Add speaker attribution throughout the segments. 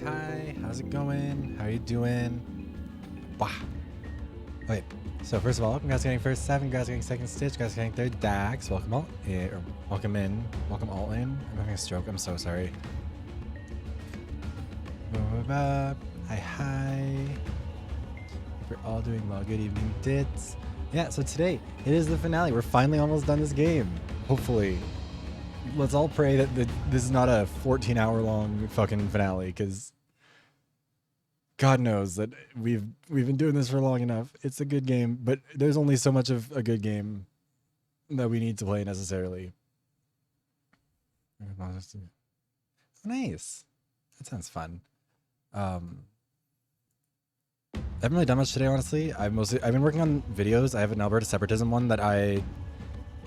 Speaker 1: Hi. How's it going? How you doing? Bah. Okay. So first of all, congrats getting first 7, congrats getting second stitch, congrats getting third Dax. Welcome all or welcome in. Welcome all in. I'm having a stroke. I'm so sorry. Hi. Hope you're all doing well. Good evening, tits. Yeah, so today it is the finale. We're finally almost done this game. Hopefully. Let's all pray that this is not a 14-hour long fucking finale, because God knows that we've been doing this for long enough. It's a good game, but there's only so much of a good game that we need to play necessarily. Nice. That sounds fun. I haven't really done much today, honestly. I've been working on videos. I have an Alberta separatism one that I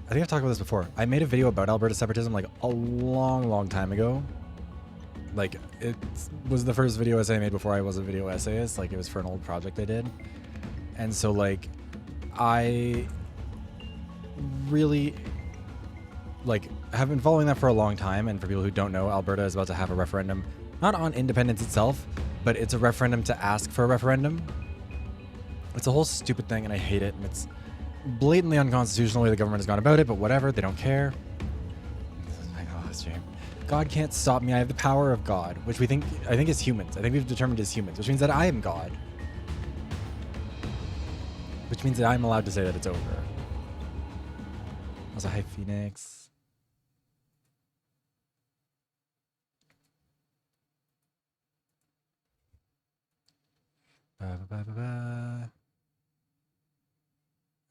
Speaker 1: think I've talked about this before. I made a video about Alberta separatism like a long time ago. Like, it was the first video essay I made before I was a video essayist. Like, it was for an old project I did. And so, like, I really, like, have been following that for a long time. And for people who don't know, Alberta is about to have a referendum, not on independence itself, but it's a referendum to ask for a referendum. It's a whole stupid thing, and I hate it. And it's blatantly unconstitutional the way the government has gone about it, but whatever, they don't care. I know this stream. God can't stop me. I have the power of God, which I think is humans. I think we've determined as humans, which means that I am God. Which means that I'm allowed to say that it's over. Also, hi, Phoenix.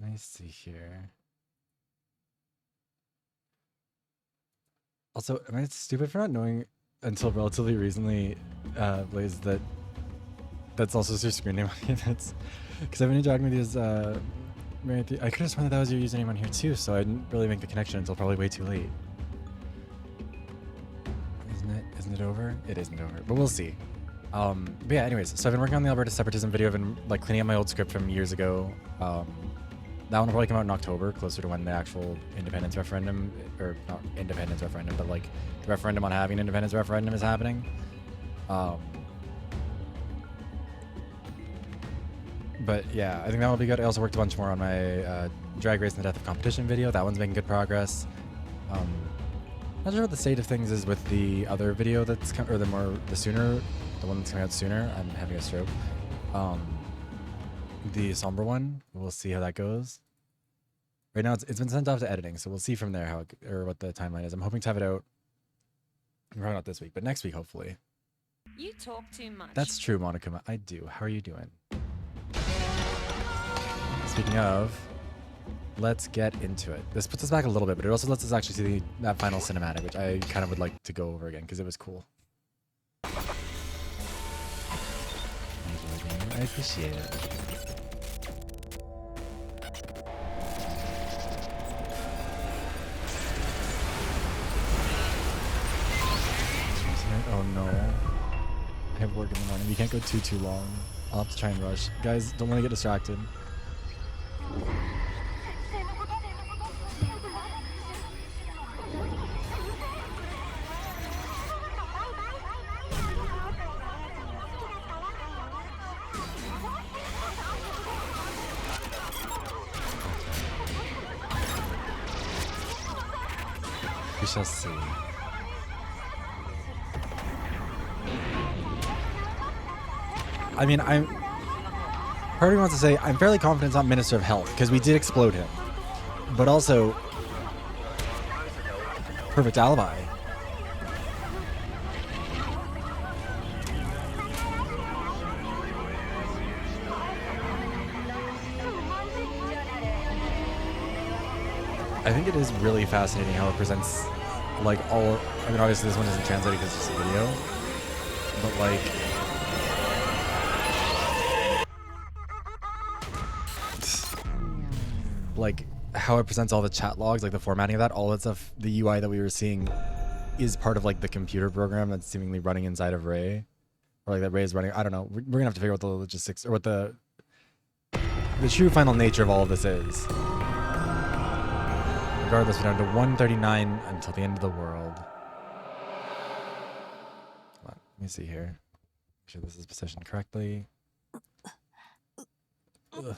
Speaker 1: Let me see here. Also, am I stupid for not knowing until relatively recently, Blaze, that's also your screen name on here? That's because I've been talking with these. I could have sworn that was your username on here too, so I didn't really make the connection until probably way too late. Isn't it over? It isn't over, but we'll see. But yeah, anyways, so I've been working on the Alberta separatism video. I've been like cleaning up my old script from years ago. That one will probably come out in October, closer to when the actual independence referendum, or not independence referendum, but like the referendum on having an independence referendum is happening. But yeah, I think that will be good. I also worked a bunch more on my Drag Race and the Death of Competition video. That one's making good progress. Not sure what the state of things is with the other video that's the one that's coming out sooner. I'm having a stroke. The somber one, we'll see how that goes. Right now, it's been sent off to editing, so we'll see from there what the timeline is. I'm hoping to have it out, probably not this week, but next week, hopefully.
Speaker 2: You talk too much.
Speaker 1: That's true, Monica. I do. How are you doing? Speaking of, let's get into it. This puts us back a little bit, but it also lets us actually see that final cinematic, which I kind of would like to go over again because it was cool. I appreciate it. Oh no. I have work in the morning. You can't go too long. I'll have to try and rush. Guys, don't want to get distracted. We shall see. I mean, part of me wants to say I'm fairly confident it's not Minister of Health, because we did explode him. But also, perfect alibi. I think it is really fascinating how it presents, like, I mean, obviously this one isn't translated because it's just a video, but, like, how it presents all the chat logs, like the formatting of that, all that stuff, the UI that we were seeing is part of like the computer program that's seemingly running inside of Ray, or like that Ray is running. I don't know. We're gonna have to figure out what the logistics or what the true final nature of all of this is. Regardless, we're down to 139 until the end of the world. Come on, let me see here. sure this is positioned correctly. Ugh.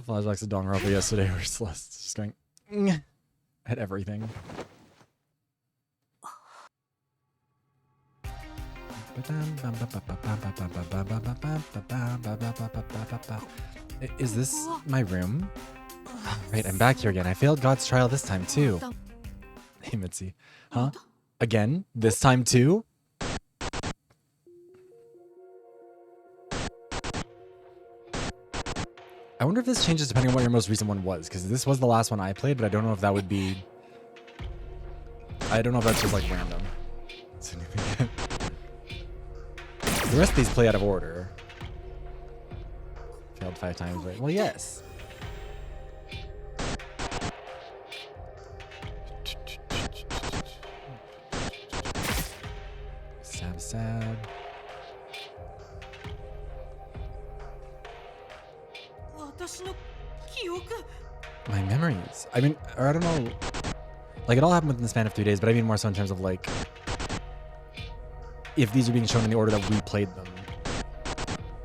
Speaker 1: Flashbacks to Danganronpa yesterday where Celeste's just going at everything. Is this my room? Right, I'm back here again. I failed God's trial this time too. Hey Mitzi. Huh? Again? This time too? I wonder if this changes depending on what your most recent one was, because this was the last one I played, but I don't know if that would be... I don't know if that's just like random. Significant. The rest of these play out of order. Failed 5 times, right? Well, yes. Sad. My memories. I mean, or I don't know. Like, it all happened within the span of 3 days, but I mean more so in terms of, like, if these are being shown in the order that we played them.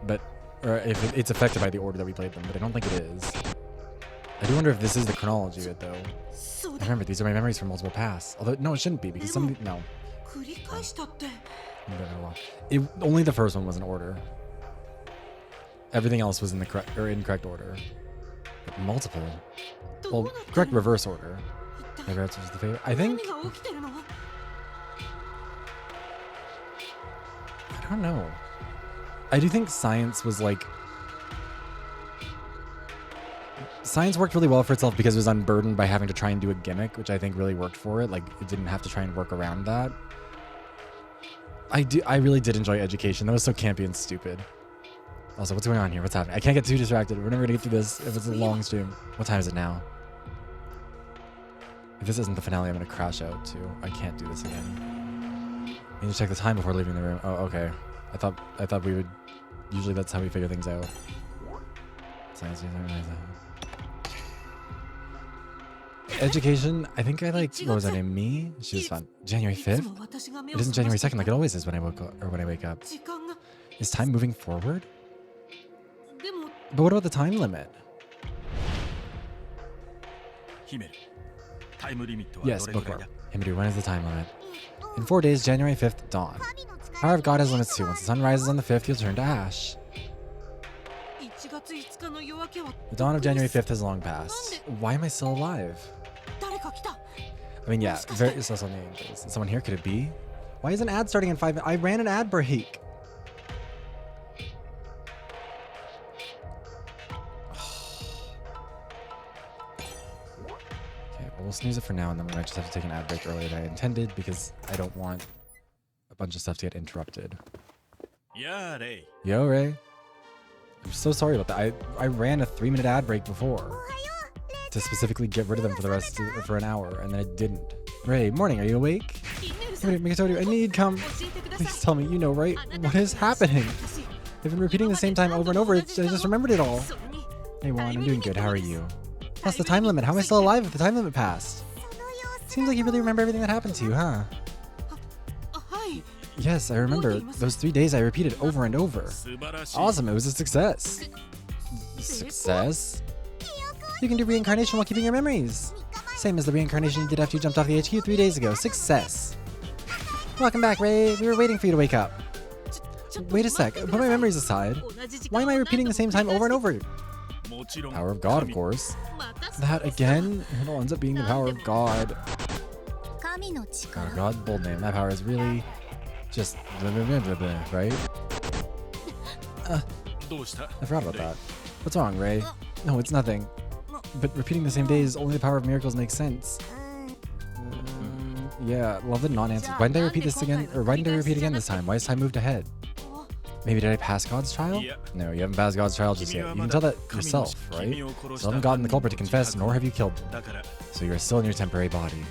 Speaker 1: But, or if it's affected by the order that we played them, but I don't think it is. I do wonder if this is the chronology of it, though. I remember, these are my memories from multiple pasts. Although, no, it shouldn't be, because some of the, no. Only the first one was in order. Everything else was in the correct or incorrect order. But multiple. Well, correct reverse order. Maybe that's just the favorite. I think. I don't know. I do think science was like. Science worked really well for itself because it was unburdened by having to try and do a gimmick, which I think really worked for it. Like, it didn't have to try and work around that. I really did enjoy education. That was so campy and stupid. Also, what's going on here? What's happening? I can't get too distracted. We're never gonna get through this if it's a long stream. What time is it now? If this isn't the finale, I'm gonna crash out too. I can't do this again. I need to check the time before leaving the room. Oh, okay. I thought we would. Usually that's how we figure things out. Science. Education. I think I like. What was her name? Me. She was fun. January 5th. It isn't January 2nd like it always is when I woke up or when I wake up. Is time moving forward? But what about the time limit? Yes, bookworm. Himiru, when is the time limit? In 4 days, January 5th, dawn. Power of God has limits too. Once the sun rises on the 5th, you'll turn to ash. The dawn of January 5th has long passed. Why am I still alive? I mean, yeah, it's also is someone here? Could it be? Why is an ad starting in 5 minutes? I ran an ad break. We'll snooze it for now, and then we might just have to take an ad break earlier than I intended because I don't want a bunch of stuff to get interrupted.
Speaker 3: Yeah, Ray.
Speaker 1: Yo, Ray. I'm so sorry about that. I ran a 3-minute ad break before to specifically get rid of them for the rest for an hour, and then it didn't. Ray, morning. Are you awake? Mikatoru, I need come. Please tell me. You know, right? What is happening? I've been repeating the same time over and over. I just remembered it all. Hey, Juan. I'm doing good. How are you? Plus the time limit. How am I still alive if the time limit passed? Seems like you really remember everything that happened to you, huh? Yes, I remember. Those 3 days I repeated over and over. Awesome, it was a success. Success? You can do reincarnation while keeping your memories. Same as the reincarnation you did after you jumped off the HQ 3 days ago. Success. Welcome back, Ray. We were waiting for you to wake up. Wait a sec. Put my memories aside. Why am I repeating the same time over and over? Power of God, of course. That again? It all ends up being the power of God. God, bold name. That power is really just right? I forgot about that. What's wrong, Ray? No, it's nothing. But repeating the same days, only the power of miracles makes sense. Yeah, love the non-answer. Why didn't I repeat this again? Or why didn't I repeat again this time? Why is time moved ahead? Maybe did I pass God's trial? No, you haven't passed God's trial just yet. You can tell that yourself, right? You haven't gotten the culprit to confess, nor have you killed them. So you're still in your temporary body.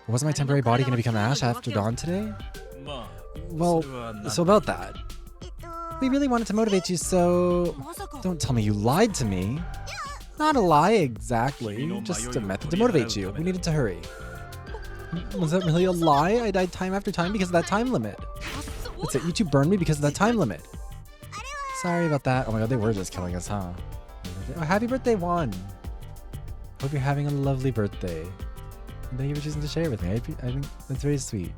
Speaker 1: Wasn't my temporary body going to become ash after dawn today? Well, so about that. We really wanted to motivate you, so... Don't tell me you lied to me. Not a lie, exactly. Just a method to motivate you. We needed to hurry. Was that really a lie? I died time after time because of that time limit. That's it. You two burned me because of that time limit. Sorry about that. Oh my god, they were just killing us, huh? Oh, happy birthday, Juan. Hope you're having a lovely birthday. And thank you for choosing to share with me. I think that's very sweet.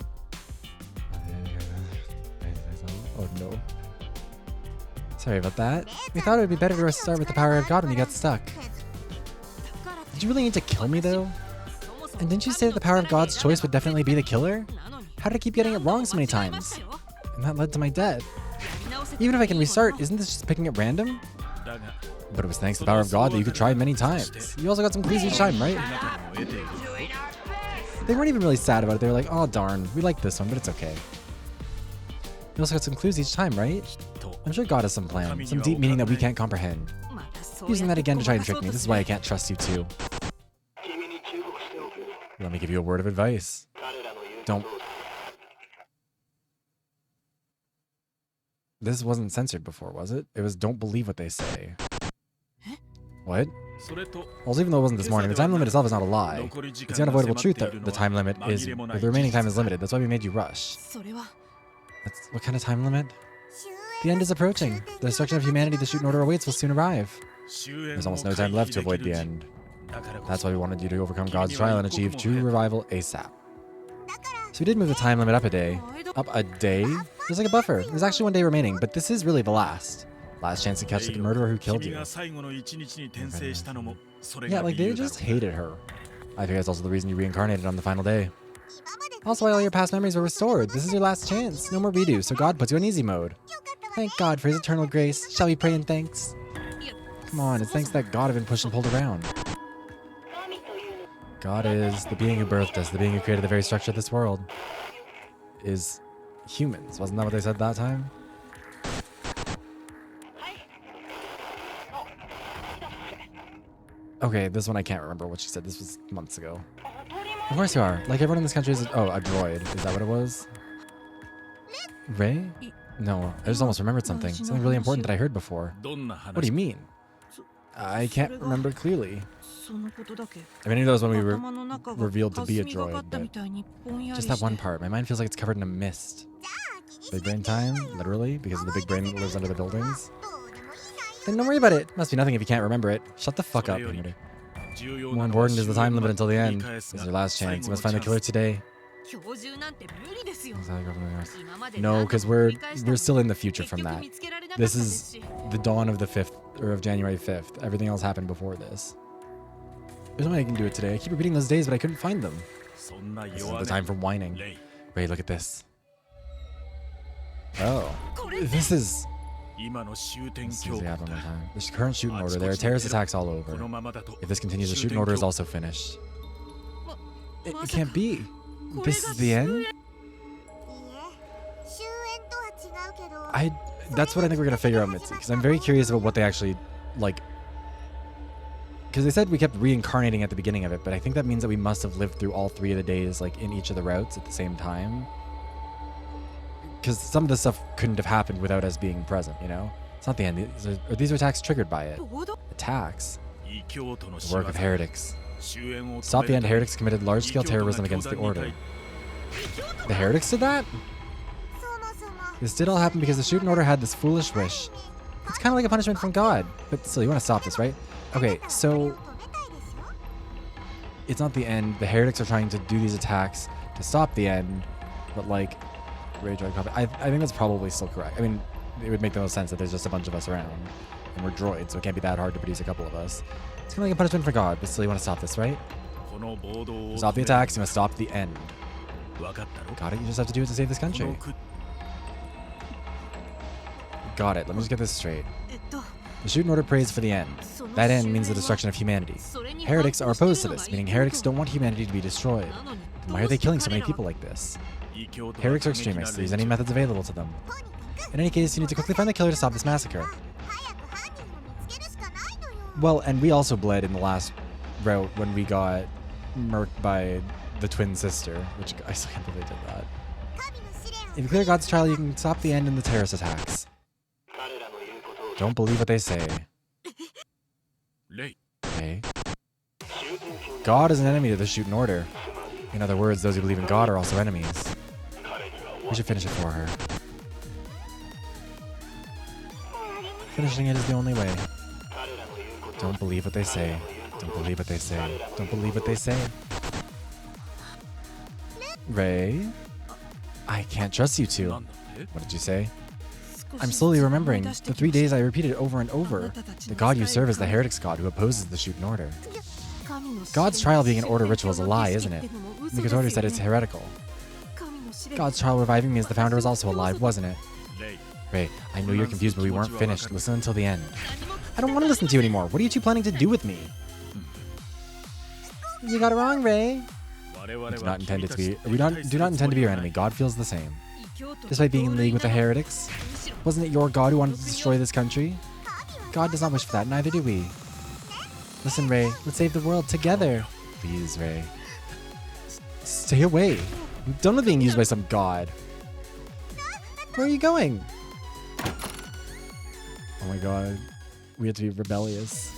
Speaker 1: Oh no. Sorry about that. We thought it would be better to start with the power of God when you got stuck. Did you really need to kill me though? And didn't you say that the power of God's choice would definitely be the killer? How did I keep getting it wrong so many times? And that led to my death. Even if I can restart, isn't this just picking at random? But it was thanks to the power of God that you could try many times. You also got some clues each time, right? They weren't even really sad about it. They were like, oh darn, we like this one, but it's okay. You also got some clues each time, right? I'm sure God has some plan, some deep meaning that we can't comprehend. Using that again to try and trick me. This is why I can't trust you too. Let me give you a word of advice. Don't... This wasn't censored before, was it? It was don't believe what they say. What? Also, even though it wasn't this morning, the time limit itself is not a lie. It's the unavoidable truth that the time limit is... the remaining time is limited. That's why we made you rush. That's... what kind of time limit? The end is approaching. The destruction of humanity the SHUTEN order awaits will soon arrive. There's almost no time left to avoid the end. That's why we wanted you to overcome God's trial and achieve true revival ASAP. So we did move the time limit up a day. Up a day? There's like a buffer. There's actually 1 day remaining, but this is really the last. Last chance to catch the murderer who killed you. Yeah, like they just hated her. I think that's also the reason you reincarnated on the final day. Also why all your past memories were restored. This is your last chance. No more redo, so God puts you in easy mode. Thank God for his eternal grace. Shall we pray in thanks? Come on, it's thanks that God have been pushed and pulled around. God is the being who birthed us, the being who created the very structure of this world. Is humans. Wasn't that what they said that time? Okay, this one I can't remember what she said. This was months ago. Of course you are. Like everyone in this country is... oh, a droid. Is that what it was? Ray? No, I just almost remembered something. Something really important that I heard before. What do you mean? I can't remember clearly. I mean, it was when we were revealed to be a droid, but just that one part. My mind feels like it's covered in a mist. Big brain time? Literally? Because of the big brain that lives under the buildings? Then don't worry about it. Must be nothing if you can't remember it. Shut the fuck up, Henry. More important is the time limit until the end. This is your last chance. You must find the killer today. No, because we're still in the future from that. This is the dawn of the 5th, or of January 5th. Everything else happened before this. There's no way I can do it today. I keep repeating those days, but I couldn't find them. This is the time for whining. Wait, look at this. Oh. This is... The current SHUTEN order. There are terrorist attacks all over. If this continues, the SHUTEN order is also finished. It can't be. This is the end? That's what I think we're gonna figure out, Mitzi, because I'm very curious about what they actually, like... Because they said we kept reincarnating at the beginning of it, but I think that means that we must have lived through all 3 of the days, like, in each of the routes at the same time. Because some of the stuff couldn't have happened without us being present, you know? It's not the end. These are attacks triggered by it. Attacks? The work of heretics. Stop the end, heretics committed large-scale terrorism against the order. The heretics did that? This did all happen because the SHUTEN order had this foolish wish. It's kind of like a punishment from God. But still, you want to stop this, right? Okay, so... It's not the end. The heretics are trying to do these attacks to stop the end. But like... Rage droid copy. I think that's probably still correct. I mean, it would make the most sense that there's just a bunch of us around. And we're droids, so it can't be that hard to produce a couple of us. It's kind of like a punishment for God, but still you want to stop this, right? Stop the attacks, you must stop the end. Got it? You just have to do it to save this country. Got it. Let me just get this straight. The SHUTEN order prays for the end. That end means the destruction of humanity. Heretics are opposed to this, meaning heretics don't want humanity to be destroyed. Then why are they killing so many people like this? Heretics are extremists. They use any methods available to them. In any case, you need to quickly find the killer to stop this massacre. Well, and we also bled in the last route when we got murked by the twin sister, which I still can't believe they did that. If you clear God's trial, you can stop the end in the terrorist attacks. Don't believe what they say. Okay. God is an enemy to the SHUTEN order. In other words, those who believe in God are also enemies. We should finish it for her. Finishing it is the only way. Don't believe what they say. Don't believe what they say. Don't believe what they say. Ray? I can't trust you two. What did you say? I'm slowly remembering the 3 days I repeated over and over. The god you serve is the heretics god who opposes the SHUTEN order. God's trial being an order ritual is a lie, isn't it? Mikotori said it's heretical. God's trial reviving me as the founder was also a lie, wasn't it? Ray, I know you're confused, but we weren't finished. Listen until the end. I don't want to listen to you anymore. What are you two planning to do with me? You got it wrong, Ray. We do not intend to be your enemy. God feels the same. Despite being in league with the heretics, wasn't it your god who wanted to destroy this country? God does not wish for that, neither do we. Listen, Ray, let's save the world together. Please, Ray. Stay away. I'm done with being used by some god. Where are you going? Oh my god. We have to be rebellious.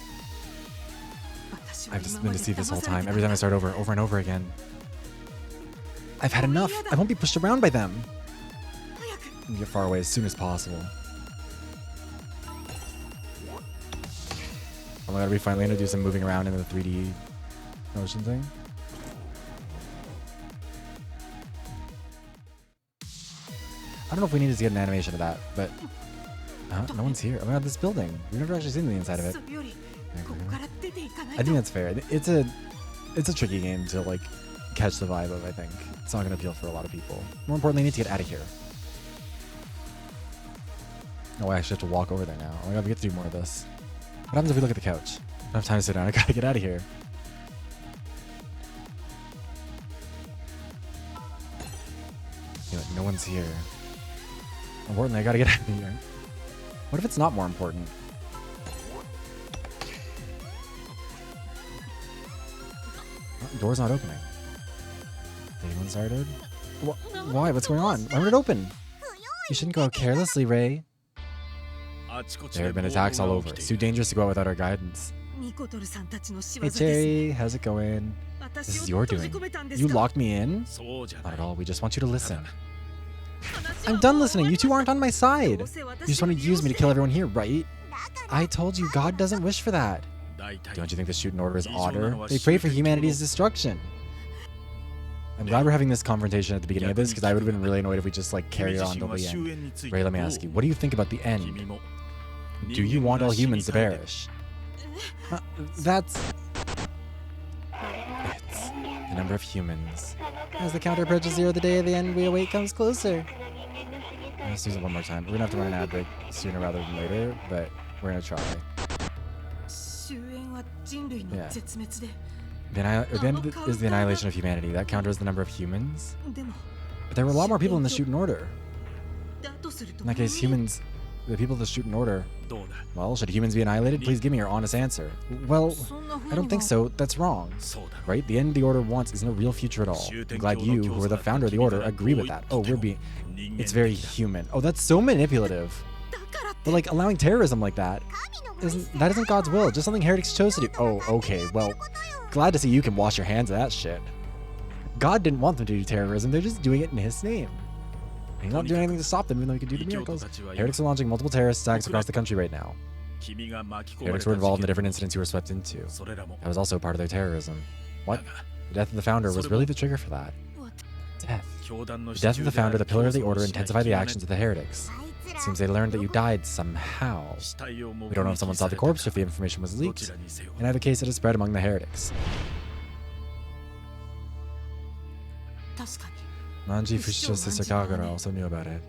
Speaker 1: I've just been deceived this whole time. Every time I start over and over again. I've had enough. I won't be pushed around by them. I get far away as soon as possible. Oh my god, are we finally gonna do some moving around in the 3D motion thing? I don't know if we need to get an animation of that, but no one's here. Oh my god, this building. We've never actually seen the inside of it. I think that's fair. It's a tricky game to like catch the vibe of, I think. It's not gonna appeal for a lot of people. More importantly, I need to get out of here. Oh, I actually have to walk over there now. Oh my god, we get to do more of this. What happens if we look at the couch? I don't have time to sit down. I gotta get out of here. You know, no one's here. Importantly, I gotta get out of here. What if it's not more important? Oh, door's not opening. Anyone started? Why? What's going on? Why would it open? You shouldn't go out carelessly, Ray. There have been attacks all over. It's too dangerous to go out without our guidance. Hey Cherry, how's it going? This is your doing. You locked me in? Not at all, we just want you to listen. I'm done listening, you two aren't on my side. You just want to use me to kill everyone here, right? I told you God doesn't wish for that. Don't you think the SHUTEN order is odder? They pray for humanity's destruction. I'm glad we're having this confrontation at the beginning of this, because I would have been really annoyed if we just like carried on till the end. Ray, let me ask you, what do you think about the end? Do you want all humans to perish? It's the number of humans. As the counter approaches 0, the day of the end we await comes closer. Let's use it one more time. We're gonna have to run an ad break sooner rather than later, but we're gonna try. Yeah. The end is the annihilation of humanity. That counters the number of humans. But there were a lot more people in the SHUTEN order. In that case, humans, the people of the SHUTEN order. Well, should humans be annihilated? Please give me your honest answer. Well, I don't think so. That's wrong. Right? The end the order wants isn't a real future at all. I'm glad you, who are the founder of the order, agree with that. Oh, it's very human. Oh, that's so manipulative. But like allowing terrorism like that isn't God's will. Just something heretics chose to do. Oh, okay. Well, glad to see you can wash your hands of that shit. God didn't want them to do terrorism. They're just doing it in his name. He's not doing anything to stop them, even though he can do the miracles. Heretics are launching multiple terrorist attacks across the country right now. Heretics were involved in the different incidents you were swept into. That was also part of their terrorism. What? The death of the founder was really the trigger for that. Death. The death of the founder, the pillar of the order, intensified the actions of the heretics. It seems they learned that you died somehow. We don't know if someone saw the corpse or if the information was leaked. In either case, it has spread among the heretics. Manji Fushicho's sister Kagura also knew about it.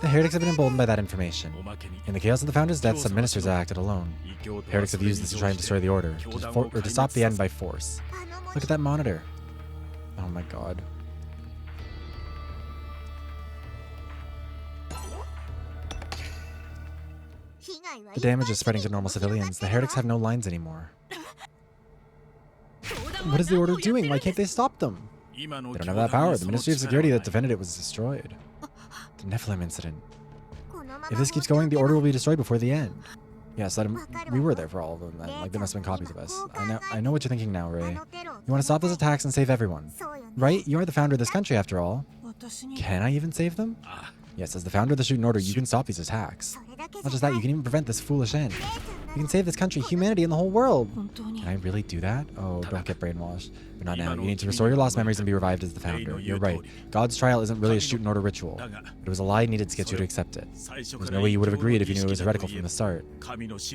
Speaker 1: The heretics have been emboldened by that information. In the chaos of the founder's death, some ministers acted alone. Heretics have used this to try and destroy the order, to stop the end by force. Look at that monitor. Oh my god. The damage is spreading to normal civilians. The heretics have no lines anymore. What is the order doing? Why can't they stop them? They don't have that power. The Ministry of Security that defended it was destroyed. The Nephilim incident. If this keeps going, the order will be destroyed before the end. Yes, we were there for all of them then. Like, there must have been copies of us. I know what you're thinking now, Ray. You want to stop those attacks and save everyone. Right? You are the founder of this country, after all. Can I even save them? Yes, as the founder of the SHUTEN Order, you can stop these attacks. Not just that, you can even prevent this foolish end. You can save this country, humanity, and the whole world. Can I really do that? Oh, don't get brainwashed. But not now. You need to restore your lost memories and be revived as the founder. You're right. God's trial isn't really a SHUTEN Order ritual. But it was a lie needed to get you to accept it. There's no way you would have agreed if you knew it was heretical from the start. It is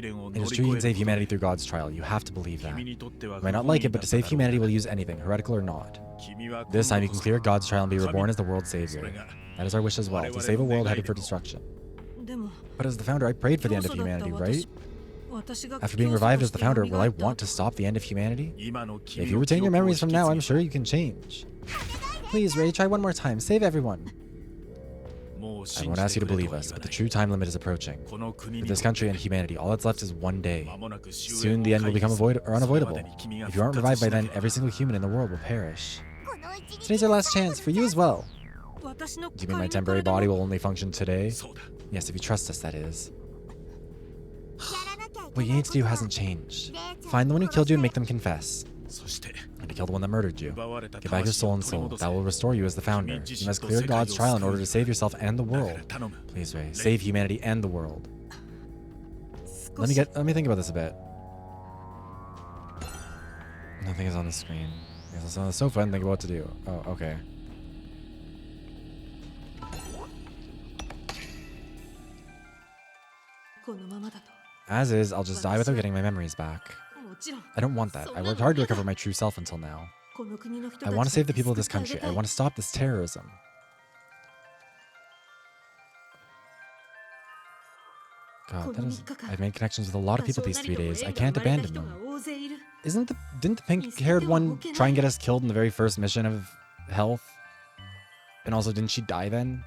Speaker 1: true you can save humanity through God's trial. You have to believe that. You might not like it, but to save humanity will use anything, heretical or not. This time you can clear God's trial and be reborn as the world's savior. That is our wish as well, to save a world headed for destruction. But as the founder, I prayed for the end of humanity, right? After being revived as the founder, will I want to stop the end of humanity? If you retain your memories from now, I'm sure you can change. Please, Ray, try one more time. Save everyone. I won't ask you to believe us, but the true time limit is approaching. For this country and humanity, all that's left is one day. Soon the end will become unavoidable. If you aren't revived by then, every single human in the world will perish. Today's our last chance, for you as well. Do you mean my temporary body will only function today? Yes, if you trust us, that is. What you need to do hasn't changed. Find the one who killed you and make them confess. And to kill the one that murdered you. Get back your soul and soul. That will restore you as the founder. You must clear God's trial in order to save yourself and the world. Please, Ray, save humanity and the world. Let me think about this a bit. Nothing is on the screen. I guess I'll sit on the sofa and think about what to do. Oh, okay. As is, I'll just die without getting my memories back. I don't want that. I worked hard to recover my true self until now. I want to save the people of this country. I want to stop this terrorism. God, I've made connections with a lot of people these 3 days. I can't abandon them. Didn't the pink-haired one try and get us killed in the very first mission of Health? And also, didn't she die then?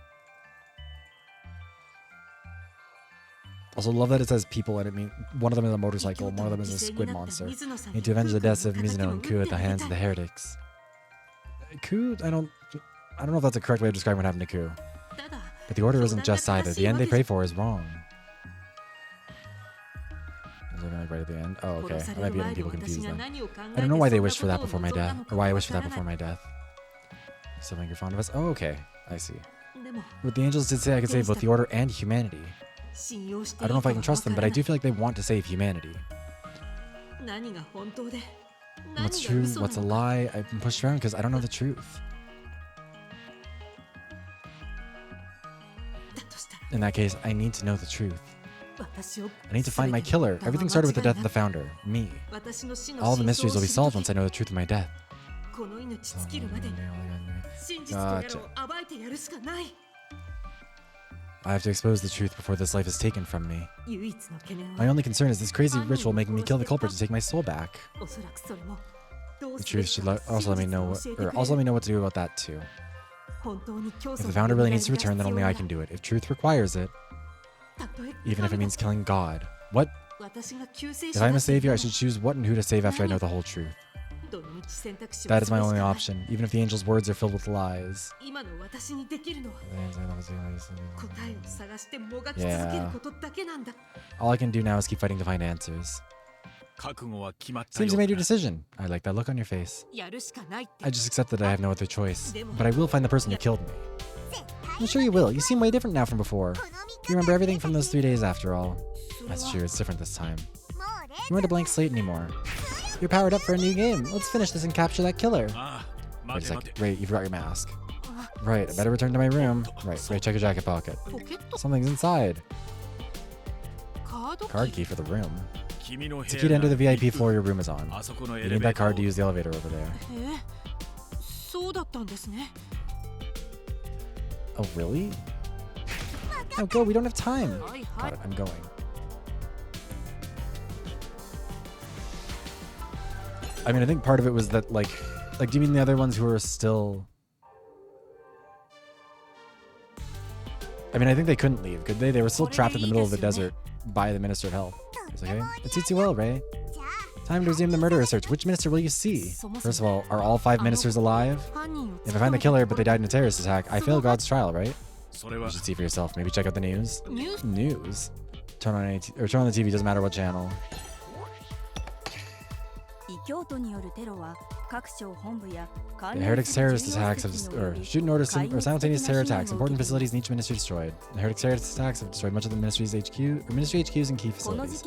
Speaker 1: Also, love that it says people, and it means one of them is a motorcycle, one of them is a squid monster. Need to avenge the deaths of Mizuno and Ku at the hands of the heretics. Ku? I don't know if that's a correct way of describing what happened to Ku. But the order isn't just either. The end they pray for is wrong. Is it like right at the end? Oh, okay. I might be getting people confused then. I don't know why they wished for that before my death, or why I wished for that before my death. Still think you're fond of us? Oh, okay. I see. But the angels did say I could save both the order and humanity. I don't know if I can trust them, but I do feel like they want to save humanity. What's true? What's a lie? I've been pushed around because I don't know the truth. In that case, I need to know the truth. I need to find my killer. Everything started with the death of the founder, me. All the mysteries will be solved once I know the truth of my death. Gotcha. I have to expose the truth before this life is taken from me. My only concern is this crazy ritual making me kill the culprit to take my soul back. The truth should also let me know what to do about that too. If the founder really needs to return, then only I can do it. If truth requires it, even if it means killing God. What? If I'm a savior, I should choose what and who to save after I know the whole truth. That is my only option, even if the angel's words are filled with lies. Yeah. All I can do now is keep fighting to find answers. Seems you made your decision. I like that look on your face. I just accept that I have no other choice. But I will find the person who killed me. I'm sure you will. You seem way different now from before. You remember everything from those 3 days after all. That's true, it's different this time. You aren't a blank slate anymore. You're powered up for a new game. Let's finish this and capture that killer. Wait a sec. Ray, you forgot your mask. Right, I better return to my room. Right, Ray, check your jacket pocket. Something's inside. Card key for the room. It's a key to enter the VIP floor your room is on. You need that card to use the elevator over there. Oh, really? Now go, we don't have time. Got it, I'm going. I mean, I think part of it was that, like, do you mean the other ones who are still... I mean, I think they couldn't leave, could they? They were still trapped in the middle of the desert by the Minister of Health. It's like, hey, it suits you well, Ray. Time to resume the murder research. Which minister will you see? First of all, are all 5 ministers alive? If I find the killer, but they died in a terrorist attack, I fail God's trial, right? You should see for yourself. Maybe check out the news. News? Turn on the TV, doesn't matter what channel. The heretics' terrorist attacks have, SHUTEN ORDER simultaneous terror attacks. Important facilities in each ministry destroyed. The heretics' terrorist attacks have destroyed much of the ministry's ministry HQs and key facilities.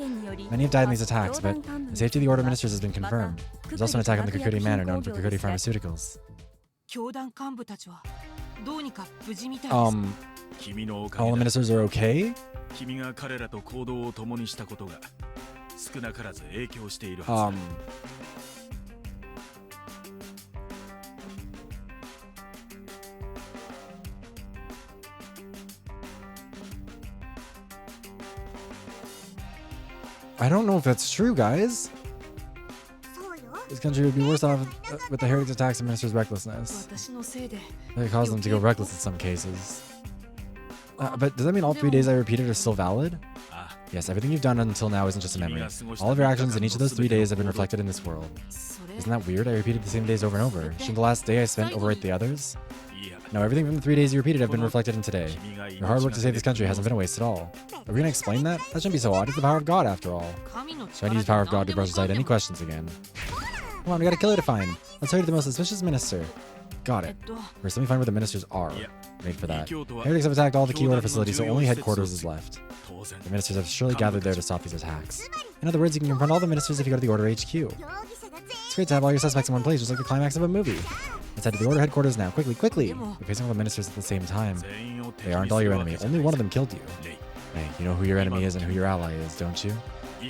Speaker 1: Many have died in these attacks, but the safety of the Order ministers has been confirmed. There's also an attack on the Kokuri Manor known for Kokuri Pharmaceuticals.
Speaker 4: 教団幹部たちはどうにか無事みたいです。
Speaker 1: All the ministers are okay?
Speaker 3: 君が彼らと行動を共にしたことが少なからず影響しているはずだ。
Speaker 1: I don't know if that's true, guys. This country would be worse off with the heretics' attacks and ministers' recklessness. They caused them to go reckless in some cases. But does that mean all 3 days I repeated are still valid? Yes, everything you've done until now isn't just a memory. All of your actions in each of those 3 days have been reflected in this world. Isn't that weird? I repeated the same days over and over. Shouldn't the last day I spent overwrite the others? No, everything from the 3 days you repeated have been reflected in today. Your hard work to save this country hasn't been a waste at all. Are we gonna explain that? That shouldn't be so odd. It's the power of God, after all. So I need to use the power of God to brush aside any questions again. Come on, we got a killer to find. Let's hurry to the most suspicious minister. Got it. First, let me find where the ministers are. Made for that. Heretics have attacked all the key order facilities, so only headquarters is left. The ministers have surely gathered there to stop these attacks. In other words, you can confront all the ministers if you go to the Order HQ. It's great to have all your suspects in one place, just like the climax of a movie. Let's head to the Order headquarters now. Quickly, quickly! We're facing all the ministers at the same time. They aren't all your enemy. Only one of them killed you. Hey, you know who your enemy is and who your ally is, don't you? In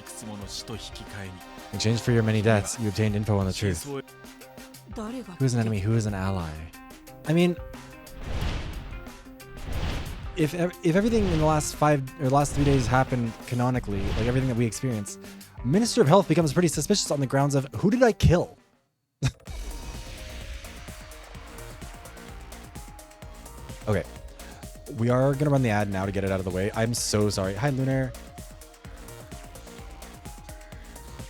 Speaker 1: exchange for your many deaths, you obtained info on the truth. Who is an enemy? Who is an ally? I mean, if everything in the last 3 days happened canonically, like everything that we experienced, Minister of Health becomes pretty suspicious on the grounds of who did I kill? Okay, we are gonna run the ad now to get it out of the way. I'm so sorry. Hi, Lunar.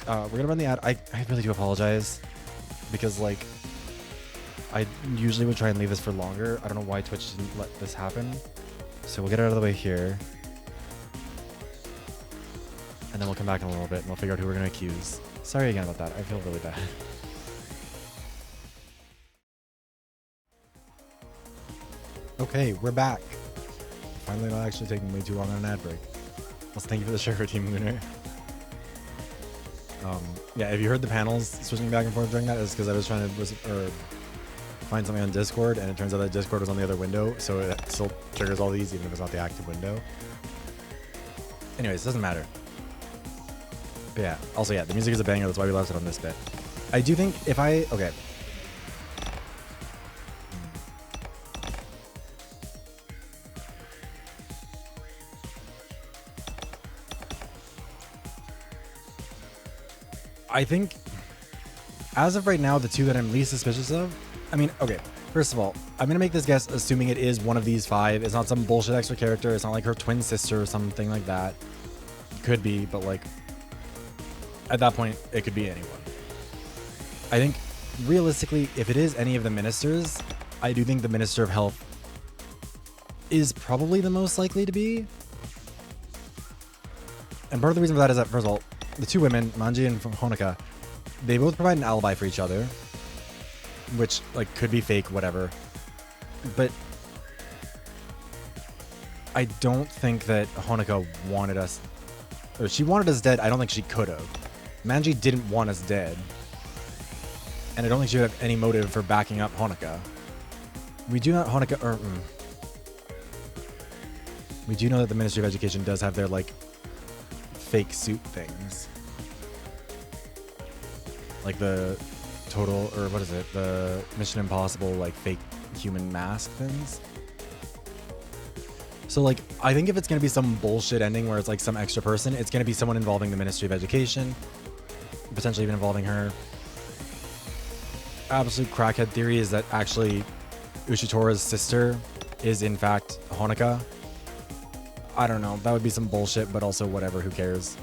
Speaker 1: We're gonna run the ad. I really do apologize because like I usually would try and leave this for longer. I don't know why Twitch didn't let this happen. So we'll get it out of the way here. And then we'll come back in a little bit and we'll figure out who we're gonna accuse. Sorry again about that. I feel really bad. Okay, we're back. Finally not actually taking way too long on an ad break. Also, thank you for the share, Team Lunar. Yeah, if you heard the panels switching back and forth during that, it's because I was trying to find something on Discord, and it turns out that Discord was on the other window, so it still triggers all these even if it's not the active window. Anyways, it doesn't matter. But yeah, also yeah, the music is a banger, that's why we left it on this bit. I do think if I... Okay. I think, as of right now, the two that I'm least suspicious of, I mean, okay, first of all, I'm going to make this guess assuming it is one of these 5. It's not some bullshit extra character. It's not like her twin sister or something like that. Could be, but like, at that point, it could be anyone. I think, realistically, if it is any of the ministers, I do think the Minister of Health is probably the most likely to be. And part of the reason for that is that, first of all, the two women, Manji and Honoka, they both provide an alibi for each other, which like could be fake, whatever. But I don't think that Honoka wanted us, or she wanted us dead. I don't think she could have. Manji didn't want us dead, and I don't think she would have any motive for backing up Honoka. We do not we do know that the Ministry of Education does have their like fake suit things, like the total, or what is it, the Mission Impossible like fake human mask things. So like I think if it's gonna be some bullshit ending where it's like some extra person, it's gonna be someone involving the Ministry of Education, potentially even involving her. Absolute crackhead theory is that actually Ushitora's sister is in fact Honoka. I don't know, that would be some bullshit, but also whatever, who cares.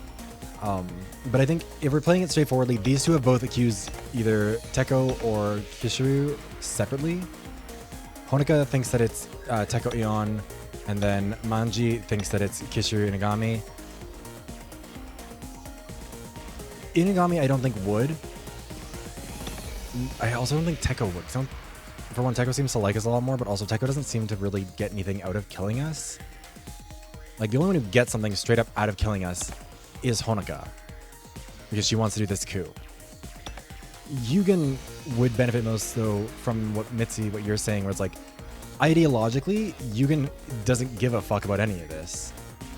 Speaker 1: But I think if we're playing it straightforwardly, these two have both accused either Teko or Kishiru separately. Honoka thinks that it's Teko Ion, and then Manji thinks that it's Kishiru Inagami. Inagami I don't think would, I also don't think Tekko would. For one, Tekko seems to like us a lot more, but also Tekko doesn't seem to really get anything out of killing us. Like, the only one who gets something straight up out of killing us is Honoka, because she wants to do this coup. Yugen would benefit most, though, from what you're saying, where it's like, ideologically, Yugen doesn't give a fuck about any of this.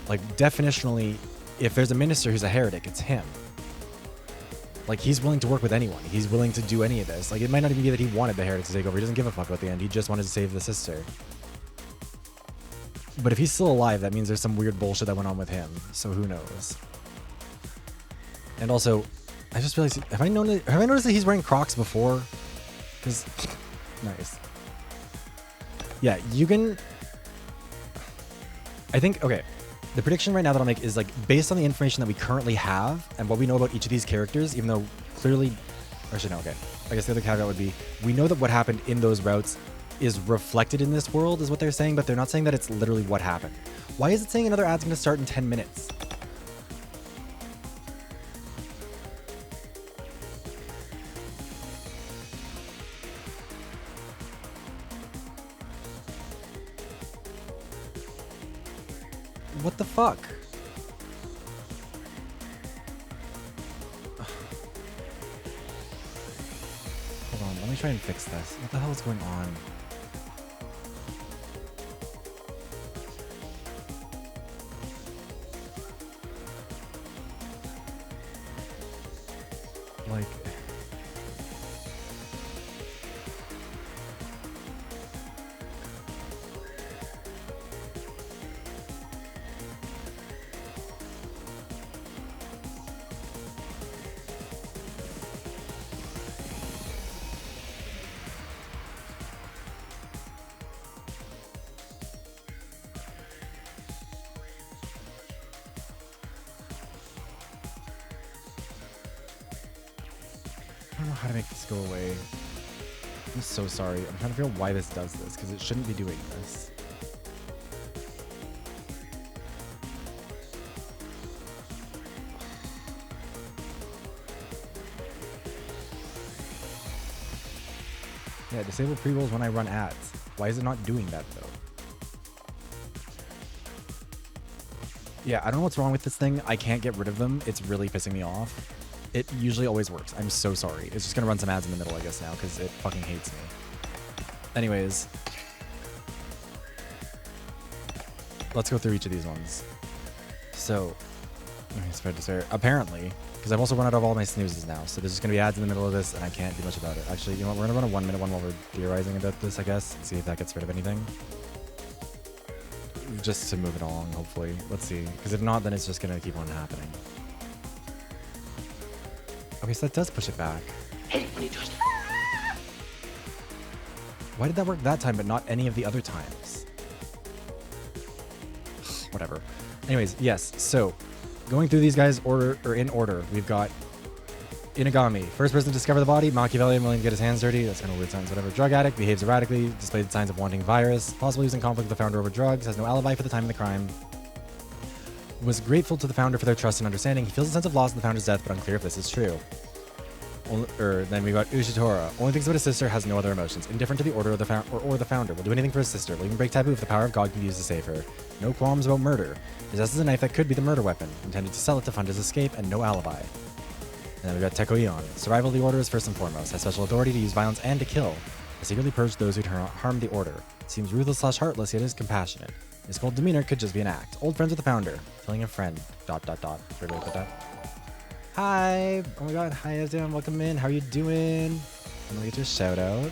Speaker 1: Like, definitionally, if there's a minister who's a heretic, it's him. Like, he's willing to work with anyone. He's willing to do any of this. Like, it might not even be that he wanted the heretic to take over. He doesn't give a fuck about the end. He just wanted to save the sister. But if he's still alive, that means there's some weird bullshit that went on with him. So who knows? And also, I just realized, have I noticed that he's wearing Crocs before? Because, nice. Yeah, Yugen, I think, okay. The prediction right now that I'll make is like based on the information that we currently have and what we know about each of these characters, even though clearly, actually no, okay. I guess the other caveat would be, we know that what happened in those routes is reflected in this world is what they're saying, but they're not saying that it's literally what happened. Why is it saying another ad's going to start in 10 minutes? What the fuck? Hold on, let me try and fix this. What the hell is going on? Like... I don't know how to make this go away. I'm so sorry. I'm trying to figure out why this does this, because it shouldn't be doing this. Yeah, disable pre-rolls when I run ads. Why is it not doing that, though? Yeah, I don't know what's wrong with this thing. I can't get rid of them. It's really pissing me off. It usually always works. I'm so sorry. It's just gonna run some ads in the middle, I guess, now, because it fucking hates me. Anyways. Let's go through each of these ones. So, spread to start. Apparently, because I've also run out of all my snoozes now, so there's just gonna be ads in the middle of this, and I can't do much about it. Actually, you know what? We're gonna run a 1 minute one while we're theorizing about this, I guess, and see if that gets rid of anything. Just to move it along, hopefully. Let's see. Because if not, then it's just gonna keep on happening. Okay, so that does push it back. Why did that work that time, but not any of the other times? Whatever. Anyways, yes. So, going through these guys in order, we've got Inagami, first person to discover the body, Machiavellian, willing to get his hands dirty. That's kind of a weird sentence. Whatever. Drug addict, behaves erratically, displayed signs of wanting virus, possibly using conflict with the founder over drugs, has no alibi for the time of the crime. Was grateful to the founder for their trust and understanding. He feels a sense of loss at the founder's death, but unclear if this is true. Then we got Ushitora. Only thinks about his sister, has no other emotions. Indifferent to the order of the or the founder. Will do anything for his sister. Will even break taboo if the power of God can be used to save her. No qualms about murder. Possesses a knife that could be the murder weapon. Intended to sell it to fund his escape, and no alibi. And then we got Tekko Ion. Survival of the order is first and foremost. Has special authority to use violence and to kill. Has secretly purged those who harm the order. Seems ruthless/heartless, yet is compassionate. His cold demeanor could just be an act. Old friends with the founder. Killing a friend. ... Where do I put that? Hi! Oh my god, hi everyone, welcome in. How are you doing? I'm gonna get your shout out.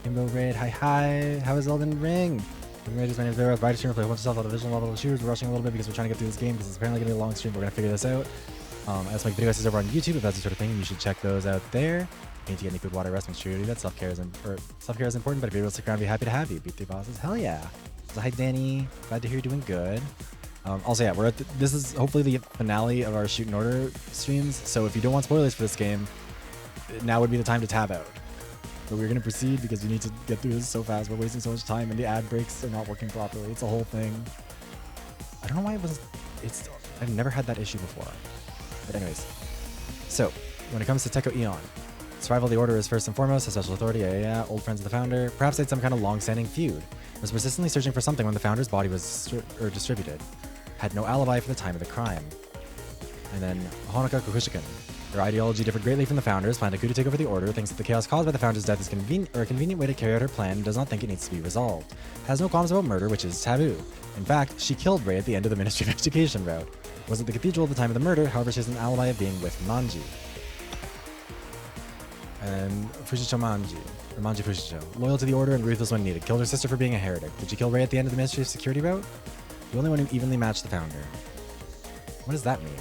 Speaker 1: Rainbow Raid, hi. How is Elden Ring? My name is Vera. By stream, play a bunch of stuff on the visual level of shooters. We're rushing a little bit because we're trying to get through this game because it's apparently gonna be a long stream. We're gonna figure this out. I also make video essays over on YouTube if that's the sort of thing. You should check those out there. You need to get any good water rest, make sure you do that. Self-care is important, but if you're able to stick around, be happy to have you. Beat 3 bosses. Hell yeah. So hi Danny. Glad to hear you're doing good. Also, yeah, we're at this is hopefully the finale of our Shoot in Order streams. So if you don't want spoilers for this game, now would be the time to tab out. But we're gonna proceed because we need to get through this so fast. We're wasting so much time, and the ad breaks are not working properly. It's a whole thing. I don't know why it was. I've never had that issue before. But anyways, So, when it comes to Teko Eon, survival of the Order is first and foremost, a special authority, yeah, old friends of the Founder. Perhaps they had some kind of long-standing feud. Was persistently searching for something when the Founder's body was distributed. Had no alibi for the time of the crime. And then Honoka Kokushikan. Their ideology differed greatly from the Founders, planned a coup to take over the Order, thinks that the chaos caused by the Founder's death is a convenient way to carry out her plan, and does not think it needs to be resolved. Has no qualms about murder, which is taboo. In fact, she killed Rei at the end of the Ministry of Education route. Was at the cathedral at the time of the murder, however she has an alibi of being with Manji. And Fushicho Manji, or Manji Fushicho. Loyal to the Order and ruthless when needed. Killed her sister for being a heretic. Did she kill Rei at the end of the Ministry of Security route? The only one who evenly matched the Founder. What does that mean?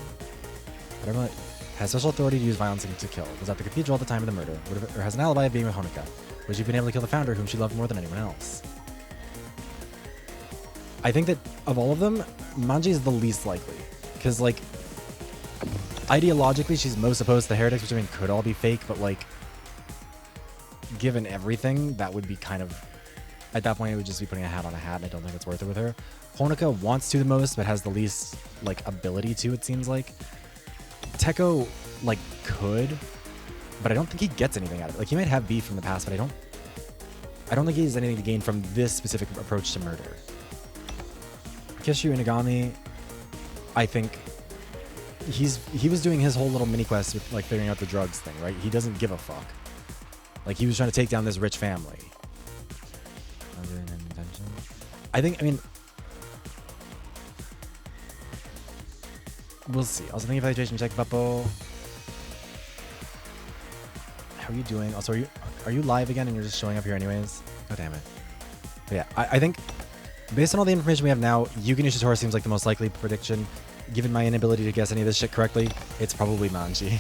Speaker 1: Whatever. Has special authority to use violence to kill. Was at the cathedral at the time of the murder. Or has an alibi of being with Honoka. Would she have been able to kill the Founder, whom she loved more than anyone else? I think that of all of them, Manji is the least likely. Because, like, ideologically, she's most opposed to the heretics, which I mean could all be fake, but, like, given everything, that would be kind of... At that point, it would just be putting a hat on a hat, and I don't think it's worth it with her. Honoka wants to the most, but has the least, like, ability to, it seems like. Teko, like, could, but I don't think he gets anything out of it. Like, he might have beef from the past, but I don't think he has anything to gain from this specific approach to murder. Kishu Inagami, I think he was doing his whole little mini quest with, like, figuring out the drugs thing, right? He doesn't give a fuck. Like, he was trying to take down this rich family. I mean, we'll see. Also, thank you for the evaluation check, Buppo. How are you doing? Also, are you live again and you're just showing up here anyways? Oh, damn it. But yeah, I think based on all the information we have now, Yugen Ishitoro seems like the most likely prediction. Given my inability to guess any of this shit correctly, it's probably Manji.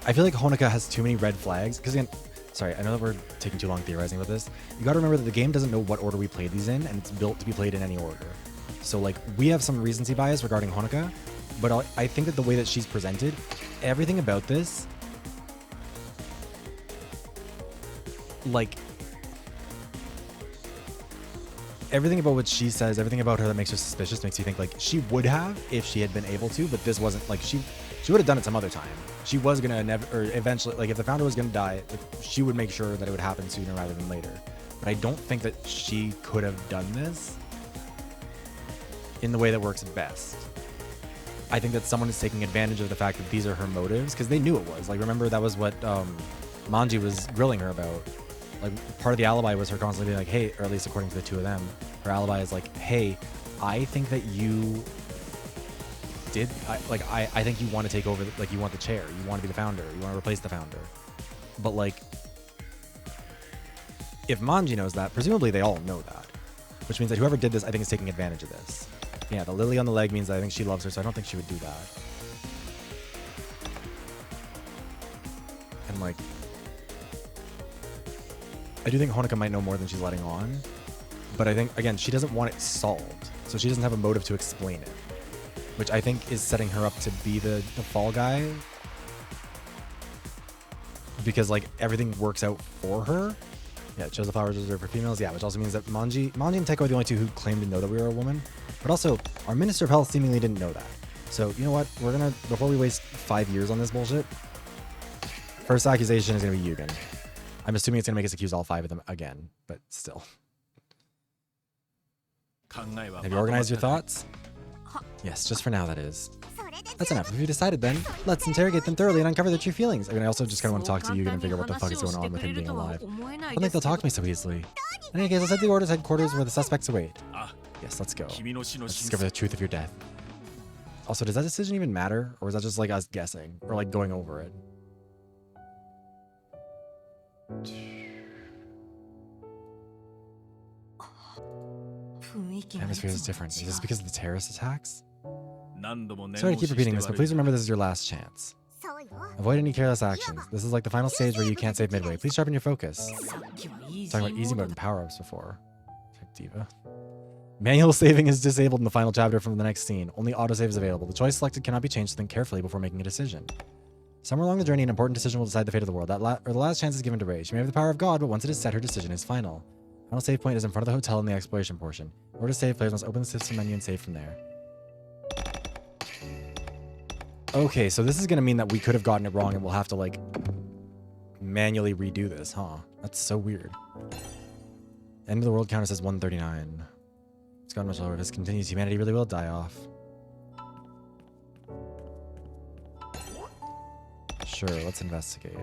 Speaker 1: I feel like Honoka has too many red flags. Because again, sorry, I know that we're taking too long theorizing about this. You gotta remember that the game doesn't know what order we played these in, and it's built to be played in any order. So, like, we have some recency bias regarding Honoka, but I think that the way that she's presented, everything about this, like, everything about what she says, everything about her that makes her suspicious makes you think, like, she would have if she had been able to, but this wasn't, like, she would have done it some other time. She was gonna or eventually, like, if the Founder was gonna die, she would make sure that it would happen sooner rather than later. But I don't think that she could have done this in the way that works best. I think that someone is taking advantage of the fact that these are her motives, because they knew it was. Like, remember, that was what Manji was grilling her about. Like, part of the alibi was her constantly being like, hey, or at least according to the two of them, her alibi is like, hey, I think that you did, I think you want to take over, like, you want the chair, you want to be the Founder, you want to replace the Founder. But, like, if Manji knows that, presumably they all know that. Which means that whoever did this, I think, is taking advantage of this. Yeah, the lily on the leg means that I think she loves her, so I don't think she would do that. And, like, I do think Honoka might know more than she's letting on. But I think, again, she doesn't want it solved. So she doesn't have a motive to explain it. Which I think is setting her up to be the fall guy. Because, like, everything works out for her. Yeah, it shows the flowers reserved for females. Yeah, which also means that Manji and Teko are the only two who claim to know that we are a woman. But also, our Minister of Health seemingly didn't know that. So, you know what? We're gonna, before we waste 5 years on this bullshit, first accusation is gonna be Yugen. I'm assuming it's gonna make us accuse all 5 of them again, but still. Have you organized your thoughts? Yes, just for now, that is. That's enough. If you decided, then let's interrogate them thoroughly and uncover their true feelings. I mean, I also just kind of want to talk to Yugen and figure out what the fuck is going on with him being alive. I don't think they'll talk to me so easily. In any case, let's head to the Order's headquarters where the suspects await. Yes, let's go. Let's discover the truth of your death. Also, does that decision even matter? Or is that just like us guessing? Or like going over it? The atmosphere is different. Is this because of the terrorist attacks? Sorry to keep repeating this, but please remember this is your last chance. Avoid any careless actions. This is like the final stage where you can't save midway. Please sharpen your focus. Talking about easy mode and power-ups before. Diva. Manual saving is disabled in the final chapter from the next scene. Only autosave is available. The choice selected cannot be changed, so think carefully before making a decision. Somewhere along the journey, an important decision will decide the fate of the world. The last chance is given to Rei. She may have the power of God, but once it is set, her decision is final. Final save point is in front of the hotel in the exploration portion. In order to save, players must open the system menu and save from there. Okay, so this is gonna mean that we could have gotten it wrong and we'll have to, like, manually redo this, huh? That's so weird. End of the world counter says 139. It's gotten much lower. If this continues, humanity really will die off. Sure, let's investigate.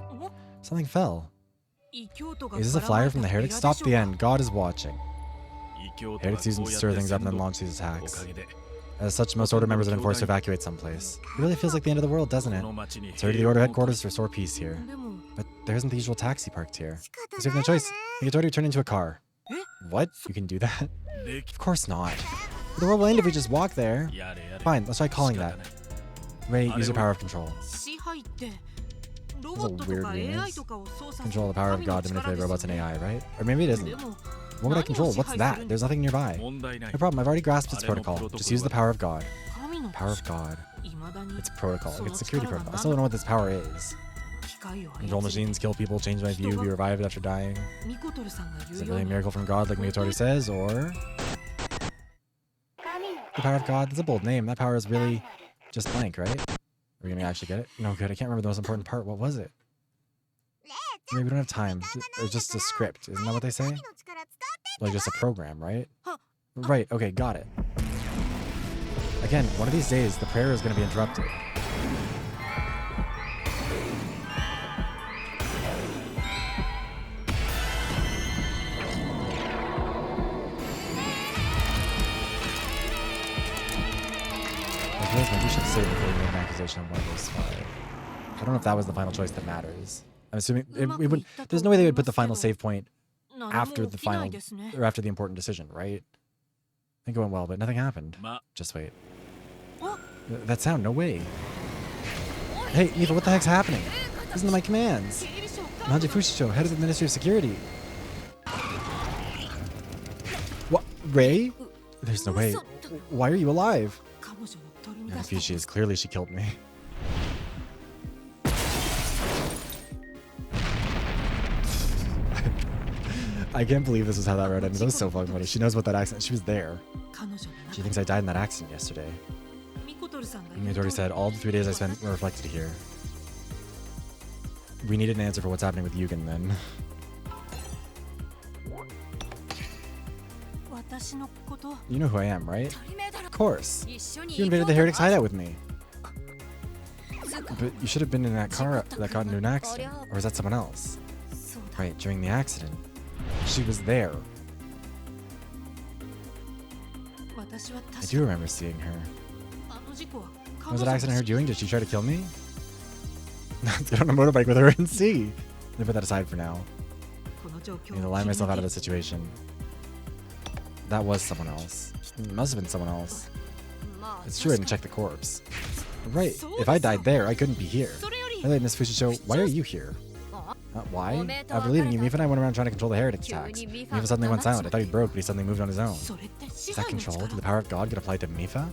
Speaker 1: Something fell. Is this a flyer from the heretics? Stop the end. God is watching. Heretics use them to stir things up and then launch these attacks. As such, most Order members have been forced to evacuate someplace. It really feels like the end of the world, doesn't it? Let's hurry to the Order headquarters to restore peace here. But there isn't the usual taxi parked here. So we have no choice. Make it turn into a car. What? You can do that? Of course not. The world will end if we just walk there. Fine, let's try calling that. Ray, use your power of control. That's a weird means. Control the power of God to manipulate robots and AI, right? Or maybe it isn't. What would I control? What's that? There's nothing nearby. No problem, I've already grasped its protocol. Just use the power of God. Power of God. It's protocol. It's security protocol. I still don't know what this power is. Control machines, kill people, change my view, be revived after dying. Is it really a miracle from God like Miyatori says, or... The power of God? That's a bold name. That power is really just blank, right? Are we gonna actually get it? No, good. I can't remember the most important part. What was it? Maybe we don't have time. It's just a script. Isn't that what they say? Like just a program, right? Right. Okay, got it. Again, one of these days, the prayer is going to be interrupted. Maybe we should save before we make an accusation on one of those five. I don't know if that was the final choice that matters. I'm assuming it would. There's no way they would put the final save point after the final or after the important decision, right? I think it went well, but nothing happened. Just wait. That sound? No way. Hey, Eva, what the heck's happening? Listen to my commands. Manji Fushicho, head of the Ministry of Security. What? Ray? There's no way. Why are you alive? I'm confused. She is. Clearly she killed me. I can't believe this is how that road ended. That was so fucking funny. She knows what that accident. She was there. She thinks I died in that accident yesterday. Miyatori said, all the 3 days I spent were reflected here. We needed an answer for what's happening with Yugen then. You know who I am, right? Of course. You invaded the Heretics hideout with me. But you should have been in that car that got into an accident. Or is that someone else? Right, during the accident. She was there. I do remember seeing her. Was that accident her doing? Did she try to kill me? Let's get on a motorbike with her and see. Let me put that aside for now. I need to lie myself out of the situation. That was someone else. It must have been someone else. It's true I didn't check the corpse. Right, if I died there, I couldn't be here. Hey, Miss Fushicho, why are you here? Why? After leaving you, Mifa and I went around trying to control the heretic attacks. Mifa suddenly went silent. I thought he broke, but he suddenly moved on his own. Is that control? Did the power of God get applied to Mifa?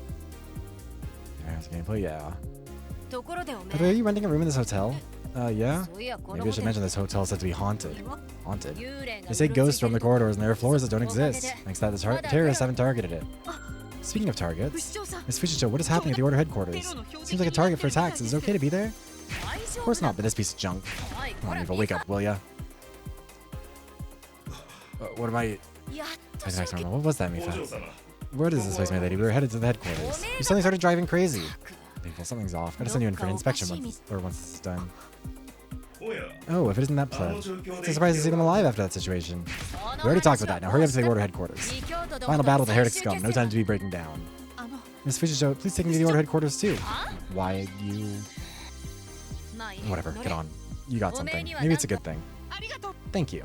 Speaker 1: There's gameplay, yeah. By the way, are you renting a room in this hotel? Yeah? Maybe I should mention this hotel is said to be haunted. Haunted? They say ghosts roam the corridors and there are floors that don't exist. Thanks to that, the terrorists haven't targeted it. Speaking of targets, Miss Fushicho, what is happening at the Order headquarters? Seems like a target for attacks. Is it okay to be there? Of course not, but this piece of junk. Come on, Eva, wake up, will ya? What am I... What was that, Mifa? Where is this place, my lady? We were headed to the headquarters. You suddenly started driving crazy. Painful, something's off. Gotta send you in for an inspection once this is done. Oh, if it isn't that pleb. It's a surprise to see them alive after that situation. We already talked about that. Now hurry up to the Order headquarters. Final battle with the heretic scum. No time to be breaking down. Miss Fushicho, please take me to the Order headquarters too. Why you... Whatever, get on. You got something. Maybe it's a good thing. Thank you.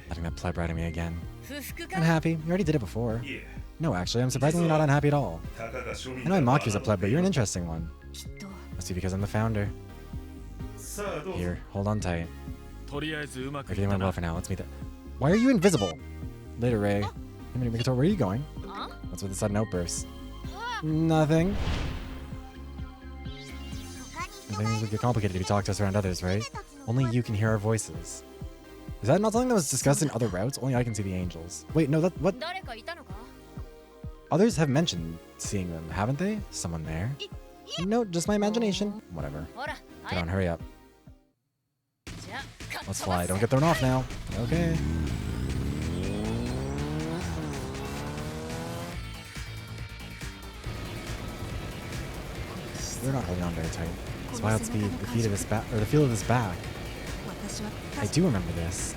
Speaker 1: Letting that pleb ride at me again. I'm happy. You already did it before. No, actually, I'm surprisingly not unhappy at all. I know I mock you as a pleb, but you're an interesting one. Must be because I'm the founder. Here, hold on tight. Everything went well for now. Let's meet that. Why are you invisible? Later, Ray. Hey, Mikoto, where are you going? What's with the sudden outburst? Nothing. Things would get complicated if you talk to us around others, right? Only you can hear our voices. Is that not something that was discussed in other routes? Only I can see the angels. Wait, no, what? Others have mentioned seeing them, haven't they? Someone there? No, just my imagination. Whatever. Get on, hurry up. Let's fly. Don't get thrown off now. Okay. We're not holding on very tight. That's why it's the feet of his back, or the feel of his back. I do remember this.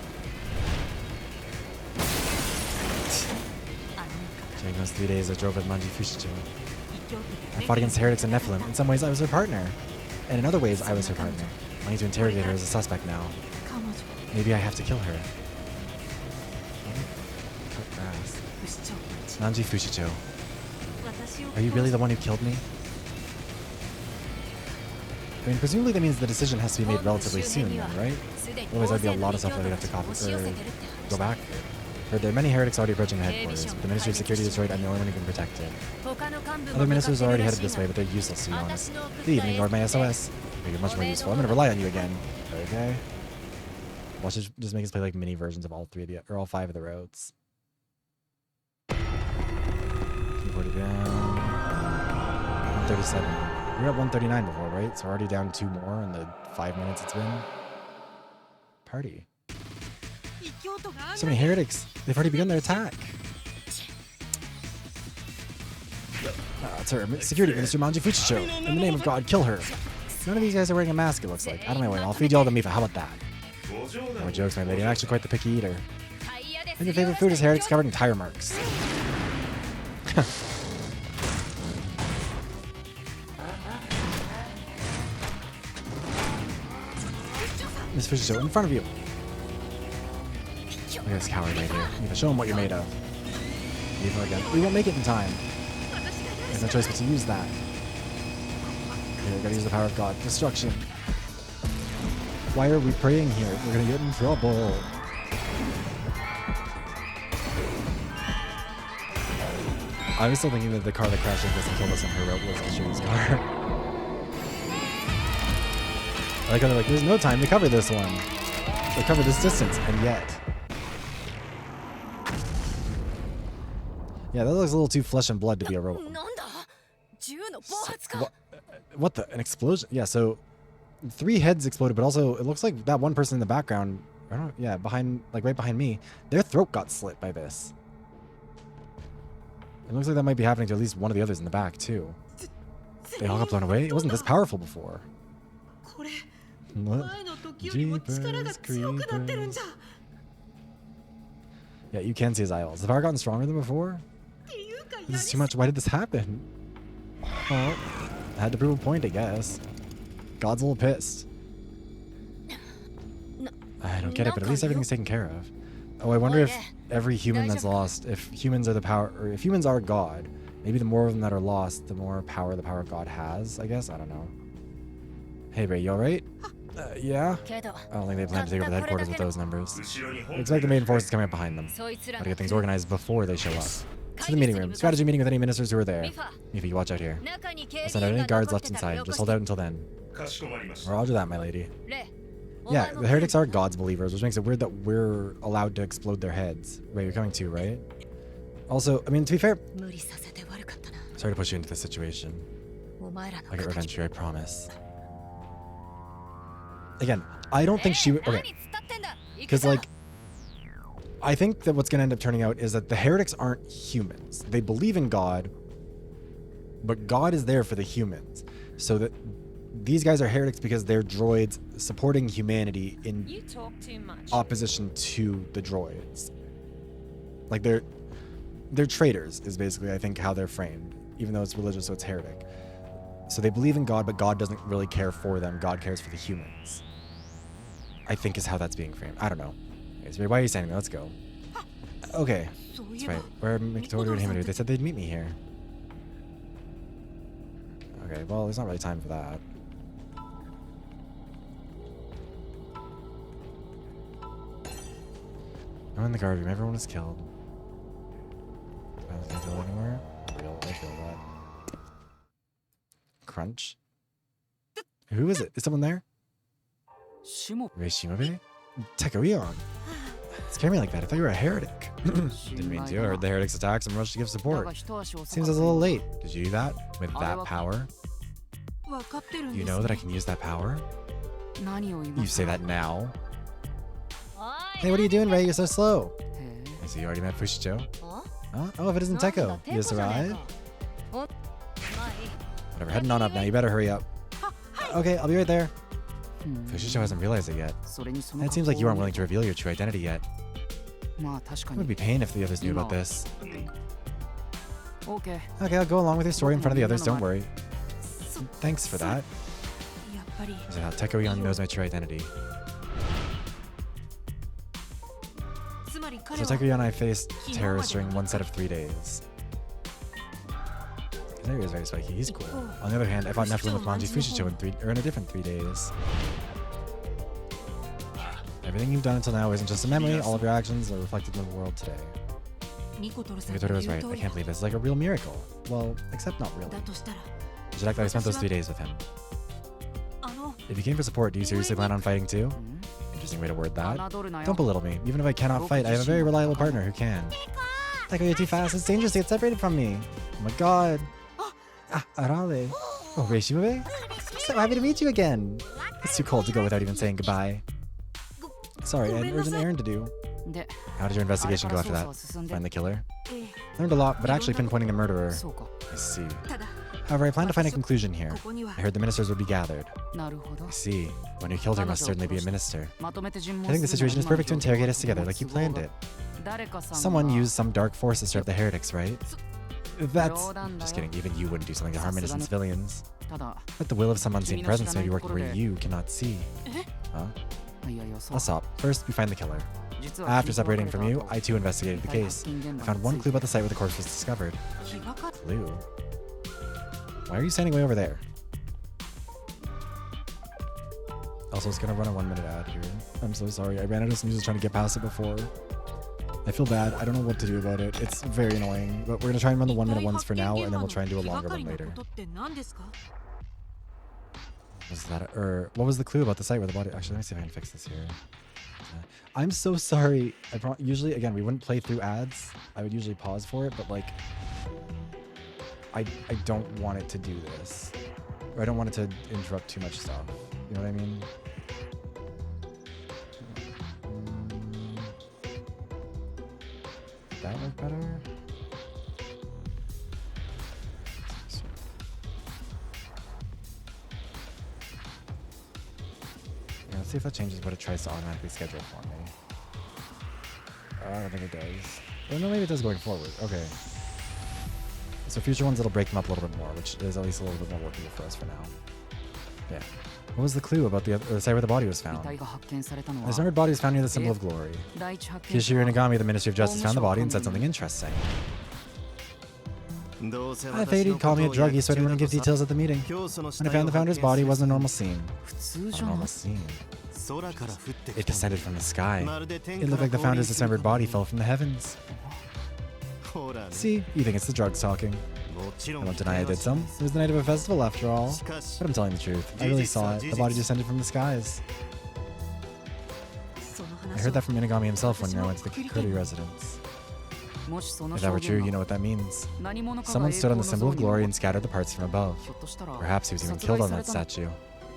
Speaker 1: During those 3 days I drove with Manji Fushicho, I fought against heretics and Nephilim. In some ways I was her partner. And in other ways I was her partner. I need to interrogate her as a suspect now. Maybe I have to kill her. Cut grass. Manji Fushicho. Are you really the one who killed me? I mean, presumably that means the decision has to be made relatively soon then, right? Otherwise there'd be a lot of stuff that we'd have to copy or go back. Heard there are many heretics already approaching the headquarters. With the Ministry of Security destroyed, I'm the only one who can protect it. Other ministers are already headed this way, but they're useless to be honest. They even ignored my SOS. You're much more useful. I'm gonna rely on you again. Okay. Watch it just make us play like mini versions of all 5 of the roads. Keep it down. 137. We were at 139 before, right? So we're already down 2 more in the 5 minutes it's been. Party. So many heretics. They've already begun their attack. It's her. Security Minister Manji Fushicho. In the name of God, kill her. None of these guys are wearing a mask, it looks like. Out of my way. I'll feed you all the mifa. How about that? No jokes, my lady. I'm actually quite the picky eater. And your favorite food is heretics covered in tire marks. Miss Fushicho, in front of you. Look at this coward right here. You show him what you're made of. Leave her again. We won't make it in time. There's no choice but to use that. Okay, we gotta use the power of God. Destruction. Why are we praying here? We're gonna get in trouble. I was still thinking that the car that crashed into us and killed us on her road was Kishiri's car. I like how they're like, there's no time to cover this one. They cover this distance, and yet. Yeah, that looks a little too flesh and blood to be a robot. What the? An explosion? Yeah, so 3 heads exploded, but also it looks like that one person in the background, I don't know, yeah, behind, like right behind me, their throat got slit by this. It looks like that might be happening to at least one of the others in the back, too. They all got blown away? It wasn't this powerful before. What? Jeepers creepers. Yeah, you can see his eyeballs. Has the power gotten stronger than before? This is too much. Why did this happen? Well, I had to prove a point, I guess. God's a little pissed. I don't get it, but at least everything's taken care of. Oh, I wonder if every human that's lost, if humans are the power, or if humans are God, maybe the more of them that are lost, the more power the power of God has, I guess? I don't know. Hey, Ray, you alright? Yeah? I don't think they plan to take over the headquarters with those numbers. Expect the main forces coming up behind them. Gotta get things organized before they show up. To the meeting room. Strategy meeting with any ministers who are there. Mifa, you watch out here. I'll send out any guards left inside. Just hold out until then. Roger that, my lady. Yeah, the heretics are God's believers, which makes it weird that we're allowed to explode their heads. Wait, you're coming too, right? Also, I mean, to be fair, sorry to push you into this situation. I'll get revenge here, I promise. Again, I don't think she would... Okay. Because, like, I think that what's going to end up turning out is that the heretics aren't humans. They believe in God, but God is there for the humans. So that these guys are heretics because they're droids supporting humanity in opposition to the droids. Like, they're traitors, is basically, I think, how they're framed. Even though it's religious, so it's heretic. So they believe in God, but God doesn't really care for them. God cares for the humans. I think is how that's being framed. I don't know. Okay, so why are you standing there? Let's go. Okay. That's right. Where are Mikotoru and Himuru? They said they'd meet me here. Okay, well, there's not really time for that. I'm in the guard room. Everyone is killed. I don't feel anywhere. I feel that. Crunch. Who is it? Is someone there? Shimobe? Tekawion. Scare me like that. I thought you were a heretic. Didn't mean to. I heard the heretics attacks and rushed to give support. Seems I was a little late. Did you do that? With that power?
Speaker 4: 分かってるんです
Speaker 1: You
Speaker 4: ね
Speaker 1: know that I can use that power?
Speaker 4: 何を今
Speaker 1: You say that now?
Speaker 2: おい
Speaker 1: Hey, what are you doing, Ray? You're so slow.
Speaker 4: へ
Speaker 1: So you already met Fushicho?
Speaker 2: お
Speaker 1: Huh? Oh, if it isn't
Speaker 2: なんだ
Speaker 1: Teko. You
Speaker 2: テ
Speaker 1: just
Speaker 2: コじゃねえ
Speaker 1: arrived?
Speaker 2: かおまあいい
Speaker 1: Whatever, heading on up now. You better hurry up. Okay, I'll be right there. Fushicho hasn't realized it yet.
Speaker 4: それにその
Speaker 1: And it seems like you aren't willing to reveal your true identity yet.
Speaker 4: まあ確か
Speaker 1: It would
Speaker 4: に
Speaker 1: be pain if the others knew about this.
Speaker 4: OK
Speaker 1: Okay, I'll go along with your story in front of the others, don't worry.
Speaker 4: そ
Speaker 1: Thanks for that.
Speaker 4: やっぱり
Speaker 1: Is it how Teko-yan knows my true identity?
Speaker 4: つまり彼
Speaker 1: So
Speaker 4: は
Speaker 1: Teko-yan and I faced terrorists during one set of 3 days. His area is very spiky. He's cool. On the other hand, I fought Nephilim with Manji Fushicho in a different 3 days. Everything you've done until now isn't just a memory. All of your actions are reflected in the world today.
Speaker 4: ニコトルさん
Speaker 1: Mikotoru
Speaker 4: が
Speaker 1: was
Speaker 4: 言
Speaker 1: right.
Speaker 4: う
Speaker 1: I
Speaker 4: 通り
Speaker 1: can't believe this. It's like a real miracle. Well, except not really.
Speaker 4: だとしたら
Speaker 1: You should act like I spent those 3 days with him.
Speaker 4: あの
Speaker 1: If you came for support, do you seriously plan on fighting too? Interesting way to word that.
Speaker 4: 侮るなよ
Speaker 1: Don't belittle me. Even if I cannot fight, I have a very reliable partner who can. Teko, you're too fast. It's dangerous to get separated from me. Oh my god. Ah, Arale. Oh, Reishimabe? So happy to meet you again. It's too cold to go without even saying goodbye. Sorry, I had an urgent errand to do.
Speaker 4: で
Speaker 1: How did your investigation go after that? Find the killer?
Speaker 4: え
Speaker 1: Learned a lot, but actually pinpointing the murderer.
Speaker 4: そうか
Speaker 1: I see.
Speaker 4: ただ
Speaker 1: However, I plan to find a conclusion here.
Speaker 4: ここには
Speaker 1: I heard the ministers would be gathered.
Speaker 4: なるほど
Speaker 1: I see. One who killed her must certainly be a minister.
Speaker 4: まとめて尋問
Speaker 1: I think the
Speaker 4: する
Speaker 1: situation is
Speaker 4: のは
Speaker 1: perfect to interrogate us together like you planned it.
Speaker 4: 誰かさん
Speaker 1: Someone
Speaker 4: が
Speaker 1: used some dark force to stir up the heretics, right? That's...
Speaker 4: 冗談だよ
Speaker 1: Just kidding. Even you wouldn't do something to harm innocent civilians.
Speaker 4: ただ
Speaker 1: But the will of some unseen presence may be working where you cannot see.
Speaker 4: え
Speaker 1: Huh?
Speaker 4: いやいやそう
Speaker 1: I'll stop. First, we find the killer.
Speaker 4: 実は
Speaker 1: After separating from you, I too investigated the case. I found one clue about the site where the corpse was discovered.
Speaker 4: 気がか
Speaker 1: Clue? Why are you standing way over there? Also, it's gonna run a 1-minute ad here. I'm so sorry. I ran out of some music trying to get past it before. I feel bad. I don't know what to do about it. It's very annoying. But we're gonna try and run the 1-minute ones for now, and then we'll try and do a longer one later.
Speaker 4: 気がかりなことって何ですか
Speaker 1: Was that what was the clue about the site where the body? Actually, let me see if I can fix this here. I'm so sorry. Usually, again, we wouldn't play through ads. I would usually pause for it, but like, I don't want it to do this. Or I don't want it to interrupt too much stuff. You know what I mean? Did that work better? Yeah, let's see if that changes what it tries to automatically schedule for me. I don't think it does. Oh, no, maybe it does going forward. Okay. So future ones, it'll break them up a little bit more, which is at least a little bit more workable for us for now. Yeah. What was the clue about the site where the body was
Speaker 4: 遺
Speaker 1: found?
Speaker 4: 体が発見されたのは
Speaker 1: This remembered body was found near the symbol of glory.
Speaker 4: 第一発見者
Speaker 1: Kishiro
Speaker 4: は
Speaker 1: Inagami of the Ministry of Justice found the body and said something interesting. I figured he'd call me a druggie so I didn't want to give details at the meeting. When I found the founder's body, it wasn't a normal scene.
Speaker 4: 普通
Speaker 1: A
Speaker 4: じゃない
Speaker 1: normal scene.
Speaker 3: 空から降ってき
Speaker 1: It
Speaker 3: た
Speaker 1: descended from the sky.
Speaker 3: まるで天
Speaker 1: It
Speaker 3: か
Speaker 1: looked
Speaker 3: ら
Speaker 1: like the
Speaker 3: 降臨
Speaker 1: founder's
Speaker 3: する
Speaker 1: dismembered body fell from the heavens.
Speaker 3: ほらね
Speaker 1: See, you think it's the drugs talking.
Speaker 3: もち
Speaker 1: I
Speaker 3: ろん
Speaker 1: won't deny I did some. It was the night of a festival after all.
Speaker 3: しかし
Speaker 1: But I'm telling the truth. I really saw it. The body descended from the skies.
Speaker 4: その
Speaker 1: I
Speaker 4: 話
Speaker 1: heard
Speaker 4: を
Speaker 1: that from Inagami himself when I went to the Kikuri residence.
Speaker 4: もしその
Speaker 1: If that
Speaker 4: 証
Speaker 1: were true,
Speaker 4: 言
Speaker 1: you
Speaker 4: が
Speaker 1: know what that means.
Speaker 4: 何者かが
Speaker 1: Someone
Speaker 4: 栄
Speaker 1: stood on
Speaker 4: 光
Speaker 1: the
Speaker 4: の
Speaker 1: symbol
Speaker 4: 像
Speaker 1: of
Speaker 4: に
Speaker 1: glory
Speaker 4: は
Speaker 1: and scattered the parts from above.
Speaker 4: ひょっとしたら
Speaker 1: Perhaps he was even
Speaker 4: 殺
Speaker 1: killed
Speaker 4: 害
Speaker 1: on
Speaker 4: され
Speaker 1: that
Speaker 4: たの
Speaker 1: statue.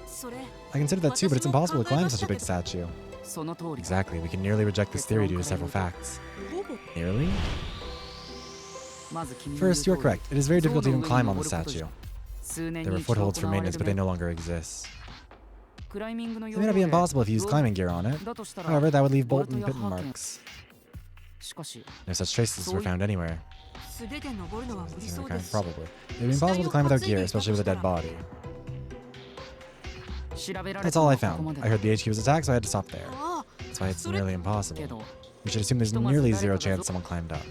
Speaker 4: それ
Speaker 1: I considered that too, but it's impossible to climb such a big statue.
Speaker 4: その通りだ
Speaker 1: Exactly. We can nearly reject this theory due to several facts.
Speaker 4: ほぼ
Speaker 1: Nearly?
Speaker 4: まず君の
Speaker 1: First, you're
Speaker 4: 言う通り
Speaker 1: correct. It is very difficult to
Speaker 4: 像の
Speaker 1: even
Speaker 4: 上
Speaker 1: climb
Speaker 4: に
Speaker 1: on
Speaker 4: 登
Speaker 1: the
Speaker 4: ることじ
Speaker 1: statue.
Speaker 4: ゃ数年
Speaker 1: There
Speaker 4: に
Speaker 1: were
Speaker 4: 一度
Speaker 1: footholds
Speaker 4: 行
Speaker 1: for
Speaker 4: われ
Speaker 1: maintenance,
Speaker 4: る
Speaker 1: but they
Speaker 4: 目
Speaker 1: no longer exist.
Speaker 4: クライミングの
Speaker 1: It
Speaker 4: 要
Speaker 1: may
Speaker 4: 領
Speaker 1: not be
Speaker 4: で
Speaker 1: impossible if you use
Speaker 4: ロー
Speaker 1: climbing gear on it.
Speaker 4: だとしたら
Speaker 1: However, that would leave
Speaker 4: ボ
Speaker 1: bolt
Speaker 4: ルト
Speaker 1: and
Speaker 4: や
Speaker 1: pit
Speaker 4: ハーケン
Speaker 1: marks.
Speaker 4: しかし
Speaker 1: No such traces were found anywhere.
Speaker 4: 素手で登るのは無理
Speaker 1: Yeah,
Speaker 4: そう
Speaker 1: okay,
Speaker 4: ですし
Speaker 1: probably. It would be impossible to climb without gear, especially with a dead body.
Speaker 4: 調べられ
Speaker 1: That's
Speaker 4: た
Speaker 1: all
Speaker 4: の
Speaker 1: I
Speaker 4: はここま
Speaker 1: found.
Speaker 4: で
Speaker 1: I heard the HQ was attacked, so I had to stop there.
Speaker 4: ああ
Speaker 1: That's why it's
Speaker 4: それ
Speaker 1: nearly
Speaker 4: け
Speaker 1: impossible.
Speaker 4: ど
Speaker 1: We should assume there's nearly zero chance someone climbed up.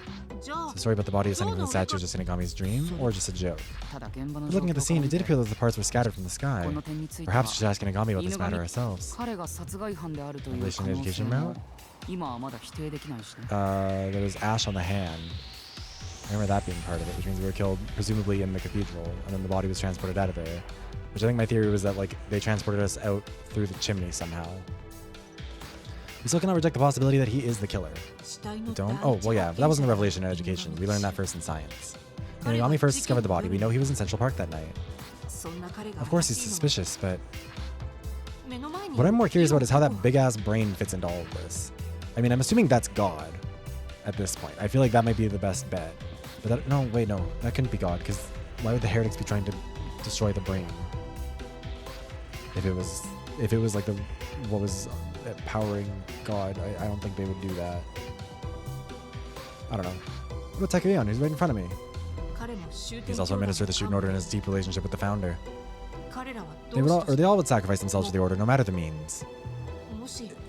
Speaker 4: じゃあ
Speaker 1: The story about the body ascending from the statue is just Inagami's dream, or just a joke.
Speaker 4: ただ現場の
Speaker 1: But
Speaker 4: 状
Speaker 1: looking at the
Speaker 4: 況
Speaker 1: scene, it did
Speaker 4: から
Speaker 1: appear
Speaker 4: 見
Speaker 1: that the parts were scattered from the
Speaker 4: てこ
Speaker 1: sky.
Speaker 4: の点について
Speaker 1: Perhaps
Speaker 4: は
Speaker 1: we should ask Inagami about this
Speaker 4: 犬
Speaker 1: matter
Speaker 4: 神
Speaker 1: ourselves.
Speaker 4: 彼が殺害犯であるという
Speaker 1: Relation
Speaker 4: 可能
Speaker 1: education
Speaker 4: 性
Speaker 1: route?
Speaker 4: も今はまだ否定できないしね
Speaker 1: There was ash on the hand. I remember that being part of it, which means we were killed presumably in the cathedral, and then the body was transported out of there. Which I think my theory was that like they transported us out through the chimney somehow. We still cannot reject the possibility that he is the killer.
Speaker 4: 死体の
Speaker 1: Don't? Oh, well, yeah, but that wasn't a revelation in education. We learned that first in science. When Inagami first discovered the body, we know he was in Central Park that night. Of course he's suspicious, but
Speaker 4: 目の前に
Speaker 1: what I'm more curious about is how that big-ass brain fits into all of this. I mean, I'm assuming that's God at this point. I feel like that might be the best bet. But that, no, wait, no. That couldn't be God, because why would the heretics be trying to destroy the brain? If it was like what was powering God, I don't think they would do that. I don't know. What about Takuyan? He's right in front of me. He's also administered the Shuten Order in his deep relationship with the founder. They all would sacrifice themselves to the Order, no matter the means.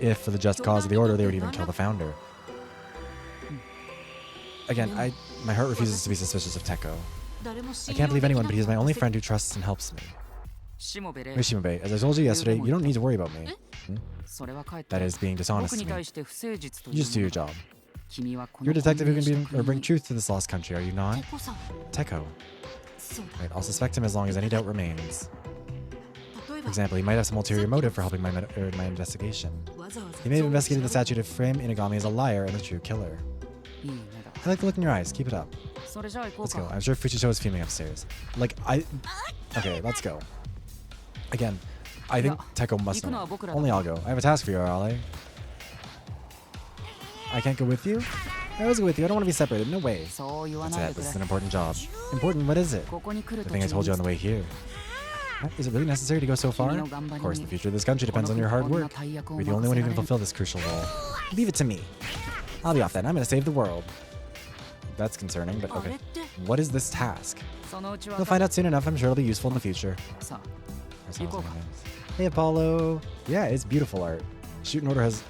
Speaker 1: If, for the just cause of the Order, they would even kill the founder. Again, my heart refuses to be suspicious of Teko. I can't believe anyone, but he's my only friend who trusts and helps me. Shimobe, as I told you yesterday, you don't need to worry about me. That is being dishonest to me. You just do your job. You're a detective who can bring truth to this lost country, are you not? Teko. Right, I'll suspect him as long as any doubt remains. For example, he might have some ulterior motive for helping my investigation. He may have investigated the statue to frame Inagami as a liar and a true killer. I like the look in your eyes. Keep it up. Let's go. I'm sure Fuchicho is fuming upstairs. Okay, let's go. Again, I think Teko must know. Only I'll go. I have a task for you, Arale. I can't go with you? I always go with you. I don't want to be separated. No way. That's it. This is an important job. Important? What is it? The thing I told you on the way here. What? Is it really necessary to go so far? Of course, the future of this country depends on your hard work. You're the only one who can fulfill this crucial role. Leave it to me. I'll be off then. I'm going to save the world. That's concerning, but okay. What is this task? You'll find out soon enough. I'm sure it'll be useful in the future. Hey, Apollo. Yeah, it's beautiful art. Shuten Order has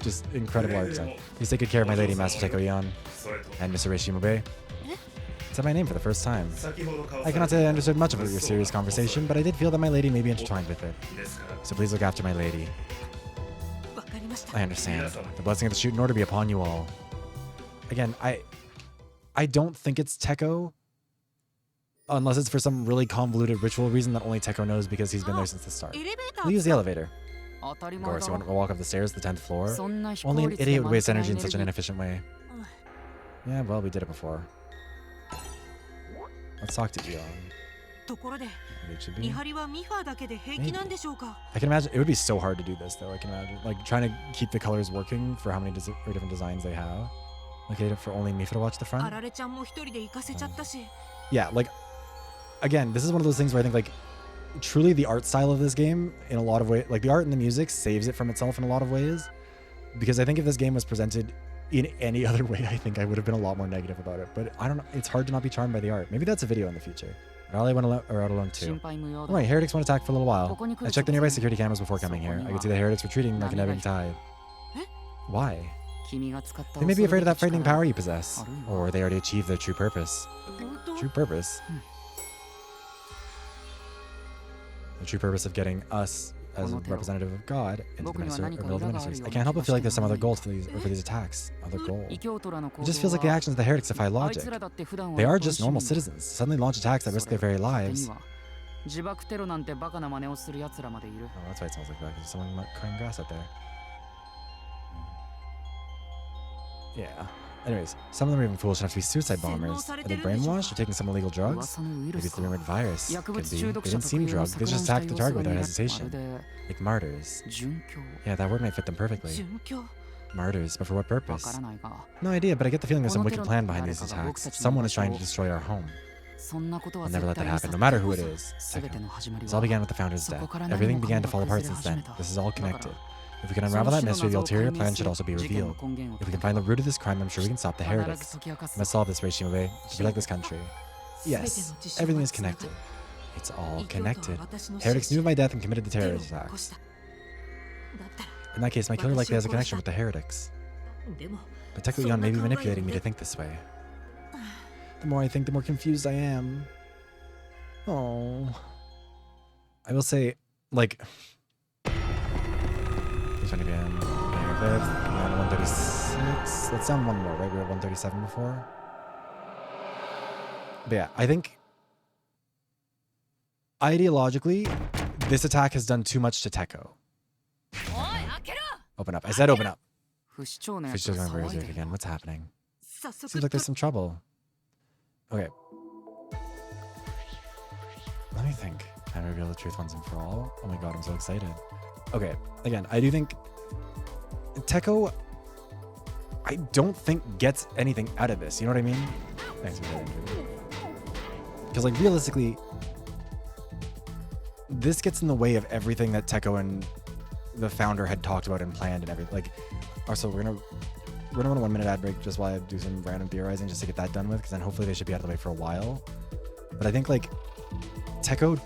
Speaker 1: just incredible art design. Please take good care of my lady, Master Tekoyan, and Mr. Shimobe. Said my name for the first time. I cannot say I understood much of your serious conversation, but I did feel that my lady may be intertwined with it. So please look after my lady. I understand. The blessing of the Shuten Order be upon you all. Again, I don't think it's Teko, unless it's for some really convoluted ritual reason that only Teko knows because he's been there since the start. We'll use the elevator. Of course, you want to walk up the stairs to the 10th floor? Only an idiot would waste energy in such an inefficient way. Yeah, well, we did it before. Let's talk to Ion. Maybe. I can imagine it would be so hard to do this, though. I can imagine, like, trying to keep the colors working for how many different designs they have. Okay, for only Mifa to watch the front. Yeah, like, again, this is one of those things where I think, like, truly the art style of this game, in a lot of ways, like the art and the music saves it from itself in a lot of ways. Because I think if this game was presented in any other way, I think I would have been a lot more negative about it. But I don't know, it's hard to not be charmed by the art. Maybe that's a video in the future. Raleigh went out alone too. Alright, heretics won't attack for a little while. I checked the nearby security cameras before coming here. I could see the heretics retreating like an ebbing tide. Why? They may be afraid of that frightening power you possess. Or they already achieved their true purpose. True purpose? The true purpose of getting us, as a representative of God, into the ministers. I can't help but feel like there's some other goal for these attacks. Other goal. It just feels like the actions of the heretics defy logic. They are just normal citizens. Suddenly launch attacks that risk their very lives. Oh, that's why it smells like that. There's someone cutting grass out there. Yeah. Anyways, some of them are even foolish enough to be suicide bombers. Are they brainwashed or taking some illegal drugs? Maybe it's the rumored virus. Could be. They didn't seem drugged. They just attacked the target without hesitation. Like martyrs. Yeah, that word might fit them perfectly. Martyrs, but for what purpose? No idea, but I get the feeling there's some wicked plan behind these attacks. Someone is trying to destroy our home. I'll never let that happen, no matter who it is. This all began with the founder's death. Everything began to fall apart since then. This is all connected. If we can unravel that mystery, the ulterior plan should also be revealed. If we can find the root of this crime, I'm sure we can stop the heretics. We must solve this, Shimobe, to protect this country. Yes, everything is connected. It's all connected. Heretics knew of my death and committed the terrorist attacks. In that case, my killer likely has a connection with the heretics. But Teko-Ion may be manipulating me to think this way. The more I think, the more confused I am. Oh. I will say, like... 20 p.m. 136. Let's down one more, right? We were at 137 before. But yeah, I think ideologically, this attack has done too much to Teko. Open up. I said open up. Fuchicho's going very weird again. What's happening? Seems like there's some trouble. Okay. Let me think. And reveal the truth once and for all. Oh my god, I'm so excited. Okay, again, I do think Teko, I don't think gets anything out of this. You know what I mean? Thanks for that. Because like realistically, this gets in the way of everything that Teko and the founder had talked about and planned and everything. Like, also we're gonna on a 1 minute ad break just while I do some random theorizing just to get that done with, because then hopefully they should be out of the way for a while. But I think like Teko's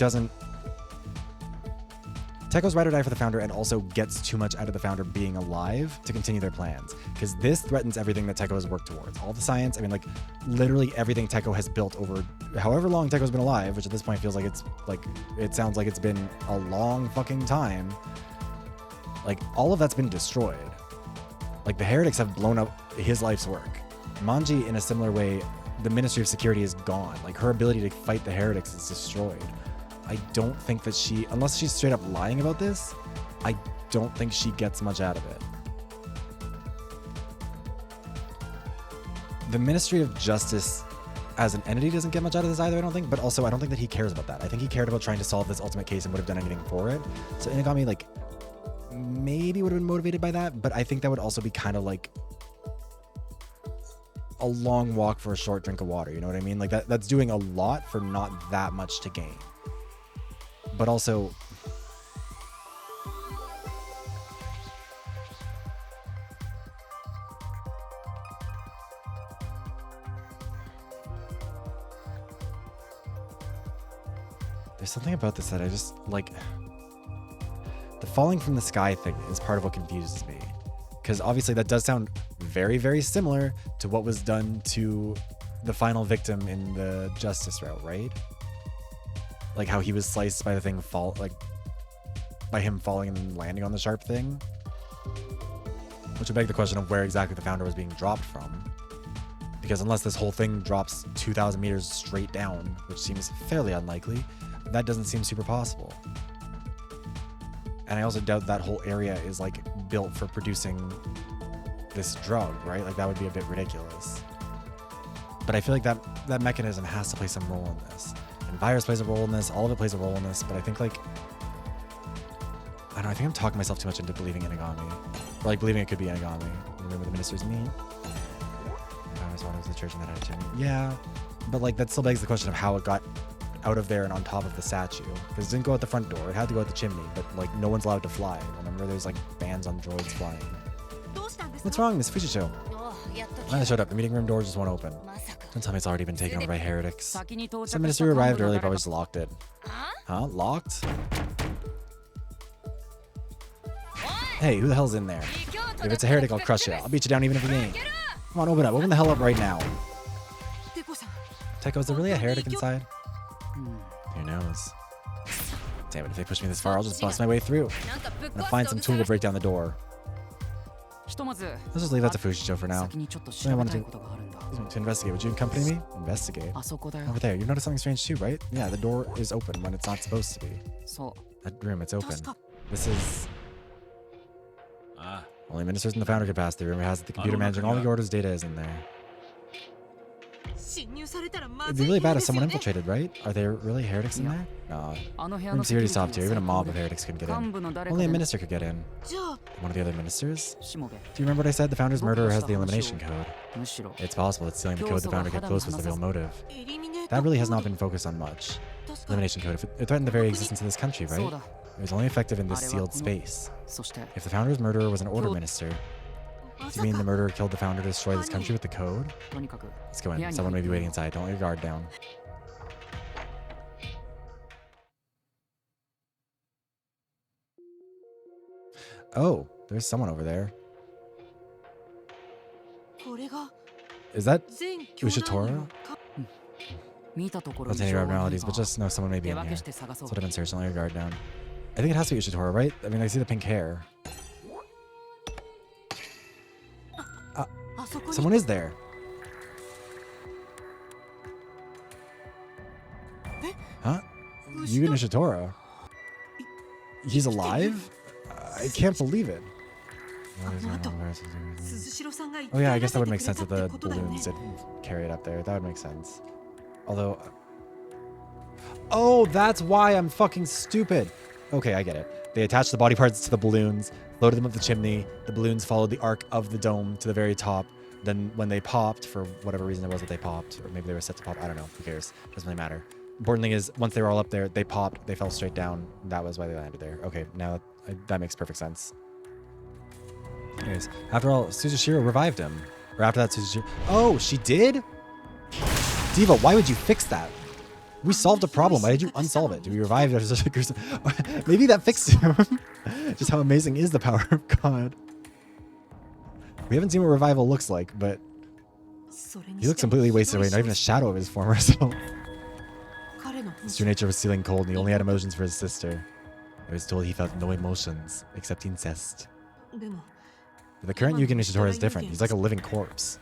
Speaker 1: ride or die for the founder and also gets too much out of the founder being alive to continue their plans. Because this threatens everything that Teko has worked towards. All the science, I mean, like, literally everything Teko has built over however long Teko's been alive, which at this point feels like it sounds like it's been a long fucking time. Like, all of that's been destroyed. Like, the heretics have blown up his life's work. Manji, in a similar way, the Ministry of Security is gone. Like, her ability to fight the heretics is destroyed. I don't think that she, unless she's straight up lying about this, I don't think she gets much out of it. The Ministry of Justice as an entity doesn't get much out of this either, I don't think, but also I don't think that he cares about that. I think he cared about trying to solve this ultimate case and would have done anything for it. So Inagami, like, maybe would have been motivated by that, but I think that would also be kind of like a long walk for a short drink of water, you know what I mean? Like, that's doing a lot for not that much to gain. But also, there's something about this that I just like. The falling from the sky thing is part of what confuses me, because obviously that does sound very, very similar to what was done to the final victim in the justice route, right? Like how he was sliced by the thing by him falling and landing on the sharp thing. Which would beg the question of where exactly the founder was being dropped from. Because unless this whole thing drops 2,000 meters straight down, which seems fairly unlikely, that doesn't seem super possible. And I also doubt that whole area is like built for producing this drug, right? Like that would be a bit ridiculous. But I feel like that mechanism has to play some role in this. And virus plays a role in this, all of it plays a role in this, but I think like, I don't know, I think I'm talking myself too much into believing Inagami. Or like believing it could be Inagami. Remember the ministers meet? I was one of the church in that attitude. Yeah, but like that still begs the question of how it got out of there and on top of the statue. Because it didn't go out the front door, it had to go out the chimney, but like no one's allowed to fly. Remember there's like bans on droids flying. What's wrong, Miss Fujito? Finally showed up, the meeting room door just won't open. Don't tell me it's already been taken over by heretics. Some minister arrived early, probably just locked it. Huh? Locked? Hey, who the hell's in there? If it's a heretic, I'll crush it. I'll beat you down even if you ain't. Come on, open up. Open the hell up right now. Teko, is there really a heretic inside? Who knows? Damn it, if they push me this far, I'll just bust my way through. I'm gonna find some tool to break down the door. Let's just leave that to Fujito for now. I wanted to investigate. Would you accompany me? Investigate? Over there. You noticed something strange too, right? Yeah, the door is open when it's not supposed to be. That room, it's open. This is... Only ministers and the founder can pass through. Room has the computer managing all the orders data is in there. It'd be really bad if someone infiltrated, right? Are there really heretics in there? No. Room's security's top tier. Even a mob of heretics couldn't get in. Only a minister could get in. One of the other ministers? Do you remember what I said? The founder's murderer has the elimination code. It's possible that stealing the code the founder get close was the real motive. That really has not been focused on much. Elimination code. It threatened the very existence of this country, right? It was only effective in this sealed space. If the founder's murderer was an order minister, do you mean the murderer killed the founder to destroy this country with the code? Let's go in. Someone may be waiting inside. Don't let your guard down. Oh, there's someone over there. Is that Ushitora? Not any abnormalities, but just know someone may be in here. That's what I've been searching. Don't let your guard down. I think it has to be Ushitora, right? I mean, I see the pink hair. Someone is there. Huh? Yugen Ushitora? He's alive? I can't believe it. Oh yeah, I guess that would make sense that the balloons did carry it up there. That would make sense. Although, Oh, that's why I'm fucking stupid. Okay, I get it. They attached the body parts to the balloons, loaded them up the chimney. The balloons followed the arc of the dome to the very top. Then when they popped, for whatever reason it was that they popped, or maybe they were set to pop, I don't know. Who cares? Doesn't really matter. Important thing is, once they were all up there, they popped, they fell straight down. That was why they landed there. Okay, now that makes perfect sense. Anyways, after all, Suzushiro revived him. Or after that, Suzushiro... Oh, she did? Diva, why would you fix that? We solved a problem. Why did you unsolve it? Do we revive it? Maybe that fixed him. Just how amazing is the power of God? We haven't seen what revival looks like, but he looks completely wasted away, not even a shadow of his former self. His true nature was sealing cold, and he only had emotions for his sister. I was told he felt no emotions, except incest. But the current Yuki Nishitora is different. He's like a living corpse.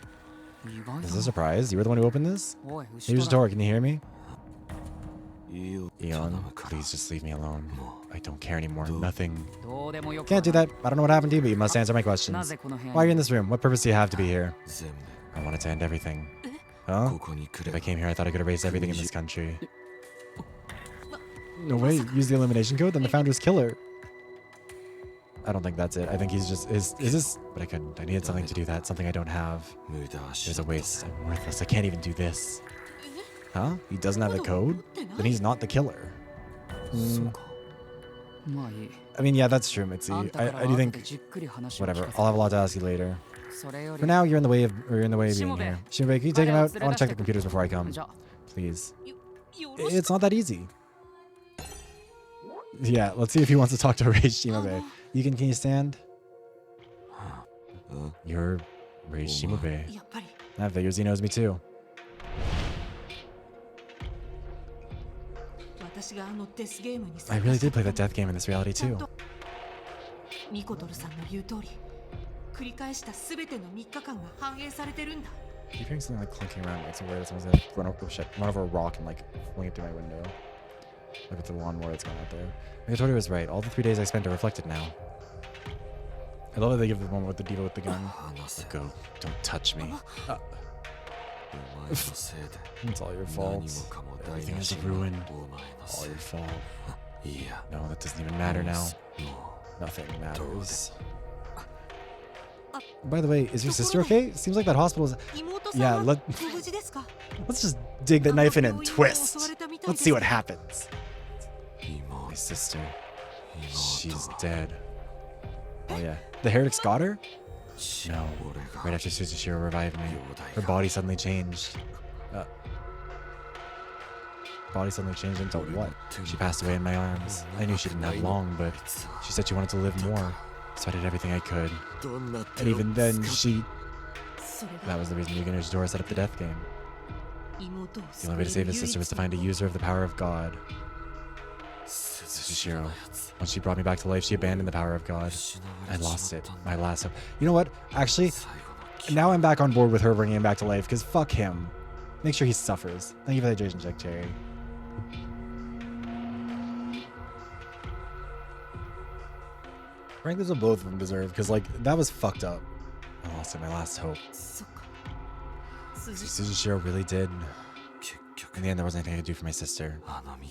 Speaker 1: Is this a surprise? You were the one who opened this? Hey, Nishitora, can you hear me? Eon, please just leave me alone. I don't care anymore. Nothing. Can't do that. I don't know what happened to you, but you must answer my questions. Why are you in this room? What purpose do you have to be here? I wanted to end everything. Huh? If I came here, I thought I could erase everything in this country. No way. Use the elimination code? Then the founder's killer. I don't think that's it. I think he's just... Is this... But I couldn't. I needed something to do that. Something I don't have. There's a waste. I'm worthless. I can't even do this. Huh? He doesn't have the code? Then he's not the killer. I mean, yeah, that's true, Mitzi. I do think... Whatever. I'll have a lot to ask you later. For now, you're in the way of being here. Shimbe, can you take him out? I want to check the computers before I come. Please. It's not that easy. Yeah, let's see if he wants to talk to Rage Shimobe. Can you stand? You're Rage Shimobe. That figures he knows me too. I really did play that death game in this reality too. Keep hearing something like clunking around, like somewhere someone's gonna run over a rock and like fling it through my window. Look at the lawnmower that's going out there. Miyatori was right. All the 3 days I spent are reflected now. I love that they give the moment with the diva with the gun. Let go. Don't touch me. It's all your fault. Everything is ruined. All your fault. No, that doesn't even matter now. Nothing matters. By the way, is your sister okay? Seems like that hospital is... Yeah, let's just dig the knife in and twist. Let's see what happens. My sister. She's dead. Oh yeah. The heretics got her? No. Right after Suzushiro revived me, her body suddenly changed. Body suddenly changed into what? She passed away in my arms. I knew she didn't have long, but she said she wanted to live more. So I did everything I could. And even then, she... That was the reason Yuki Nishitora set up the death game. The only way to save his sister was to find a user of the power of God. Suzushiro. Once she brought me back to life, she abandoned the power of God. I lost it. My last hope. You know what? Actually, now I'm back on board with her bringing him back to life, because fuck him. Make sure he suffers. Thank you for the hydration check, Cherry. Frankly, that's what both of them deserve, because, like, that was fucked up. I lost it, my last hope. Suzushiro really did. In the end, there wasn't anything I could do for my sister.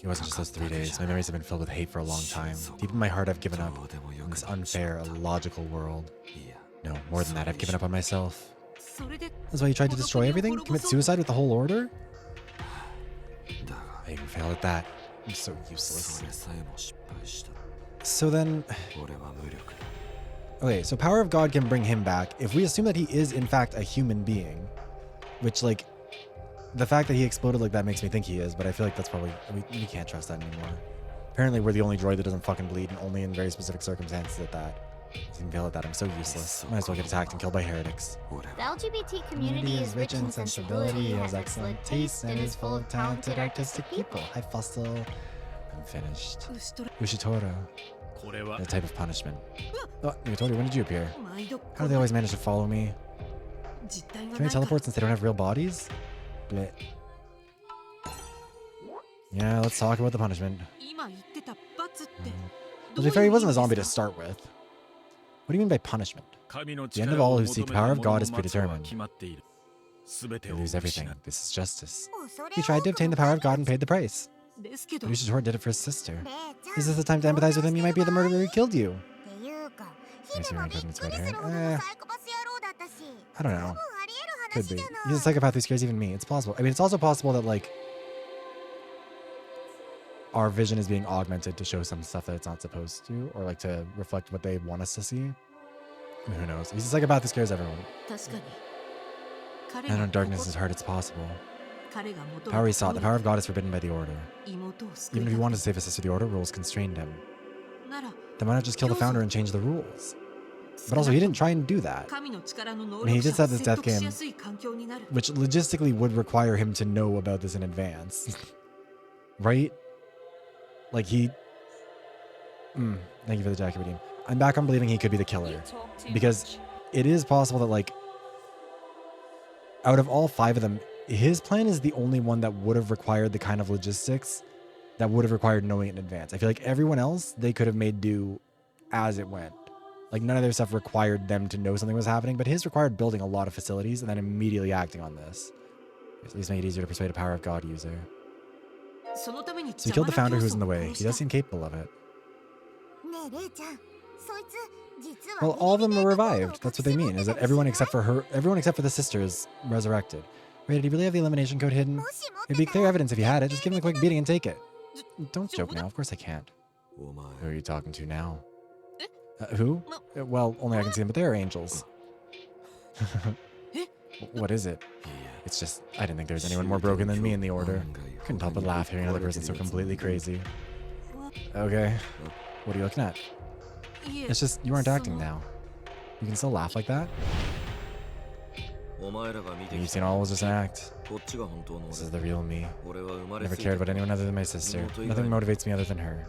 Speaker 1: It wasn't just those 3 days. My memories have been filled with hate for a long time. Deep in my heart, I've given up in this unfair, illogical world. No, more than that, I've given up on myself. That's why you tried to destroy everything? Commit suicide with the whole order? I even failed at that. I'm so useless. So then... Okay, so power of God can bring him back. If we assume that he is, in fact, a human being, which, like, the fact that he exploded like that makes me think he is, but I feel like that's probably... we can't trust that anymore. Apparently, we're the only droid that doesn't fucking bleed, and only in very specific circumstances at that. I can fail at that. I'm so useless. Might as well get attacked and killed by heretics.
Speaker 2: The LGBT community is rich in sensibility, has excellent taste, and is full of talented artistic people.
Speaker 1: Hi, Fossil. I'm finished. Ushitora. A type of punishment. Oh, Miyatori, when did you appear? How do they always manage to follow me? Can they teleport since they don't have real bodies? Blech. Yeah, let's talk about the punishment. Well, to be fair, he wasn't a zombie to start with. What do you mean by punishment? The end of all who seek the power of God is predetermined. They lose everything. This is justice. He tried to obtain the power of God and paid the price.
Speaker 4: ですけど
Speaker 1: Yushitora did it for his sister.
Speaker 2: レイちゃん
Speaker 1: Is this the time to empathize with him? You might be the murderer who killed you.
Speaker 2: っていうか
Speaker 1: Yes,
Speaker 2: ヒデ
Speaker 1: you're
Speaker 2: も
Speaker 1: right,
Speaker 2: びっ
Speaker 1: Covenant's
Speaker 2: くり
Speaker 1: red
Speaker 2: する
Speaker 1: hair.
Speaker 2: ほどのサイコパス野郎だったし
Speaker 1: I don't
Speaker 2: 多
Speaker 1: know.
Speaker 2: 分ありえ
Speaker 1: Could
Speaker 2: る話
Speaker 1: be.
Speaker 2: じゃない
Speaker 1: He's a psychopath who scares even me. It's possible. I mean, it's also possible that, like, our vision is being augmented to show some stuff that it's not supposed to, or, like, to reflect what they want us to see. Who knows? He's a psychopath who scares everyone.
Speaker 4: 確かに彼
Speaker 1: And
Speaker 4: が
Speaker 1: on darkness is hard, it's possible.
Speaker 4: 彼が求
Speaker 1: Power
Speaker 4: め
Speaker 1: he
Speaker 4: た
Speaker 1: sought, the power of God is forbidden by the Order.
Speaker 4: 妹を救
Speaker 1: Even
Speaker 4: い
Speaker 1: if he
Speaker 4: た
Speaker 1: wanted to save his sister, the Order rules constrained him.
Speaker 4: なら
Speaker 1: Then why not just kill the founder and change the rules? But also, he didn't try and do that,
Speaker 4: 神の力の能
Speaker 1: I mean, he
Speaker 4: 力
Speaker 1: did
Speaker 4: 者
Speaker 1: set
Speaker 4: を
Speaker 1: this
Speaker 4: 説
Speaker 1: death
Speaker 4: 得し
Speaker 1: game,
Speaker 4: やすい環境になる
Speaker 1: which logistically would require him to know about this in advance. Right? Like, he... thank you for the jacket redeem. I'm back on believing he could be the killer. Because it is possible that, like, out of all 5 of them, his plan is the only one that would have required the kind of logistics that would have required knowing it in advance. I feel like everyone else, they could have made do as it went. Like, none of their stuff required them to know something was happening, but his required building a lot of facilities and then immediately acting on this. At least make it easier to persuade a power of God user.
Speaker 4: そのために
Speaker 1: So he killed the founder who was in the way. He does seem capable of it.
Speaker 2: ねえレイちゃんそいつ実は
Speaker 1: Well, all of them were
Speaker 2: ビビリ
Speaker 1: revived. That's what they mean, is that everyone except for her, everyone except for the sister is resurrected. Wait, did he really have the elimination code hidden?
Speaker 2: もし持っ
Speaker 1: It'd
Speaker 2: て
Speaker 1: be
Speaker 2: た
Speaker 1: clear
Speaker 2: ら
Speaker 1: evidence if he had it. Just give him a quick beating and take it. Don't
Speaker 4: Joe,
Speaker 1: joke now. Of course I can't.
Speaker 3: お前
Speaker 1: Who are you talking to now? Who? Well, only I can see them, but they are angels. What is it?
Speaker 3: いや
Speaker 1: It's just, I didn't think there was anyone more broken than me in the Order. Couldn't help but laugh hearing another person so completely crazy. Okay. What are you looking at?
Speaker 4: いえ
Speaker 1: It's just, you aren't acting now. You can still laugh like that?
Speaker 3: お前らが見て
Speaker 1: You've
Speaker 3: き
Speaker 1: seen
Speaker 3: た
Speaker 1: all was just an act.
Speaker 3: こっちが本当の
Speaker 1: This is
Speaker 3: 俺
Speaker 1: the real me.
Speaker 3: 俺は生まれ
Speaker 1: Never
Speaker 3: つい
Speaker 1: cared
Speaker 3: て
Speaker 1: about anyone other than my sister. Nothing motivates me other than her.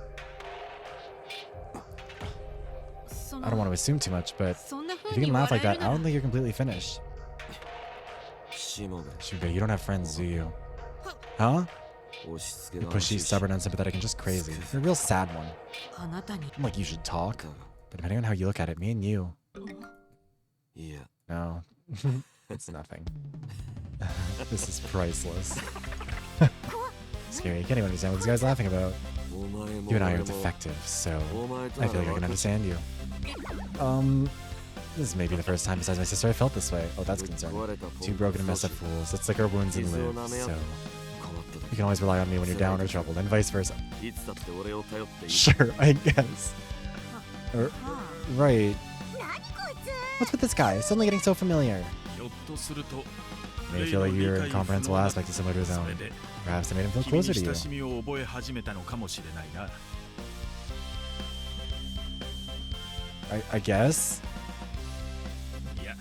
Speaker 4: そ
Speaker 1: I don't want to assume too much, but
Speaker 4: そんな
Speaker 1: if
Speaker 4: 風
Speaker 1: you
Speaker 4: に
Speaker 1: can laugh
Speaker 4: 笑
Speaker 1: like
Speaker 4: え
Speaker 1: that,
Speaker 4: る
Speaker 1: I
Speaker 4: な
Speaker 1: don't
Speaker 4: ら
Speaker 1: think you're completely finished.
Speaker 3: しもべ
Speaker 1: Shuga, you don't have friends, do you? Huh?
Speaker 3: 押し付け
Speaker 1: You're
Speaker 3: がま
Speaker 1: pushy,
Speaker 3: しいし
Speaker 1: stubborn, unsympathetic, and just crazy. You're a real sad one.
Speaker 4: あなたに
Speaker 1: I'm like, you should talk.
Speaker 3: だが
Speaker 1: But depending on how you look at it, me and you.
Speaker 3: いや
Speaker 1: No. It's nothing. This is priceless. Scary. I can't even understand what this guy's laughing about.
Speaker 3: お前も
Speaker 1: You and I
Speaker 3: 俺
Speaker 1: are
Speaker 3: も
Speaker 1: defective, so
Speaker 3: お前と
Speaker 1: I
Speaker 3: な
Speaker 1: feel like I
Speaker 3: ら
Speaker 1: can
Speaker 3: 分か
Speaker 1: understand you. This may be the first time besides my sister I felt this way. Oh, that's
Speaker 3: ぶっ
Speaker 1: concerning.
Speaker 3: 壊れたポンプ
Speaker 1: Two broken and messed up
Speaker 3: 装
Speaker 1: fools. Let's lick our wounds and
Speaker 3: 傷を
Speaker 1: live.
Speaker 3: 舐め合
Speaker 1: So
Speaker 3: って変わっただ
Speaker 1: you can always rely on me when you're down or troubled, and vice versa.
Speaker 3: けいつだって俺を頼っていい
Speaker 1: Sure, I guess.
Speaker 4: は
Speaker 1: Right.
Speaker 2: 何こいつ
Speaker 1: What's with this guy? Suddenly getting so familiar.
Speaker 3: ひょっとすると
Speaker 1: May feel like your incomprehensible aspect is similar to his
Speaker 3: そ
Speaker 1: own.
Speaker 3: れで
Speaker 1: Perhaps it made him feel
Speaker 3: 君に
Speaker 1: closer to you.
Speaker 3: 親しみを覚え始めたのかもしれないな
Speaker 1: I guess.
Speaker 3: いや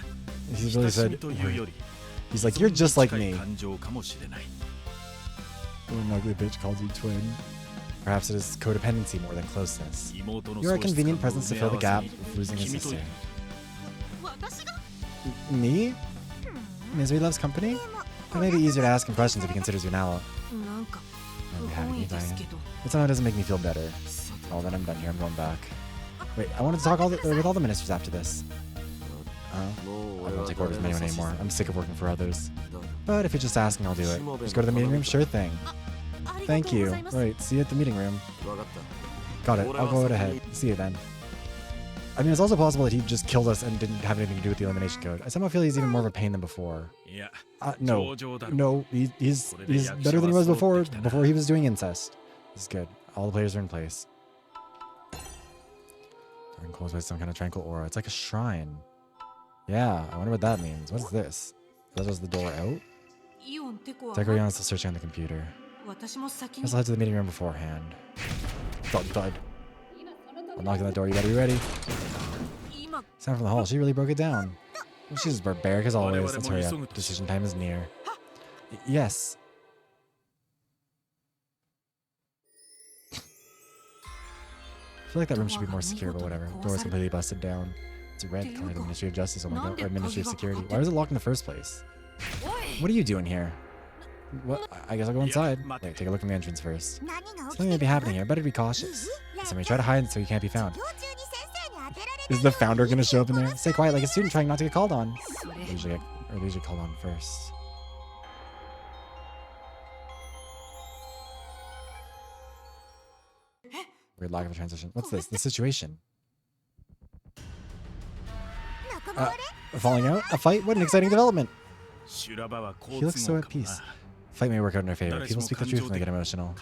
Speaker 1: He
Speaker 3: 親
Speaker 1: really
Speaker 3: しみ
Speaker 1: said.
Speaker 3: というより
Speaker 1: He's like, you're just like
Speaker 3: 依存に
Speaker 1: me.
Speaker 3: 近い感情かもしれない
Speaker 1: An ugly bitch called you twin. Perhaps it is codependency more than closeness.
Speaker 3: 妹の
Speaker 1: You're a
Speaker 3: 喪失
Speaker 1: convenient
Speaker 3: 感の
Speaker 1: presence to
Speaker 3: 埋め
Speaker 1: fill
Speaker 3: 合
Speaker 1: the
Speaker 3: わ
Speaker 1: gap
Speaker 3: せに
Speaker 1: of losing his
Speaker 3: 君と
Speaker 1: sister.
Speaker 4: 私が
Speaker 1: Me? Misery loves company? It may be easier to ask him questions if he considers you an ally.
Speaker 4: なんか
Speaker 1: I'm
Speaker 4: 不
Speaker 1: happy
Speaker 4: 本意
Speaker 1: to
Speaker 4: で
Speaker 1: die.
Speaker 4: すけど
Speaker 1: But somehow it doesn't make me feel better. Oh, then I'm done here. I'm going back. Wait, I wanted to talk with all the ministers after this.
Speaker 3: もう
Speaker 1: I
Speaker 3: 俺
Speaker 1: won't
Speaker 3: は
Speaker 1: take orders from
Speaker 3: 誰
Speaker 1: anyone
Speaker 3: の指図
Speaker 1: anymore. I'm sick of working for others.
Speaker 3: だが
Speaker 1: But if you're just asking, I'll do it. Just go to the meeting room? Sure thing.
Speaker 4: ありが
Speaker 1: Thank
Speaker 4: とうご
Speaker 1: you.
Speaker 4: ざいます
Speaker 1: Right, see you at the meeting room.
Speaker 3: 分かった
Speaker 1: Got it. I'll go ahead. See you then. I mean, it's also possible that he just killed us and didn't have anything to do with the elimination code. I somehow feel he's even more of a pain than before.
Speaker 3: いや
Speaker 1: No.
Speaker 3: 上々だろ
Speaker 1: No, he's better than he was before he was doing incest. This is good. All the players are in place. They're enclosed by some kind of tranquil aura. It's like a shrine. Yeah, I wonder what that means. What is this? That was the door out?
Speaker 4: イオンテコは
Speaker 1: Deco Yon is still searching on the computer.
Speaker 4: 私も先
Speaker 1: Guess
Speaker 4: に
Speaker 1: I'll head to the meeting room beforehand. Thud, thud. I'll knock on that door. You better be ready.
Speaker 4: 今
Speaker 1: Sound from the hall. She really broke it down. Well, she's as barbaric as always. Let's hurry up.
Speaker 3: 我々も急ぐとし
Speaker 1: Decision time is near. Yes. I feel like that room should be more secure, but whatever. Door is completely busted down. It's red, kind of like the Ministry of Justice. Oh my god. Or Ministry of Security. Why was it locked in the first place?
Speaker 4: おい
Speaker 1: What are you doing here? What? I guess I'll go inside. Wait, take a look in the entrance first.
Speaker 2: 何が起き
Speaker 1: Something
Speaker 2: て
Speaker 1: may
Speaker 2: る
Speaker 1: be
Speaker 2: の
Speaker 1: happening here. Better be cautious.
Speaker 2: いい
Speaker 1: Somebody try to hide so you can't be found.
Speaker 2: 授業中に先生に当てられた
Speaker 1: Is the founder gonna show up in there? Stay quiet like a student trying not to get called on.
Speaker 4: それ
Speaker 1: They usually get called on first. Weird lack of a transition. What's this? The situation. Falling out? A fight? What an exciting development. He looks so at peace. Fight may work out in our favor. People speak the truth when they get emotional.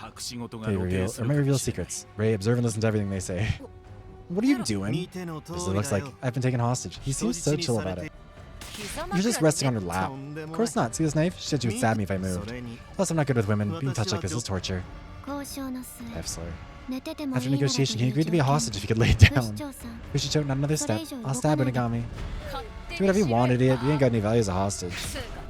Speaker 1: They reveal, or may reveal secrets. Ray, observe and listen to everything they say. What are you doing? This looks like I've been taken hostage. He seems so chill about it. You're just resting on her lap. Of course not. See this knife? She said she would stab me if I moved. Plus, I'm not good with women. Being touched like this is torture. F slur. After negotiation, he agreed to be a hostage if he could lay it down. Fushito, not another step. I'll stab Unigami. Do whatever you want, idiot. You ain't got any value as a hostage.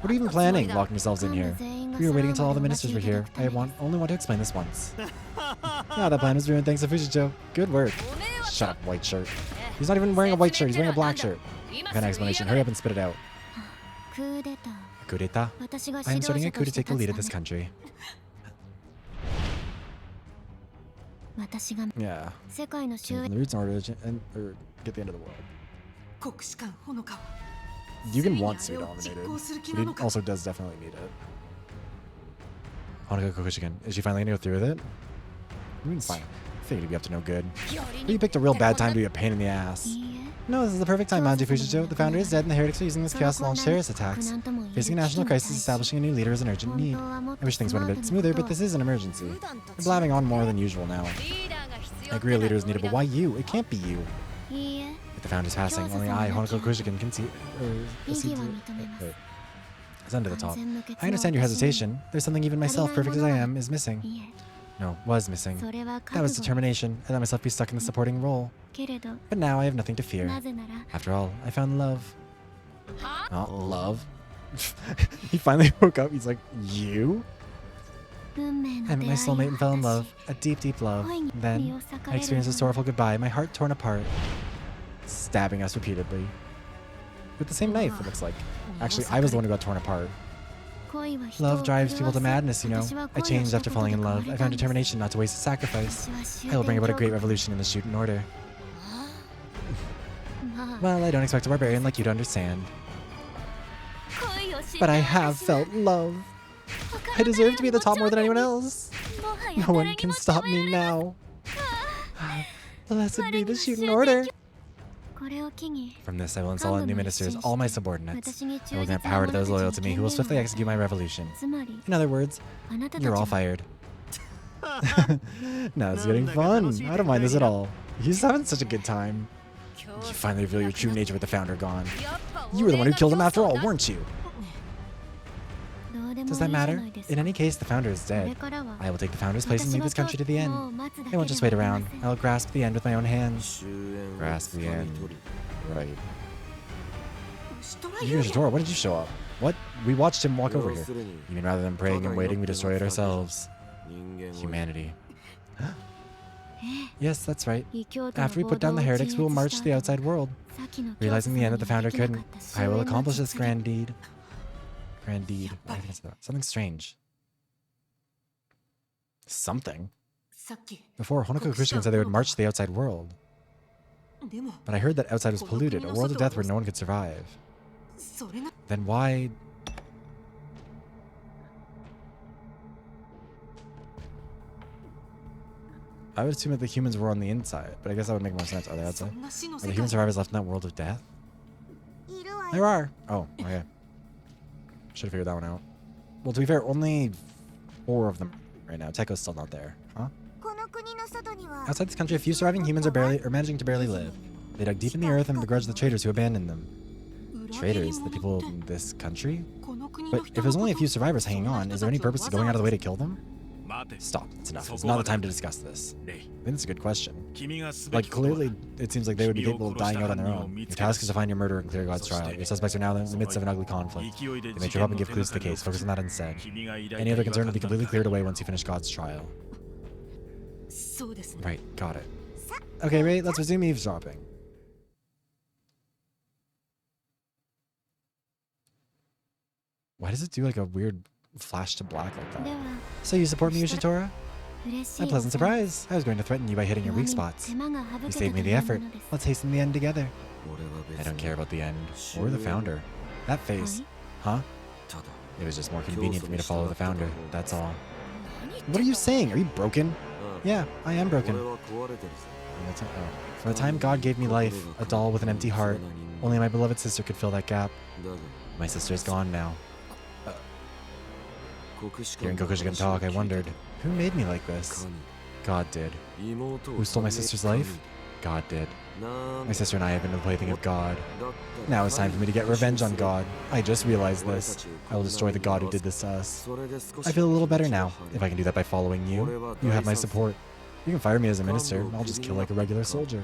Speaker 1: What are you even planning, locking yourselves in here? We were waiting until all the ministers were here. I only want to explain this once. Yeah, that plan was ruined thanks to Fushito. Good work. Shut up, white shirt. He's not even wearing a white shirt. He's wearing a black shirt. What kind of explanation? Hurry up and spit it out. Coup d'etat? I am starting a coup to take the lead of this country. Yeah. Change from the roots in order to or get the end of the world. You can want to be dominated, but he also does definitely need it. Honoka Kokushikin. Is she finally gonna go through with it? I mean, fine. I figured he'd be up to no good. But you picked a real bad time to be a pain in the ass. No, this is the perfect time, Manji Fushito. The founder is dead and the heretics are using this chaos to launch terrorist attacks. Facing a national crisis, establishing a new leader is an urgent need. I wish things went a bit smoother, but this is an emergency. You're blabbing on more than usual now. I agree a leader is needed, but why you? It can't be you. With the founder's passing, only I, Honoka Kokushikin, can see... It's under the top. I understand your hesitation. There's something even myself, perfect as I am, is missing. No, was missing. That was determination. I let myself be stuck in the supporting role. But now I have nothing to fear. After all, I found love. Oh, love? He finally woke up. He's like, you? I met my soulmate and fell in love. A deep, deep love. Then, I experienced a sorrowful goodbye, my heart torn apart. Stabbing us repeatedly. With the same knife, it looks like. Actually, I was the one who got torn apart. Love drives people to madness, you know. I changed after falling in love. I found determination not to waste a sacrifice. I will bring about a great revolution in the SHUTEN Order. Well, I don't expect a barbarian like you to understand. But I have felt love. I deserve to be at the top more than anyone else. No one can stop me now. Blessed be the SHUTEN Order. From this, I will install new ministers, all my subordinates. I will grant power to those loyal to me who will swiftly execute my revolution. In other words, you're all fired. Now it's getting fun. I don't mind this at all. He's having such a good time. You finally reveal your true nature with the founder gone. You were the one who killed him after all, weren't you? Does that matter? In any case, the founder is dead. I will take the founder's place and lead this country to the end. I won't just wait around. I will grasp the end with my own hands. Grasp the end. Right. Here's your door. When did you show up? What? We watched him walk over here. You mean rather than praying and waiting, we destroy it ourselves? Humanity. Yes, that's right. After we put down the heretics, we will march to the outside world. Realizing the end that the founder couldn't, I will accomplish this grand deed. Grand deed. I think it's about something strange. Something. Before, Honoka Kokushikin said they would march to the outside world. But I heard that outside was polluted, a world of death where no one could survive. Then why... I would assume that the humans were on the inside, but I guess that would make more sense. Are they outside? Are the human survivors left in that world of death? There are! Oh, okay. Should have figured that one out. Well, to be fair, only 4 of them right now. Teko's still not there. Huh? Outside this country, a few surviving humans are managing to barely live. They dug deep in the earth and begrudged the traitors who abandoned them. Traitors? The people in this country? But if there's only a few survivors hanging on, is there any purpose to going out of the way to kill them? Stop. It's enough. It's not the time to discuss this. I think it's a good question. Like, clearly, it seems like they would be capable of dying out on their own. Your task is to find your murderer and clear God's trial. Your suspects are now in the midst of an ugly conflict. They may trip up and give clues to the case. Focus on that instead. Any other concern will be completely cleared away once you finish God's trial. Right. Got it. Okay, Ray, let's resume eavesdropping. Why does it do like a weird flash to black like that? So you support me, Yoshitora? A pleasant surprise. I was going to threaten you by hitting your weak spots. You saved me the effort. Let's hasten the end together. I don't care about the end. Or the founder. That face. Huh? It was just more convenient for me to follow the founder. That's all. What are you saying? Are you broken? Yeah, I am broken. From the time God gave me life, a doll with an empty heart, only my beloved sister could fill that gap. My sister is gone now. Hearing Kokushigan talk, I wondered, who made me like this? God did. Who stole my sister's life? God did. My sister and I have been the plaything of God. Now it's time for me to get revenge on God. I just realized this. I will destroy the God who did this to us. I feel a little better now. If I can do that by following you, you have my support. You can fire me as a minister, and I'll just kill like a regular soldier.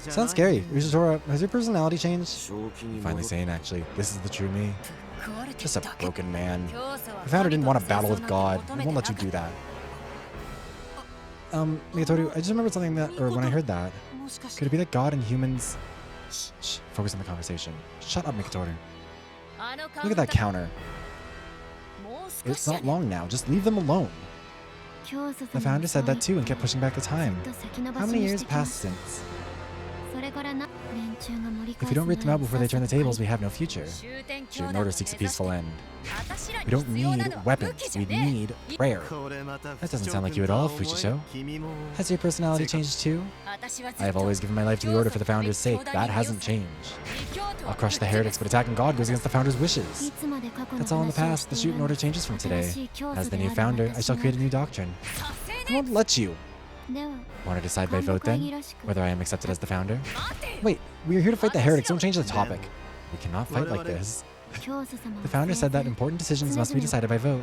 Speaker 1: Sounds scary. Ushitora, has your personality changed? I'm finally sane, actually. This is the true me. Just a broken man. The founder didn't want to battle with God. I won't let you do that. Mikitoru, I just remembered something that, or when I heard that. Could it be that God and humans... Shh, focus on the conversation. Shut up, Mikitoru. Look at that counter. It's not long now. Just leave them alone. The founder said that too and kept pushing back the time. How many years passed since? If we don't root them out before they turn the tables, we have no future. Shuten Order seeks a peaceful end. We don't need weapons, we need prayer. That doesn't sound like you at all, Fujisho. Has your personality changed too? I have always given my life to the Order for the Founder's sake. That hasn't changed. I'll crush the heretics, but attacking God goes against the Founder's wishes. That's all in the past. The Shuten Order changes from today. As the new Founder, I shall create a new doctrine. I won't let you. Want to decide by vote then? Whether I am accepted as the Founder? Wait, we are here to fight the heretics, don't change the topic. We cannot fight like this. The Founder said that important decisions must be decided by vote.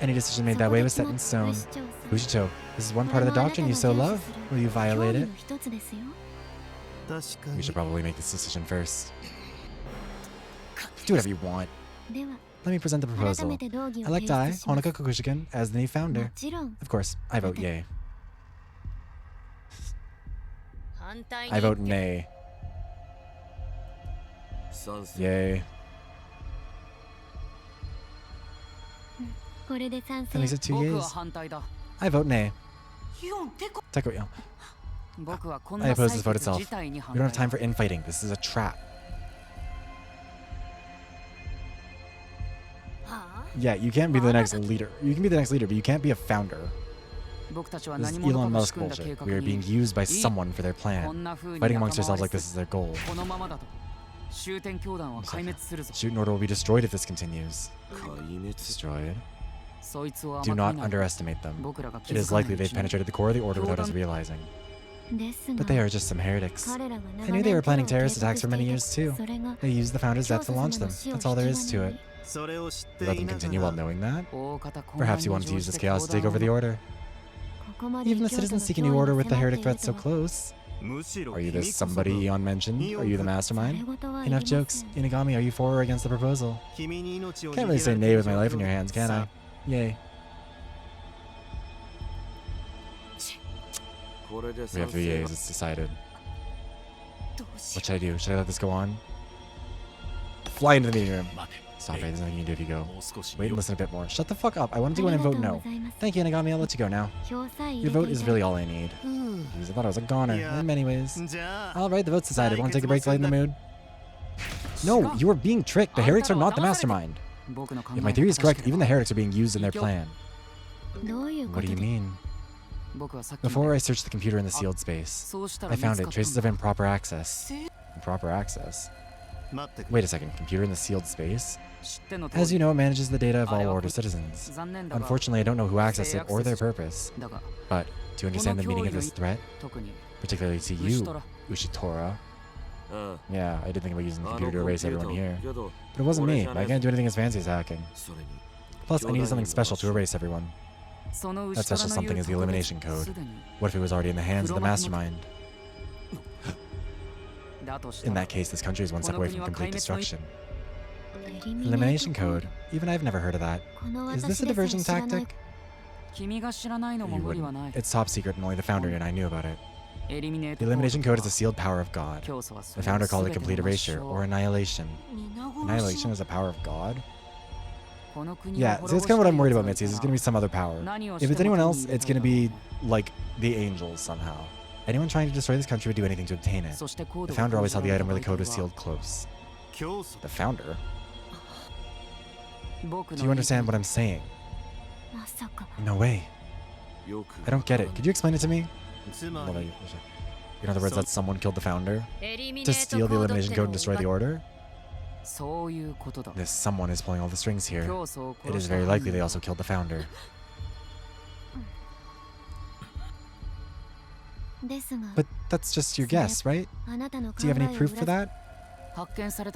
Speaker 1: Any decision made that way was set in stone. Fujito, this is one part of the doctrine you so love. Will you violate it? We should probably make this decision first. Do whatever you want. Let me present the proposal. Elect I, Honoka Kokushigan, as the new Founder. Of course, I vote yay. I vote nay. Yay. At least it's 2 years. I vote nay. Teko, I oppose this vote itself. We don't have time for infighting. This is a trap. Yeah, you can't be the next leader. You can be the next leader, but you can't be a founder. This is Elon Musk bullshit. We are being used by someone for their plan. Fighting amongst ourselves like this is their goal. Shuten Order will be destroyed if this continues. Destroyed? Do not underestimate them. It is likely they've penetrated the core of the Order without us realizing. But they are just some heretics. I knew they were planning terrorist attacks for many years too. They used the Founder's death to launch them. That's all there is to it. Let them continue while knowing that? Perhaps you wanted to use this chaos to take over the Order. Even the citizens seek a new order with the heretic threat so close. Are you this somebody Eon mentioned? Are you the mastermind? Enough jokes. Inagami, are you for or against the proposal? Can't really say nay with my life in your hands, can I? Yay. We have 3 yays, it's decided. What should I do? Should I let this go on? Fly into the meeting room. Stop it, there's nothing you can do if you go. Wait and listen a bit more. Shut the fuck up, I want to go in and vote no. Thank you, Inagami, I'll let you go now. Your vote is really all I need. Jeez, I thought I was a goner, in many ways. Alright, the vote's decided. Want to take a break to lighten the mood? No, you are being tricked. The heretics are not the mastermind. If my theory is correct, even the heretics are being used in their plan. What do you mean? Before I searched the computer in the sealed space, I found it, traces of improper access. Improper access? Wait a second, computer in the sealed space? As you know, it manages the data of all Order citizens. Unfortunately, I don't know who accessed it or their purpose. But, to understand the meaning of this threat, particularly to you, Ushitora. Yeah, I did think about using the computer to erase everyone here. But it wasn't me, I can't do anything as fancy as hacking. Plus, I needed something special to erase everyone. That special something is the elimination code. What if it was already in the hands of the mastermind? In that case, this country is one step away from complete destruction. Elimination code? Even I've never heard of that. Is this a diversion tactic? You wouldn't. It's top secret and only the Founder and I knew about it. The elimination code is a sealed power of God. The Founder called it complete erasure, or annihilation. Annihilation is a power of God? Yeah, so that's kind of what I'm worried about, Mitzi. There's going to be some other power. If it's anyone else, it's going to be, like, the angels somehow. Anyone trying to destroy this country would do anything to obtain it. The Founder always held the item where the code was sealed close. The Founder? Do you understand what I'm saying? No way. I don't get it. Could you explain it to me? Well, in other words, that someone killed the founder to steal the elimination code and destroy the order? This someone is pulling all the strings here. It is very likely they also killed the founder. But that's just your guess, right? Do you have any proof for that? We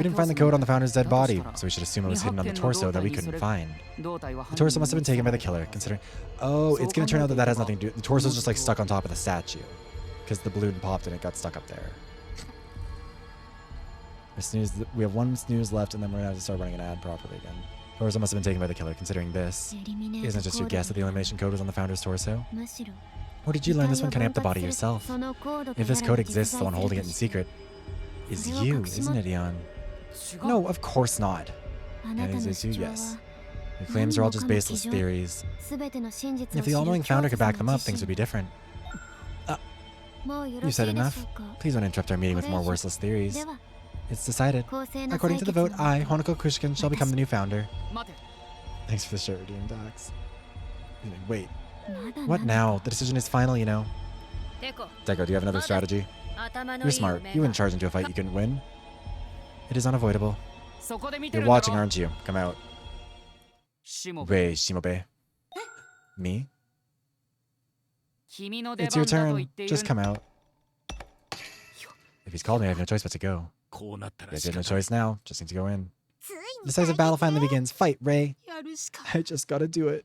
Speaker 1: didn't find the code on the founder's dead body, so we should assume it was hidden on the torso that we couldn't find. The torso must have been taken by the killer, considering... Oh, it's going to turn out that that has nothing to do... The torso's just like stuck on top of the statue. Because the balloon popped and it got stuck up there. We have one snooze left and then we're going to have to start running an ad properly again. Torso must have been taken by the killer, considering this isn't just your guess that the elimination code was on the founder's torso. Where did you learn this one cutting up the body yourself? If this code exists, the one holding it in secret is you, isn't it, Ian? No, of course not. And it is you, yes. Your claims are all just baseless theories. If the all-knowing founder could back them up, things would be different. You said enough. Please don't interrupt our meeting with more worthless theories. It's decided. According to the vote, I, Honoko Kushkin, shall become the new founder. Thanks for the shirt, redeem docs. Wait. What now? The decision is final, you know. Deco, do you have another strategy? You're smart. You wouldn't charge into a fight you couldn't win. It is unavoidable. You're watching, aren't you? Come out. Rei Shimobe. Me? It's your turn. Just come out. If he's called me, I have no choice but to go. Guess you have no choice now. Just need to go in. The decisive battle finally begins. Fight, Rei. I just gotta do it.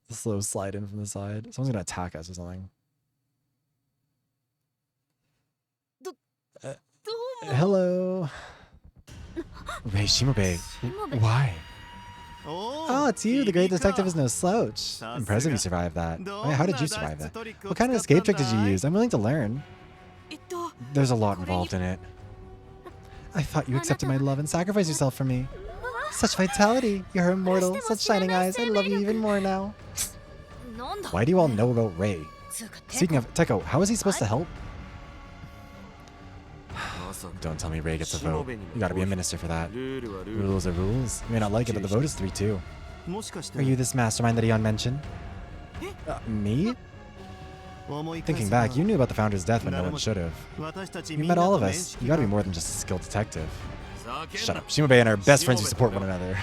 Speaker 1: The slow slide in from the side. Someone's gonna attack us or something. Hello. Rei Shimobe. Why? Oh, it's you. The great detective is no slouch. Impressive you survived that. Wait, how did you survive that? What kind of escape trick did you use? I'm willing to learn. There's a lot involved in it. I thought you accepted my love and sacrificed yourself for me. Such vitality. You're immortal. Such shining eyes. I love you even more now. Why do you all know about Rei? Speaking of, Teko, how is he supposed to help? Don't tell me Rei gets a vote. You gotta be a minister for that. Rules are rules. You may not like it, but the vote is 3-2. Are you this mastermind that Ion mentioned? Me? Thinking back, you knew about the founder's death when no one should have. You met all of us. You gotta be more than just a skilled detective. Shut up. Shimobe and I are best friends who support one another.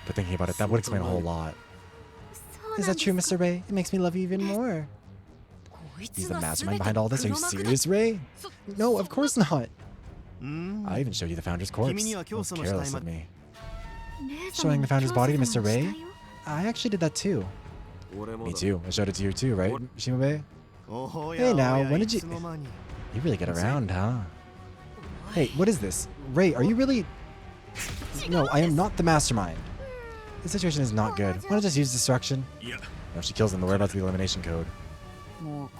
Speaker 1: But thinking about it, that would explain a whole lot. Is that true, Mr. Rei? It makes me love you even more. He's the mastermind behind all this? Are you serious, Rei? No, of course not. I even showed you the founder's corpse. That was careless of me. Showing the founder's body to Mr. Rei? I actually did that too. Me too. I showed it to you too, right, Shimobe? Hey now, when did you... You really get around, huh? Hey, what is this? Rei, are you really... No, I am not the mastermind. This situation is not good. Want to just use destruction? No, she kills them, the whereabouts of the elimination code.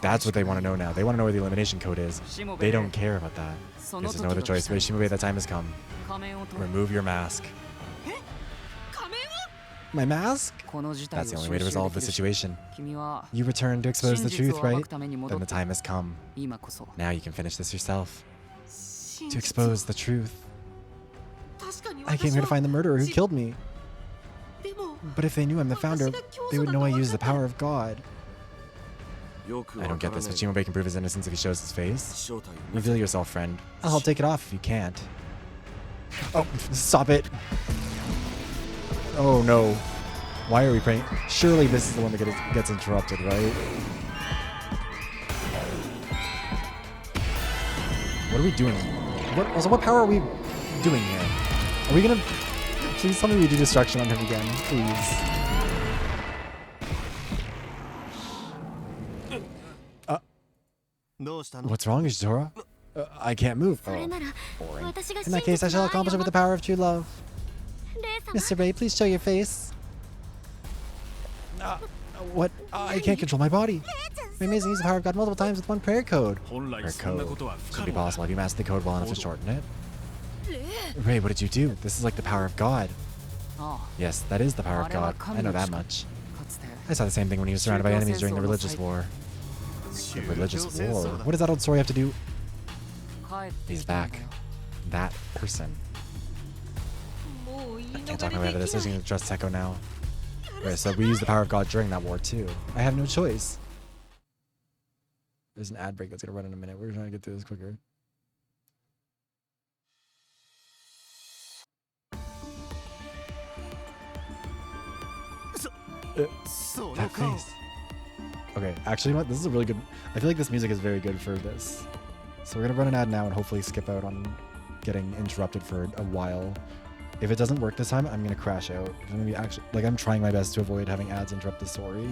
Speaker 1: That's what they want to know now. They want to know where the elimination code is. They don't care about that. There's no other choice. Rei Shimobe, that time has come. Remove your mask. My mask? That's the only way to resolve the situation. You returned to expose the truth, right? Then the time has come. Now you can finish this yourself. To expose the truth. I came here to find the murderer who killed me. But if they knew I'm the founder, they would know I use the power of God. I don't get this, but Shimobe can prove his innocence if he shows his face. Reveal yourself, friend. I'll help take it off if you can't. Oh, stop it. Oh no. Why are we praying? Surely this is the one that gets interrupted, right? What are we doing? What power are we doing here? Are we gonna... Please tell me we do destruction on him again, please. What's wrong, Ishidora? I can't move. Oh, boring. In that case, I shall accomplish it with the power of true love. Mr. Rei, please show your face. What? I can't control my body. Amazing, use the power of God multiple times with one prayer code. Prayer code. Could be possible. Have you mastered the code well enough to shorten it? Rei, what did you do? This is like the power of God. Yes, that is the power of God. I know that much. I saw the same thing when he was surrounded by enemies during the religious war. The religious war? What does that old story have to do? He's back. That person. Can't talk my way out of this. I just need to trust Teko now. Okay, so we used the power of God during that war too. I have no choice. There's an ad break that's gonna run in a minute. We're trying to get through this quicker. That face. Okay, actually, you know what? This is a really good. I feel like this music is very good for this. So we're gonna run an ad now and hopefully skip out on getting interrupted for a while. If it doesn't work this time, I'm gonna crash out. I'm gonna be actually like I'm trying my best to avoid having ads interrupt the story,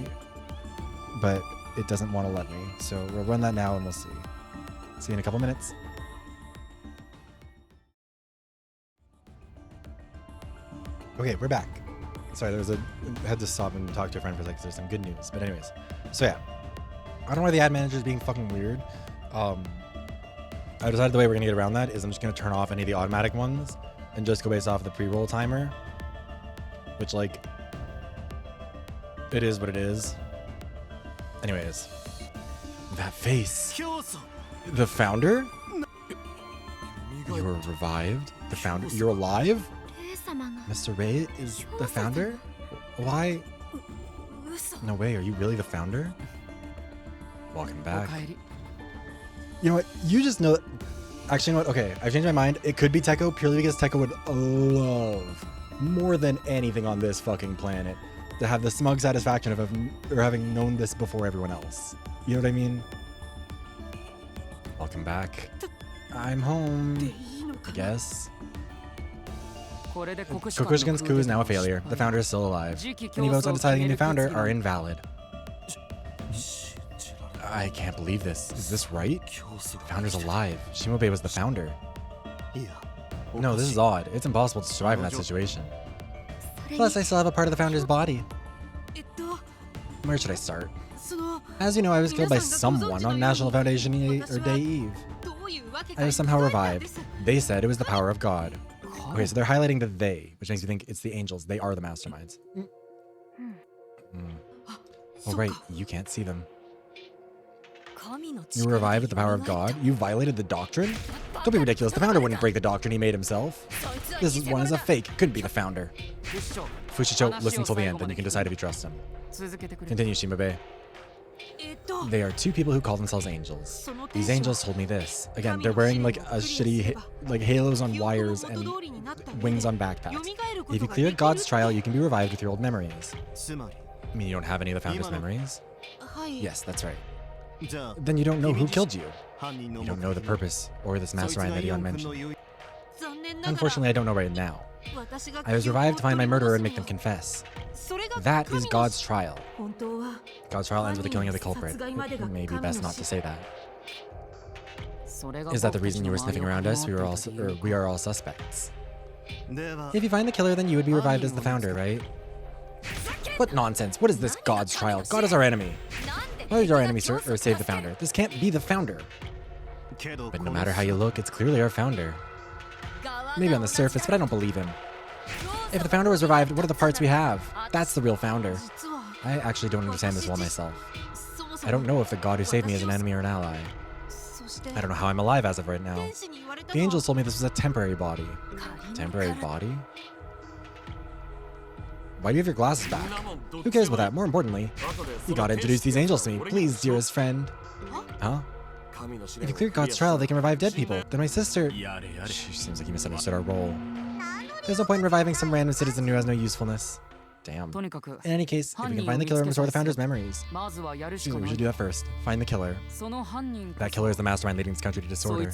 Speaker 1: but it doesn't want to let me. So we'll run that now and we'll see. See you in a couple minutes. Okay, we're back. Sorry, I had to stop and talk to a friend for a second. There's some good news, but anyways. So yeah, I don't know why the ad manager is being fucking weird. I decided the way we're gonna get around that is I'm just gonna turn off any of the automatic ones and just go based off the pre-roll timer, which like, it is what it is. Anyways, that face. The founder? You were revived? The founder? You're alive? Mr. Ray is the founder? Why? No way, are you really the founder? Welcome back. You know what? You just know. Actually, you know what? Okay, I've changed my mind. It could be Teko purely because Teko would love more than anything on this fucking planet to have the smug satisfaction of having known this before everyone else. You know what I mean? Welcome back. I'm home, I guess. Kokushikan's coup is now a failure. The founder is still alive. Any votes on deciding a new founder are invalid. I can't believe this. Is this right? The founder's alive. Shimobe was the founder. No, this is odd. It's impossible to survive in that situation. Plus, I still have a part of the founder's body. Where should I start? As you know, I was killed by someone on National Foundation Day Eve. I was somehow revived. They said it was the power of God. Okay, so they're highlighting the they, which makes me think it's the angels. They are the masterminds. Oh, right. You can't see them. You were revived with the power of God? You violated the doctrine? Don't be ridiculous. The founder wouldn't break the doctrine he made himself. This one is a fake. Couldn't be the founder. Fushicho, listen till the end, then you can decide if you trust him. Continue, Shimobe. They are two people who call themselves angels. These angels told me this. Again, they're wearing like a shitty, like halos on wires and wings on backpacks. If you clear God's trial, you can be revived with your old memories. I mean, you don't have any of the founder's memories? Yes, that's right. Then you don't know who killed you. You don't know the purpose or this mastermind that Eon mentioned. Unfortunately, I don't know right now. I was revived to find my murderer and make them confess. That is God's trial. God's trial ends with the killing of the culprit. It may be best not to say that. Is that the reason you were sniffing around us? We are all suspects. If you find the killer, then you would be revived as the founder, right? What nonsense! What is this God's trial? God is our enemy. Why did our enemy save the founder? This can't be the founder. But no matter how you look, it's clearly our founder. Maybe on the surface, but I don't believe him. If the founder was revived, what are the parts we have? That's the real founder. I actually don't understand this well myself. I don't know if the God who saved me is an enemy or an ally. I don't know how I'm alive as of right now. The angels told me this was a temporary body. Temporary body? Why do you have your glasses back? Who cares about that? More importantly, you gotta introduce these angels to me. Please, dearest friend. Huh? If you clear God's trial, they can revive dead people. Then my sister... She seems like you misunderstood our role. There's no point in reviving some random citizen who has no usefulness. Damn. In any case, if we can find the killer and restore the founder's memories, we should do that first. Find the killer. That killer is the mastermind leading this country to disorder.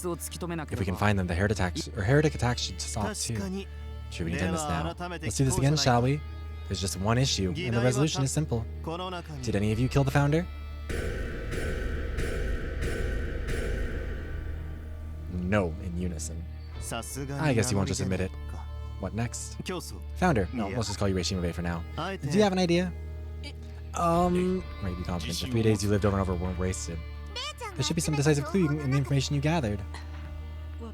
Speaker 1: If we can find them, the heretic attacks should stop too. Should we end this now? Let's do this again, shall we? There's just one issue, and the resolution is simple. Did any of you kill the founder? No, in unison. I guess you won't just admit it. What next? Founder. No, let's just call you Reishima for now. Do you have an idea? Right, be confident. The 3 days you lived over and over weren't wasted. There should be some decisive clue in the information you gathered.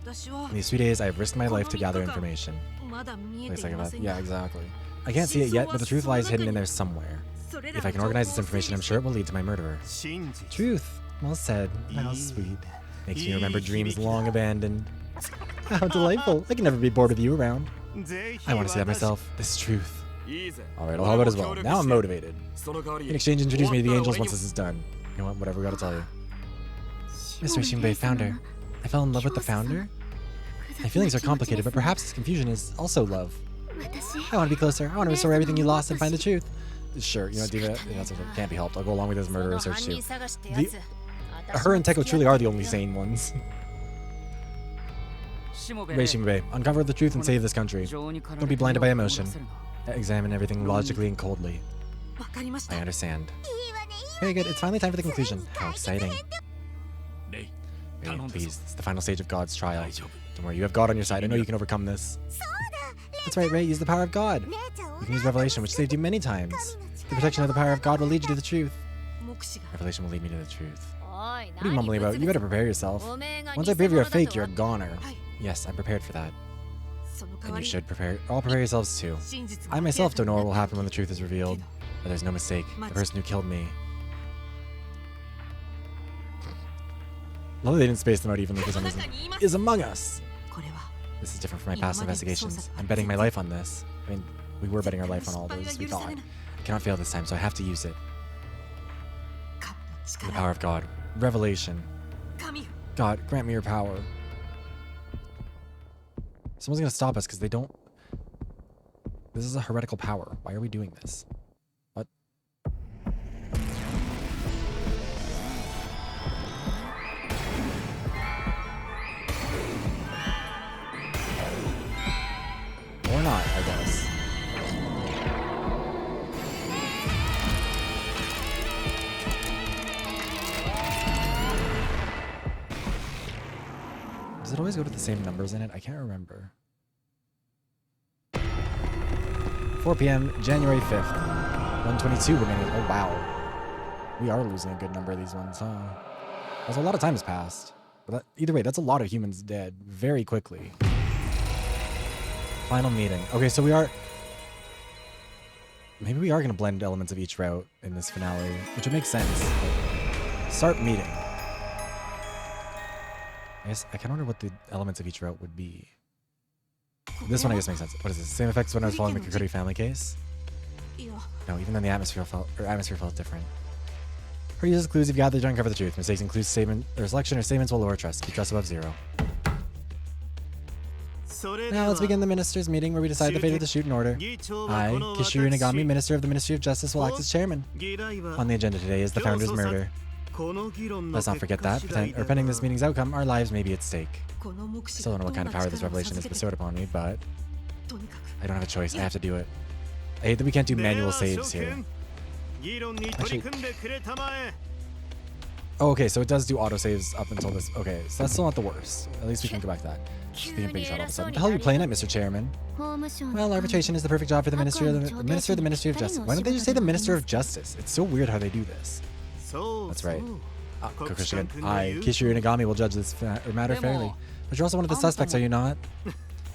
Speaker 1: In these 3 days, I have risked my life to gather information. Wait a second, yeah, exactly. I can't see it yet, but the truth lies hidden in there somewhere. If I can organize this information, I'm sure it will lead to my murderer. Truth. Well said. How sweet. Makes me remember dreams long abandoned. How delightful. I can never be bored with you around. I want to see that myself. This is truth.
Speaker 3: いいぜ
Speaker 1: Alright, I'll help it as well. Now I'm motivated.
Speaker 3: その代わり
Speaker 1: In exchange, introduce me to the angels once this is done. You know what? Whatever we gotta tell you. Mr. Shinbei, founder. I fell in love with the founder? My feelings are complicated, but perhaps this confusion is also love. I want to be closer. I want to restore everything you lost and find the truth. Sure, you know, Diva, that's okay. Can't be helped. I'll go along with this murder research too. Her and Teko truly are the only sane ones. Rei Shinbei, uncover the truth and save this country. Don't be blinded by emotion. Examine everything logically and coldly. I understand. Very good. It's finally time for the conclusion. How exciting.
Speaker 3: レイ
Speaker 1: Rei,
Speaker 3: 頼んだぞ
Speaker 1: please. It's the final stage of God's trial.
Speaker 3: 大丈夫
Speaker 1: Don't worry, you have God on your side. I know you can overcome this. That's right, Rei. Use the power of God. You can use revelation, which saved you many times. The protection of the power of God will lead you to the truth. Revelation will lead me to the truth. What are you mumbling about? You better prepare yourself. Once I prove you're a fake, you're a goner. Yes, I'm prepared for that. And you should prepare. All prepare yourselves too. I myself don't know what will happen when the truth is revealed. But there's no mistake. The person who killed me. Love they didn't space them out evenly for some reason. Is among us. This is different from my past investigations. I'm betting my life on this. I mean, we were betting our life on all this, we thought. I cannot fail this time, so I have to use it. The power of God. Revelation. God, grant me your power. Someone's gonna stop us because they don't... This is a heretical power. Why are we doing this? What? Or not, I guess. Does it always go to the same numbers in it? I can't remember. 4 p.m., January 5th. 122 remaining. Oh, wow. We are losing a good number of these ones, huh? That's a lot of time has passed. But that, either way, that's a lot of humans dead very quickly. Final meeting. Okay, so we are... Maybe we are going to blend elements of each route in this finale, which would make sense. Start meeting. I guess I kind of wonder what the elements of each route would be. This one I guess makes sense. What is this? Same effects when I was following the Kukuri family case? No, even then the atmosphere felt different. Or uses clues you've gathered to uncover the truth. Mistakes in clues statement or selection or statements will lower trust. Keep trust above 0. Now let's begin the ministers' meeting where we decide the fate of the SHUTEN Order. I, Kishiro Inagami, Minister of the Ministry of Justice, will act as chairman. On the agenda today is the founder's murder. Let's not forget that, pending this meeting's outcome, our lives may be at stake. Still don't know what kind of power this revelation is bestowed upon me, but I don't have a choice. I have to do it. I hate that we can't do manual saves here. Actually, oh, okay, so it does do autosaves up until this. Okay, so that's still not the worst. At least we can go back to that. Just being a big shot all of a sudden. What the hell are you playing at, Mr. Chairman? Well, arbitration is the perfect job for the Ministry of the Ministry of Justice. Why don't they just say the Minister of Justice? It's so weird how they do this. That's right. Kokushigan, I, Kishiro Inagami, will judge this matter fairly. But you're also one of the suspects, are you not?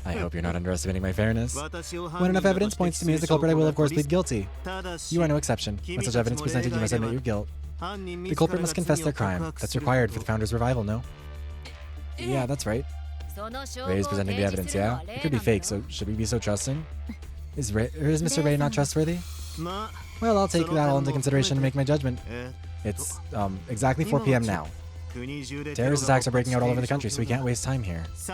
Speaker 1: I hope you're not underestimating my fairness. When enough evidence points to me as the culprit, I will of course plead guilty. You are no exception. When such evidence presented, you must admit your guilt. The culprit must confess their crime. That's required for the founder's revival, no? Yeah, that's right. Rei is presenting the evidence, yeah? It could be fake, so should we be so trusting? Is Mr. Rei not trustworthy? Well, I'll take that all into consideration to make my judgment. It's exactly 4 p.m. now. Terrorist attacks are breaking out all over the country, so we can't waste time here. 3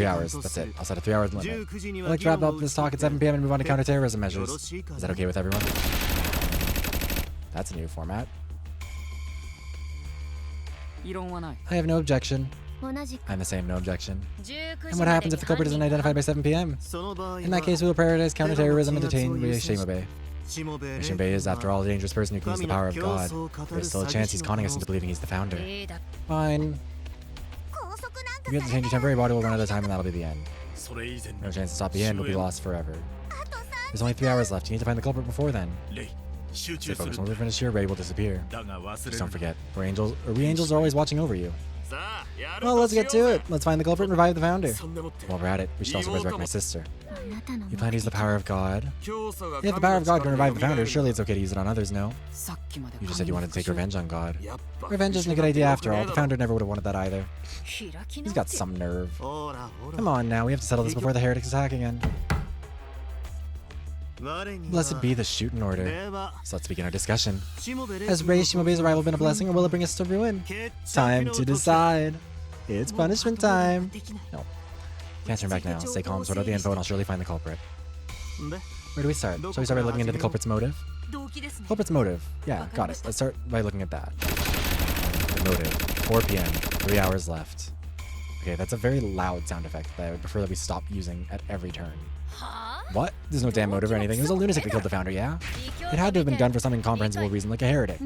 Speaker 1: hours, that's it. I'll set a 3-hour limit. I'd like to wrap up this talk at 7 p.m. and move on to counterterrorism measures. Is that okay with everyone? That's a new format. I have no objection. I'm the same, no objection. And what happens if the culprit isn't identified by 7 p.m.? In that case, we will prioritize counterterrorism and detain Rei Shimobe. Shimobe is, after all, a dangerous person who claims the power of God. There's still a chance he's conning us into believing he's the founder. Fine. If you have to change your temporary body, will run out of time and that'll be the end. No chance to stop the end, will be lost forever. There's only 3 hours left. You need to find the culprit before then. Stay focused. When we finish here, Rei will disappear. Just don't forget, we angels are always watching over you. Well, let's get to it. Let's find the culprit and revive the founder. While we're at it, we should also resurrect my sister. You plan to use the power of God? If the power of God can revive the founder, surely it's okay to use it on others, no? You just said you wanted to take revenge on God. Revenge isn't a good idea after all. The founder never would have wanted that either. He's got some nerve. Come on now, we have to settle this before the heretics attack again. Blessed be the SHUTEN Order. So let's begin our discussion. Has Rei Shimobe's arrival been a blessing, or will it bring us to ruin? Time to decide. It's punishment time. No. Can't turn back now. Stay calm, sort out the info, and I'll surely find the culprit. Where do we start? Shall we start by looking into the culprit's motive? Culprit's motive. Yeah, got it. Let's start by looking at that. The motive. 4 p.m. 3 hours left. Okay, that's a very loud sound effect that I would prefer that we stop using at every turn. What? There's no damn motive or anything. It was a lunatic that killed the founder, yeah? It had to have been done for some incomprehensible reason, like a heretic.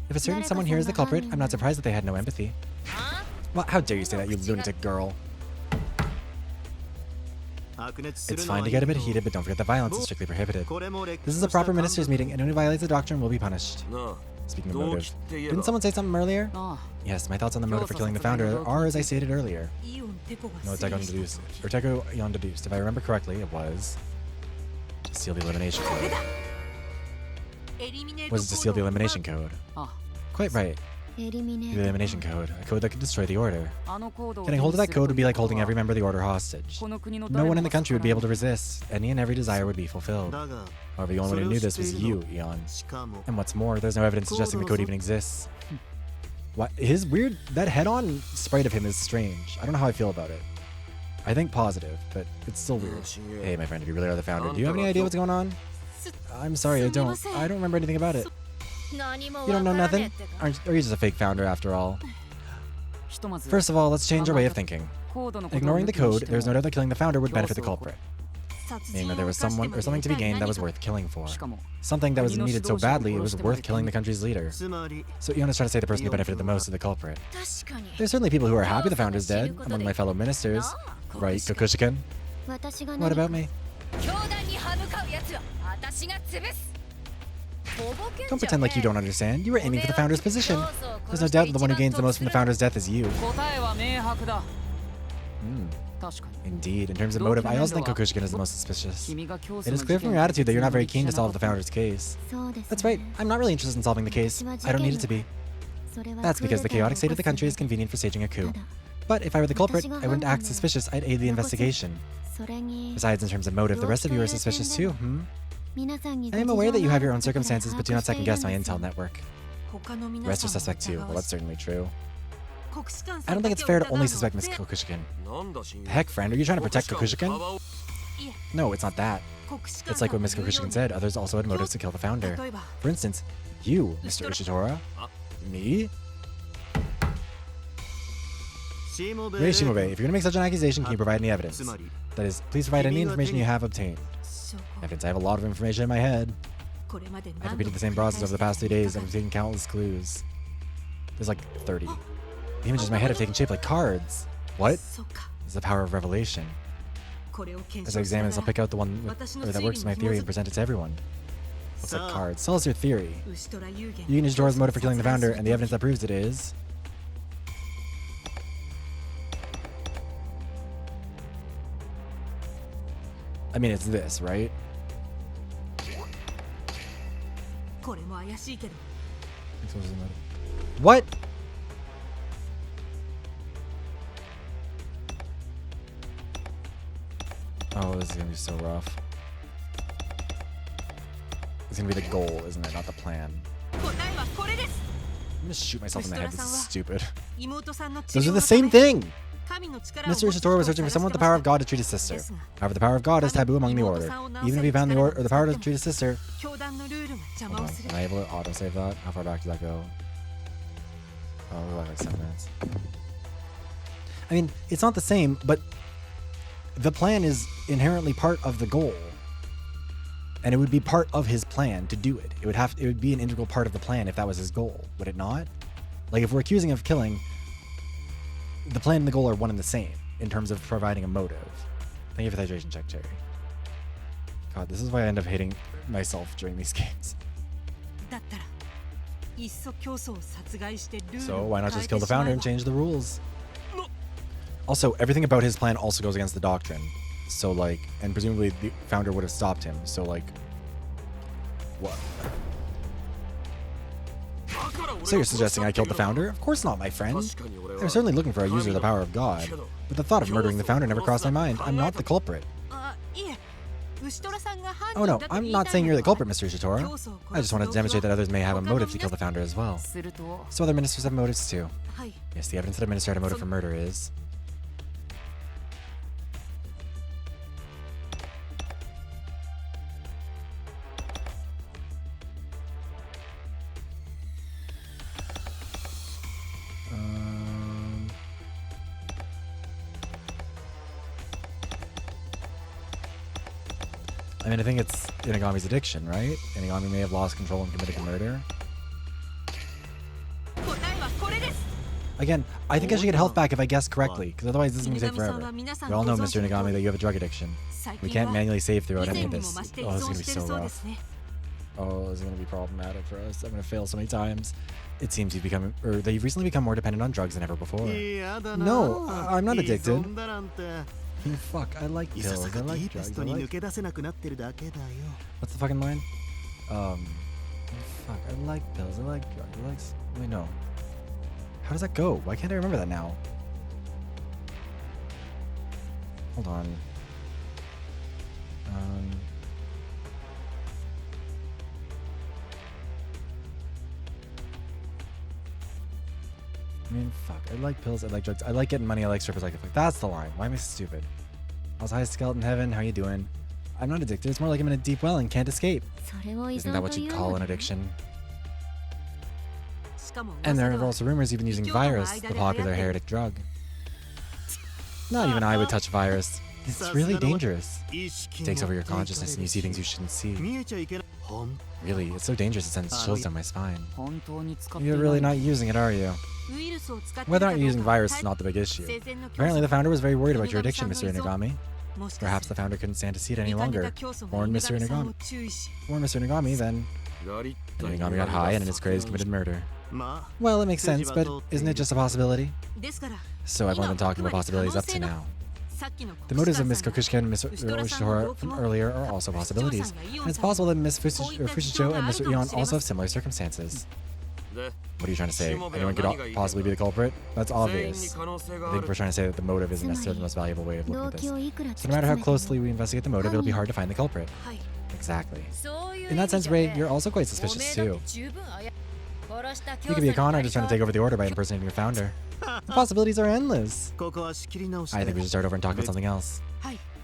Speaker 1: If a certain someone here is the culprit, I'm not surprised that they had no empathy. Well, how dare you say that, you lunatic girl? It's fine to get a bit heated, but don't forget that violence is strictly prohibited. This is a proper minister's meeting, and anyone who violates the doctrine will be punished. Speaking of motive, didn't someone say something earlier? Yes, my thoughts on the motive for killing the founder are as I stated earlier. No, it's Teko deduced. Or Teko Yon deduced. If I remember correctly, it was to seal the elimination code. Was it to seal the elimination code? Quite right. The elimination code, a code that could destroy the order. Getting hold of that code would be like holding every member of the order hostage. No one in the country would be able to resist. Any and every desire would be fulfilled. However, the only one who knew this was you, Eon. And what's more, there's no evidence suggesting the code even exists. What? His weird, that head-on sprite of him is strange. I don't know how I feel about it. I think positive, but it's still weird. Hey, my friend, if you really are the founder, do you have any idea what's going on? I'm sorry, I don't remember anything about it. You don't know nothing? Or are you just a fake founder after all? First of all, let's change our way of thinking. Ignoring the code, there's no doubt that killing the founder would benefit the culprit. Meaning that there was someone or something to be gained that was worth killing for. Something that was needed so badly it was worth killing the country's leader. So Ion's trying to say the person who benefited the most is the culprit. There's certainly people who are happy the founder's dead, among my fellow ministers. Right, Kokushikin? What about me? Don't pretend like you don't understand. You were aiming for the founder's position. There's no doubt that the one who gains the most from the founder's death is you. Indeed. In terms of motive, I also think Kokushikin is the most suspicious. It is clear from your attitude that you're not very keen to solve the founder's case. That's right. I'm not really interested in solving the case. I don't need it to be. That's because the chaotic state of the country is convenient for staging a coup. But if I were the culprit, I wouldn't act suspicious. I'd aid the investigation. Besides, in terms of motive, the rest of you are suspicious too, I am aware that you have your own circumstances, but do not second-guess my intel network. The rest are suspect too. Well, that's certainly true. I don't think it's fair to only suspect Miss Kokushikin. The heck, friend? Are you trying to protect Kokushikin? No, it's not that. It's like what Miss Kokushikin said. Others also had motives to kill the founder. For instance, you, Mr. Ushitora. Me? Rei Shimobe, if you're going to make such an accusation, can you provide any evidence? That is, please provide any information you have obtained. Evidence, I have a lot of information in my head. I've repeated the same process over the past 3 days and I've taken countless clues. There's like 30. The images in my head have taken shape like cards. What? This is the power of revelation. As I examine this, I'll pick out the one that works with my theory and present it to everyone. Looks like cards. Tell us your theory. Yugen Ishitora's motive for killing the founder and the evidence that proves it is... I mean, it's this, right? What? Oh, this is gonna be so rough. It's gonna be the goal, isn't it? Not the plan. I'm gonna shoot myself in the head. This is stupid. Those are the same thing! Mr. Ishitora was searching for someone with the power of God to treat his sister. However, the power of God is taboo among the Order. Even if he found the power to treat his sister... Hold on. Am I able to autosave that? How far back does that go? Oh, we're like 7 minutes. I mean, it's not the same, but the plan is inherently part of the goal. And it would be part of his plan to do it. It would be an integral part of the plan if that was his goal, would it not? Like, if we're accusing of killing... The plan and the goal are one and the same in terms of providing a motive. Thank you for the hydration check, Cherry. God, this is why I end up hating myself during these games. So why not just kill the founder and change the rules? Also, everything about his plan also goes against the doctrine. So like, and presumably the founder would have stopped him. So like, what? So you're suggesting I killed the founder? Of course not, my friend. I'm certainly looking for a user of the power of God. But the thought of murdering the founder never crossed my mind. I'm not the culprit. Oh no, I'm not saying you're the culprit, Mr. Ishitoro. I just wanted to demonstrate that others may have a motive to kill the founder as well. So other ministers have motives too. Yes, the evidence that a minister had a motive for murder is... I mean, I think it's Inagami's addiction, right? Inagami may have lost control and committed a murder. Again, I think I should get health back if I guess correctly, because otherwise this is going to take forever. We all know, Mr. Inagami, that you have a drug addiction. We can't manually save throughout any of this. Oh, this is going to be so rough. Oh, this is going to be problematic for us. I'm going to fail so many times. It seems you've become, or that you've recently become more dependent on drugs than ever before. No, I'm not addicted. Fuck, I like pills, I like drugs, I like... What's the fucking line? Fuck, I like pills, I like drugs, I like... Wait, no. How does that go? Why can't I remember that now? Hold on. I mean, fuck. I like pills. I like drugs. I like getting money. I like strippers. I like the fuck. That's the line. Why am I so stupid? I was high skeleton heaven. How you doing? I'm not addicted. It's more like I'm in a deep well and can't escape. Isn't that what you'd call an addiction? And there are also rumors you've been using virus, the popular heretic drug. Not even I would touch virus. It's really dangerous. It takes over your consciousness and you see things you shouldn't see. Really, it's so dangerous it sends chills down my spine. You're really not using it, are you? Whether or not you're using virus is not the big issue. Apparently the founder was very worried about your addiction, Mr. Inagami. Perhaps the founder couldn't stand to see it any longer. Warn Mr. Inagami. Warn Mr. Inagami, then Inagami got high and in his craze committed murder. Well, it makes sense, but isn't it just a possibility? So I've only been talking about possibilities up to now. The motives of Miss Kokushika and Miss Ishihara from earlier are also possibilities, and it's possible that Miss Fushicho and Mr. Eon also have similar circumstances. What are you trying to say? Anyone could possibly be the culprit? That's obvious. I think we're trying to say that the motive isn't necessarily the most valuable way of looking at this. So no matter how closely we investigate the motive, it'll be hard to find the culprit. Exactly. In that sense, Ray, you're also quite suspicious too. You could be a con artist trying to take over the order by impersonating your founder. The possibilities are endless. I think we should start over and talk about something else.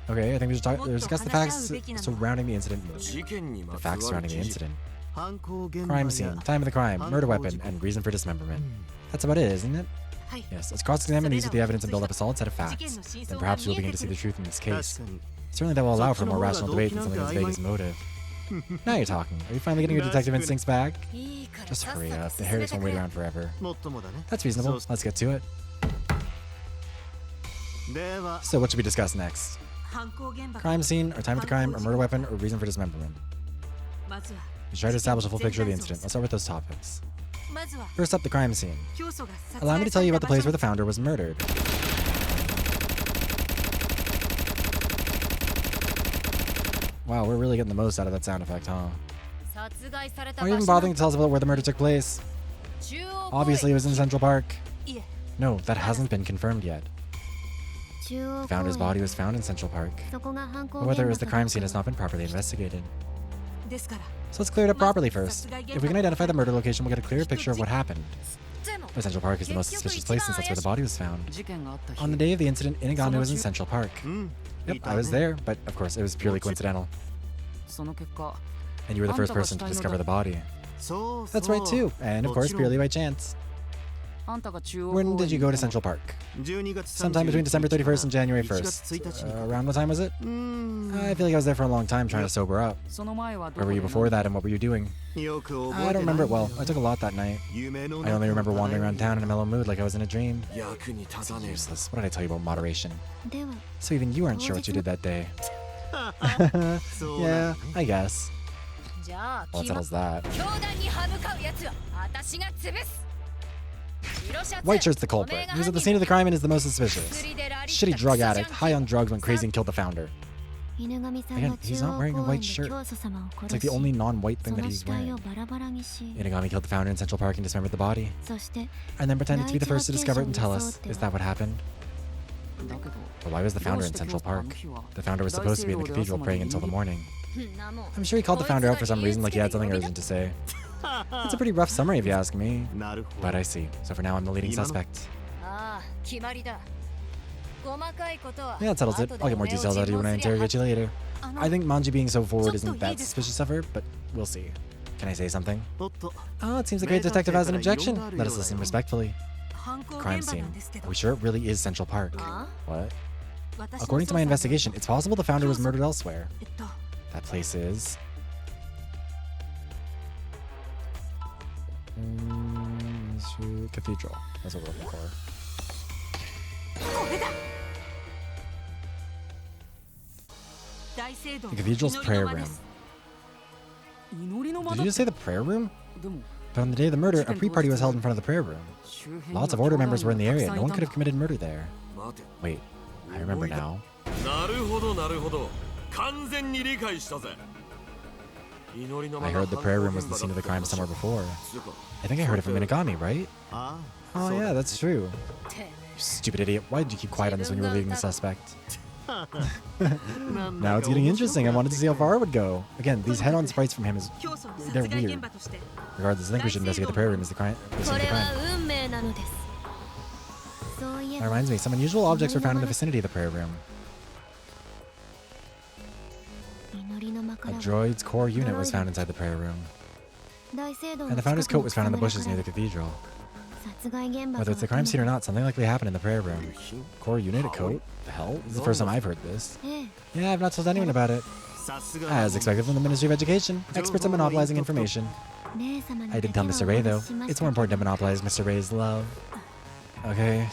Speaker 1: Okay, I think we should discuss the facts surrounding the incident. The facts surrounding the incident. Crime scene, time of the crime, murder weapon, and reason for dismemberment. That's about it, isn't it? Yes, let's cross-examine these with the evidence and build up a solid set of facts. Then perhaps we'll begin to see the truth in this case. Certainly that will allow for a more rational debate than something as vague as motive. Now you're talking. Are you finally getting your detective instincts back? Just hurry up. The heretics won't wait around forever. That's reasonable. Let's get to it. So what should we discuss next? Crime scene, or time of the crime, or murder weapon, or reason for dismemberment? We should try to establish a full picture of the incident. Let's start with those topics. First up, the crime scene. Allow me to tell you about the place where the founder was murdered. Wow, we're really getting the most out of that sound effect, huh? Are you even bothering to tell us about where the murder took place? Obviously, it was in Central Park. No, that hasn't been confirmed yet. The founder's body was found in Central Park. But whether it was the crime scene has not been properly investigated. So let's clear it up properly first. If we can identify the murder location, we'll get a clearer picture of what happened. But Central Park is the most suspicious place since that's where the body was found. On the day of the incident, Inagami was in Central Park. Yep, I was there, but of course it was purely coincidental. And you were the first person to discover the body. That's right too, and of course purely by chance. When did you go to Central Park? Sometime between December 31st and January 1st. Around what time was it? I feel like I was there for a long time trying to sober up. Where were you before that and what were you doing? I don't remember it well. I took a lot that night. I only remember wandering around town in a mellow mood like I was in a dream. It's useless. What did I tell you about moderation? So even you aren't sure what you did that day. Yeah, I guess. Well, it settles that. White shirt's the culprit. He was at the scene of the crime and is the most suspicious. Shitty drug addict, high on drugs, went crazy and killed the founder. Again, he's not wearing a white shirt. It's like the only non-white thing that he's wearing. Inagami killed the founder in Central Park and dismembered the body. And then pretended to be the first to discover it and tell us. Is that what happened? But why was the founder in Central Park? The founder was supposed to be in the cathedral praying until the morning. I'm sure he called the founder out for some reason, like he had something urgent to say. It's a pretty rough summary if you ask me. But I see. So for now, I'm the leading suspect. Yeah, that settles it. I'll get more details out of you when I interrogate you later. I think Manji being so forward isn't that suspicious of her, but we'll see. Can I say something? Oh, it seems the great detective has an objection. Let us listen respectfully. Crime scene. Are we sure it really is Central Park? What? According to my investigation, it's possible the founder was murdered elsewhere. That place is... Cathedral. That's what we're looking for. The cathedral's prayer room. Did you just say the prayer room? But on the day of the murder, a pre-party was held in front of the prayer room. Lots of order members were in the area. No one could have committed murder there. Wait, I remember now. I heard the prayer room was the scene of the crime somewhere before. I think I heard it from Inagami, right? Oh yeah, that's true. You stupid idiot. Why did you keep quiet on this when you were leading the suspect? Now it's getting interesting. I wanted to see how far it would go. Again, these head-on sprites from him they're weird. Regardless, I think we should investigate the prayer room as the crime. That reminds me, some unusual objects were found in the vicinity of the prayer room. A droid's core unit was found inside the prayer room. And the founder's coat was found in the bushes near the cathedral. Whether it's a crime scene or not, something likely happened in the prayer room. Core unit, a coat? The hell? This is the first time I've heard this. Yeah, I've not told anyone about it. As expected from the Ministry of Education, experts at monopolizing information. I did tell Mr. Ray, though. It's more important to monopolize Mr. Ray's love. Okay.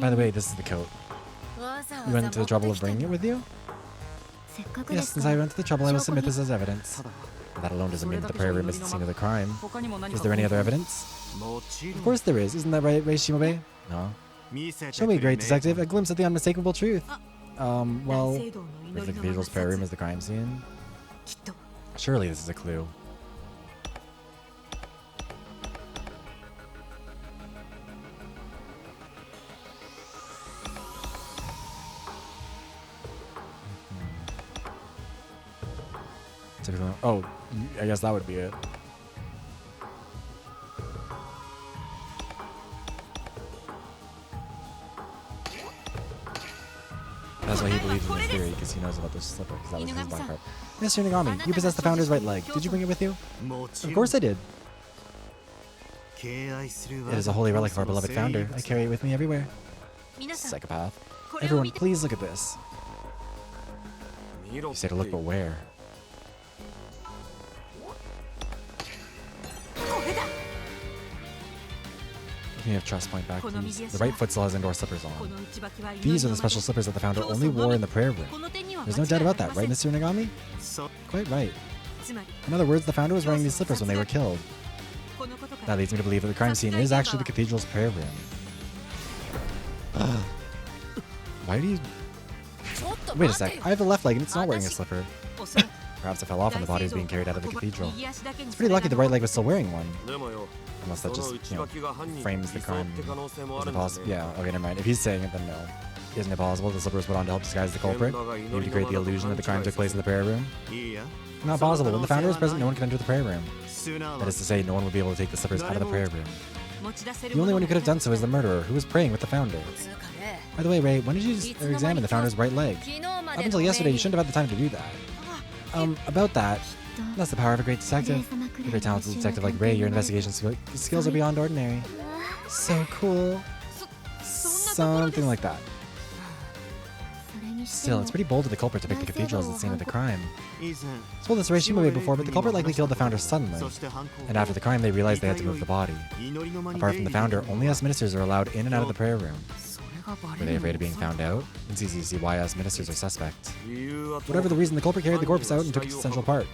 Speaker 1: By the way, this is the coat. You went to the trouble of bringing it with you? Yes, since I went to the trouble, I will submit this as evidence. But that alone doesn't mean that the prayer room is the scene of the crime. Is there any other evidence? Of course there is. Isn't that right, Ray Shimobe? No. Show me, great detective, a glimpse at the unmistakable truth. Well, if the cathedral's prayer room is the crime scene, surely this is a clue. Oh, I guess that would be it. That's why he believes in this theory, because he knows about this slipper, because that was his black part. Mr. Inagami, you possess the founder's right leg. Did you bring it with you? Of course I did. It is a holy relic of our beloved founder. I carry it with me everywhere. Psychopath. Everyone, please look at this. You say to look, but where? Give me a trust point back, please. The right foot still has indoor slippers on. These are the special slippers that the founder only wore in the prayer room. There's no doubt about that, right, Mr. Inagami? Quite right. In other words, the founder was wearing these slippers when they were killed. That leads me to believe that the crime scene is actually the cathedral's prayer room. Why do you... Wait a sec, I have a left leg and it's not wearing a slipper. Perhaps it fell off when the body was being carried out of the cathedral. It's pretty lucky the right leg was still wearing one. Unless that just, frames the crime as impossible. Yeah, okay, never mind. If he's saying it, then no. Isn't it possible the slipper was put on to help disguise the culprit? Maybe to create the illusion that the crime took place in the prayer room? Not possible. When the founder was present, no one could enter the prayer room. That is to say, no one would be able to take the slippers out of the prayer room. The only one who could have done so is the murderer, who was praying with the founder. By the way, Ray, when did you examine the founder's right leg? Up until yesterday, you shouldn't have had the time to do that. About that, that's the power of a great detective. If you're a talented detective like Ray, your investigation skills are beyond ordinary. So cool. Something like that. Still, it's pretty bold of the culprit to pick the cathedral as the scene of the crime. I told this Ray Shimobe before, but the culprit likely killed the founder suddenly. And after the crime, they realized they had to move the body. Apart from the founder, only us ministers are allowed in and out of the prayer room. Were they afraid of being found out? It's easy to see why us ministers are suspect. Whatever the reason, the culprit carried the corpse out and took it to Central Park.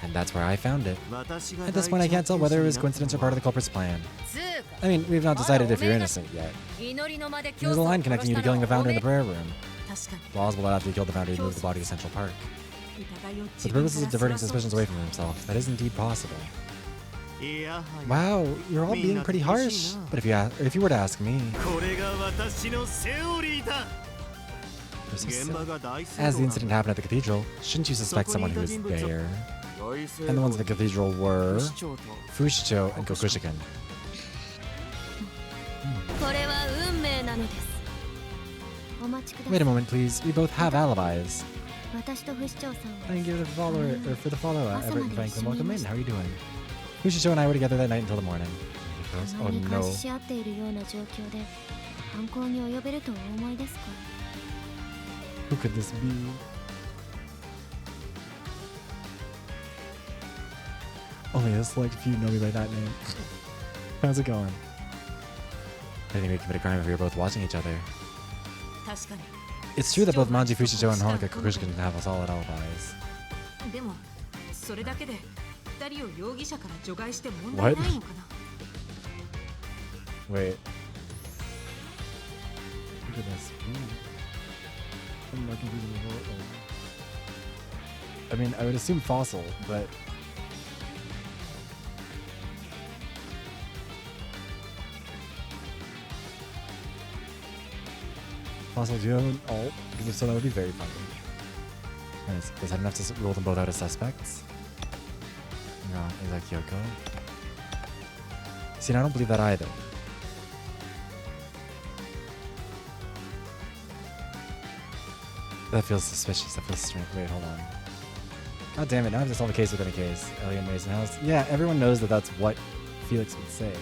Speaker 1: And that's where I found it. At this point, I can't tell whether it was coincidence or part of the culprit's plan. I mean, we've not decided if you're innocent yet. There's a line connecting you to killing the founder in the prayer room. Plausible that after you killed the founder, you moved the body to Central Park. For the purposes of diverting suspicions away from himself, that is indeed possible. Wow, you're all being pretty harsh. But if you were to ask me, as the incident happened at the cathedral, shouldn't you suspect someone who was there? And the ones at the cathedral were Fushicho and Kokushikan. Wait a moment, please. We both have alibis. Thank you for the follow-up. Everett and Franklin, welcome in. How are you doing? Fushicho and I were together that night until the morning. Oh no. Who could this be? Only a select few know me by that name. How's it going? I think we commit a crime if we were both watching each other. It's true that both Manji Fushicho and Honoka Kokushikan have solid alibis. What? Wait. Look at this. I'm looking through the report. I mean, I would assume fossil, but fossil, do you have an alt? Because if so, that would be very funny. Nice. Is that enough to rule them both out as suspects? No, is that Kyoko? See, I don't believe that either. That feels suspicious. That feels strange. Wait, hold on. God damn it, now I have to solve a case within a case. Alien Mason House. Yeah, everyone knows that that's what Felix would say.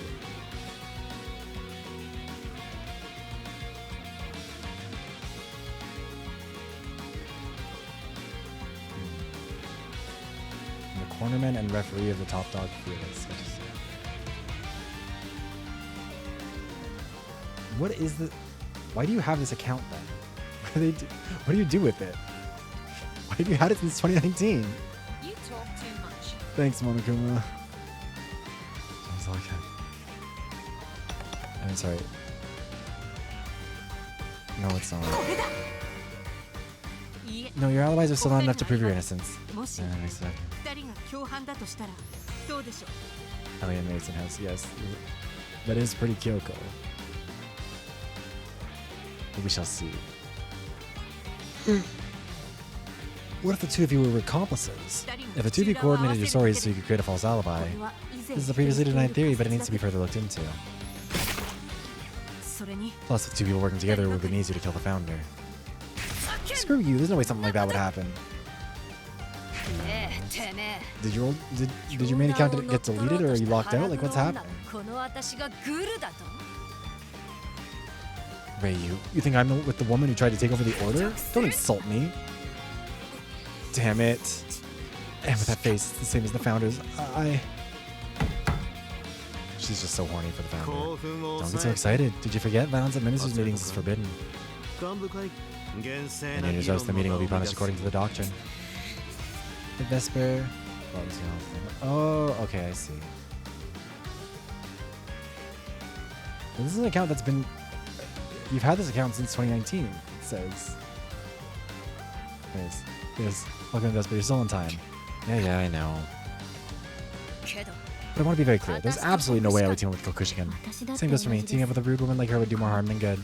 Speaker 1: The cornerman and referee of the Top Dog Felix. What is the... Why do you have this account then? What do you do with it? Why have you had it since 2019?
Speaker 4: You talk too much.
Speaker 1: Thanks, Monokuma. I'm sorry. No, it's not. No, your alibis are still not enough to prove your innocence. Alien Mason House, yes. That is pretty Kyoko. But we shall see. What if the two of you were accomplices? If the two of you coordinated your stories so you could create a false alibi, this is a previously denied theory, but it needs to be further looked into. Plus, with two people working together, it would have been easier to kill the founder. Screw you, there's no way something like that would happen. Did your main account get deleted, or are you locked out? Like, what's happening? Ray, you think I'm with the woman who tried to take over the order? Don't insult me. Damn it. And with that face, it's the same as the founders. She's just so horny for the founder. Don't get so excited. Did you forget? Violence at ministers' meetings is forbidden. And in yourselves, the meeting will be punished according to the doctrine. The Vesper. Oh, okay, I see. This is an account that's been... You've had this account since 2019, it says. Yes. Welcome to Vesper, you're still in time. Yeah, I know. But I want to be very clear. There's absolutely no way I would team up with Kokushikan. Same goes for me. Teaming up with a rude woman like her would do more harm than good.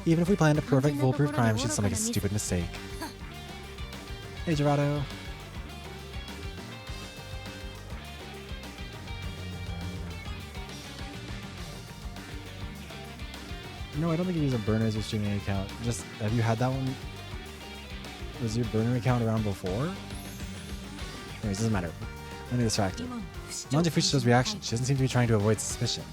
Speaker 1: Even if we planned a perfect, foolproof crime, she'd still make a stupid mistake. Hey, Gerardo. No, I don't think you use a burner as your streaming account. Just, have you had that one? Was your burner account around before? Anyways, doesn't matter. Let me distract her. Manji Fushicho's reaction. She doesn't seem to be trying to avoid suspicion.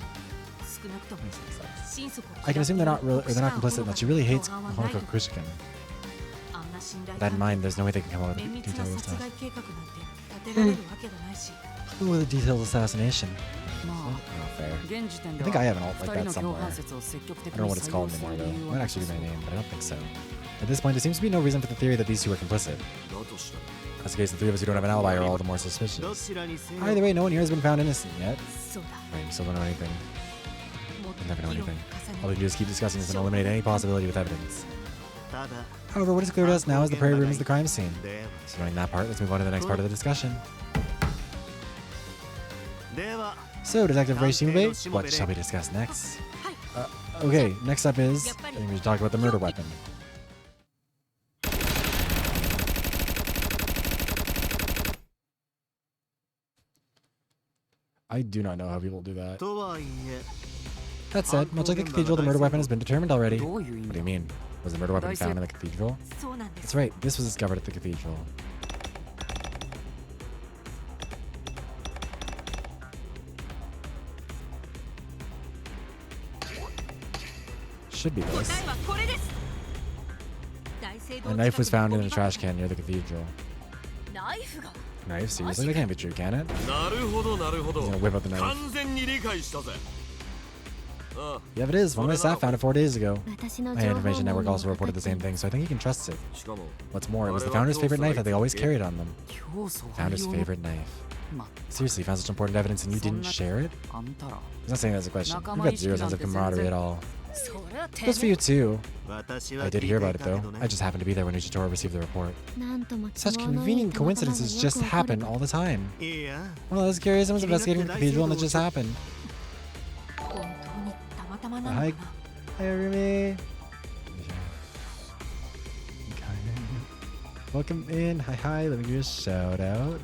Speaker 1: I can assume they're not complicit and that she really hates Honoka Kokushikan. With that in mind, there's no way they can come up with a detailed assassination. Ooh, with a detailed assassination. Not fair. I think I have an alt like that somewhere. I don't know what it's called anymore though. It might actually be my name, but I don't think so. At this point, there seems to be no reason for the theory that these two are complicit. That's the case, the three of us who don't have an alibi are all the more suspicious.
Speaker 2: どちらにせよ
Speaker 1: Either way, no one here has been found innocent yet.
Speaker 4: そうだ
Speaker 1: Right, we still don't know anything.
Speaker 4: もっ
Speaker 1: We'll never know
Speaker 4: と議論を
Speaker 1: anything.
Speaker 4: 重
Speaker 1: All we
Speaker 4: ね
Speaker 1: can do is keep discussing this and eliminate any possibility with evidence.
Speaker 2: ただ
Speaker 1: However, what is clear to us now is the prairie room is the crime scene.
Speaker 2: では
Speaker 1: So knowing that part, let's move on to the next part of the discussion.
Speaker 2: では
Speaker 1: So, Detective Ray Shimube, what shall we discuss next?
Speaker 4: はい
Speaker 1: Okay, next up is, I think we should talk about the murder weapon. I do not know how people do that.
Speaker 2: とはいえ
Speaker 1: That said, much like the cathedral, the murder weapon has been determined already.
Speaker 4: どういう意
Speaker 1: What
Speaker 4: 味
Speaker 1: do you mean? Was the murder weapon found in the cathedral?
Speaker 4: そうなんです
Speaker 1: That's right, this was discovered at the cathedral. Should be
Speaker 4: 答
Speaker 1: this.
Speaker 4: えはこれです大聖堂
Speaker 1: A knife was found in a trash can near the cathedral.
Speaker 4: ナイフが
Speaker 1: Knife? Seriously? That can't be true, can it?
Speaker 3: なるほどなるほど
Speaker 1: He's gonna whip out the knife.
Speaker 3: 完全に理解したぜああ
Speaker 1: Yep, it is. One of my staff found it 4 days ago.
Speaker 2: 私の
Speaker 1: My
Speaker 2: 情報
Speaker 1: information network
Speaker 2: 網
Speaker 1: also
Speaker 2: に
Speaker 1: reported the same thing, so I think you can trust it.
Speaker 3: しかも
Speaker 1: What's more, it was the founder's favorite knife that they always carried on them.
Speaker 4: 教祖
Speaker 1: Founder's favorite knife.
Speaker 4: ま
Speaker 1: Seriously, you found such important evidence and you didn't share it?
Speaker 4: あんたら
Speaker 1: He's not saying that's a question. You've got zero sense of camaraderie at all.
Speaker 4: それはて
Speaker 1: Goes for you too.
Speaker 2: 私
Speaker 1: I
Speaker 2: は
Speaker 1: did
Speaker 2: 聞い
Speaker 1: hear
Speaker 2: て
Speaker 1: about
Speaker 2: い
Speaker 1: it
Speaker 2: たけ
Speaker 1: though.
Speaker 2: どね
Speaker 1: I just happened to be there when Uchitora received the report.
Speaker 2: なんとも
Speaker 1: Such
Speaker 2: 都合のいい
Speaker 1: convenient
Speaker 2: たまたまが
Speaker 1: coincidences
Speaker 2: よ
Speaker 1: just
Speaker 2: く起こる
Speaker 1: happen all the time.
Speaker 2: いや
Speaker 1: Well, I was curious. I was investigating the cathedral and it just happened.
Speaker 4: 本当にたまたまなのか
Speaker 1: Hi,
Speaker 4: な
Speaker 1: hi, Rumi. Welcome in. Hi, hi. Let me give you a shout out.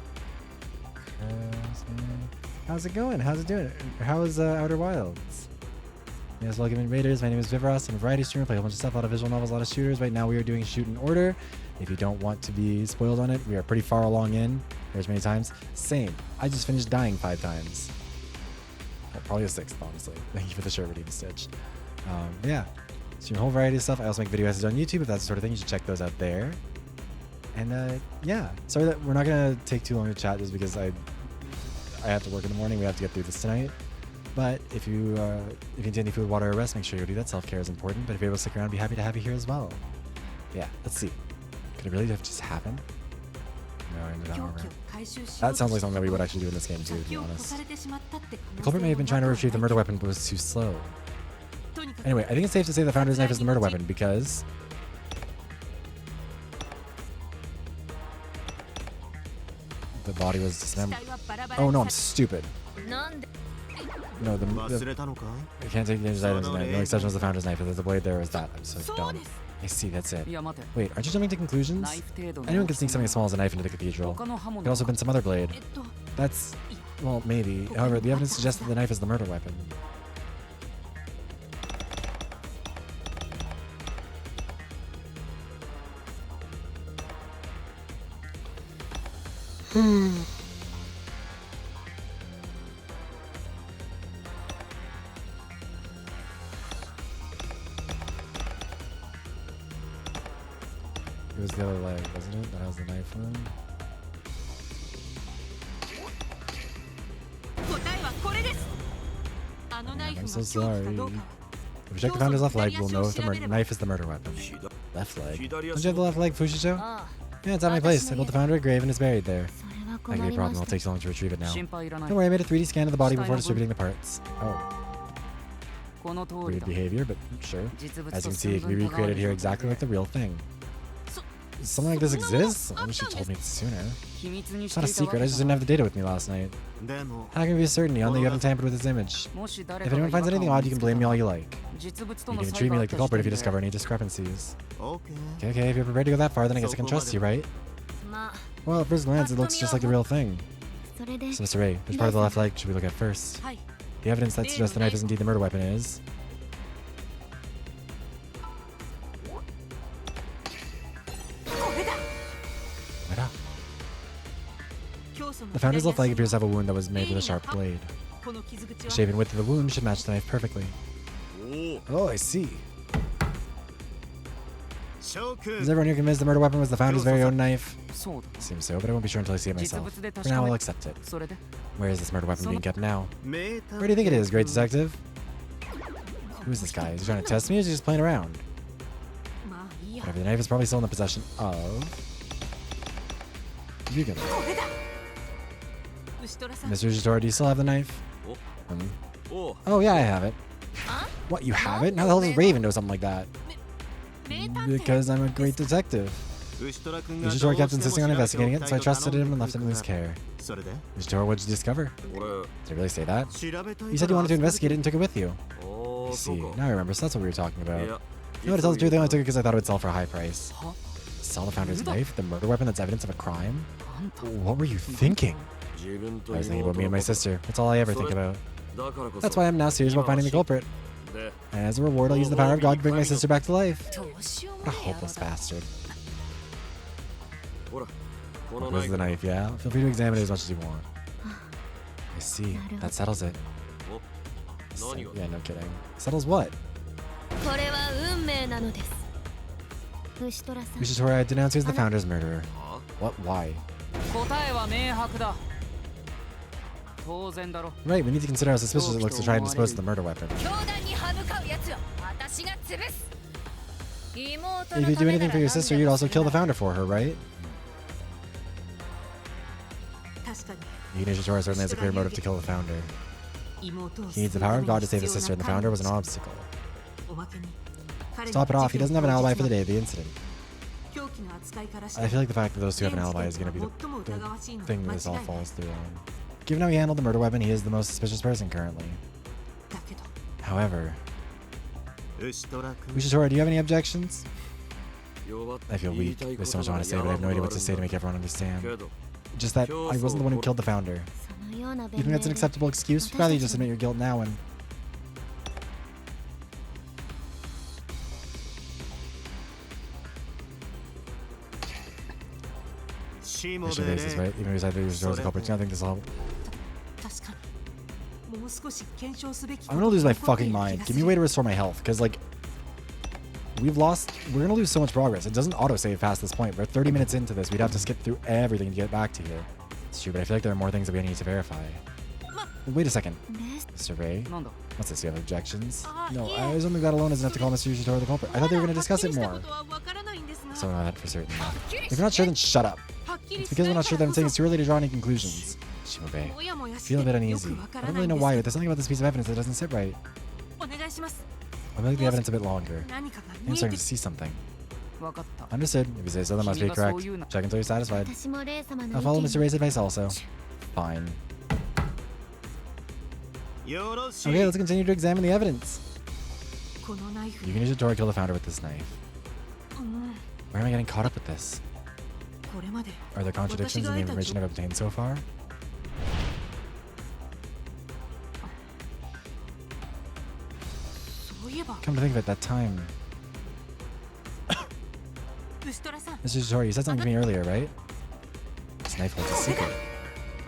Speaker 1: How's it going? How's it doing? How is Outer Wilds? Yes, welcome in, Raiders. My name is Vivros. I'm a variety streamer. Play a bunch of stuff, a lot of visual novels, a lot of shooters. Right now, we are doing SHUTEN ORDER. If you don't want to be spoiled on it, we are pretty far along in. There's many times. Same. I just finished dying 5 times. Well, probably a 6th, honestly. Thank you for the shirt redeem stitch. Yeah, stream a whole variety of stuff. I also make video essays on YouTube. If that's the sort of thing, you should check those out there. And yeah, sorry that we're not gonna take too long to chat just because I have to work in the morning. We have to get through this tonight. But if you need any food, water, or rest, make sure you do that. Self-care is important. But if you're able to stick around, be happy to have you here as well. Yeah, let's see. Could it really have just happened? No, I did not
Speaker 4: 凶
Speaker 1: remember.
Speaker 4: 器を回収しようと
Speaker 1: That sounds like
Speaker 4: した
Speaker 1: something that we would actually do in this game too, to
Speaker 4: 先
Speaker 1: be
Speaker 4: を越
Speaker 1: honest.
Speaker 4: されてしまったって
Speaker 1: The culprit may have been trying to retrieve the murder weapon, but was too slow.
Speaker 4: とにかく
Speaker 1: Anyway, I think it's safe to say the founder's knife is the murder weapon because the body was
Speaker 4: 死
Speaker 1: dismembered.
Speaker 4: 体はバラバラ
Speaker 1: Oh
Speaker 4: に
Speaker 1: no, I'm
Speaker 4: さ
Speaker 1: stupid.
Speaker 2: なんで
Speaker 1: No,
Speaker 2: 忘
Speaker 1: the
Speaker 2: れたのか
Speaker 1: I can't take dangerous items in there. No exception was the founder's knife. If there's a blade there, was that. I'm so
Speaker 4: そう
Speaker 1: dumb.
Speaker 4: です
Speaker 1: I see, that's it.
Speaker 4: いや待て
Speaker 1: Wait, aren't you jumping to conclusions?
Speaker 4: ナイフ程度の
Speaker 1: Anyone can sneak something as small as a knife into the cathedral.
Speaker 4: 他の刃
Speaker 1: It
Speaker 4: 物
Speaker 1: could also have been some other blade.
Speaker 4: えっと
Speaker 1: That's,
Speaker 4: いや
Speaker 1: well, maybe. However, the evidence suggests that the knife is the murder weapon. It was the other leg, wasn't it? That has the knife wound.
Speaker 4: 答えはこれですあのナイフ
Speaker 1: I'm
Speaker 4: が
Speaker 1: so
Speaker 4: 凶器か
Speaker 1: sorry.
Speaker 4: どうかは
Speaker 1: If we check the founder's left leg, we'll know if the knife is the murder weapon.
Speaker 3: 左
Speaker 1: Left leg?
Speaker 3: 左
Speaker 1: Don't
Speaker 3: 足
Speaker 1: you have the left leg, Fushisho?
Speaker 2: ああ
Speaker 1: Yeah, it's at my place. I built the founder a grave and it's buried there.
Speaker 2: それは
Speaker 1: That
Speaker 2: 困
Speaker 1: could be a
Speaker 2: りま
Speaker 1: problem.
Speaker 2: し
Speaker 1: It'll
Speaker 2: た
Speaker 1: take so long to retrieve it now.
Speaker 4: 心配いらない
Speaker 1: Don't worry, I made a 3D scan of the body before
Speaker 4: Style
Speaker 1: distributing the parts. Oh,
Speaker 4: この通り
Speaker 1: weird
Speaker 4: だ
Speaker 1: behavior, but sure.
Speaker 4: 実物
Speaker 1: As
Speaker 4: と
Speaker 1: you can see, it
Speaker 4: 寸
Speaker 1: can be
Speaker 4: 分たがわ
Speaker 1: recreated
Speaker 4: る
Speaker 1: here
Speaker 4: 状
Speaker 1: exactly
Speaker 4: 態
Speaker 1: like
Speaker 4: で
Speaker 1: the real thing.
Speaker 4: そ
Speaker 1: Something like this exists? I wish you told me sooner.
Speaker 4: 秘密に
Speaker 1: It's
Speaker 4: して
Speaker 1: not a
Speaker 4: いたわ
Speaker 1: secret,
Speaker 4: け
Speaker 1: I
Speaker 4: じ
Speaker 1: just
Speaker 4: ゃ
Speaker 1: didn't
Speaker 4: ない
Speaker 1: have the data with me last night.
Speaker 2: でも
Speaker 1: How can we be certain, Yon, that you haven't tampered with his image?
Speaker 4: もし誰
Speaker 1: If
Speaker 4: かが
Speaker 1: anyone
Speaker 4: 違和
Speaker 1: finds
Speaker 4: 感
Speaker 1: anything
Speaker 4: を
Speaker 1: odd,
Speaker 4: 見
Speaker 1: you
Speaker 4: つ
Speaker 1: can
Speaker 4: け
Speaker 1: blame
Speaker 4: た
Speaker 1: me
Speaker 4: ら
Speaker 1: all you like.
Speaker 4: 実物と
Speaker 1: You
Speaker 4: の
Speaker 1: can
Speaker 4: 差
Speaker 1: treat
Speaker 4: 異
Speaker 1: me
Speaker 4: があっ
Speaker 1: like the
Speaker 4: た時
Speaker 1: culprit if you
Speaker 4: 点
Speaker 1: discover
Speaker 4: で
Speaker 1: any discrepancies.
Speaker 2: OK
Speaker 1: Okay, if you're prepared to go that far, then I guess I can trust you, right?
Speaker 2: まあ
Speaker 1: Well, at first glance, it looks just like the real thing.
Speaker 2: それで
Speaker 1: So, Mr. Ray, which part of the left leg should we look at first?
Speaker 4: はい
Speaker 1: The evidence that suggests the knife is indeed the murder weapon is...
Speaker 4: これだ
Speaker 1: What up?
Speaker 4: 教祖の
Speaker 1: The founder's left leg
Speaker 4: 左
Speaker 1: appears to
Speaker 4: 足
Speaker 1: have a wound that was made with a sharp blade.
Speaker 4: この傷口
Speaker 1: The
Speaker 4: は
Speaker 1: shaven width of the wound should match the knife perfectly.
Speaker 3: おお
Speaker 1: Oh, I see.
Speaker 2: 諸君
Speaker 1: Is everyone here convinced the murder weapon was the founder's very own knife?
Speaker 4: そうだ
Speaker 1: Seems so, but I won't be sure until I see it
Speaker 4: 実
Speaker 1: myself.
Speaker 4: 物で
Speaker 1: For
Speaker 4: 確
Speaker 1: now,
Speaker 4: か
Speaker 1: I'll
Speaker 4: め
Speaker 1: accept it.
Speaker 4: それで
Speaker 1: Where is this murder weapon being kept now?
Speaker 2: 名探
Speaker 1: Where do you think it is, great
Speaker 2: 偵
Speaker 1: detective? Who is this guy? Is he trying to test me or is he just playing around?
Speaker 4: まあいいや
Speaker 1: Whatever, the knife is probably still in the possession of... You get it.
Speaker 4: これだ。牛虎さん。
Speaker 1: Mr. Ushitora, do you still have the knife?
Speaker 3: おう
Speaker 1: Oh, yeah, I have it. What, you have it? How the hell does Raven know something like that?
Speaker 2: 名探偵
Speaker 1: Because I'm a great detective. Ushitora kept insisting on investigating it, so I trusted him and left it in his care.
Speaker 3: それで
Speaker 1: Ushitora, what did you discover?
Speaker 3: 俺
Speaker 1: Did I really say that?
Speaker 3: 調べたい
Speaker 1: You said you wanted to investigate it and took it with you.
Speaker 3: お
Speaker 1: I
Speaker 3: ーそう
Speaker 1: see.
Speaker 3: か
Speaker 1: Now I remember, so that's what we were talking
Speaker 3: い
Speaker 1: about.
Speaker 3: や
Speaker 1: You know to tell the truth, they only took it because I thought it would sell for a high price.
Speaker 4: は
Speaker 1: Sell the founder's knife? The murder weapon that's evidence of a crime?
Speaker 4: あんた
Speaker 1: What were you thinking?
Speaker 3: 自分と
Speaker 1: I was thinking about me and my sister. That's all I ever think about.
Speaker 3: だからこそ
Speaker 1: That's why I'm now serious about finding the culprit.
Speaker 3: で
Speaker 1: And as a reward, I'll use the power of God to bring my sister back to life.
Speaker 2: どうしよう
Speaker 1: What a
Speaker 2: もない野郎
Speaker 1: hopeless
Speaker 2: だ
Speaker 1: bastard.
Speaker 3: ほらこの
Speaker 1: Where's the
Speaker 3: ナイ
Speaker 1: knife, yeah? Feel free to examine it as much as you want. I see. That settles it.
Speaker 3: フ何が
Speaker 1: Yeah, no kidding. Settles what?
Speaker 2: これは運命なのです牛虎さん
Speaker 1: Ushitora, I denounce you as the founder's murderer.
Speaker 3: は
Speaker 1: What? Why?
Speaker 4: 答えは明白だ。当然だろ。
Speaker 1: Right, we need to consider how suspicious it looks to try and dispose of the murder weapon.
Speaker 2: 教団に歯向かうやつを私が潰す妹
Speaker 1: If
Speaker 2: の
Speaker 1: you
Speaker 2: た
Speaker 1: do
Speaker 2: め
Speaker 1: anything
Speaker 2: な
Speaker 1: for
Speaker 2: ら
Speaker 1: your
Speaker 2: 何
Speaker 1: sister,
Speaker 2: で
Speaker 1: you'd
Speaker 2: も
Speaker 1: also
Speaker 2: する
Speaker 1: kill the founder for her, right?
Speaker 4: 確かに
Speaker 1: Ushitora certainly has a clear motive to kill the founder.
Speaker 4: 妹を
Speaker 1: He needs the power of God to save his sister, and the founder was an obstacle.
Speaker 4: おまけに彼に
Speaker 1: Stop it off, he doesn't have an alibi for the day of the incident.
Speaker 4: 凶器の扱いからして
Speaker 1: I feel like the fact that those two have an alibi is going to be the thing that this all falls through on. Given how he handled the murder weapon, he is the most suspicious person currently.
Speaker 4: だけど
Speaker 1: However,
Speaker 3: 牛虎君
Speaker 1: Ushitora, do you have any objections?
Speaker 3: 弱っ
Speaker 1: I feel
Speaker 3: 言い
Speaker 1: weak.
Speaker 3: たいこ
Speaker 1: There's
Speaker 3: と
Speaker 1: so much I
Speaker 3: が
Speaker 1: want to say, but I have no idea what to say to make everyone
Speaker 3: け
Speaker 1: understand.
Speaker 3: ど
Speaker 1: Just that I wasn't the one who killed the founder.
Speaker 2: そのような
Speaker 1: You
Speaker 2: 弁
Speaker 1: think
Speaker 2: 明
Speaker 1: that's
Speaker 2: で
Speaker 1: an acceptable excuse? You'd rather you just admit your guilt now and... I should raise this, right? Even if I think Ushitora's the culprit, do you not think this will help?
Speaker 4: 確かにもう少し検証すべき
Speaker 1: I'm gonna lose my fucking mind. Give me a way to restore my health, because like we're gonna lose so much progress. It doesn't autosave past this point. We're 30 minutes into this. We'd have to skip through everything to get back to here. It's true, but I feel like there are more things that we need to verify. Wait a second.
Speaker 2: です
Speaker 1: Survey?
Speaker 4: なんだ
Speaker 1: What's this? You have objections?
Speaker 2: Ah,
Speaker 1: No,
Speaker 2: yeah.
Speaker 1: I was only that alone is enough to call Mr. Ushitora the culprit. I thought they were gonna discuss it more.
Speaker 4: わからないんですが
Speaker 1: So I know that for certain.
Speaker 2: はっきり
Speaker 1: If you're not sure, then shut up.
Speaker 4: はっきり
Speaker 1: It's because we're not sure that I'm saying it's too early to draw any conclusions. Shimobe.
Speaker 4: もやもやし
Speaker 1: I
Speaker 4: て
Speaker 1: feel a bit
Speaker 4: よ
Speaker 1: uneasy.
Speaker 4: くわか
Speaker 1: I
Speaker 4: ら
Speaker 1: don't
Speaker 4: ない
Speaker 1: really
Speaker 4: ん
Speaker 1: know
Speaker 4: です
Speaker 1: why, but there's something about this piece of evidence that doesn't sit right.
Speaker 4: お願いします
Speaker 1: I'm gonna leave the evidence a bit longer.
Speaker 4: 何かが
Speaker 1: I'm
Speaker 4: 見え
Speaker 1: starting
Speaker 4: て
Speaker 1: to see something.
Speaker 4: わかった
Speaker 1: Understood. If you say so, then must be correct. Check until you're satisfied.
Speaker 2: 私もレイ様の
Speaker 1: I'll
Speaker 2: 意
Speaker 1: follow
Speaker 2: 見
Speaker 1: Mr. Ray's advice also. Fine.
Speaker 3: よろしい
Speaker 1: Okay, let's continue to examine the evidence.
Speaker 4: このナイフ
Speaker 1: You can use your door to kill the founder with this knife.
Speaker 4: うん
Speaker 1: Where am I getting caught up with this?
Speaker 4: これまで
Speaker 1: Are there contradictions in the information I've obtained so far?
Speaker 4: そういえば
Speaker 1: Come to think of it, that time.
Speaker 4: 牛虎さん
Speaker 1: Mr. Satori, you said something to me earlier, right? This knife holds a secret.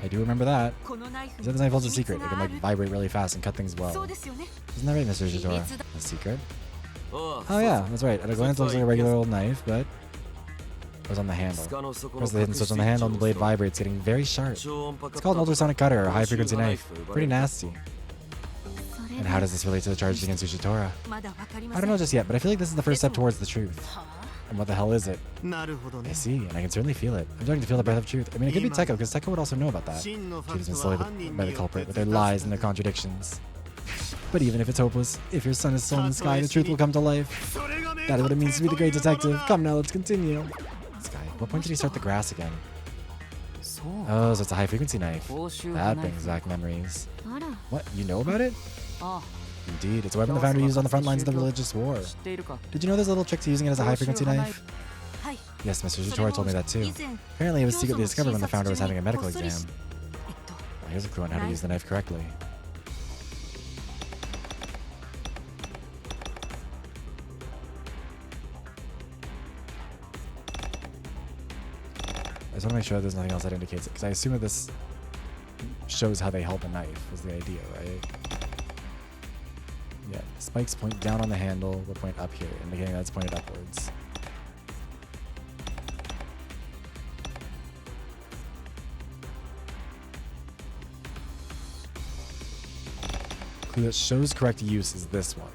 Speaker 1: I do remember that.
Speaker 4: このナイフ
Speaker 1: You said this knife holds a
Speaker 4: 秘密
Speaker 1: secret. It
Speaker 4: が
Speaker 1: can
Speaker 4: あ
Speaker 1: like
Speaker 4: る
Speaker 1: vibrate really fast and cut things
Speaker 4: そ
Speaker 1: well.
Speaker 4: うですよね
Speaker 1: Isn't that right, Mr. Satori? A secret?
Speaker 3: ああ
Speaker 1: Oh yeah, that's right. At a glance, it looks like a regular old knife, but it was on the handle.
Speaker 3: 塚の底の
Speaker 1: Press the hidden switch on the handle and the blade vibrates, getting very sharp.
Speaker 3: 超音波
Speaker 1: It's called an ultrasonic cutter or a high-frequency knife. Pretty nasty.
Speaker 2: それ
Speaker 1: And
Speaker 2: で
Speaker 1: how does this relate to the charges against Ushitora?
Speaker 4: まだわかりま
Speaker 1: I
Speaker 4: せ
Speaker 1: don't
Speaker 4: ん
Speaker 1: know just yet, but I feel like this is the first step towards the truth.
Speaker 2: はあ
Speaker 1: And what the hell is it?
Speaker 3: なるほど
Speaker 1: I
Speaker 3: ね
Speaker 1: see, and I can certainly feel it. I'm starting to feel the breath of truth. I mean, it could be Tekko, because Tekko would also know about that.
Speaker 3: 真のファ
Speaker 1: She's
Speaker 3: ク
Speaker 1: been
Speaker 3: トは
Speaker 1: enslaved
Speaker 3: 犯人
Speaker 1: by
Speaker 3: に
Speaker 1: the
Speaker 3: よって
Speaker 1: culprit with their lies and their contradictions. But even if it's hopeless, if your son is still in the sky, the truth will come to life.
Speaker 3: それが明
Speaker 1: That is what it means to be the great
Speaker 3: 確ということ
Speaker 1: detective.
Speaker 3: だ
Speaker 1: Come now, let's continue. This guy. What point did he start the grass again?
Speaker 4: そう
Speaker 1: Oh, so it's a high-frequency knife.
Speaker 4: 報酬
Speaker 1: That
Speaker 4: ナイ
Speaker 1: brings
Speaker 4: フ
Speaker 1: back memories.
Speaker 2: あら
Speaker 1: What? You know about it?
Speaker 4: あ
Speaker 1: Indeed, it's a weapon the founder used on the front lines of the religious war.
Speaker 4: あ知っているか
Speaker 1: Did you know there's a little trick to using it as a high-frequency knife?
Speaker 4: はい
Speaker 1: Yes, Mr. Satori told me that too.
Speaker 4: 以前
Speaker 1: Apparently, it was secretly discovered when the founder was having a medical
Speaker 4: こっそり
Speaker 1: exam.
Speaker 4: し
Speaker 1: Well, here's a clue on how to use the knife correctly. I just want to make sure that there's nothing else that indicates it, because I assume that this shows how they held the knife, is the idea, right? Yeah, spikes point down on the handle, will point up here, indicating that it's pointed upwards. Clue that shows correct use is this one.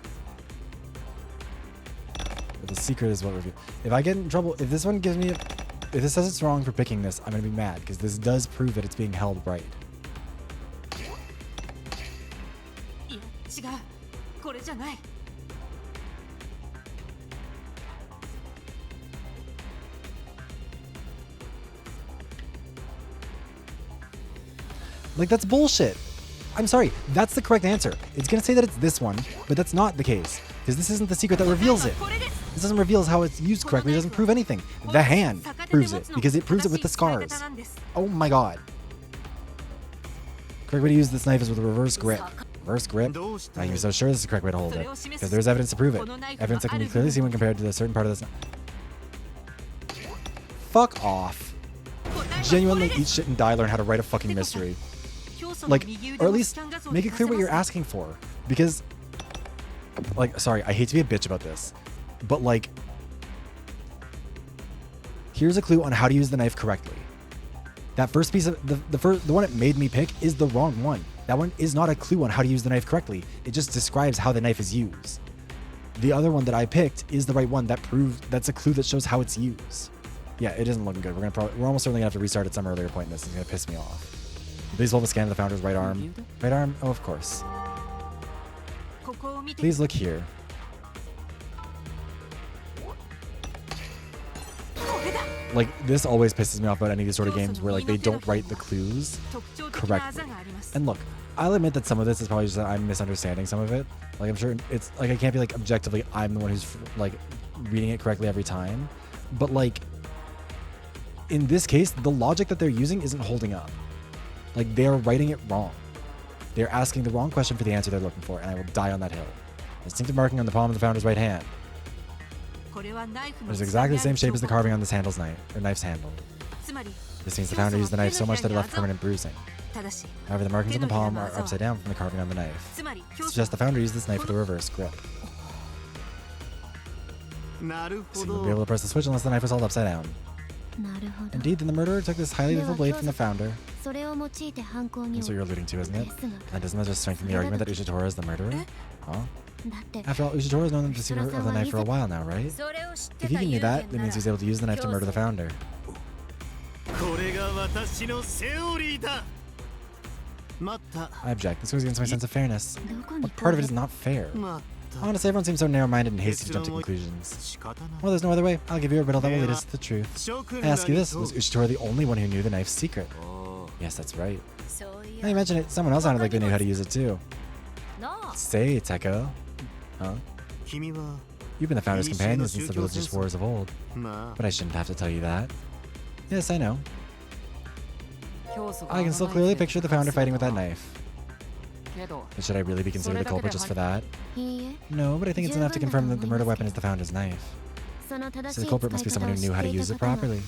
Speaker 1: But the secret is what reveals. If I get in trouble, if this one gives me if this says it's wrong for picking this, I'm gonna be mad because this does prove that it's being held right.
Speaker 5: いや違うこれじゃない
Speaker 1: Like, that's bullshit. I'm sorry, that's the correct answer. It's gonna say that it's this one, but that's not the case. Because this isn't the secret that reveals it. This doesn't reveal how it's used correctly, it doesn't prove anything. The hand proves it, because it proves it with the scars. Oh my god. Correct way to use this knife is with a reverse grip. Reverse grip? I can be so sure this is the correct way to hold it. Because there's evidence to prove it. Evidence that can be clearly seen when compared to a certain part of this. Fuck off. Genuinely eat shit and die, learn how to write a fucking mystery. Like, or at least make it clear what you're asking for. Because, like, sorry, I hate to be a bitch about this, but like, here's a clue on how to use the knife correctly. That first piece of the one it made me pick is the wrong one. That one is not a clue on how to use the knife correctly. It just describes how the knife is used. The other one that I picked is the right one that proves that's a clue that shows how it's used. Yeah, it isn't looking good. We're almost certainly gonna have to restart at some earlier point in this. It's gonna piss me off. Please hold the scan of the founder's right arm. Right arm? Oh, of course. Please look here. Like, this always pisses me off about any of these sort of games where, like, they don't write the clues correctly. And look, I'll admit that some of this is probably just that I'm misunderstanding some of it. Like, I'm sure it's, like, I can't be, like, objectively, I'm the one who's, like, reading it correctly every time. But, like, in this case, the logic that they're using isn't holding up. Like, they're writing it wrong. They're asking the wrong question for the answer they're looking for, and I will die on that hill. Distinctive marking on the palm of the founder's right hand. It is exactly the same shape as the carving on this handle's knife, or knife's handle. This means the founder used the knife so much that it left permanent bruising. However, the markings on the palm are upside down from the carving on the knife. It suggests the founder used this knife with a reverse grip. So you wouldn't be able to press the switch unless the knife was held upside down. Indeed, then the murderer took this highly lethal blade from the founder. That's what you're alluding to, isn't it? And doesn't that just strengthen the argument that Ushitora is the murderer? Huh? After all, Ushitora has known the secret of the knife for a while now, right? If he knew that, that means he was able to use the knife to murder the founder. I object. This goes against my sense of fairness. What part of it is not fair? Honestly, everyone seems so narrow-minded and hasty to jump to conclusions. Well, there's no other way. I'll give you a riddle that will lead us to the truth. I ask you this, was Ushitora the only one who knew the knife's secret? Yes, that's right. Now you mention it, someone else sounded like they knew how to use it too. Say, Teko. Huh? You've been the founder's companion since the religious wars of old. But I shouldn't have to tell you that. Yes, I know. I can still clearly picture the founder fighting with that knife. But should I really be considered the culprit just for that? No, but I think it's enough to confirm that the murder weapon is the founder's knife. So the culprit must be someone who knew how to use it properly.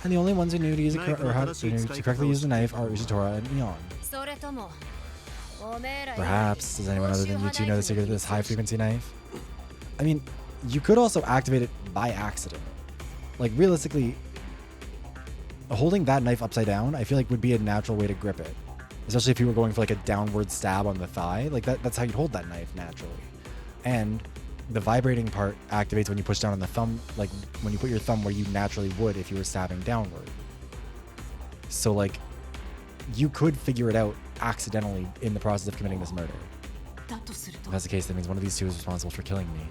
Speaker 1: And the only ones who knew to use it or how to correctly use the knife are Ushitora and Eon. Perhaps, does anyone other than you two know the secret of this high-frequency knife? I mean, you could also activate it by accident. Like, realistically, holding that knife upside down, I feel like would be a natural way to grip it. Especially if you were going for like a downward stab on the thigh. Like, that's how you'd hold that knife naturally. And the vibrating part activates when you push down on the thumb, like when you put your thumb where you naturally would if you were stabbing downward. So, like, you could figure it out accidentally in the process of committing this murder. If that's the case, that means one of these two is responsible for killing me.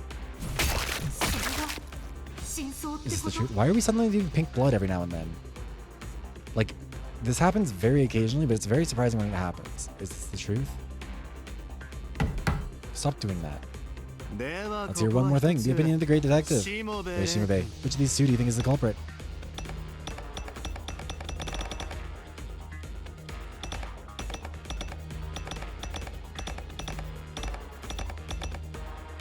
Speaker 1: Is this the truth? Why are we suddenly doing pink blood every now and then? Like, this happens very occasionally, but it's very surprising when it happens. Is this the truth? Stop doing that. Let's hear one more thing. The opinion of the great detective. Shimabe. Which of these two do you think is the culprit?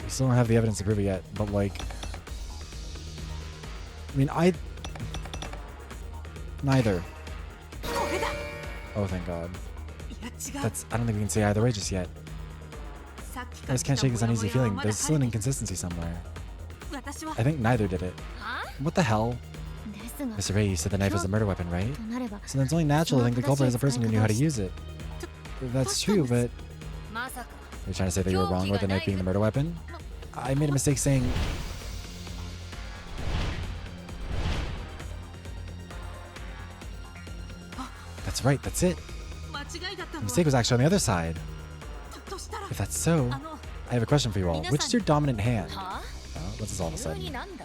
Speaker 1: We still don't have the evidence to prove it yet, but like... I mean, neither. Oh, thank God. I don't think we can say either way just yet. I just can't shake this uneasy feeling. There's still an inconsistency somewhere. I think neither did it. What the hell? Mr. Ray, you said the knife was a murder weapon, right? So then it's only natural to think the culprit is a person who knew how to use it. That's true, but... You're trying to say that you were wrong with the knife being the murder weapon? I made a mistake saying... That's right, that's it.
Speaker 5: 間違いだった
Speaker 1: The
Speaker 5: の
Speaker 1: mistake was actually on the other side.
Speaker 5: としたら
Speaker 1: If that's so,
Speaker 5: あの
Speaker 1: I have a question for you all. Which is your dominant hand?
Speaker 2: は
Speaker 1: Oh, what's this all of a
Speaker 2: 急に
Speaker 1: sudden?
Speaker 2: なんだ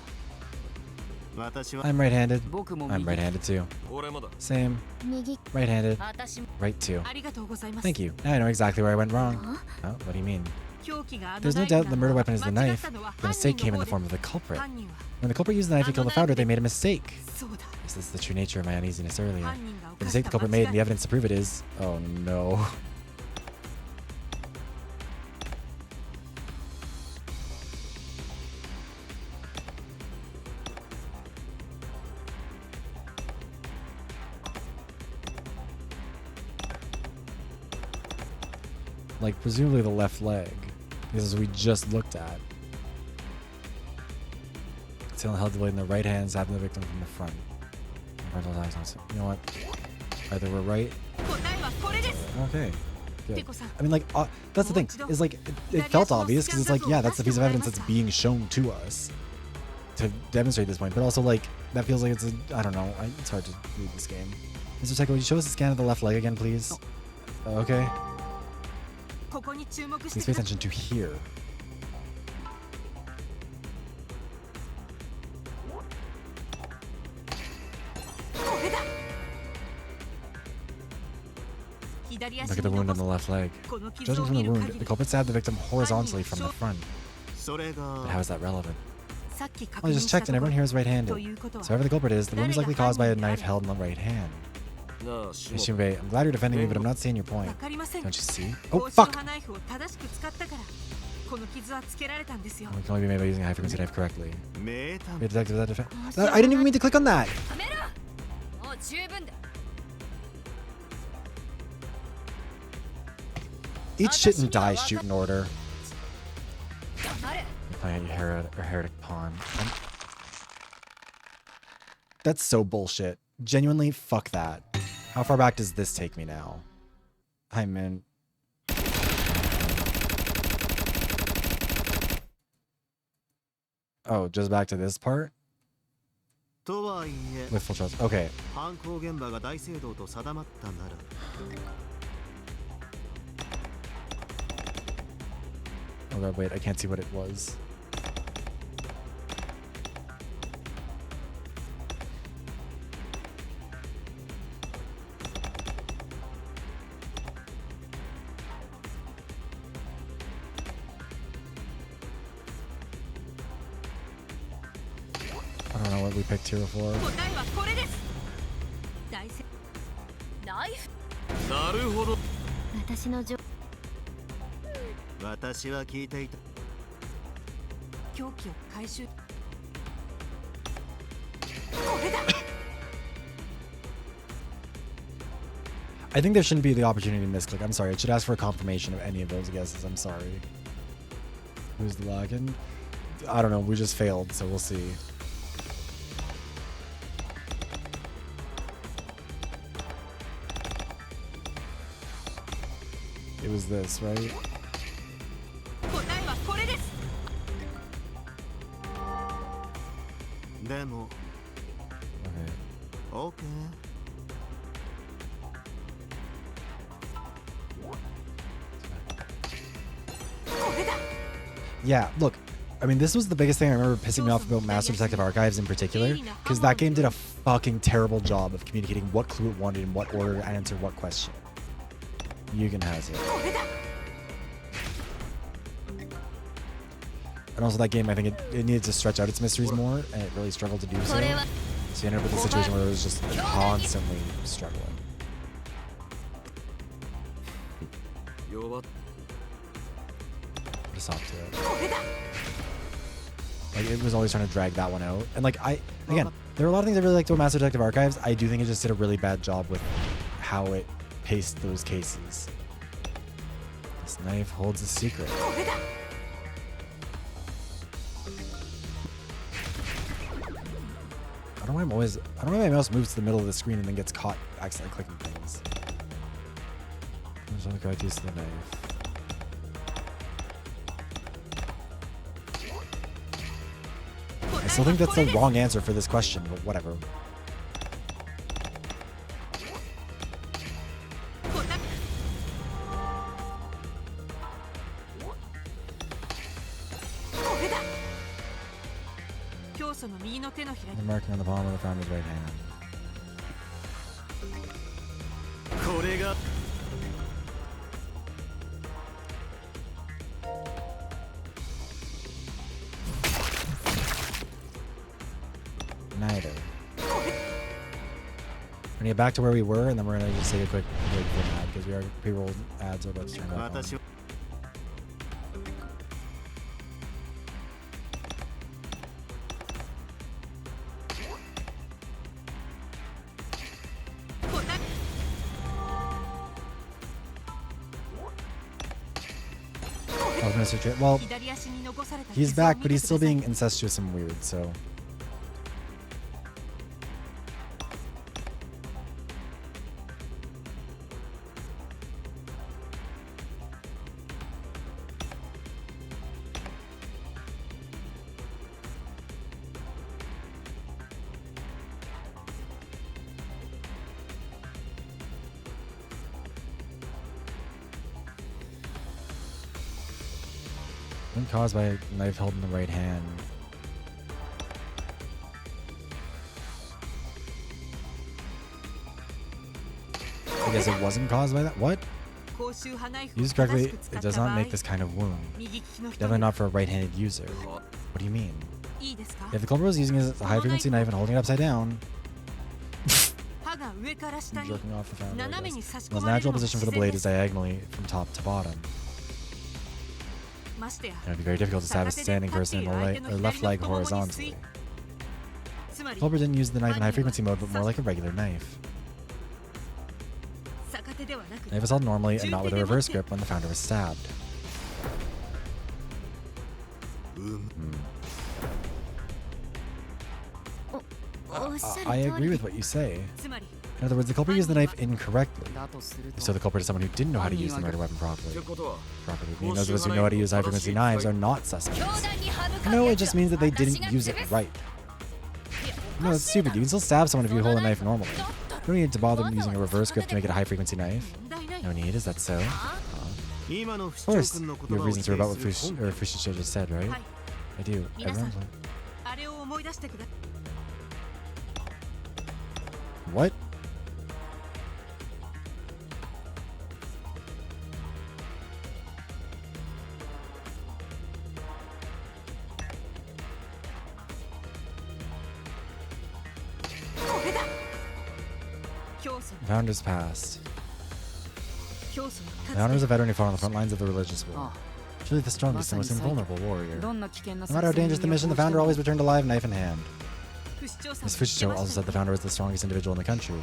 Speaker 3: 私は
Speaker 1: I'm right-handed.
Speaker 4: 僕も
Speaker 1: I'm
Speaker 4: 右
Speaker 1: right-handed too.
Speaker 3: 俺もだ
Speaker 1: Same.
Speaker 2: 右
Speaker 1: Right-handed.
Speaker 2: 私も
Speaker 1: Right too.
Speaker 5: ありがとうございます
Speaker 1: Thank you. Now I know exactly where I went wrong. Oh, what do you mean?
Speaker 5: 凶器があの
Speaker 1: There's no
Speaker 5: ナイフ
Speaker 1: doubt
Speaker 5: な
Speaker 1: the
Speaker 5: の
Speaker 1: murder
Speaker 5: は
Speaker 1: weapon is the
Speaker 5: 間違
Speaker 1: knife.
Speaker 5: ったのは
Speaker 1: The
Speaker 5: 犯
Speaker 1: mistake
Speaker 5: 人
Speaker 1: came in
Speaker 5: の
Speaker 1: the
Speaker 5: 方
Speaker 1: form
Speaker 5: で
Speaker 1: of the culprit.
Speaker 5: 犯人は
Speaker 1: When the culprit used the knife to kill the founder, they made a mistake.
Speaker 5: そうだ
Speaker 1: This is the true nature of my uneasiness earlier.
Speaker 5: 犯人が
Speaker 1: The
Speaker 5: 犯し
Speaker 1: mistake
Speaker 5: た
Speaker 1: the culprit
Speaker 5: 間
Speaker 1: made
Speaker 5: 違
Speaker 1: and the
Speaker 5: い
Speaker 1: evidence to prove it is... Oh no. Like, presumably the left leg. Because as we just looked at. It's held the blade in the right hand, stabbing the victim from the front. You know what? Either we're right.
Speaker 5: 答えはこれです
Speaker 1: Okay. Good.
Speaker 5: テコさん
Speaker 1: I mean, like, that's the thing. Is like, it felt obvious because it's like, yeah, that's the piece of evidence that's being shown to us to demonstrate this point. But also, like, that feels like it's a, I don't know. It's hard to read this game. Mr. Teko, would you show us the scan of the left leg again, please? Okay.
Speaker 5: ここに注目し
Speaker 1: Please
Speaker 5: て
Speaker 1: pay
Speaker 5: ください
Speaker 1: attention to here.
Speaker 5: これだ左
Speaker 1: Look
Speaker 5: 足
Speaker 1: at the
Speaker 5: に
Speaker 1: wound
Speaker 5: 残
Speaker 1: on
Speaker 5: す
Speaker 1: the left leg.
Speaker 5: この傷
Speaker 1: Judging
Speaker 5: を
Speaker 1: from
Speaker 5: 見
Speaker 1: the
Speaker 5: る
Speaker 1: wound,
Speaker 5: 限
Speaker 1: the
Speaker 5: り
Speaker 1: culprit stabbed the victim horizontally from the front.
Speaker 3: それ
Speaker 1: But
Speaker 3: が
Speaker 1: how is that relevant?
Speaker 5: さっき確
Speaker 1: Well, I
Speaker 5: 認
Speaker 1: just
Speaker 5: した
Speaker 1: checked
Speaker 5: と
Speaker 1: and
Speaker 5: こ
Speaker 1: everyone
Speaker 5: ろ
Speaker 1: here is
Speaker 5: と
Speaker 1: right-handed.
Speaker 5: いうことは
Speaker 1: So whoever the culprit is, the wound is likely caused by a knife held in the right hand.
Speaker 3: なあ
Speaker 1: Hey, Shinbei, I'm glad you're defending me, but I'm not seeing your point.
Speaker 5: わかりません
Speaker 1: Don't you see?
Speaker 5: 格
Speaker 1: Oh,
Speaker 5: 子の
Speaker 1: fuck!
Speaker 5: 刃ナイフを正しく使ったからこの傷はつけられたんですよ
Speaker 1: We can only be made by using a high-frequency knife correctly.
Speaker 3: 名探
Speaker 1: Be a detective that defend. I didn't even mean to click on that!
Speaker 2: やめろもう十分だ
Speaker 1: Eat shit and die, SHUTEN ORDER.
Speaker 2: 黙れ
Speaker 1: You're playing at your heretic pawn. That's so bullshit. Genuinely, fuck that. How far back does this take me now? I'm in. Oh, just back to this part?
Speaker 3: とはいえ
Speaker 1: With full trust. Okay.
Speaker 3: 犯行現場が大聖堂と定まったなら
Speaker 1: Oh god, wait, I can't see what it was. I don't know what we picked here before.
Speaker 5: 答えはこれです大聖
Speaker 2: ナイフ
Speaker 3: なるほど
Speaker 2: 私の情
Speaker 3: 私は聞いていた
Speaker 5: 凶器を回収これだ
Speaker 1: I think there shouldn't be the opportunity to misclick. I'm sorry. It should ask for a confirmation of any of those guesses. I'm sorry. Who's the login? I don't know. We just failed, so we'll see. It was this, right?
Speaker 5: 答えはこれです
Speaker 3: でも
Speaker 1: Okay.
Speaker 3: OK
Speaker 1: Yeah, look. I mean, this was the biggest thing I remember pissing me off about Master Detective Archives in particular, because that game did a fucking terrible job of communicating what clue it wanted in what order to answer what question. Yugen has it. And also that game, I think it needed to stretch out its mysteries more, and it really struggled to do so.
Speaker 2: これは
Speaker 1: So you ended up with a situation where it was just constantly struggling.
Speaker 3: 弱っ
Speaker 1: Put a stop to it. Like, it was always trying to drag that one out. And like, again, there are a lot of things I really liked about Master Detective Archives. I do think it just did a really bad job with how it paced those cases. This knife holds a secret. I don't know why my mouse moves to the middle of the screen and then gets caught accidentally clicking things. There's only correct use of the knife. I still think that's the wrong answer for this question, but whatever.
Speaker 5: 祖の右の手のひら
Speaker 1: The marking on the palm of the founder's right hand.
Speaker 3: これが
Speaker 1: Neither. We're gonna get back to where we were, and then we're gonna just take a quick break for an ad because we are pre-rolled ads are about to turn back on.
Speaker 3: 私は
Speaker 1: I was gonna search it. Well,
Speaker 5: 左足に残された
Speaker 1: he's
Speaker 5: 傷を
Speaker 1: back,
Speaker 5: 見
Speaker 1: but
Speaker 5: て
Speaker 1: he's
Speaker 5: く
Speaker 1: still
Speaker 5: ださい
Speaker 1: being incestuous and weird, so. When caused by a knife held in the right hand. I guess it wasn't caused by that? What?
Speaker 5: 公衆派ナイフを
Speaker 1: Used
Speaker 5: 正
Speaker 1: correctly,
Speaker 5: しく使
Speaker 1: it
Speaker 5: っ
Speaker 1: does
Speaker 5: た場
Speaker 1: not
Speaker 5: 合
Speaker 1: make this kind of wound.
Speaker 5: 右利きの人
Speaker 1: Definitely
Speaker 5: に
Speaker 1: not for a right-handed user. What do you mean?
Speaker 5: いいですか
Speaker 1: If the culprit was using a high-frequency knife and holding it upside down,
Speaker 5: 刃が上から下に
Speaker 1: jerking off the founder, I
Speaker 5: 斜め
Speaker 1: guess.
Speaker 5: に差し
Speaker 1: The
Speaker 5: 込まれ
Speaker 1: natural
Speaker 5: るのが
Speaker 1: position for the
Speaker 5: 自然
Speaker 1: blade
Speaker 5: で
Speaker 1: is
Speaker 5: す
Speaker 1: diagonally from top to bottom.
Speaker 5: ましてや
Speaker 1: It would be very difficult to stab a standing person in the or left leg horizontally.
Speaker 5: つまり
Speaker 1: The culprit didn't use the knife in high-frequency mode, but more like a regular knife.
Speaker 5: 逆手ではなく
Speaker 1: The knife was held normally and not with a reverse grip when the founder was stabbed. I agree with what you say.
Speaker 5: つまり
Speaker 1: In other words, the culprit used the knife incorrectly.
Speaker 4: だとする
Speaker 1: So
Speaker 4: と
Speaker 1: the culprit is someone who didn't know how to use the murder weapon
Speaker 3: っ
Speaker 1: properly.
Speaker 3: てことは
Speaker 1: Meaning those of us who know how to use high-frequency knives are not suspects. No, it just means that they didn't use it right. No, it's stupid. You can still stab someone if you hold a knife normally. You don't need to bother using a reverse grip to make it a high-frequency knife.
Speaker 5: 問題ない
Speaker 1: No need, is that so?
Speaker 3: 今の不
Speaker 1: Of
Speaker 3: 死鳥
Speaker 1: course,
Speaker 3: 君の
Speaker 1: you
Speaker 3: 言
Speaker 1: have
Speaker 3: 葉を
Speaker 1: reasons to rebut what
Speaker 3: 否定する
Speaker 1: Fushisho just said, right?
Speaker 5: はい
Speaker 1: I do.
Speaker 5: 皆さん
Speaker 1: Everyone's like,
Speaker 5: あれを思い出してくだ
Speaker 1: what? Founders past.
Speaker 5: 教祖は
Speaker 1: The
Speaker 5: か
Speaker 1: founder
Speaker 5: つ
Speaker 1: is a
Speaker 5: て
Speaker 1: veteran who fought on the front lines of the religious war.
Speaker 4: あ
Speaker 1: Truly the strongest and most invulnerable warrior.
Speaker 4: どんな危険な
Speaker 1: No matter how dangerous the mission, the founder always returned alive, knife in hand.
Speaker 5: 不死鳥さん
Speaker 1: Ms. Fushisho also said the founder was the strongest individual in the country.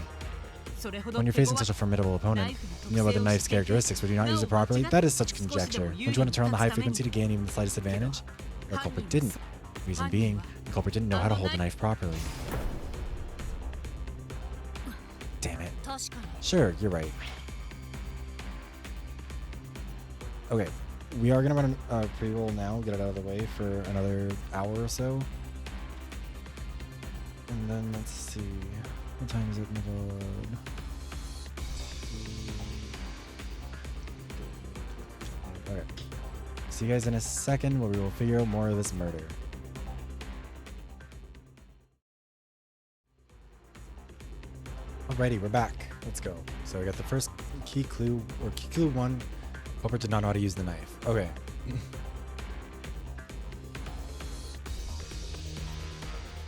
Speaker 5: それほど
Speaker 1: When you're
Speaker 5: 手
Speaker 1: facing
Speaker 5: 強
Speaker 1: such a formidable opponent, you know about the knife's characteristics, would you not use it properly? That is such conjecture. Wouldn't you want to turn on the high frequency to gain even the slightest advantage? The culprit didn't. Reason being, the culprit didn't know how to hold the knife properly. Damn it.
Speaker 5: 確かに
Speaker 1: Sure, you're right. Okay, we are gonna run a pre-roll now, get it out of the way for another hour or so. And then let's see. What time is it in the VoD? Okay. See you guys in a second where we will figure out more of this murder. Alrighty, we're back. Let's go. So we got the first key clue, or key clue 1. Culprit did not know how to use the knife. Okay.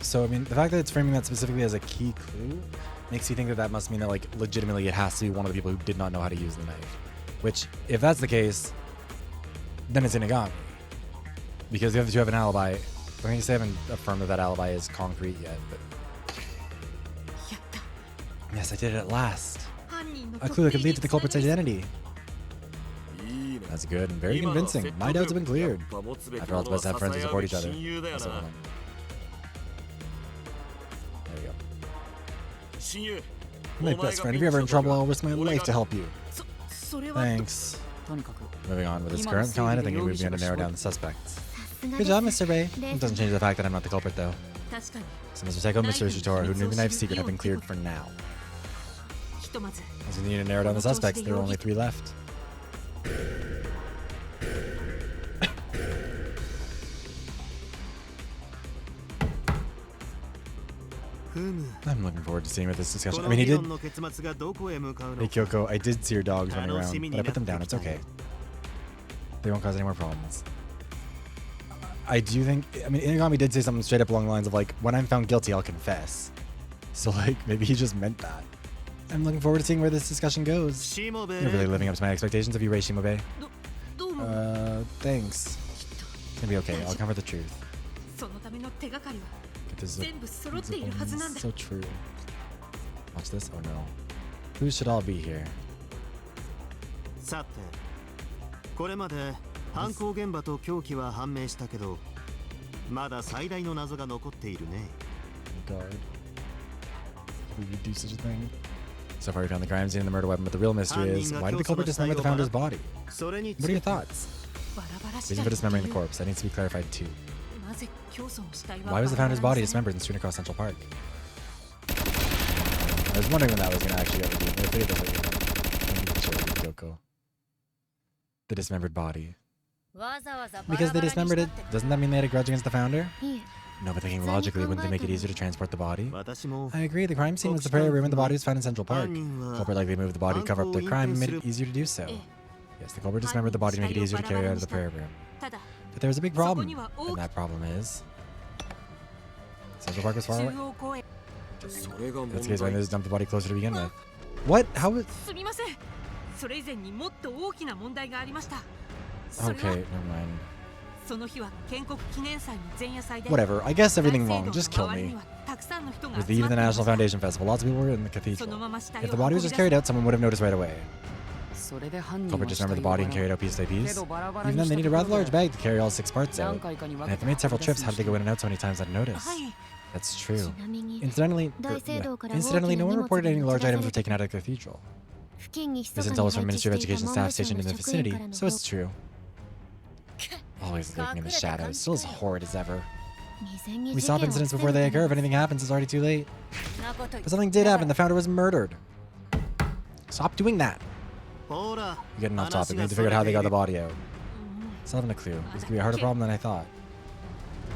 Speaker 1: So, I mean, the fact that it's framing that specifically as a key clue makes you think that that must mean that, like, legitimately it has to be one of the people who did not know how to use the knife. Which, if that's the case, then it's Inagami. Because the other two have an alibi. I mean, they haven't affirmed that that alibi is concrete yet, but...
Speaker 5: やった
Speaker 1: Yes, I did it at last.
Speaker 5: 犯人の
Speaker 1: A clue that could lead to the culprit's identity.
Speaker 3: いいね
Speaker 1: That's good and very
Speaker 3: 今の
Speaker 1: convincing. My doubts have been
Speaker 3: 説得力
Speaker 1: cleared.
Speaker 3: やっぱ持つべき
Speaker 1: After all,
Speaker 3: も
Speaker 1: it's
Speaker 3: の
Speaker 1: best
Speaker 3: は
Speaker 1: to have friends who
Speaker 3: 支え合
Speaker 1: support
Speaker 3: う
Speaker 1: each other.
Speaker 3: 親友だよ
Speaker 1: Also,
Speaker 3: な
Speaker 1: hold on. There we go.
Speaker 3: 親友
Speaker 1: My best friend, if you're ever in trouble, I'll risk my life to help you.
Speaker 5: それは
Speaker 1: Thanks.
Speaker 4: とにかく
Speaker 1: Moving on with this
Speaker 4: 今の
Speaker 1: current
Speaker 4: 推理
Speaker 1: line, I
Speaker 4: で
Speaker 1: think it
Speaker 4: 容
Speaker 1: would
Speaker 4: 疑
Speaker 1: be
Speaker 4: 者
Speaker 1: able
Speaker 4: が
Speaker 1: to narrow
Speaker 4: 絞れ
Speaker 1: down the suspects.
Speaker 2: さすが
Speaker 1: Good
Speaker 2: です
Speaker 1: job, Mr. Bay. It doesn't change the fact that I'm not the culprit, though.
Speaker 5: 確かに
Speaker 1: So Mr. Seiko and Mr. Ishitora, who knew the knife's secret, have been cleared for now.
Speaker 5: ひとまず
Speaker 1: As we need to narrow down the suspects, there are only 3 left. I'm looking forward to seeing with this discussion. I mean, he did. Hey Kyoko, I did see your dogs running around, but I put them down. It's okay. They won't cause any more problems. I do think. I mean, Inagami did say something straight up along the lines of like, "When I'm found guilty, I'll confess." So like, maybe he just meant that. I'm looking forward to seeing where this discussion goes. You're really living up to my expectations of you, Rei Shimobe. Thanks. It's gonna be okay. I'll cover the truth. This is so true. Watch this. Oh no. Who should all be here?
Speaker 6: さて、これまで犯行現場と凶器は判明したけど、まだ最大の謎が残っているね。
Speaker 1: God. We would do such a thing. So far, we found the crime scene and the murder weapon, but the real mystery is, why did the culprit dismember the founder's body? What are your thoughts? Reason for dismembering the corpse. That needs to be clarified too. Why was the founder's body dismembered and strewn across Central Park? I was wondering when that was going to actually ever be. I figured that's what you can show you, Kyoko. The dismembered body. Because they dismembered it, doesn't that mean they had a grudge against the founder? No, but thinking logically, wouldn't they make it easier to transport the body? I agree, the crime scene was the prayer room and the body was found in Central Park. The culprit likely moved the body to cover up their crime and made it easier to do so. Yes, the culprit dismembered the body to make it easier to carry out of the prayer room. But there was a big problem, and that problem is... Central Park was far away. That's the case why they just dumped the body closer to begin with. What? How was... Okay, never mind. Whatever, I guess everything wrong, just kill me. It was the eve of the National Foundation Festival, lots of people were in the cathedral. If the body was just carried out, someone would have noticed right away. Culprit just remembered the body and carried out piece by piece. Even then, they need a rather large bag to carry all 6 parts out. And if they made several trips, how did they go in and out so many times I'd notice? That's true. Incidentally, no one reported any large items were taken out of the cathedral. This intel was from Ministry of Education staff stationed in the vicinity, so it's true. Always lurking in the shadows, still as horrid as ever. We stop incidents before they occur. If anything happens, it's already too late. But something did happen. The founder was murdered. Stop doing that. You're getting off topic. We need to figure out how they got the body out. Still haven't a clue. This could be a harder problem than I thought.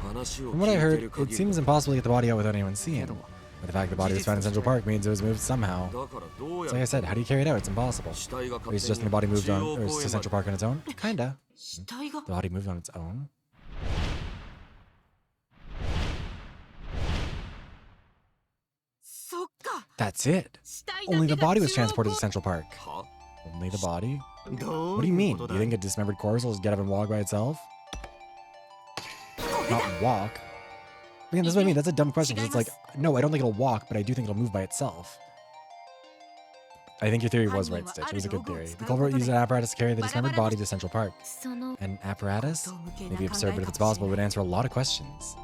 Speaker 1: From what I heard, it seems impossible to get the body out without anyone seeing. But the fact the body was found in Central Park means it was moved somehow. So like I said, how do you carry it out? It's impossible. Are you suggesting the body moved on or to Central Park on its own? Kinda. The body moved on its own? That's it. Only the body was transported to Central Park. Only the body? What do you mean? Do you think a dismembered corpse will just get up and walk by itself? Not walk. Again, that's what I mean. That's a dumb question because it's like, no, I don't think it'll walk, but I do think it'll move by itself. I think your theory was right, Stitch. It was a good theory. The culprit used an apparatus to carry the dismembered body to Central Park. An apparatus? Maybe absurd, but if it's possible, it would answer a lot of questions.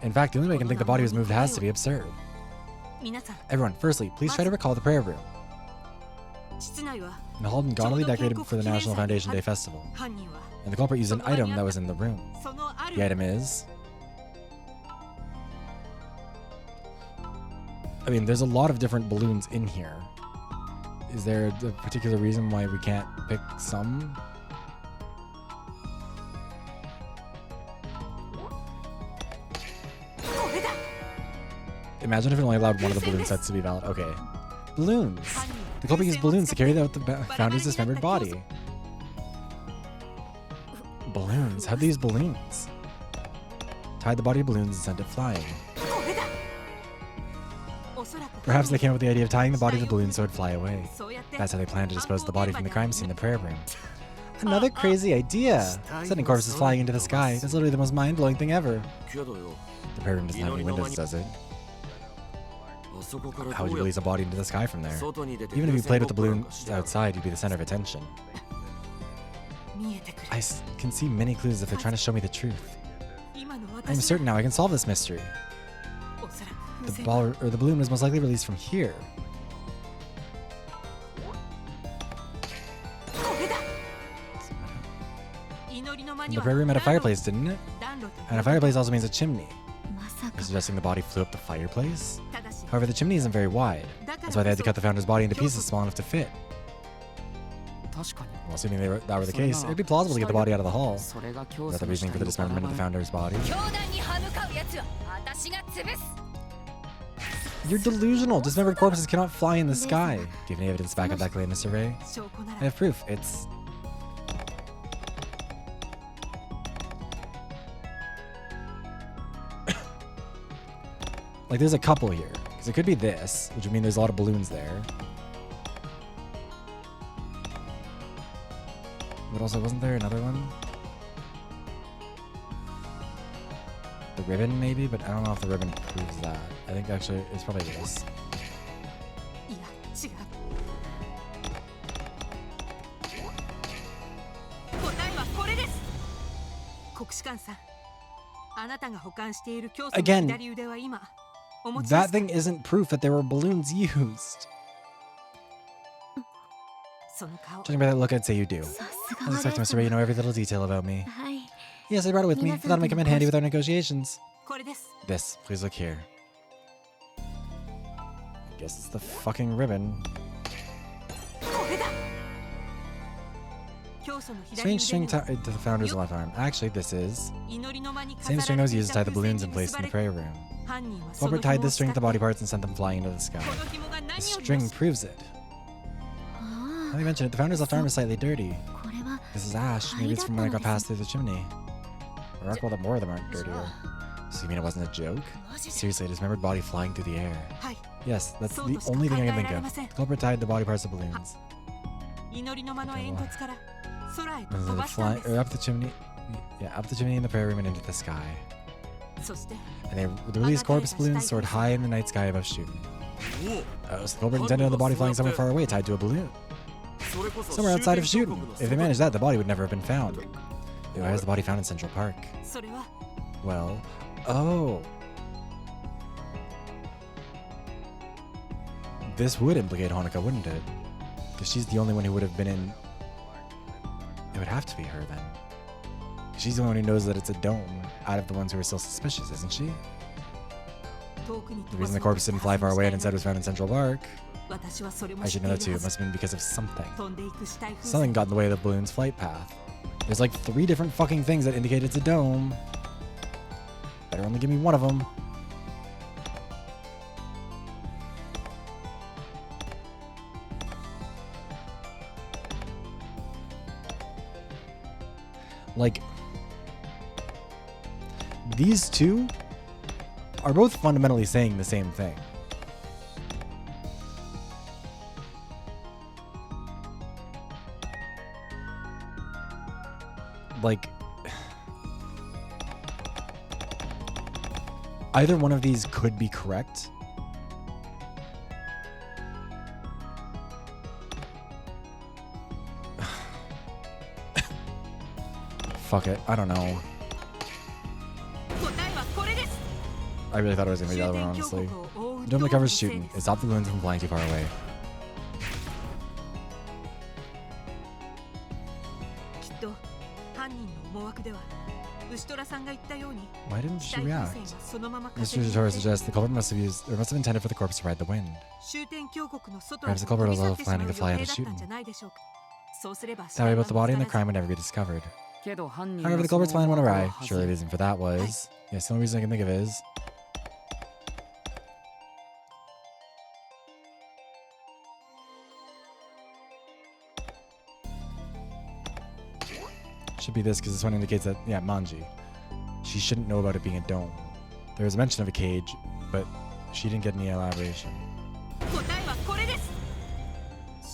Speaker 1: In fact, the only way I can think the body was moved has to be absurd. Everyone, firstly, please try to recall the prayer room. The hall had been gaudily decorated for the National Foundation Day Festival. And the culprit used an item that was in the room. The item is... I mean, there's a lot of different balloons in here. Is there a particular reason why we can't pick some? Imagine if it only allowed one of the balloon sets to be valid. Okay. Balloons! The culprit used balloons to carry out the founder's dismembered body. Balloons? How'd they use balloons? Tied the body to balloons and sent it flying. Perhaps they came up with the idea of tying the body to the balloon so it'd fly away. That's how they planned to dispose of the body from the crime scene in the prayer room. Another crazy idea! Sending corpses flying into the sky. That's literally the most mind-blowing thing ever. The prayer room doesn't have any windows, does it? How would you release a body into the sky from there? Even if you played with the balloon outside, you'd be the center of attention. I can see many clues if they're trying to show me the truth. I'm certain now I can solve this mystery. The ball or the balloon was most likely released from here. The prayer room had a fireplace, didn't it? And a fireplace also means a chimney. You're suggesting the body flew up the fireplace? However, the chimney isn't very wide. That's why they had to cut the founder's body into pieces small enough to fit. Well, assuming that were the case, it'd be plausible to get the body out of the hall. Is that the reasoning for the dismemberment of the founder's body? You're delusional. Dismembered corpses cannot fly in the sky. Do you have any evidence to back up that claim, Mr. Ray?
Speaker 5: 証拠な
Speaker 1: I
Speaker 5: ら
Speaker 1: have proof. It's... like, there's a couple here. Because it could be this, which would mean there's a lot of balloons there. But also, wasn't there another one? The ribbon, maybe? But I don't know if the ribbon proves that. I think actually it's probably this.
Speaker 5: いや違う答えはこれです。国士官さん、あなたが保管している教祖の
Speaker 1: Again,
Speaker 5: 左腕は今お持ちです
Speaker 1: that
Speaker 5: か
Speaker 1: thing isn't proof that there were balloons used.
Speaker 5: その顔
Speaker 1: Judging by that look, I'd say you do.
Speaker 2: さす
Speaker 1: I
Speaker 2: が
Speaker 1: was expecting Mr. Ray, you know every little detail about me.
Speaker 2: はい
Speaker 1: Yes, I brought it with me. I thought it might come in handy with our negotiations.
Speaker 5: これです。
Speaker 1: This, please look here. I guess it's the fucking ribbon.
Speaker 5: これだ。教祖の左
Speaker 1: Strange string
Speaker 5: 腕には
Speaker 1: to the founder's left arm. Actually, this is
Speaker 5: 祈りの間に
Speaker 1: same
Speaker 5: 飾
Speaker 1: string
Speaker 5: ら
Speaker 1: that
Speaker 5: れ
Speaker 1: was
Speaker 5: てい
Speaker 1: used to tie
Speaker 5: た
Speaker 1: the balloons in place in the
Speaker 5: 風船
Speaker 1: prayer room.
Speaker 5: 犯人はその
Speaker 1: Culprit tied
Speaker 5: 紐を
Speaker 1: this string to the
Speaker 5: 使って
Speaker 1: body parts and sent them flying into the sky.
Speaker 5: この紐が
Speaker 1: The
Speaker 5: 何より
Speaker 1: string
Speaker 5: も
Speaker 1: proves it.
Speaker 2: あ
Speaker 1: Let me mention it. The founder's left arm is slightly dirty.
Speaker 2: あこれは
Speaker 1: This is ash. Maybe it's from when I got passed through the chimney. I reckon that more of them aren't dirtier. So you mean it wasn't a joke?
Speaker 2: マジで
Speaker 1: Seriously, a dismembered body flying through the air.
Speaker 5: はい
Speaker 1: Yes, that's
Speaker 5: So
Speaker 1: the
Speaker 5: to
Speaker 1: only thing I can think
Speaker 5: 考えられ
Speaker 1: of.
Speaker 5: ません。
Speaker 1: The culprit tied the body parts to balloons.
Speaker 5: 祈りの間の煙突から空へと
Speaker 1: And
Speaker 5: 飛
Speaker 1: then
Speaker 5: ばしたん
Speaker 1: fly,
Speaker 5: で
Speaker 1: or
Speaker 5: す。
Speaker 1: up the chimney. Yeah, up the chimney in the prayer room and into the sky.
Speaker 5: そして
Speaker 1: And the released corpse balloons soared high in the night sky above shooting. Oh, so the culprit intended on the body flying somewhere far away, tied to a balloon. Somewhere outside of shooting. If they managed that, the body would never have been found. Why is the body found in Central Park?
Speaker 5: それは
Speaker 1: Well, oh. This would implicate Honoka, wouldn't it? Because she's the only one who would have been in... It would have to be her then. 'Cause she's the only one who knows that it's a dome out of the ones who are still suspicious, isn't she?
Speaker 5: 遠くに
Speaker 1: The
Speaker 5: 飛ば
Speaker 1: reason
Speaker 5: そ
Speaker 1: the
Speaker 5: う
Speaker 1: corpse
Speaker 5: と
Speaker 1: didn't
Speaker 5: した
Speaker 1: fly
Speaker 5: は
Speaker 1: far
Speaker 5: ずの
Speaker 1: away
Speaker 5: 死
Speaker 1: and
Speaker 5: 体
Speaker 1: instead was found in Central Park.
Speaker 5: 私はそれも
Speaker 1: I
Speaker 5: 知っ
Speaker 1: should
Speaker 5: て
Speaker 1: know
Speaker 5: い
Speaker 1: that
Speaker 5: る
Speaker 1: too.
Speaker 5: は
Speaker 1: It
Speaker 5: ず。
Speaker 1: must have been because of something.
Speaker 5: 飛んでいく死体風
Speaker 1: Something
Speaker 5: 船
Speaker 1: got in the way of the balloon's flight path. There's like 3 different fucking things that indicate it's a dome. Better only give me one of them. Like, these two are both fundamentally saying the same thing. Like, either one of these could be correct. Fuck it. I don't know.
Speaker 5: 答えはこれです。
Speaker 1: I really thought it was gonna be the other one,
Speaker 5: 終
Speaker 1: honestly.
Speaker 5: 点峡谷を覆う
Speaker 1: Dome
Speaker 5: ドー
Speaker 1: that
Speaker 5: ム
Speaker 1: covers
Speaker 5: のせい
Speaker 1: shooting.
Speaker 5: で
Speaker 1: It
Speaker 5: す。
Speaker 1: stopped the balloons from flying too far away.
Speaker 5: きっと犯人の思惑では牛虎さんが言ったように
Speaker 1: Why didn't
Speaker 5: 死
Speaker 1: she
Speaker 5: 体風
Speaker 1: react?
Speaker 5: 船はそのまま
Speaker 1: Mr.
Speaker 5: 風に
Speaker 1: Totoro
Speaker 5: 乗って
Speaker 1: suggests the culprit must have used, or must have intended for the corpse to ride the wind.
Speaker 5: 終点峡谷の外へ
Speaker 1: Perhaps the
Speaker 5: 飛
Speaker 1: culprit
Speaker 5: び
Speaker 1: was
Speaker 5: 去
Speaker 1: also
Speaker 5: ってしまう
Speaker 1: planning
Speaker 5: 予
Speaker 1: to fly
Speaker 5: 定
Speaker 1: out
Speaker 5: だ
Speaker 1: of
Speaker 5: ったん
Speaker 1: shooting.
Speaker 5: じゃないでしょうか。そうすれば
Speaker 1: That way, both the body and the
Speaker 5: 死体
Speaker 1: crime would never be discovered.
Speaker 4: けど犯人
Speaker 1: However,
Speaker 4: は
Speaker 1: the
Speaker 4: その
Speaker 1: culprit's plan went
Speaker 4: 思惑は
Speaker 1: awry.
Speaker 4: 外
Speaker 1: Surely
Speaker 4: れ
Speaker 1: the reason for that was... Yes, the only reason I can think of is... Should be this, because this one indicates that, yeah, Manji. She shouldn't know about it being a dome. There was a mention of a cage, but she didn't get any elaboration.
Speaker 5: 答えはこれです。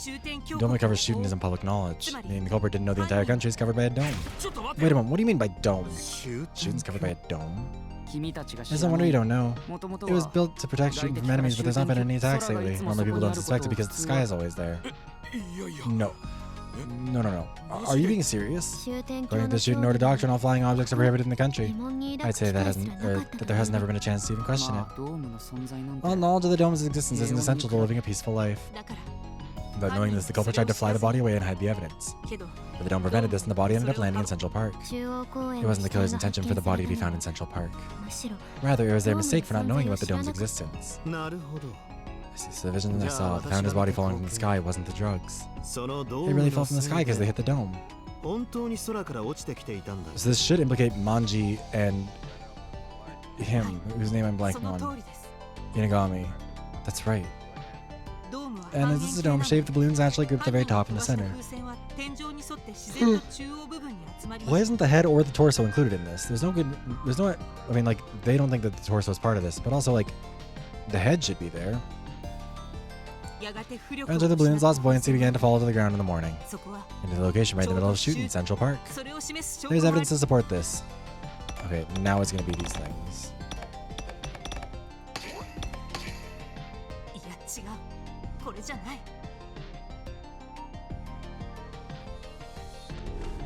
Speaker 5: 終点峡
Speaker 1: Dome that
Speaker 5: 谷を
Speaker 1: covers shooting
Speaker 5: 覆う
Speaker 1: isn't public knowledge. Meaning the culprit didn't know the entire country is covered by a dome.
Speaker 3: ちょっと待って
Speaker 1: Wait a moment, what do you mean by dome?
Speaker 6: 終
Speaker 1: Shooting's covered by a dome?
Speaker 4: 君たちが知
Speaker 1: There's
Speaker 4: ら
Speaker 1: no
Speaker 4: な
Speaker 1: wonder you
Speaker 4: い
Speaker 1: don't know.
Speaker 4: もともと
Speaker 1: It was
Speaker 4: は
Speaker 1: built to protect shooting from enemies, but there's not been any attacks lately. Normally people don't suspect it because the sky is always there.
Speaker 3: いやいや
Speaker 1: No. No, no, no. Are you being serious?
Speaker 2: 終点
Speaker 1: According to
Speaker 2: の
Speaker 1: the shooting order doctrine, all flying objects are prohibited in the
Speaker 2: 疑
Speaker 1: country.
Speaker 2: 問に
Speaker 1: I'd
Speaker 2: 抱く
Speaker 1: say
Speaker 2: 機
Speaker 1: that
Speaker 2: 会す
Speaker 1: hasn't,
Speaker 2: らな
Speaker 1: or
Speaker 2: かった
Speaker 1: that
Speaker 2: か
Speaker 1: there
Speaker 2: ら
Speaker 1: has never been a chance to even question
Speaker 4: ま
Speaker 1: it.
Speaker 4: あドームの存在なんて
Speaker 1: Well, knowledge of the dome's existence isn't essential to living a peaceful life.
Speaker 5: だから
Speaker 1: But knowing this, the culprit tried to fly the body away and hide the evidence.
Speaker 5: けど
Speaker 1: But the dome prevented this, and the body ended up landing in Central Park.
Speaker 2: 中央公園
Speaker 1: It wasn't the killer's
Speaker 2: の死体
Speaker 1: intention
Speaker 2: が
Speaker 1: for the
Speaker 2: 発
Speaker 1: body to
Speaker 2: 見
Speaker 1: be
Speaker 2: さ
Speaker 1: found
Speaker 2: れ
Speaker 1: in
Speaker 2: た
Speaker 1: Central Park.
Speaker 2: むしろ
Speaker 1: Rather, it was their mistake for not knowing about the dome's existence.
Speaker 6: なるほど
Speaker 1: So the vision that I saw, found his body falling from the sky, wasn't the drugs.
Speaker 6: そのド
Speaker 1: They
Speaker 6: ーム
Speaker 1: really
Speaker 6: の
Speaker 1: fell from the
Speaker 6: せ
Speaker 1: sky
Speaker 6: い
Speaker 1: because they
Speaker 6: で
Speaker 1: hit the dome.
Speaker 6: 本当に空から落ちてきていたんだ
Speaker 1: So this should implicate Manji and him, whose name I'm
Speaker 5: そ
Speaker 1: blanking
Speaker 5: の通
Speaker 1: on.
Speaker 5: りです。
Speaker 1: Inagami. That's right.
Speaker 5: ドームは
Speaker 1: And this is a dome shaped. The balloons actually group at the very top in the center.
Speaker 5: 風船は天井に沿って自然と中央部分に集まりま
Speaker 1: Why
Speaker 5: す
Speaker 1: isn't the head or the torso included in this? There's no, I mean, like, they don't think that the torso is part of this, but also, like, the head should be there.
Speaker 5: やがて浮力を
Speaker 1: After the balloons lost buoyancy, began to fall to the ground in the morning.
Speaker 5: そこは
Speaker 1: Into the location right in the middle of Shooten Central Park.
Speaker 5: それを示す証
Speaker 1: There's
Speaker 5: 拠があ
Speaker 1: evidence to support this. Okay, now it's gonna be these things.
Speaker 5: いや違うこれじゃない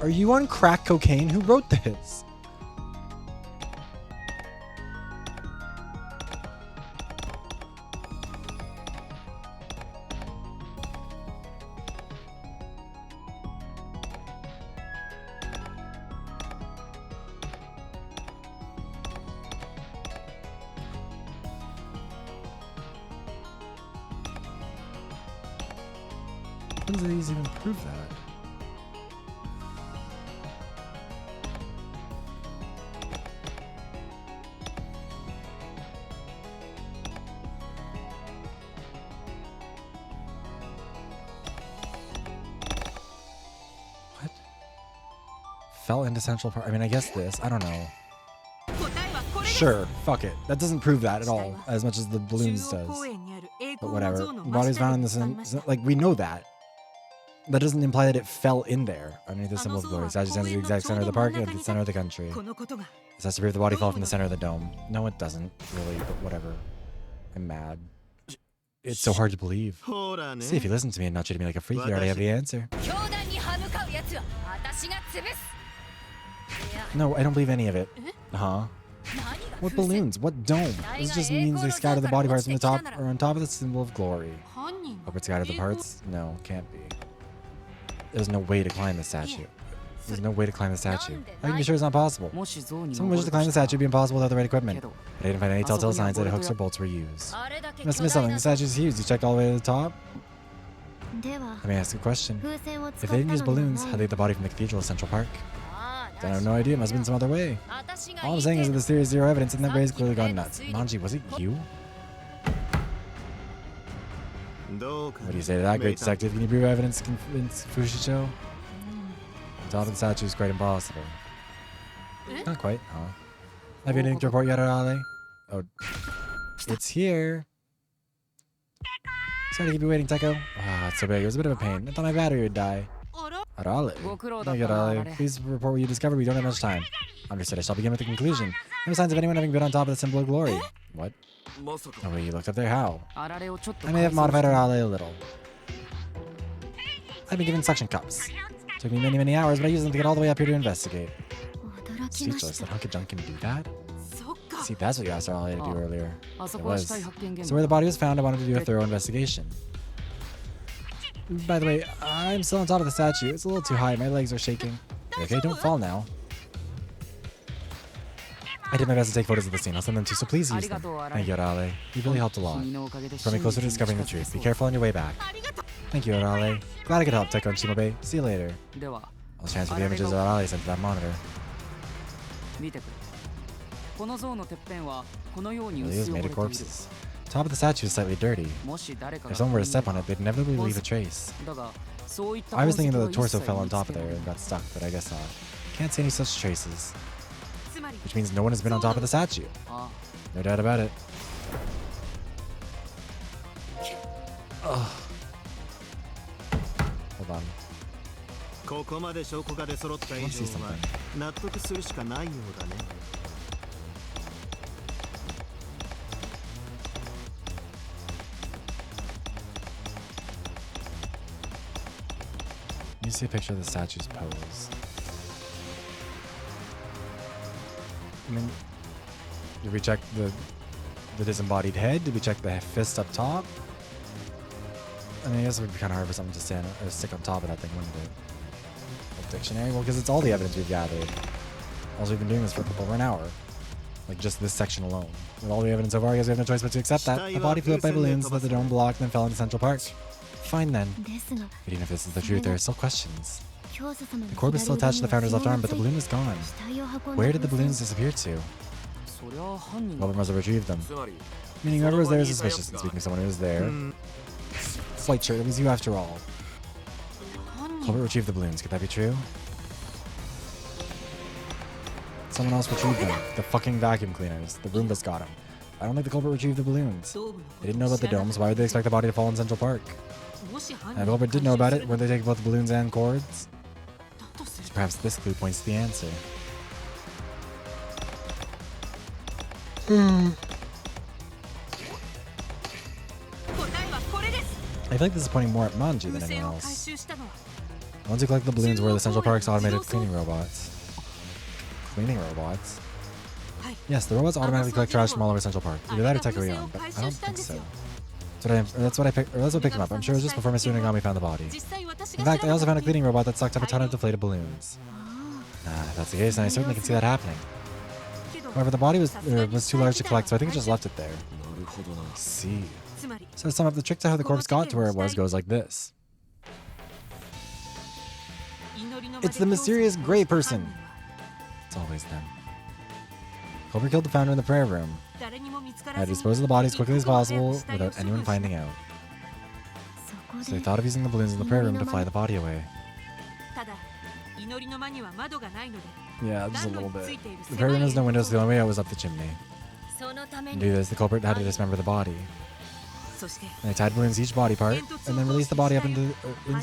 Speaker 1: Are you on crack cocaine? Who wrote this? When do these even prove that? What? Fell into Central Park. I mean, I guess this. I don't know.
Speaker 5: 答えはこれです
Speaker 1: Sure, fuck it. That doesn't prove that at all, as much as the balloons
Speaker 5: 中央
Speaker 1: does.
Speaker 5: 公園にある栄
Speaker 1: But
Speaker 5: 光の
Speaker 1: whatever.
Speaker 5: 像の
Speaker 1: The
Speaker 5: 真
Speaker 1: body's
Speaker 5: 下
Speaker 1: found
Speaker 5: に
Speaker 1: in
Speaker 5: 見つかり
Speaker 1: the
Speaker 5: ました
Speaker 1: like we know that. That doesn't imply that it fell in there underneath the symbol of glory. Statue stands at the exact center of the park and at the center of the country.
Speaker 5: このことが
Speaker 1: This has to prove the body fell from the center of the dome. No, it doesn't, really, but whatever. I'm mad. It's so hard to believe.
Speaker 6: ほらね
Speaker 1: See, if you listen to me and not treat me like a freak, you already have the answer.
Speaker 2: 教団に歯向かうやつは私が潰す。いや、
Speaker 1: No, I don't believe any of it. Huh?
Speaker 2: 何が
Speaker 1: What
Speaker 2: 風船
Speaker 1: balloons? What dome? This just means they scatter the body parts from the top or on top of the symbol of glory.
Speaker 5: 犯人
Speaker 1: Hope it scattered the parts? No, can't be. There's no way to climb the statue. There's no way to climb the statue. I can be sure it's not possible.
Speaker 4: もし像に
Speaker 1: Someone wishes to climb the statue would be impossible without the right equipment. But I didn't find any telltale signs that hooks or bolts were used.
Speaker 2: あれだけ
Speaker 1: You must
Speaker 2: 巨
Speaker 1: miss
Speaker 2: 大
Speaker 1: something.
Speaker 2: な
Speaker 1: The statue's huge. You checked all the way to the top?
Speaker 2: では
Speaker 1: Let me ask a question.
Speaker 2: 風船を使
Speaker 1: If
Speaker 2: った
Speaker 1: they
Speaker 2: の
Speaker 1: didn't use
Speaker 2: に
Speaker 1: balloons,
Speaker 2: は
Speaker 1: how'd they get the body from the cathedral of Central Park?
Speaker 2: ああ
Speaker 1: Then I have no idea. It must have been some other way.
Speaker 2: 私が
Speaker 1: All
Speaker 2: 言
Speaker 1: I'm
Speaker 2: い
Speaker 1: saying
Speaker 2: て
Speaker 1: is
Speaker 2: る
Speaker 1: that there's serious zero evidence and that Ray's clearly gone nuts. Manji, was it you?
Speaker 6: どうか
Speaker 1: What do you say to that, great detective? Can you prove evidence to convince Fushicho? The top of the statue is quite impossible. Not quite, huh? Have you anything to report yet, Arale? Oh, it's here. Sorry to keep you waiting, Teko. Ah, it's so big. It was a bit of a pain. I thought my battery would die.
Speaker 5: あら
Speaker 1: Arale. Thank you, Arale. Please report what you discovered. We don't have much time. Understood. I shall begin with the conclusion. No signs of anyone having been on top of the symbol of glory. What?
Speaker 3: まさか
Speaker 1: Oh, wait, you looked up there? How?
Speaker 4: あられをちょっと
Speaker 1: I may have
Speaker 4: 改装
Speaker 1: modified
Speaker 4: して
Speaker 1: Arale a little. I've been given suction cups. Took me many, many hours, but I used them to get all the way up here to investigate.
Speaker 2: 驚きま
Speaker 1: Speechless.
Speaker 2: し
Speaker 1: That
Speaker 2: た
Speaker 1: hunk of junk can do that?
Speaker 5: そっか
Speaker 1: See, that's what you asked Arale to do earlier.
Speaker 4: あそ
Speaker 1: It
Speaker 4: こは
Speaker 1: was.
Speaker 4: 死体発見現
Speaker 1: So where the
Speaker 4: 場
Speaker 1: body was found, I wanted to do a thorough investigation. By the way, I'm still on top of the statue. It's a little too high. My legs are shaking. Okay, don't fall now. I did my best to take photos of the scene. I'll send them to you, so please use them. Thank you, Arale. You really helped a lot.
Speaker 4: 君のおかげで
Speaker 1: Brought me closer to discovering the truth. Be careful on your way back.
Speaker 5: ありがとう
Speaker 1: Thank you, Arale. Glad I could help, Teko and Shimobe. See you later.
Speaker 4: では
Speaker 1: I'll transfer the images of Arale sent to that monitor.
Speaker 4: 見てくれこの像のてっぺんはこのように
Speaker 1: It is
Speaker 4: 薄汚
Speaker 1: made
Speaker 4: れ
Speaker 1: of
Speaker 4: ている
Speaker 1: corpses. Top of the statue is slightly dirty.
Speaker 4: もし誰か
Speaker 1: If
Speaker 4: が
Speaker 1: someone were to step on it, they'd inevitably leave a trace.
Speaker 4: だがそういった
Speaker 1: I was
Speaker 4: 痕
Speaker 1: thinking
Speaker 4: 跡
Speaker 1: that
Speaker 4: は
Speaker 1: the torso
Speaker 4: 一切
Speaker 1: fell on
Speaker 4: 見つ
Speaker 1: top
Speaker 4: け
Speaker 1: of there
Speaker 4: ない
Speaker 1: and got stuck, but I guess not. Can't see any such traces.
Speaker 5: つまり
Speaker 1: Which means no one has been on top of the statue.
Speaker 4: あ
Speaker 1: No doubt about it. Ugh. Hold on.
Speaker 6: ここまで証拠が出揃った以
Speaker 1: I want to
Speaker 6: 上
Speaker 1: see
Speaker 6: は
Speaker 1: something.
Speaker 6: 納得するしかないようだね
Speaker 1: Let me see a picture of the statue's pose. I mean, did we check the disembodied head? Did we check the fist up top? I mean, I guess it would be kind of hard for something to stand or stick on top of that thing, wouldn't it? A dictionary? Well, because it's all the evidence we've gathered. Also, we've been doing this for over an hour. Like, just this section alone. With all the evidence so far, I guess we have no choice but to accept that. The body flew up by balloons, that the dome blocked, then fell into Central Park. Fine then.
Speaker 2: ですが
Speaker 1: But even if this is the truth, there are still questions.
Speaker 2: 教祖様の
Speaker 1: The corpse is still attached to the founder's left arm, but the balloon is gone.
Speaker 2: 死体を運んだ
Speaker 1: Where did the
Speaker 2: 風船
Speaker 1: balloons disappear to?
Speaker 4: そりゃ犯人
Speaker 1: Robin must have retrieved them.
Speaker 3: つまり
Speaker 1: Meaning whoever was there is suspicious, and speaking of someone who was there. White shirt, it was you after all. Culprit retrieved the balloons, could that be true? Someone else retrieved them. The fucking vacuum cleaners. The Roombas got them. I don't think the culprit retrieved the balloons. They didn't know about the domes, why would they expect the body to fall in Central Park? And the culprit did know about it, were they taking both the balloons and cords? So perhaps this clue points to the answer. I feel like this is pointing more at Manji than anyone else. The ones who collect the balloons were the Central Park's automated cleaning robots. Cleaning robots? Yes, the robots automatically collect trash from all over Central Park. Either that or Tech Leon, but I don't think so. That's what picked them up. I'm sure it was just before Mr. Unagami found the body. In fact, I also found a cleaning robot that sucked up a ton of deflated balloons. If that's the case, then I certainly can see that happening. However, the body was too large to collect, so I think it just left it there. See. So to sum up, the trick to how the corpse got to where it was goes like this. It's the mysterious gray person. It's always them. Culprit killed the founder in the prayer room. I had to dispose of the body as quickly as possible without anyone finding out. So they thought of using the balloons in the prayer room to fly the body away. Yeah, just a little bit. The prayer room has no windows, so the only way out was up the chimney. To do this, the culprit had to dismember the body. And they tied balloons to each body part, and then released the body up into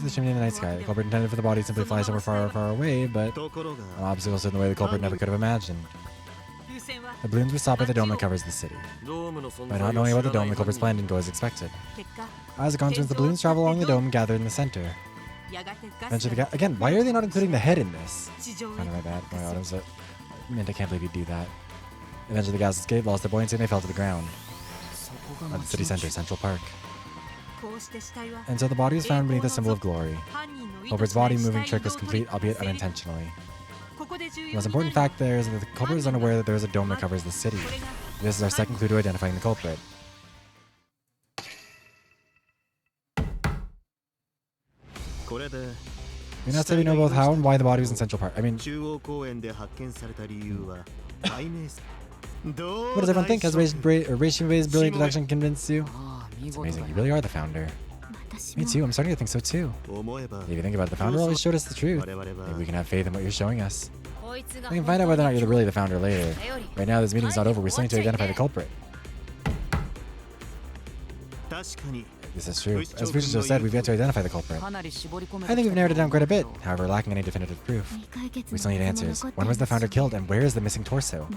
Speaker 1: the chimney in the night sky. The culprit intended for the body to simply fly somewhere far, far away, but an obstacle stood in the way the culprit never could have imagined. The balloons were stopped by the dome that covers the city. By not knowing about the dome, the culprit's plan didn't go as expected. As a consequence, the balloons travel along the dome and gather in the center. Eventually, again, why are they not including the head in this? Kind of my bad. Oh my god, I can't believe you do that. Eventually, the gas escaped, lost their buoyancy, and they fell to the ground. At the city center, Central Park. And so the body was found beneath a symbol of glory. Culprit's body moving trick was complete, albeit unintentionally. The most important fact there is that the culprit is unaware that there is a dome that covers the city. This is our second clue to identifying the culprit. We now say we know both how and why the body was in Central Park. I mean, what does everyone think? Has Reishimabe's brilliant deduction convinced you? It's amazing. You really are the founder. Me too. I'm starting to think so too. If you think about it, the founder always showed us the truth. Maybe we can have faith in what you're showing us. We can find out whether or not you're really the founder later. Right now, this meeting's not over. We still need to identify the culprit. This is true. As Fujicho said, we've yet to identify the culprit. I think we've narrowed it down quite a bit, however, lacking any definitive proof. We still need answers. When was the founder killed, and where is the missing torso?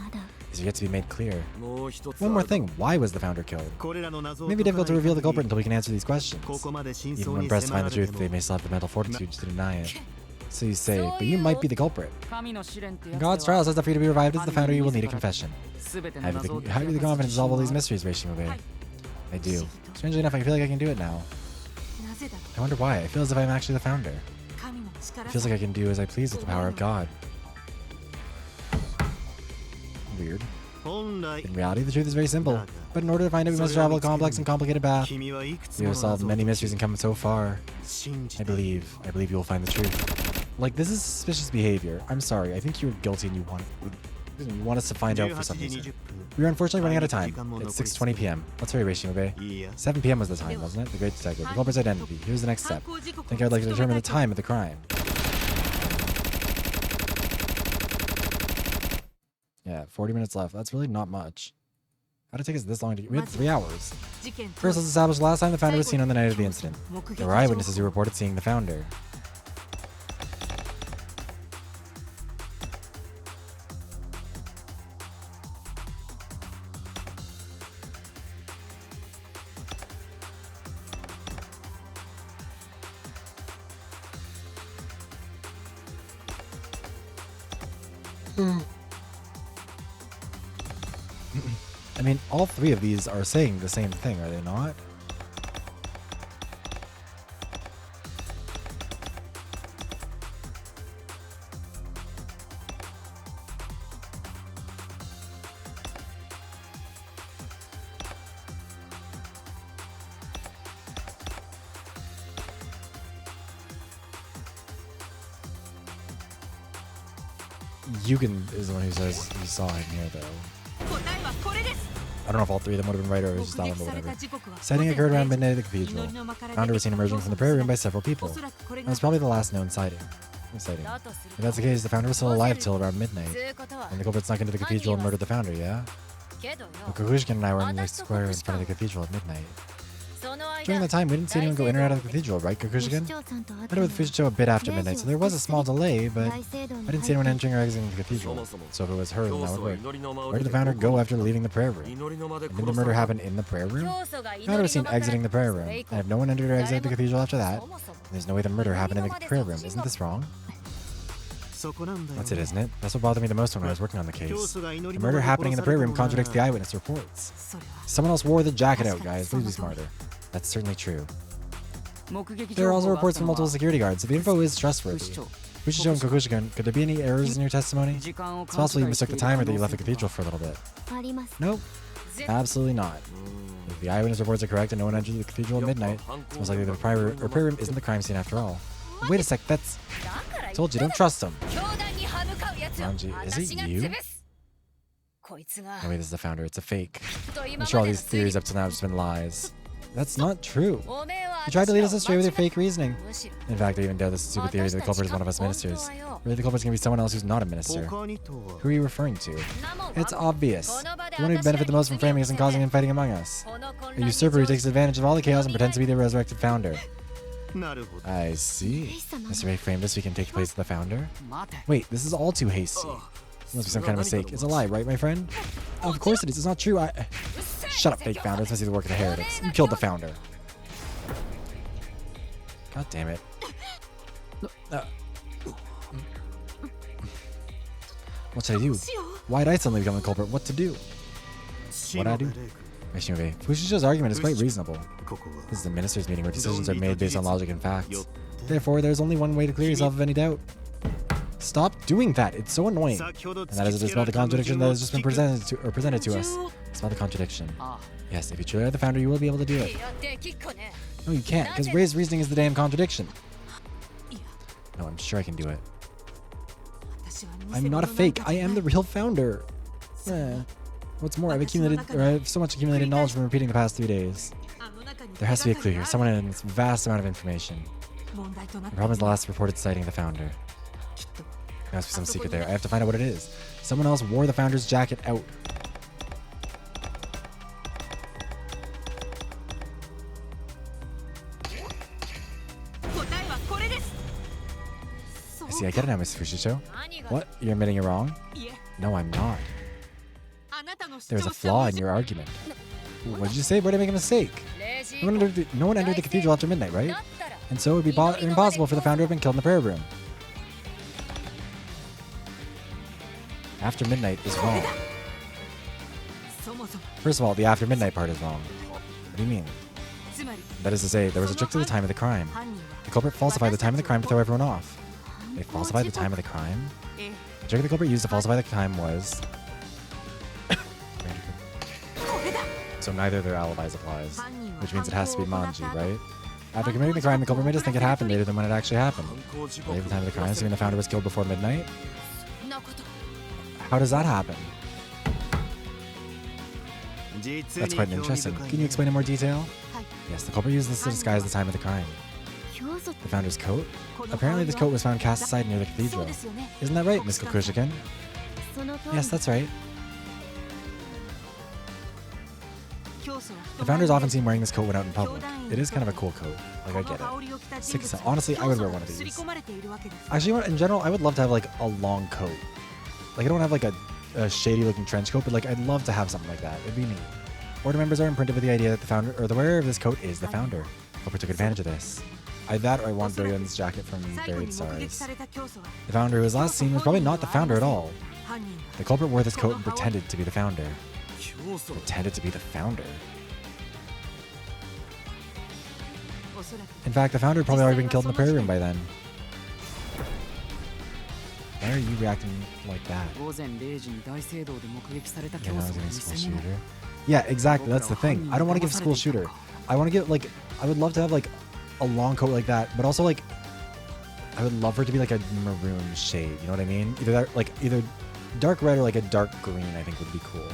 Speaker 1: These are yet to be made clear. One more thing, why was the founder killed? It may be difficult to reveal the culprit until we can answer these questions. Even when pressed to find the truth, they may still have the mental fortitude to deny it. So you say, but you might be the culprit. God's trial says that for you to be revived as the founder, you will need a confession. Have you the confidence to solve all these mysteries, Reishimabe? I do. Strangely enough, I feel like I can do it now. I wonder why. I feel as if I'm actually the founder. It feels like I can do as I please with the power of God. Weird. In reality, the truth is very simple. But in order to find it, we must travel a complex and complicated path. You have solved many mysteries and come so far. I believe you will find the truth. Like, this is suspicious behavior. I'm sorry. I think you're guilty and you want us to find out for some reason. We are unfortunately running out of time. It's 6:20 p.m. Let's hurry, Reishimabe. 7 p.m. was the time, wasn't it? The great detective. The culprit's identity. Here's the next step. I think I'd like to determine the time of the crime. Yeah, 40 minutes left. That's really not much. How'd it take us this long to get? We had 3 hours. First, let's establish the last time the founder was seen on the night of the incident. There were eyewitnesses who reported seeing the founder. I mean, all 3 of these are saying the same thing, are they not? Yugen is the one who says he saw him here, though. I don't know if all three of them would have been right or it was just that one, but whatever. Sighting occurred around midnight at the cathedral. The founder was seen emerging from the prayer room by several people. That was probably the last known sighting. If that's the case, the founder was still alive till around midnight. And the culprit snuck into the cathedral and murdered the founder, yeah? Well, Kukushkin and I were in the square in front of the cathedral at midnight. During that time, we didn't see anyone go in or out of the cathedral, right, Kukushkin? I met with Fushicho a bit after midnight, so there was a small delay, but I didn't see anyone entering or exiting the cathedral. So if it was her, then that would work. Where did the founder go after leaving the prayer room? And did the murder happen in the prayer room? The founder was seen exiting the prayer room, and if no one entered or exited the cathedral after that, then there's no way the murder happened in the prayer room. Isn't this wrong? That's it, isn't it? That's what bothered me the most when I was working on the case. The murder happening in the prayer room contradicts the eyewitness reports. Someone else wore the jacket out, guys. Please be smarter. That's certainly true. There are also reports from multiple security guards, so the info is trustworthy. Fushicho and Kokushkin, could there be any errors in your testimony? It's possible you mistook the time or that you left the cathedral for a little bit. Nope. Absolutely not. If the eyewitness reports are correct and no one entered the cathedral at midnight, it's most likely the prayer room isn't the crime scene after all. Wait a sec, that's... I told you, don't trust him. Manji, is it you? No, wait, this is the founder. It's a fake. I'm sure all these theories up to now have just been lies. That's not true. You tried to lead us astray with your fake reasoning. In fact, I even doubt this stupid theory that the culprit is one of us ministers. Really, the culprit's gonna be someone else who's not a minister. Who are you referring to? It's obvious. The one who would benefit the most from framing us and causing infighting among us. A usurper who takes advantage of all the chaos and pretends to be the resurrected founder. I see. Mr. Ray framed us so we can take the place of the founder? Wait, this is all too hasty. This must be some kind of mistake. It's a lie, right, my friend? Of course it is. It's not true. Shut up, fake founder. This must be the work of the heretics. You killed the founder. God damn it. What should I do? Why'd I suddenly become the culprit? What to do? What'd I do? Shinobe, Fushicho's argument is quite reasonable. This is a minister's meeting where decisions are made based on logic and facts. Therefore, there's only one way to clear yourself of any doubt. Stop doing that. It's so annoying. And that is to dispel the contradiction that has just been presented to us. Dispel the contradiction. Yes, if you truly are the founder, you will be able to do it. No, you can't, because Ray's reasoning is the damn contradiction. No, I'm sure I can do it. I'm not a fake. I am the real founder. What's more, I have so much accumulated knowledge from repeating the past 3 days. There has to be a clue here. Someone in this vast amount of information. The problem is the last reported sighting of the founder. There must be some secret there. I have to find out what it is. Someone else wore the founder's jacket out. I see, I get it now, Mr. Fushicho. What? You're admitting you're wrong? No, I'm not. There's a flaw in your argument. What did you say? Where did I make a mistake? No one entered the cathedral after midnight, right? And so it would be impossible for the founder to have been killed in the prayer room. After midnight is wrong. First of all, the after midnight part is wrong. What do you mean? That is to say, there was a trick to the time of the crime. The culprit falsified the time of the crime to throw everyone off. They falsified the time of the crime? The trick the culprit used to falsify the time was... So neither of their alibis applies, which means it has to be Manji, right? After committing the crime, the culprit made us think it happened later than when it actually happened. Believe the time of the crime, assuming the founder was killed before midnight? How does that happen? That's quite interesting. Can you explain in more detail? Yes, the culprit used this to disguise the time of the crime. The founder's coat? Apparently this coat was found cast aside near the cathedral. Isn't that right, Miss Kokushikin? Yes, that's right. The founder's often seen wearing this coat when out in public. It is kind of a cool coat. Like, I get it. 6 cents. Honestly, I would wear one of these. Actually, in general, I would love to have, like, a long coat. Like, I don't have, like, a shady-looking trench coat, but, like, I'd love to have something like that. It'd be neat. Order members are imprinted with the idea that the founder, or the wearer of this coat is the founder. Culprit took advantage of this. I want Doyun's jacket from Buried Stars. The founder who was last seen was probably not the founder at all. The culprit wore this coat and pretended to be the founder. Pretended to be the founder. In fact, the founder had probably already been killed in the prayer room by then. Why are you reacting like that? You know, I was giving school shooter. Yeah, exactly. That's the thing. I don't want to give school shooter. I want to get, like, I would love to have, like, a long coat like that, but also, like, I would love for it to be, like, a maroon shade. You know what I mean? Either that, like, either dark red or, like, a dark green, I think would be cool.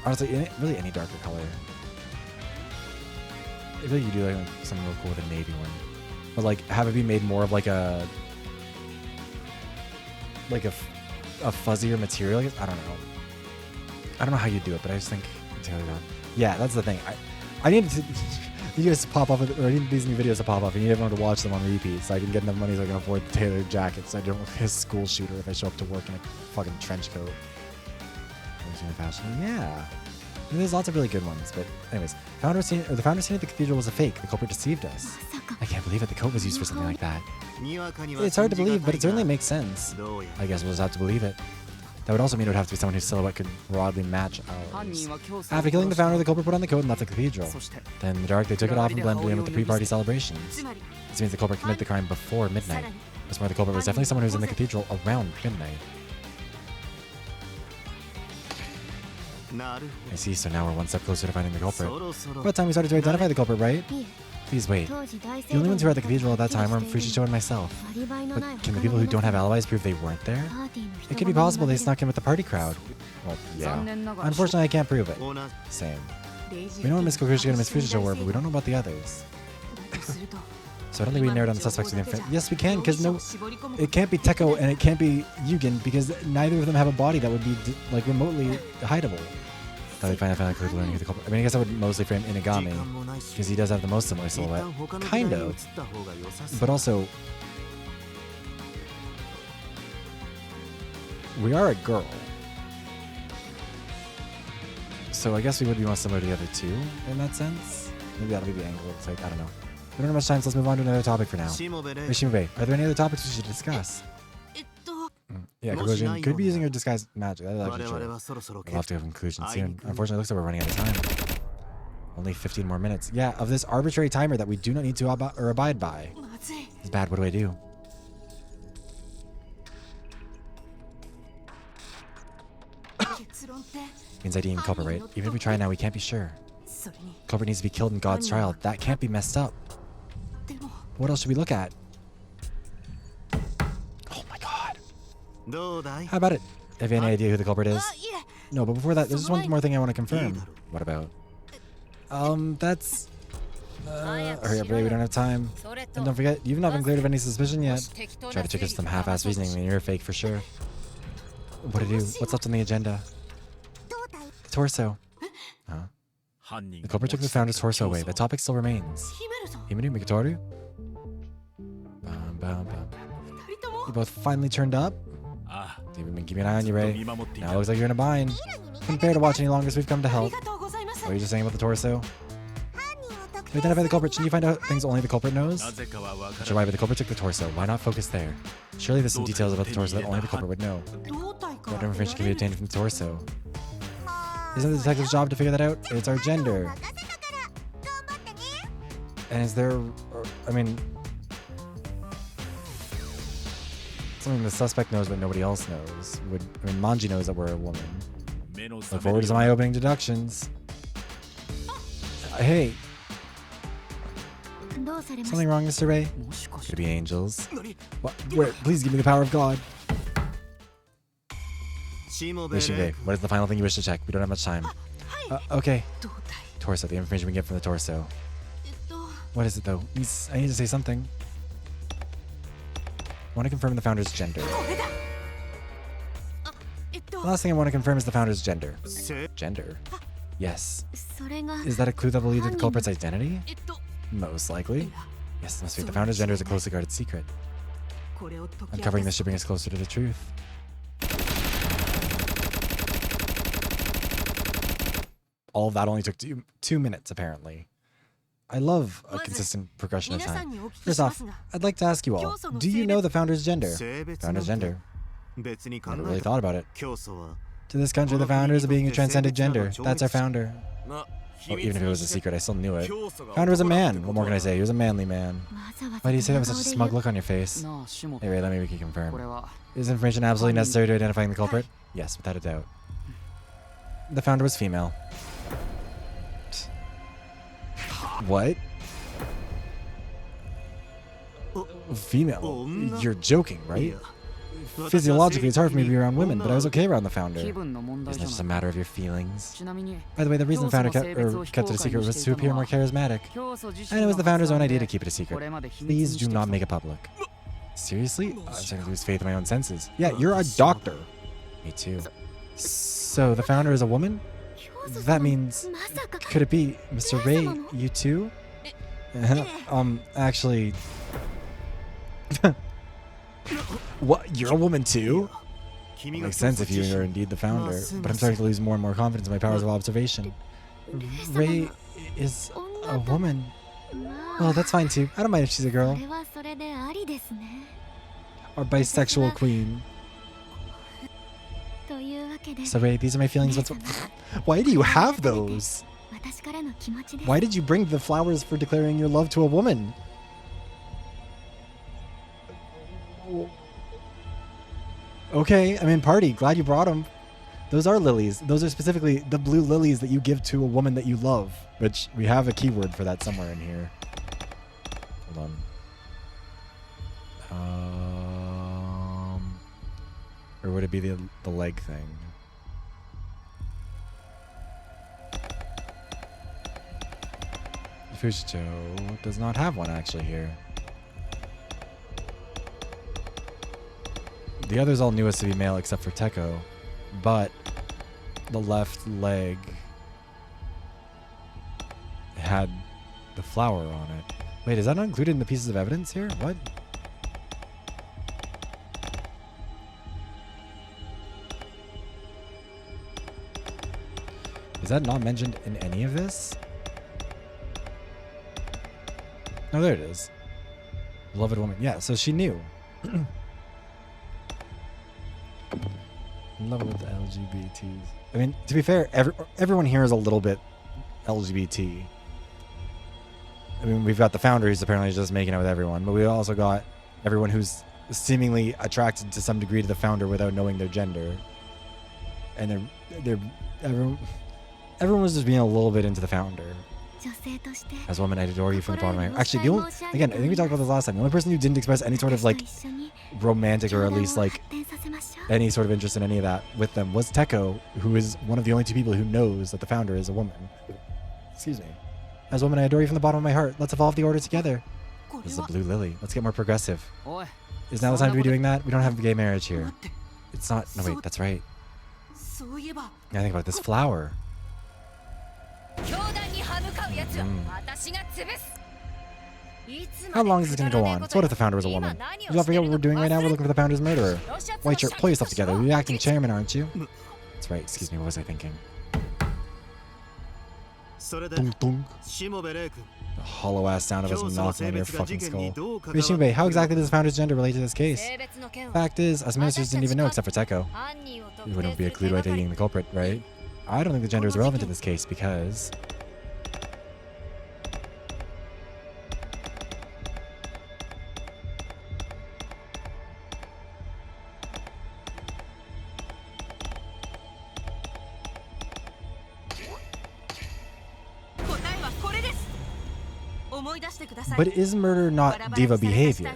Speaker 1: Honestly, really any darker color. I feel like you do like something real cool with a navy one, but like have it be made more of like a fuzzier material. I don't know. I don't know how you do it, but I just think it's really well. Yeah, that's the thing. I need to you guys to pop up, or I need these new videos to pop up, and you need everyone to watch them on repeat, so I can get enough money so I can afford the tailored jackets. So I don't look like a school shooter if I show up to work in a fucking trench coat. Fashion, yeah. And there's lots of really good ones, but anyways, the founder scene at the cathedral was a fake. The culprit deceived us. I can't believe it. The coat was used for something like that. It's hard to believe, but it certainly makes sense. I guess we'll just have to believe it. That would also mean it would have to be someone whose silhouette could broadly match ours. After killing the founder, the culprit put on the coat and left the cathedral. Then in the dark, they took it off and blended it in with the pre-party celebrations. This means the culprit committed the crime before midnight. What's more, the culprit was definitely someone who was in the cathedral around midnight. I see, so now we're one step closer to finding the culprit. About time we started to identify the culprit, right? Please wait. The only ones who were at the cathedral at that time were Fujito and myself. But can the people who don't have alibis prove they weren't there? It could be possible they snuck in with the party crowd. Well, yeah. Unfortunately, I can't prove it. Same. We know where Miss Kokushika and Miss Fujito were, but we don't know about the others. So I don't think we narrowed down the suspects with the Yes, we can, because no, it can't be Teko and it can't be Yugen, because neither of them have a body that would be like remotely hideable. Thought we'd find out clue learning who the culprit. I mean, I guess I would mostly frame Inagami, because he does have the most similar silhouette. Kind of. But also, we are a girl. So I guess we would be most similar to the other two in that sense. Maybe that'll be the angle. It's like, I don't know. We don't have much time, so let's move on to another topic for now. Shimobe, are there any other topics we should discuss? Yeah, conclusion. Could be using her disguise magic. That's actually true. We'll have to have a conclusion soon. Unfortunately, it looks like we're running out of time. Only 15 more minutes. Yeah, of this arbitrary timer that we do not need to abide by. It's bad. What do I do? Means I deem culprit, right? Even if we try now, we can't be sure. Culprit needs to be killed in God's trial. That can't be messed up. What else should we look at? Oh my god. How about it? Have you any idea who the culprit is? No, but before that, there's just one more thing I want to confirm. What about? That's... hurry up, Ray, we don't have time. And don't forget, you've not been cleared of any suspicion yet. Try to trick us with some half-ass reasoning when you're fake for sure. What to do? What's left on the agenda? The torso. Huh? The culprit took the founder's torso away. The topic still remains. Himuru Mikitoru? You both finally turned up? We've been keeping an eye on you, Ray. Now it looks like you're in a bind. Couldn't bear to watch any longer, so we've come to help. What were you just saying about the torso? We identify the culprit. Shouldn't you find out things only the culprit knows? Sure, why, but the culprit took the torso. Why not focus there? Surely there's some details about the torso that only the culprit would know. What information can be obtained from the torso? Isn't the detective's job to figure that out? It's our gender. And is there... I mean... something the suspect knows but nobody else knows. I mean, Manji knows that we're a woman. Look forward to some eye-opening deductions. Hey! Something wrong, Mr. Ray? Could it be angels? What? Where? Please give me the power of God. Shimobe, what is the final thing you wish to check? We don't have much time. Okay. Torso, the information we get from the torso. What is it, though? I need to say something. I want to confirm the founder's gender. The last thing I want to confirm is the founder's gender. Gender? Yes. Is that a clue that will lead to the culprit's identity? Most likely. Yes, it must be. The founder's gender is a closely guarded secret. Uncovering this should bring us closer to the truth. All of that only took 2 minutes, apparently. I love a consistent progression of time. First off, I'd like to ask you all, do you know the founder's gender? Founder's gender. Never really thought about it. To this country, the founder is a being who transcended gender. That's our founder. Oh, even if it was a secret, I still knew it. Founder was a man. What more can I say? He was a manly man. Why do you say that with such a smug look on your face? Hey, Ray, let me confirm. Is information absolutely necessary to identifying the culprit? Yes, without a doubt. The founder was female. What? Female? You're joking, right? physiologically, it's hard for me to be around women, but I was okay around the founder.
Speaker 4: 気分の問題
Speaker 1: Isn't
Speaker 4: じゃ
Speaker 1: it just a
Speaker 4: ない
Speaker 1: matter of your feelings?
Speaker 4: ちなみに
Speaker 1: By the way, the reason the founder
Speaker 4: 教祖の性別を
Speaker 1: kept it a secret was to appear more charismatic.
Speaker 4: 教祖自
Speaker 1: And it was the founder's own idea to
Speaker 4: 発
Speaker 1: keep it a
Speaker 4: 案で
Speaker 1: secret.
Speaker 4: これまで秘密に
Speaker 1: Please
Speaker 4: して
Speaker 1: do
Speaker 4: きた
Speaker 1: not make it public. Seriously? I'm starting to lose faith in my own senses. Yeah, you're a doctor. Me too. So the founder is a woman? That means...
Speaker 2: まさか
Speaker 1: Could it be Mr. Ray, you too? Actually... What? You're a woman too? Makes sense if you are indeed the founder, but I'm starting to lose more and more confidence in my powers of observation. Ray is a woman.
Speaker 2: ま
Speaker 1: Well,
Speaker 2: あ
Speaker 1: that's fine too. I don't mind if she's a
Speaker 2: そ
Speaker 1: girl.
Speaker 2: れはそれでありですね
Speaker 1: Or bisexual queen.
Speaker 2: というわけで
Speaker 1: So Ray, these are my feelings. Why do you have those?
Speaker 2: 私からの気持ちです
Speaker 1: Why did you bring the flowers for declaring your love to a woman? Okay, I mean, party. Glad you brought them. Those are lilies. Those are specifically the blue lilies that you give to a woman that you love. Which we have a keyword for that somewhere in here. Hold on. Or would it be the leg thing? Fushito does not have one actually here. The others all knew us to be male except for Teko, but the left leg had the flower on it. Wait, is that not included in the pieces of evidence here? What? Is that not mentioned in any of this? No, there it is. Beloved woman. Yeah, so she knew. In love with LGBTs. I mean, to be fair, everyone here is a little bit LGBT. I mean, we've got the founder who's apparently just making out with everyone, but we also got everyone who's seemingly attracted to some degree to the founder without knowing their gender. And everyone was just being a little bit into the founder.
Speaker 2: 女性として
Speaker 1: As a woman, I adore you from the bottom of my heart. Actually, the only, again, I think we talked about this last time. The only person who didn't express any sort of like
Speaker 2: 一緒に
Speaker 1: romantic or at
Speaker 2: 教団を
Speaker 1: least like
Speaker 2: 発展させましょう
Speaker 1: any sort of interest in any of that with them was Teko, who is one of the only two people who knows that the founder is a woman. Excuse me. As a woman, I adore you from the bottom of my heart. Let's evolve the order together.
Speaker 5: こ
Speaker 1: This is
Speaker 5: れ
Speaker 1: a
Speaker 5: は
Speaker 1: blue lily. Let's get more progressive.
Speaker 4: おい
Speaker 1: Is now the time to be doing that? We don't have gay marriage here.
Speaker 5: 待って
Speaker 1: It's not. No, wait, that's right.
Speaker 5: そういえば
Speaker 1: Now think about this flower.
Speaker 7: 教団に歯向かうやつは
Speaker 1: Mm.
Speaker 7: 私が潰す。いつ
Speaker 1: How
Speaker 7: ま
Speaker 1: long
Speaker 7: で
Speaker 1: is this
Speaker 7: く
Speaker 1: gonna
Speaker 7: だ
Speaker 1: go
Speaker 7: らねえ
Speaker 1: on?
Speaker 7: こ
Speaker 1: So
Speaker 7: と
Speaker 1: what if the founder was a
Speaker 7: 今
Speaker 1: woman?
Speaker 7: 何
Speaker 1: You all
Speaker 7: をして
Speaker 1: forget
Speaker 7: る
Speaker 1: what we're
Speaker 7: の
Speaker 1: doing right now?
Speaker 7: 忘
Speaker 1: We're
Speaker 7: れ
Speaker 1: looking for the founder's murderer.
Speaker 7: 白シャツ
Speaker 1: Wait,
Speaker 7: の
Speaker 1: sure,
Speaker 7: シャ
Speaker 1: pull
Speaker 7: ツ
Speaker 1: yourself
Speaker 7: でしょ
Speaker 1: together. You're acting chairman, aren't you? That's right. Excuse me. What was I thinking?
Speaker 6: それで
Speaker 1: Dunk dunk.
Speaker 6: しもべレイ君
Speaker 1: The hollow ass sound of us
Speaker 6: 教祖の
Speaker 1: knocking
Speaker 6: 性
Speaker 1: on your
Speaker 6: 別が事
Speaker 1: fucking
Speaker 6: 件に
Speaker 1: skull.
Speaker 6: どう関わ
Speaker 1: Wait,
Speaker 6: って
Speaker 1: Shinbei, how
Speaker 6: くる
Speaker 1: exactly does the founder's gender relate to this case?
Speaker 7: 性別の件は
Speaker 1: Fact is, us ministers didn't even know except for Teko.
Speaker 7: 犯人を特
Speaker 1: We
Speaker 7: 定
Speaker 1: wouldn't
Speaker 7: す
Speaker 1: be a
Speaker 7: る
Speaker 1: clue
Speaker 7: 手
Speaker 1: by
Speaker 7: がかり
Speaker 1: taking the culprit, right? I don't think the gender is relevant in this case because... But is murder not diva behavior?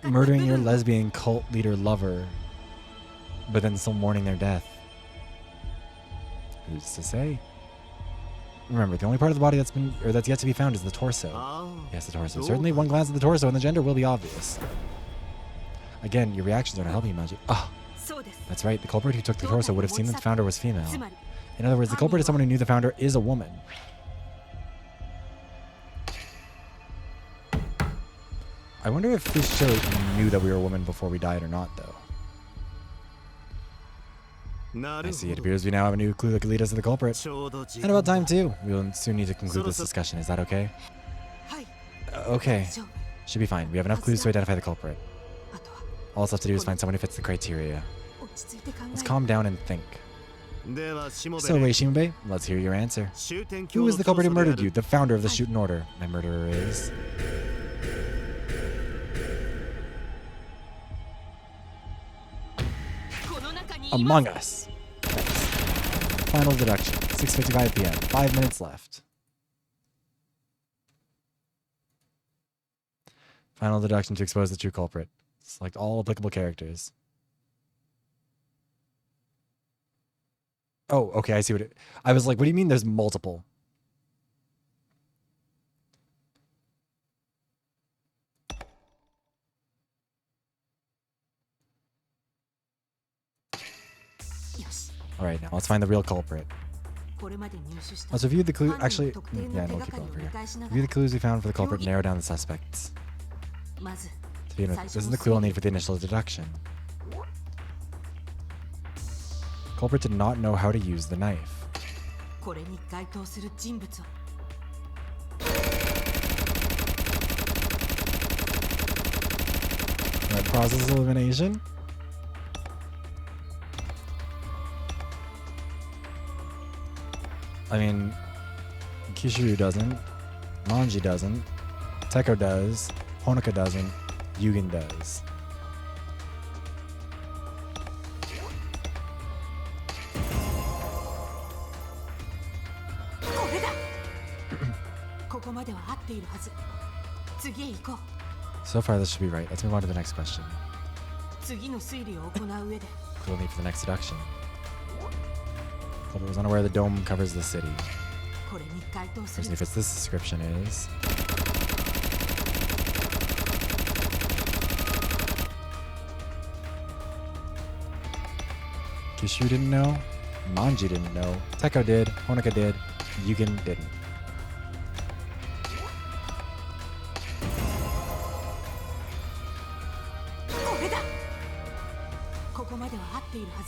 Speaker 1: Murdering your lesbian cult leader lover, but then still mourning their death. Who's to say? Remember, the only part of the body that's yet to be found is the torso.
Speaker 6: ああ
Speaker 1: Yes, the torso. Certainly one glance at the torso and the gender will be obvious. Again, your reactions are not helping you, Maji. Ah, that's right. The culprit who took the torso would have seen that the founder was female. In other words, the culprit is someone who knew the founder is a woman. I wonder if Fishcho knew that we were a woman before we died or not, though.
Speaker 6: な
Speaker 1: I
Speaker 6: る
Speaker 1: see.
Speaker 6: ほ
Speaker 1: It
Speaker 6: ど
Speaker 1: appears we now have a new clue that could lead us to the culprit.
Speaker 6: ちょうど時
Speaker 1: And
Speaker 6: 間
Speaker 1: about time, too. We'll soon need to conclude this discussion. Is that okay? Okay. Should be fine. We have enough clues to identify the culprit. All that's left to do is find someone who fits the criteria. Let's calm down and think.
Speaker 6: ではしもべ
Speaker 1: So,
Speaker 6: レイ
Speaker 1: Wei Shinbei, let's hear your answer.
Speaker 6: 終点
Speaker 1: Who
Speaker 6: 教
Speaker 1: is
Speaker 6: の
Speaker 1: the culprit who
Speaker 6: 教祖であ
Speaker 1: murdered
Speaker 6: る
Speaker 1: you? The founder of the SHUTEN ORDER. My murderer is... Among Us. Final deduction. 6:55 p.m. 5 minutes left. Final deduction to expose the true culprit. Select all applicable characters. Oh, okay, I see what it... I was like, what do you mean there's multiple? Alright, now let's find the real culprit. Let's review the clue. Actually, yeah, no, we'll keep going for here. Review the clues we found for the culprit and narrow down the suspects. This is the clue I'll need for the initial deduction. Culprit did not know how to use the knife. Right, process of elimination. I mean, Kishiryu doesn't, Manji doesn't, Teko does, Honoka doesn't, Yugen does. So far, this should be right. Let's move on to the next question. We'll need for the next deduction. Culprit was unaware the dome covers the city. Person who fits this description is... Kishu didn't know, Manji didn't know, Teko did, Honoka did, Yugen didn't.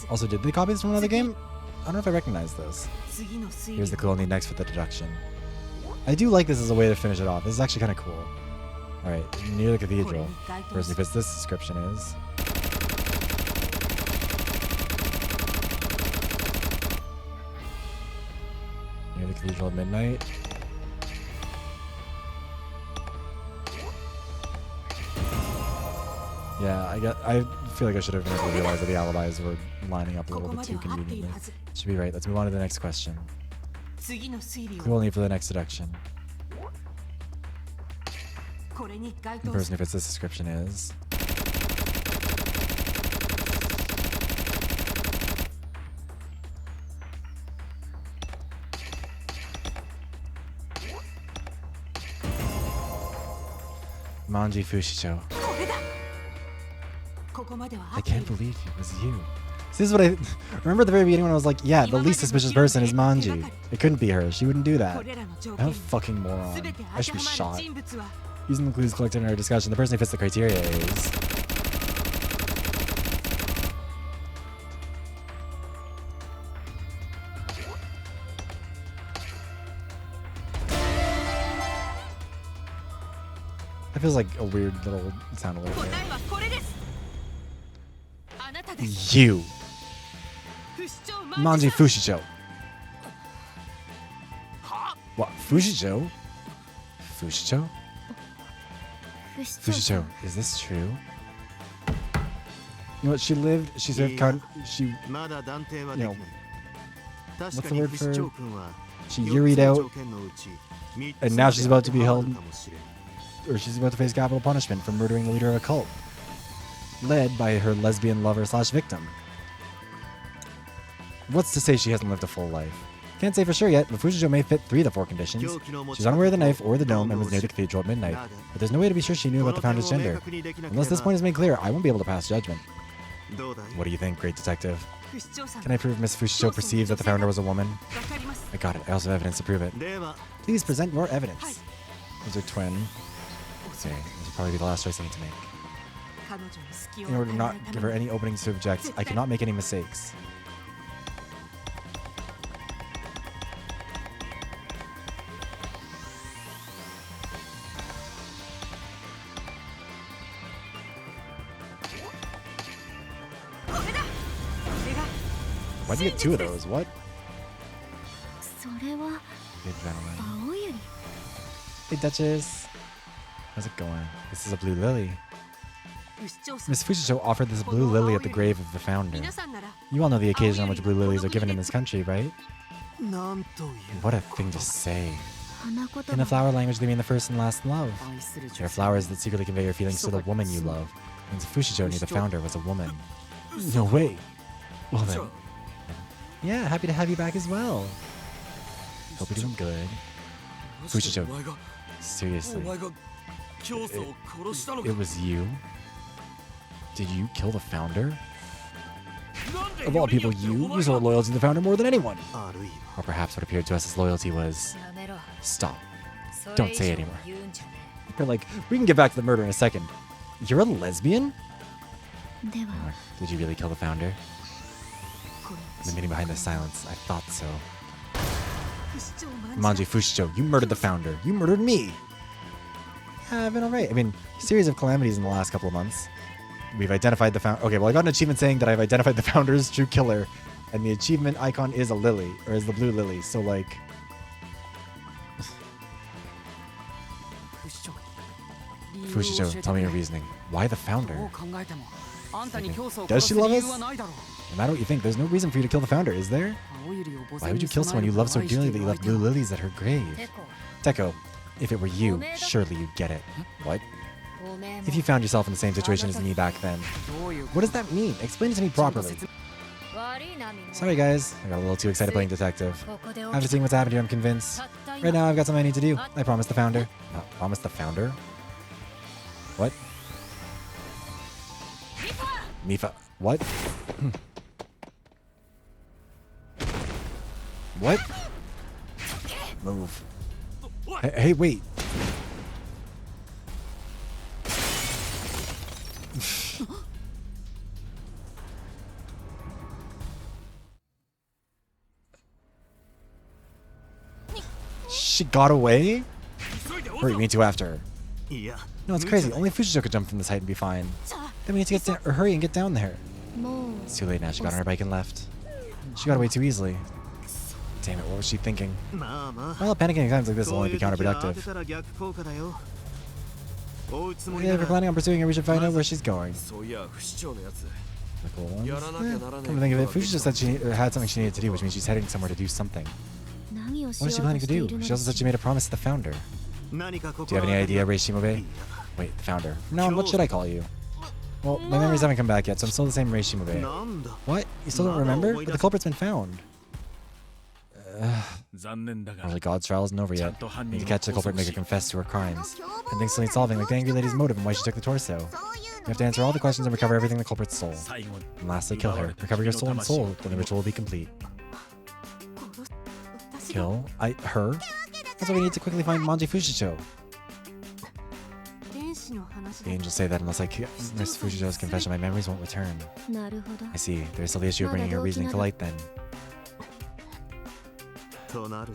Speaker 1: Also, did they copy this from another game? I don't know if I recognize this. Here's the clue I'll need next for the deduction. I do like this as a way to finish it off. This is actually kind of cool. Alright, near the cathedral. Person who fits this description is... Near the cathedral at midnight. Yeah, I feel like I should have realized that the alibis were lining up a little bit too conveniently. Should be right. Let's move on to the next question. Clue we'll need for the next deduction. The person who fits this description is... Manji Fushicho. I can't believe it was you. This is what I remember at the very beginning when I was like, yeah, the least suspicious person is Manji. It couldn't be her. She wouldn't do that. I'm a fucking moron. I should be shot. Using the clues collected in our discussion, the person who fits the criteria is... That feels like a weird little sound alert there. You. Manji Fushicho. What? Fushicho? Fushicho? Fushicho, is this true? You know what? She served she, you know, what's the word for, she yuried out, and now she's about to be held, or she's about to face capital punishment for murdering the leader of a cult, led by her lesbian lover / victim. What's to say she hasn't lived a full life? Can't say for sure yet, but Fushicho may fit 3 of the 4 conditions. She's unaware of the knife or the dome and was near the cathedral at midnight, but there's no way to be sure she knew about the founder's gender. Unless this point is made clear, I won't be able to pass judgment. What do you think, great detective? Can I prove Miss Fushicho perceived that the founder was a woman? I got it. I also have evidence to prove it. Please present your evidence. Those are twin. Okay, this will probably be the last choice I need to make. In order to not give her any openings to object, I cannot make any mistakes. Why'd you get 2 of those? What? Good gentleman. Hey, Duchess. How's it going? This is a blue lily. Miss Fushicho offered this blue lily at the grave of the founder. You all know the occasion on which blue lilies are given in this country, right? What a thing to say. In the flower language, they mean the first and last love. They are flowers that secretly convey your feelings to the woman you love. means Fushijo knew the founder was a woman. No way. Well then. Yeah, happy to have you back as well. Hope you're doing good. Fushijo, seriously. It was you? Did you kill the founder? Of all people, you showed loyalty to the founder more than anyone. Or perhaps what appeared to us as loyalty was... Stop. Don't say it anymore. You're like, we can get back to the murder in a second. You're a lesbian? Did you really kill the founder? The meaning behind the silence. I thought so. Manji Fushijo, you murdered the founder. You murdered me. Yeah, I've been alright. I mean, series of calamities in the last couple of months. We've identified the founder. Okay, well, I got an achievement saying that I've identified the founder's true killer. And the achievement icon is a lily. Or is the blue lily. So, like... Fushijo, tell me your reasoning. Why the founder? Does she love us? No matter what you think, there's no reason for you to kill the founder, is there? Why would you kill someone you love so dearly that you left blue lilies at her grave? Teko, if it were you, surely you'd get it. What? If you found yourself in the same situation as me back then. What does that mean? Explain it to me properly. Sorry guys, I got a little too excited playing detective. After seeing what's happened here, I'm convinced. Right now, I've got something I need to do. I promised the founder. Promised the founder? What? Mifa. What? What? Move. Hey, wait. She got away? Or you mean to after her? No, it's crazy. Only Fushijo could jump from this height and be fine. Then we need to get down, or hurry and get down there. It's too late now. She got on her bike and left. She got away too easily. Damn it, what was she thinking? Well, panicking at times like this will only be counterproductive. Yeah, if we're planning on pursuing her, we should find out where she's going. The cool ones? Come to think of it, Fushijo said she had something she needed to do, which means she's heading somewhere to do something. What is she planning to do? She also said she made a promise to the founder. Do you have any idea, Reishimobe? Wait, the founder. No, what should I call you? Well, my memories haven't come back yet, so I'm still the same Reishimobe. What? You still don't remember? But the culprit's been found. Only God's trial isn't over yet. We need to catch the culprit and make her confess to her crimes. And things still need solving, like the angry lady's motive and why she took the torso. You have to answer all the questions and recover everything the culprit stole. And lastly, kill her. Recover your soul and soul, then the ritual will be complete. Kill? Her? That's why we need to quickly find Manji Fushijo. The angels say that unless I miss Fushijo's confession, my memories won't return. I see. There's still the issue of bringing her reasoning to light then.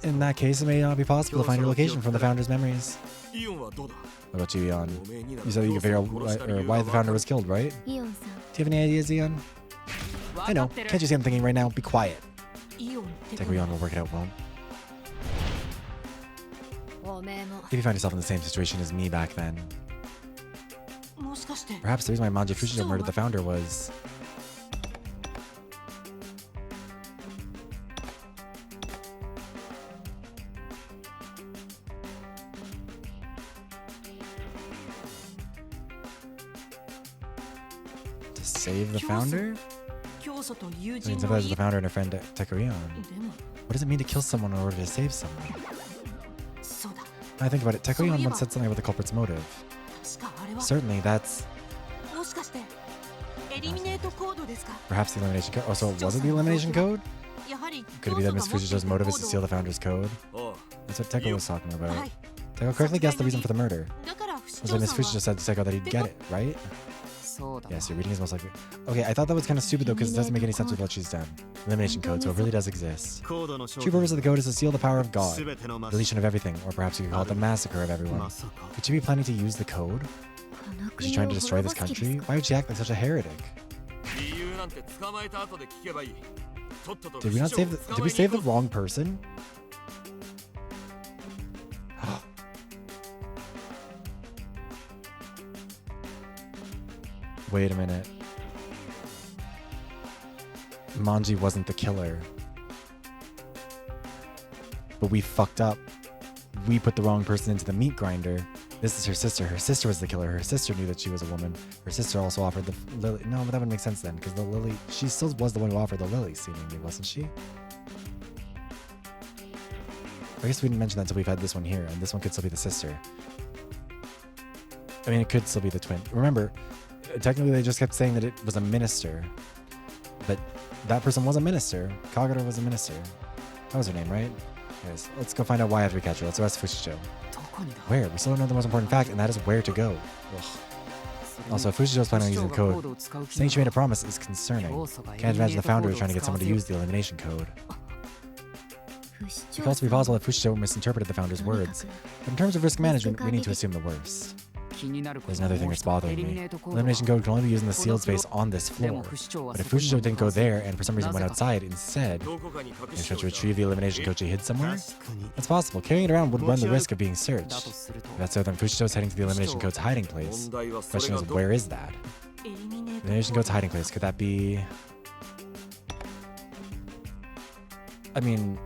Speaker 1: In that case, it may not be possible to find her location from the founder's memories. What about you, Eon? You said you could figure out why the founder was killed, right? Do you have any ideas, Eon? I know. Can't you see I'm thinking right now? Be quiet. Teko Eon will work it out, won't? If you find yourself in the same situation as me back then, perhaps the reason why Manji Fushijo murdered the founder was... to save the founder? I mean, sympathize with the founder and her friend Teko Eon. What does it mean to kill someone in order to save someone? When I think about it, Teko Eon once said something about the culprit's motive. Certainly, that's... Perhaps the elimination code? Oh, so was it the elimination code? Could it be that Miss Fushijo's motive is to steal the founder's code? That's what Teko was talking about. Teko correctly guessed the reason for the murder. Was that Miss Fushijo said to Teko that he'd get it, right? Yes, your reading is most likely... Okay, I thought that was kind of stupid though, because it doesn't make any sense with what she's done. Elimination code, so it really does exist. True purpose of the code is to steal the power of God. Deletion of everything, or perhaps you could call it the massacre of everyone. Could she be planning to use the code? Is she trying to destroy this country? Why would she act like such a heretic? Did we not save the... Did we save the wrong person? Wait a minute. Manji wasn't the killer. But we fucked up. We put the wrong person into the meat grinder. This is her sister. Her sister was the killer. Her sister knew that she was a woman. Her sister also offered the lily. No, but that wouldn't make sense then, because the lily. She still was the one who offered the lily, seemingly, wasn't she? I guess we didn't mention that until we've had this one here, and this one could still be the sister. I mean, it could still be the twin. Remember, technically they just kept saying that it was a minister, but that person was a minister. Kagura was a minister. That was her name, right? Anyways, let's go find out why after we catch her. Let's arrest Fushijo. Where? We still don't know the most important fact, and that is where to go. Ugh. Also, if Fushijo's planning on using the code, saying she made a promise is concerning. Can't imagine the founder is trying to get someone to use the elimination code. It could also be possible that Fushijo misinterpreted the founder's words. But in terms of risk management, we need to assume the worst. There's another thing that's bothering me. Elimination code can only be used in the sealed space on this floor. But if Fushijo didn't go there and for some reason went outside instead, is she to retrieve the elimination code she hid somewhere? It's possible. Carrying it around would run the risk of being searched. If that's so, then Fushijo's heading to the elimination code's hiding place. The question is, where is that? Elimination code's hiding place. Could that be... I mean...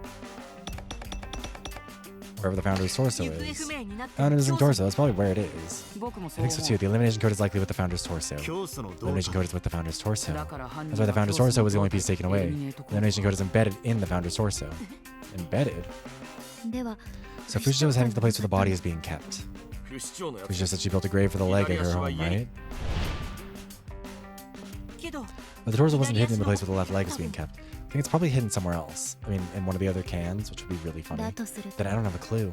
Speaker 1: wherever the founder's torso is. Founder's in torso, that's probably where it is. I think so too. The elimination code is likely with the founder's torso. Elimination code is with the founder's torso. That's why the founder's torso was the only piece taken away. The elimination code is embedded in the founder's torso. Embedded? So Fushijo is heading to the place where the body is being kept. Fushijo said she built a grave for the leg at her home, right? But the torso wasn't hidden in the place where the left leg is being kept. I think it's probably hidden somewhere else. I mean, in one of the other cans, which would be really funny. Then I don't have a clue.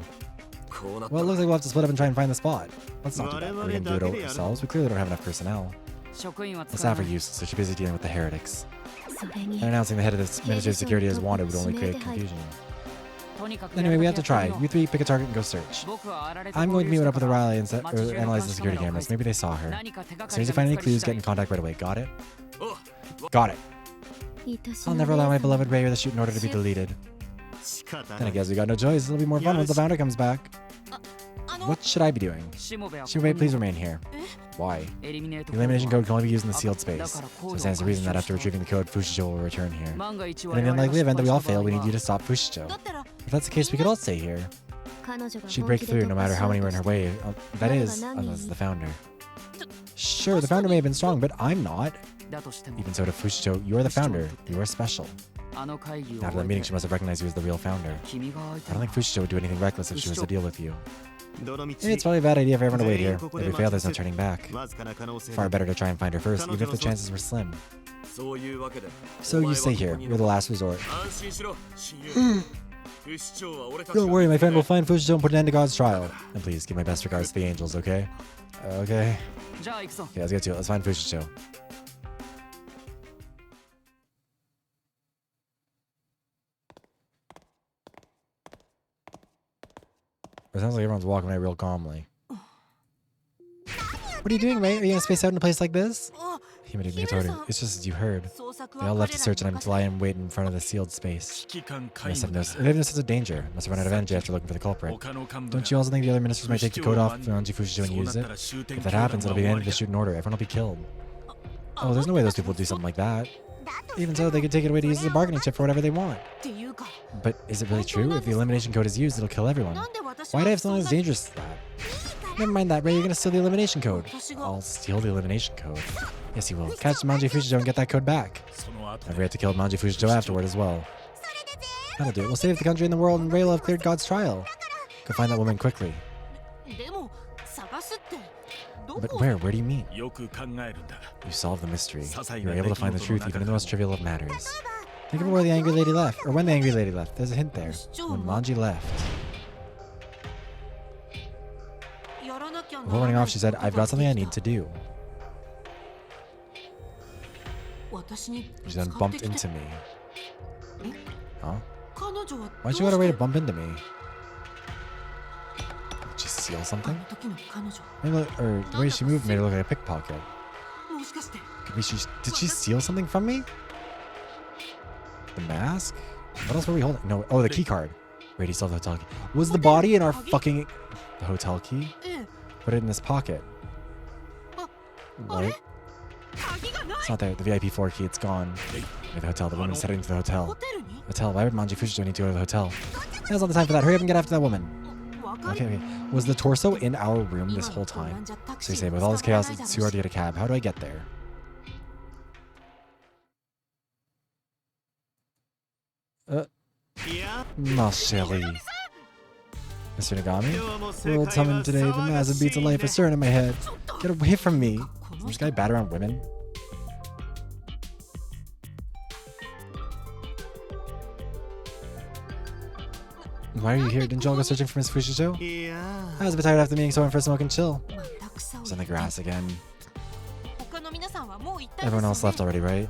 Speaker 1: Well, it looks like we'll have to split up and try and find the spot. Let's not do that. We're gonna do it ourselves. We clearly don't have enough personnel. The staff are useless, so she's busy dealing with the heretics. And announcing the head of the Ministry of Security as wanted would only create confusion. Anyway, we have to try. You three pick a target and go search. I'm going to meet up with O'Reilly and analyze the security cameras. Maybe they saw her. As soon as you find any clues, get in contact right away. Got it? Got it. I'll never allow my beloved Ray or the SHUTEN order to be deleted. Then I guess we got no choice. It'll be more fun once the founder comes back. What should I be doing? Shimobe, please remain here. Why? The elimination code can only be used in the sealed space. So it stands to reason that after retrieving the code, Fushijo will return here. In the unlikely event that we all fail, we need you to stop Fushijo. If that's the case, we could all stay here. She'd break through no matter how many were in her way. That is, unless the founder. Sure, the founder may have been strong, but I'm not. Even so, to Fushijo, you are the founder. You are special. After that meeting, she must have recognized you as the real founder. I don't think Fushijo would do anything reckless if she was to deal with you. It's probably a bad idea for everyone to wait here. If we fail, there's no turning back. Far better to try and find her first, even if the chances were slim. So you stay here. You're the last resort. Don't worry, my friend will find Fushijo and put an end to God's trial. And please, give my best regards to the angels, okay? Okay. Okay, let's get to it. Let's find Fushijo. It sounds like everyone's walking away real calmly. What are you doing, mate? Are you gonna space out in a place like this? It's just as you heard. They all left to search and I'm to lie and wait in front of the sealed space. They must have no sense of danger. Must have run out of energy after looking for the culprit. Don't you also think the other ministers might take the code off Manji Fushijo and use it? If that happens, it'll be the end of the SHUTEN order. Everyone will be killed. Oh, there's no way those people would do something like that. Even so, they could take it away to use as a bargaining chip for whatever they want. But is it really true? If the elimination code is used, it'll kill everyone. Why'd I have something as dangerous as that? Never mind that, Ray. You're gonna steal the elimination code. I'll steal the elimination code. Yes, you will. Catch Manji Fushijo and get that code back. Don't forget to kill Manji Fushijo afterward as well. That'll do it. We'll save the country and the world, and Ray will have cleared God's trial. Go find that woman quickly. But where? Where do you mean? You solved the mystery. You were able to find the truth even in the most trivial of matters. Think of where the angry lady left, or when the angry lady left. There's a hint there. When Manji left. Before running off, she said, I've got something I need to do. She then bumped into me. Huh? Why'd she go out of her way to bump into me? Did she steal something? Maybe, or the way she moved made her look like a pickpocket. Could be did she steal something from me? The mask? What else were we holding? No. Oh, the key card. Wait, he still have the hotel key. Was the body in our fucking... The hotel key? Put it in this pocket. What? It's not there. The VIP 4 key, it's gone. Maybe the hotel. The woman's heading to the hotel. Hotel? Why would Manji Fushijo need to go to the hotel? He has all the time for that. Hurry up and get after that woman. Okay. Was the torso in our room this whole time? So you say, with all this chaos, it's too hard to get a cab. How do I get there? Ma chérie. Mr. Nagami? World's humming today. The massive beats of life are stirring in my head. Get away from me. Is this guy bad around women? Why are you here? Didn't y'all go searching for Miss Fushicho? I was a bit tired after meeting someone for a smoke and chill. It's on the grass again. Everyone else left already, right?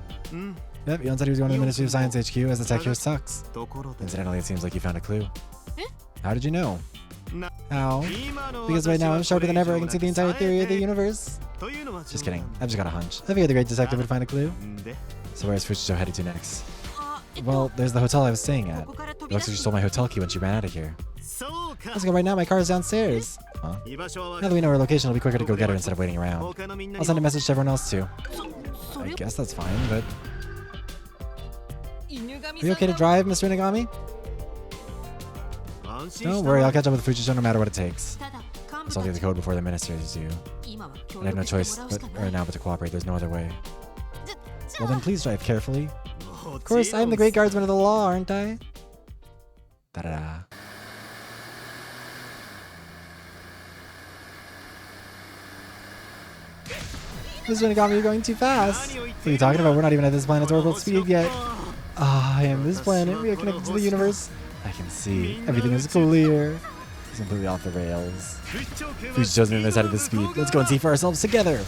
Speaker 1: Yep, Yon said he was going to the Ministry of Science HQ as the tech here sucks. Incidentally, it seems like you found a clue. How did you know? How? Because right now I'm sharper than ever. I can see the entire theory of the universe. Just kidding. I've just got a hunch. I figured the great detective would find a clue. So where's Fushicho headed to next? Well, there's the hotel I was staying at. It looks like she stole my hotel key when she ran out of here. Let's go right now. My car is downstairs. Huh? Now that we know her location, it'll be quicker to go get her instead of waiting around. I'll send a message to everyone else too. I guess that's fine, but... Are you okay to drive, Mr. Inagami? Don't worry, I'll catch up with Fushicho no matter what it takes. I'll get the code before the ministers do. I have no choice right now but to cooperate. There's no other way. Well then, please drive carefully. Of course, I'm the great guardsman of the law, aren't I? Da-da-da. Mr. Inagami, you're going too fast. What are you talking about? We're not even at this planet's orbital speed yet. Ah, I am this planet. We are connected to the universe. I can see. Everything is clear. He's completely off the rails. Fushicho's on the other side of the speed. Let's go and see for ourselves together.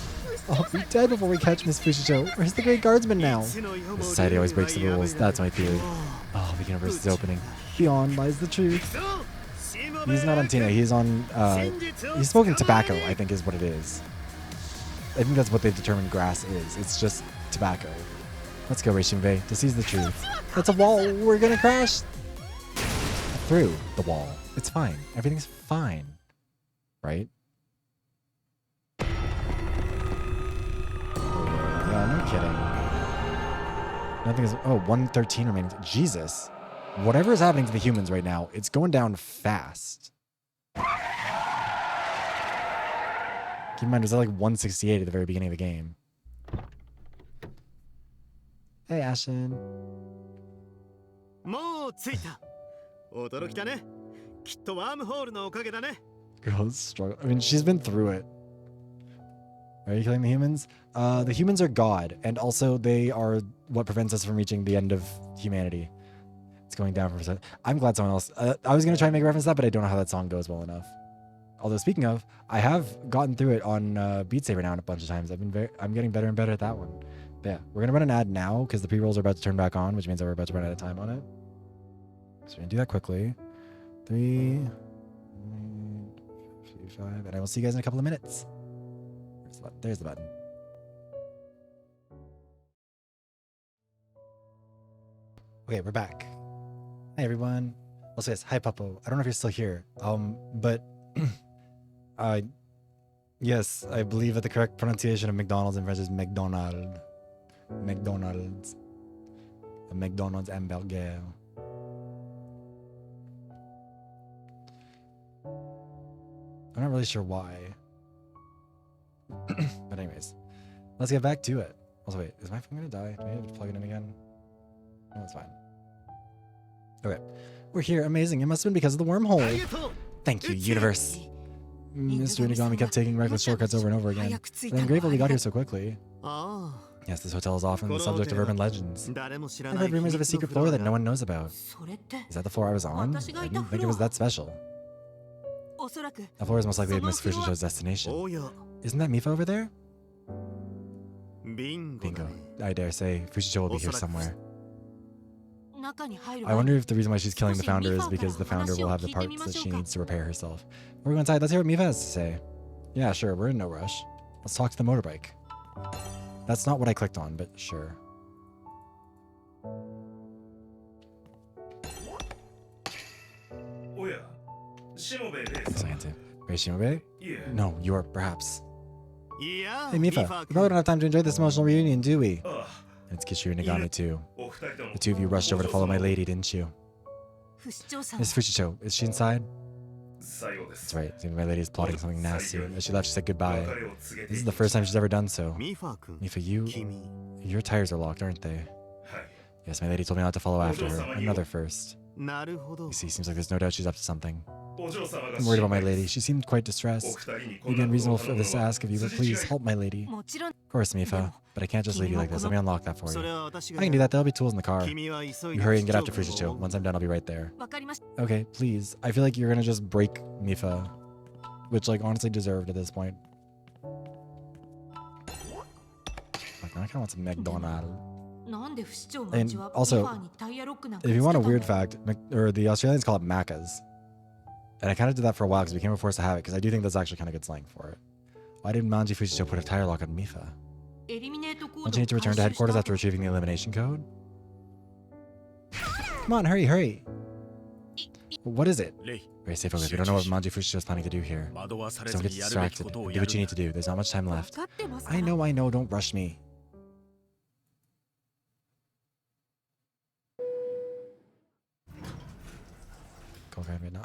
Speaker 1: I'll be dead before we catch Miss Fushicho. Where's the great guardsman now? This society always breaks the rules. That's my theory. Oh, the universe is opening. Beyond lies the truth. He's not on Tina. He's on... he's smoking tobacco, I think is what it is. I think that's what they've determined grass is. It's just tobacco. Let's go, Reishinbei, to seize the truth. That's a wall. We're gonna crash through the wall. It's fine. Everything's fine. Right? Yeah, no kidding. Nothing is... Oh, 113 remaining. Jesus. Whatever is happening to the humans right now, it's going down fast. Keep in mind, it was at like 168 at the very beginning of the game. Hey, Ashen. Girls struggle. I mean, she's been through it. Are you killing the humans? The humans are God, and also they are what prevents us from reaching the end of humanity. It's going down for a I'm glad someone else... I was going to try and make a reference to that, but I don't know how that song goes well enough. Although, speaking of, I have gotten through it on Beat Saber now a bunch of times. I'm getting better and better at that one. But yeah, we're going to run an ad now because the pre-rolls are about to turn back on, which means that we're about to run out of time on it. So we're going to do that quickly. 3, 5, and I will see you guys in a couple of minutes. There's the button. Okay, we're back. Hi, everyone. Also, yes, hi, Papo. I don't know if you're still here. But... yes, I believe that the correct pronunciation of McDonald's in French is McDonald. McDonald's. A McDonald's hamburger. I'm not really sure why. But anyways, let's get back to it. Also, wait, is my phone gonna die? Do I have to plug it in again? No, it's fine. Okay, we're here. Amazing. It must have been because of the wormhole. Thank you, universe. Mr. Inagami kept taking reckless shortcuts over and over again. But I'm grateful we got here so quickly. Yes, this hotel is often the subject of urban legends. I've heard rumors of a secret floor that no one knows about. Is that the floor I was on? I didn't think it was that special. That floor is most likely Miss Fushicho's destination. Isn't that Mifa over there? Bingo. I dare say, Fushicho will be here somewhere. I wonder if the reason why she's killing the founder is because the founder will have the parts that she needs to repair herself. We're going inside. Let's hear what Mifa has to say. Yeah, sure. We're in no rush. Let's talk to the motorbike. That's not what I clicked on, but sure. Wait, Shimobe? No, you are perhaps. Hey, Mifa. We probably don't have time to enjoy this emotional reunion, do we? And it's Kishu and Nagami, too. The two of you rushed over to follow my lady, didn't you? Miss Fushicho, is she inside? That's right. Seems my lady is plotting something nasty. As she left, she said goodbye. This is the first time she's ever done so.
Speaker 6: ミファ君
Speaker 1: Mifa, your tires are locked, aren't they? Yes, my lady told me not to follow after her. Another first.
Speaker 6: なるほど
Speaker 1: You see, seems like there's no doubt she's up to something. I'm worried about my lady. She seemed quite distressed. It would be unreasonable for this to ask of you, but please help my lady.
Speaker 5: もちろん
Speaker 1: Of course, Mifa, but I can't just leave you like this. Let me unlock that for
Speaker 6: それ
Speaker 1: you.
Speaker 6: は私
Speaker 1: I
Speaker 6: が
Speaker 1: can do that. There'll be tools in the car.
Speaker 6: 君は急い
Speaker 1: You
Speaker 6: で
Speaker 1: hurry and get
Speaker 6: 市
Speaker 1: after
Speaker 6: 長
Speaker 1: Fushicho.
Speaker 6: を
Speaker 1: Once I'm done, I'll be right there.
Speaker 5: わかりました
Speaker 1: Okay, please. I feel like you're gonna just break Mifa, which, like, honestly deserved at this point. Like, I kind of want some McDonald's.
Speaker 5: なんで不死鳥
Speaker 1: And
Speaker 5: 町は
Speaker 1: also,
Speaker 5: ミファにタイヤロックなんか
Speaker 1: If you want a
Speaker 5: つけたの
Speaker 1: weird fact, or the Australians call it macas. And I kind of did that for a while because we became forced to have it, because I do think that's actually kind of good slang for it. Why did Manji Fushicho put a tire lock on Mifa?
Speaker 5: エリミネートコー
Speaker 1: Don't
Speaker 5: ド
Speaker 1: you
Speaker 5: を
Speaker 1: need to return to
Speaker 5: 回収した
Speaker 1: headquarters after retrieving the elimination code? Come on, hurry, hurry. What is it?
Speaker 3: レイ
Speaker 1: Very safe, focus. We don't know what Manji Fushicho is planning to do here.
Speaker 3: 惑わされ
Speaker 1: So
Speaker 3: ず
Speaker 1: don't get
Speaker 3: にやるべき
Speaker 1: distracted.
Speaker 3: ことを
Speaker 1: Do
Speaker 3: や
Speaker 1: what
Speaker 3: る
Speaker 1: you need to do. There's not much time
Speaker 5: 分
Speaker 1: left.
Speaker 5: かってますか
Speaker 1: I know, don't rush me.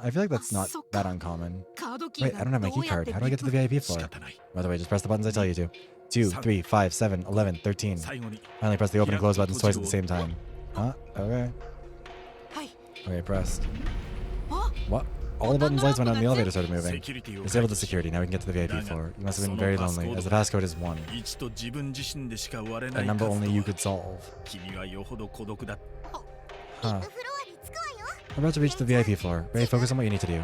Speaker 1: I feel like that's not that uncommon.
Speaker 5: カードキー
Speaker 1: Wait,
Speaker 5: が
Speaker 1: I don't have my
Speaker 5: ど
Speaker 1: key
Speaker 5: うやっ
Speaker 1: card.
Speaker 5: て
Speaker 1: How do I get to the VIP
Speaker 3: 仕
Speaker 1: floor?
Speaker 3: 方ない
Speaker 1: By the way, just press the buttons I tell you to. 2, 3, 5, 7, 11, 13.
Speaker 3: 最後に
Speaker 1: Finally press the open and close buttons twice at the same time. Huh? Okay.
Speaker 5: はい
Speaker 1: Okay, pressed.
Speaker 5: あ
Speaker 1: What? All the buttons lights went on and the elevator started
Speaker 3: セ
Speaker 1: moving.
Speaker 3: キュリティを
Speaker 1: Disabled the security. Now we can get to the VIP floor. You must have been very lonely, as the passcode is 1.
Speaker 3: 1と自分自身でしか割れな
Speaker 1: A
Speaker 3: い
Speaker 1: number
Speaker 3: 数
Speaker 1: only
Speaker 3: と
Speaker 1: you
Speaker 3: は
Speaker 1: could solve.
Speaker 3: 君はよほど孤独だ
Speaker 1: Huh.
Speaker 2: フロアに着くわよ。
Speaker 1: We're about to reach the VIP floor. Ray, focus on what you need to do.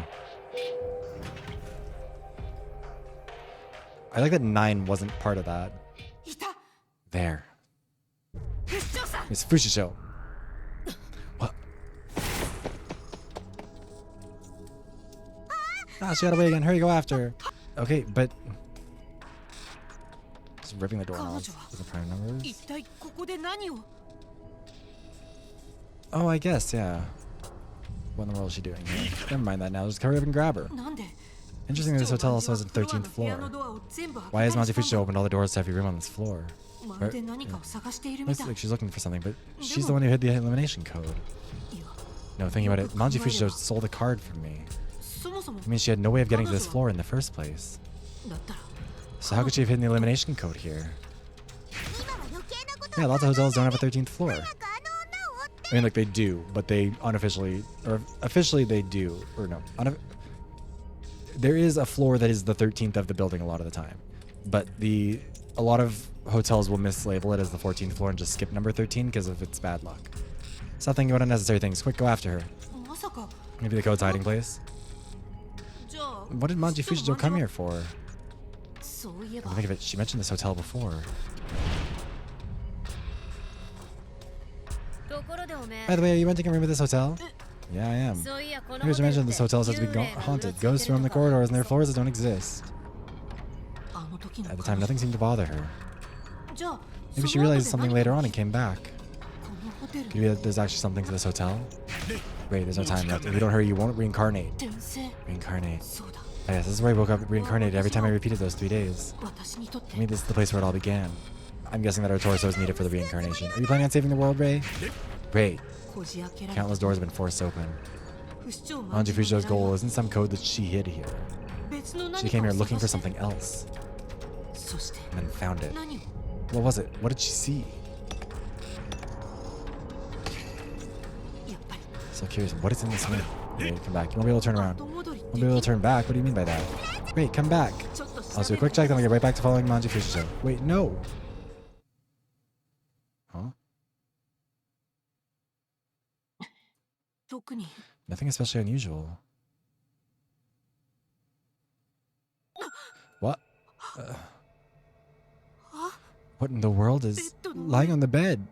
Speaker 1: I like that 9 wasn't part of that.
Speaker 5: いた
Speaker 1: There.
Speaker 5: 不死鳥さん
Speaker 1: It's Fushisho. What? Ah, she got away again. Hurry, go after her. Okay, but... Just ripping the door off. The prime numbers?
Speaker 5: 一体ここで何を
Speaker 1: Oh, I guess, yeah. What in the world is she doing here? Never mind that now. Just hurry up and grab her.
Speaker 5: なんで
Speaker 1: Interestingly, this hotel also has a 13th
Speaker 5: フロアの
Speaker 1: floor.
Speaker 5: ドアを全部
Speaker 1: Why has
Speaker 5: 開け
Speaker 1: Manji
Speaker 5: たりした
Speaker 1: Fushisho
Speaker 5: の
Speaker 1: opened all the doors to every room on this floor?
Speaker 5: まるで何かを探しているみ
Speaker 1: Looks
Speaker 5: たい
Speaker 1: like she's looking for something, but she's the one who hid the elimination code.
Speaker 5: いや
Speaker 1: No, thinking about it, Manji Fushisho stole the card from me.
Speaker 5: そもそも
Speaker 1: I mean, she had no way of getting to this floor in the first place.
Speaker 5: だったら
Speaker 1: So how could she have hidden the elimination code here?
Speaker 2: 今は余計なこと
Speaker 1: Yeah, lots of hotels don't have a 13th floor.
Speaker 2: なんかあの女を追って
Speaker 1: I mean, like, they do, but they unofficially, or officially they do, or no. There is a floor that is the 13th of the building a lot of the time. But a lot of hotels will mislabel it as the 14th floor and just skip number 13 because of its bad luck. Stop thinking about unnecessary things. Quick, go after her.
Speaker 5: まさか
Speaker 1: Maybe the code's hiding place.
Speaker 5: じゃあ
Speaker 1: What did Manji Fushisho come here for?
Speaker 5: そういえば
Speaker 1: Come to think of it, she mentioned this hotel before.
Speaker 7: ところでおめ
Speaker 1: By the way, are you renting a room at this hotel? Yeah, I am.
Speaker 7: そういやこの
Speaker 1: Here's to mention this hotel is said to be haunted. Ghosts roam the corridors and there are floors that don't exist.
Speaker 5: あの時の
Speaker 1: At the time, nothing seemed to bother her.
Speaker 5: じゃあ
Speaker 1: Maybe
Speaker 5: そ
Speaker 1: she
Speaker 5: の後
Speaker 1: realized
Speaker 5: で
Speaker 1: something
Speaker 5: 何
Speaker 1: later
Speaker 5: か
Speaker 1: on and came back.
Speaker 5: このホテル
Speaker 1: Could be that there's actually something to this hotel? Wait, there's no time left. If you don't hurry, you won't reincarnate.
Speaker 5: 転生
Speaker 1: Reincarnate.
Speaker 5: そうだ
Speaker 1: Oh, yes, this is where I woke up reincarnated every time I repeated those 3 days.
Speaker 5: 私にとって
Speaker 1: I mean, this is the place where it all began. I'm guessing that our torso is needed for the reincarnation. Are you planning on saving the world, Ray? Ray,
Speaker 5: こじ開けられた
Speaker 1: countless doors have been forced open.
Speaker 5: 不死鳥
Speaker 1: Manji Fushisho's goal isn't some code that she hid here.
Speaker 5: 別の何
Speaker 1: She
Speaker 5: か
Speaker 1: came
Speaker 5: を
Speaker 1: here looking
Speaker 5: 探
Speaker 1: for
Speaker 5: して
Speaker 1: something else
Speaker 5: そして
Speaker 1: and then found it.
Speaker 5: 何を
Speaker 1: What was it? What did she see?
Speaker 5: やっぱり
Speaker 1: So curious, what is in this room? Ray, come back. You won't be able to turn around.
Speaker 5: 後戻り
Speaker 1: Won't be able to turn back? What do you mean by that? Wait, come back.
Speaker 5: ちょっと
Speaker 1: I'll do a quick check, then I'll get right back to following Manji Fushisho. Wait, no. Huh?
Speaker 5: 特に
Speaker 1: Nothing especially unusual. What? What in the world is lying on the bed?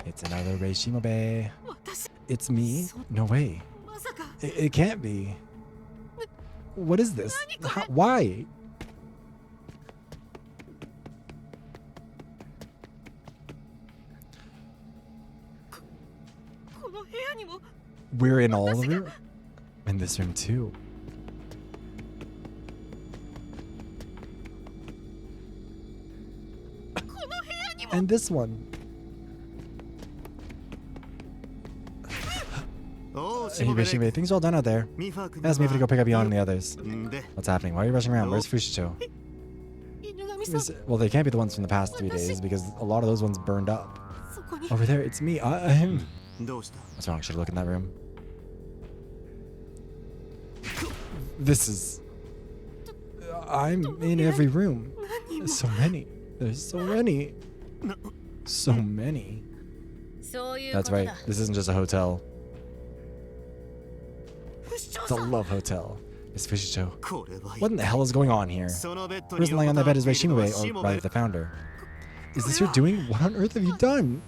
Speaker 1: It's another Rei Shimobe.
Speaker 5: 私
Speaker 1: It's me? No way.
Speaker 5: まさか
Speaker 1: It can't be. What is this? Why?
Speaker 5: この部屋にも
Speaker 1: We're in all of it? In this room too. And this one. Hey, Rishimube, things are all done out there. Ask me if to go pick up Yon and the others. What's happening? Why are you rushing around? Where's Fushicho? Well, they can't be the ones from the past 3 days because a lot of those ones burned up. Over there, it's me. I'm... What's wrong? Should I look in that room? This is... I'm in every room. There's so many. There's so many. So many. That's right. This isn't just a hotel. It's a love hotel. It's Fushicho. What in the hell is going on here? The person lying on that bed is Rishimube, or rather the founder. Is this your doing? What on earth have you done?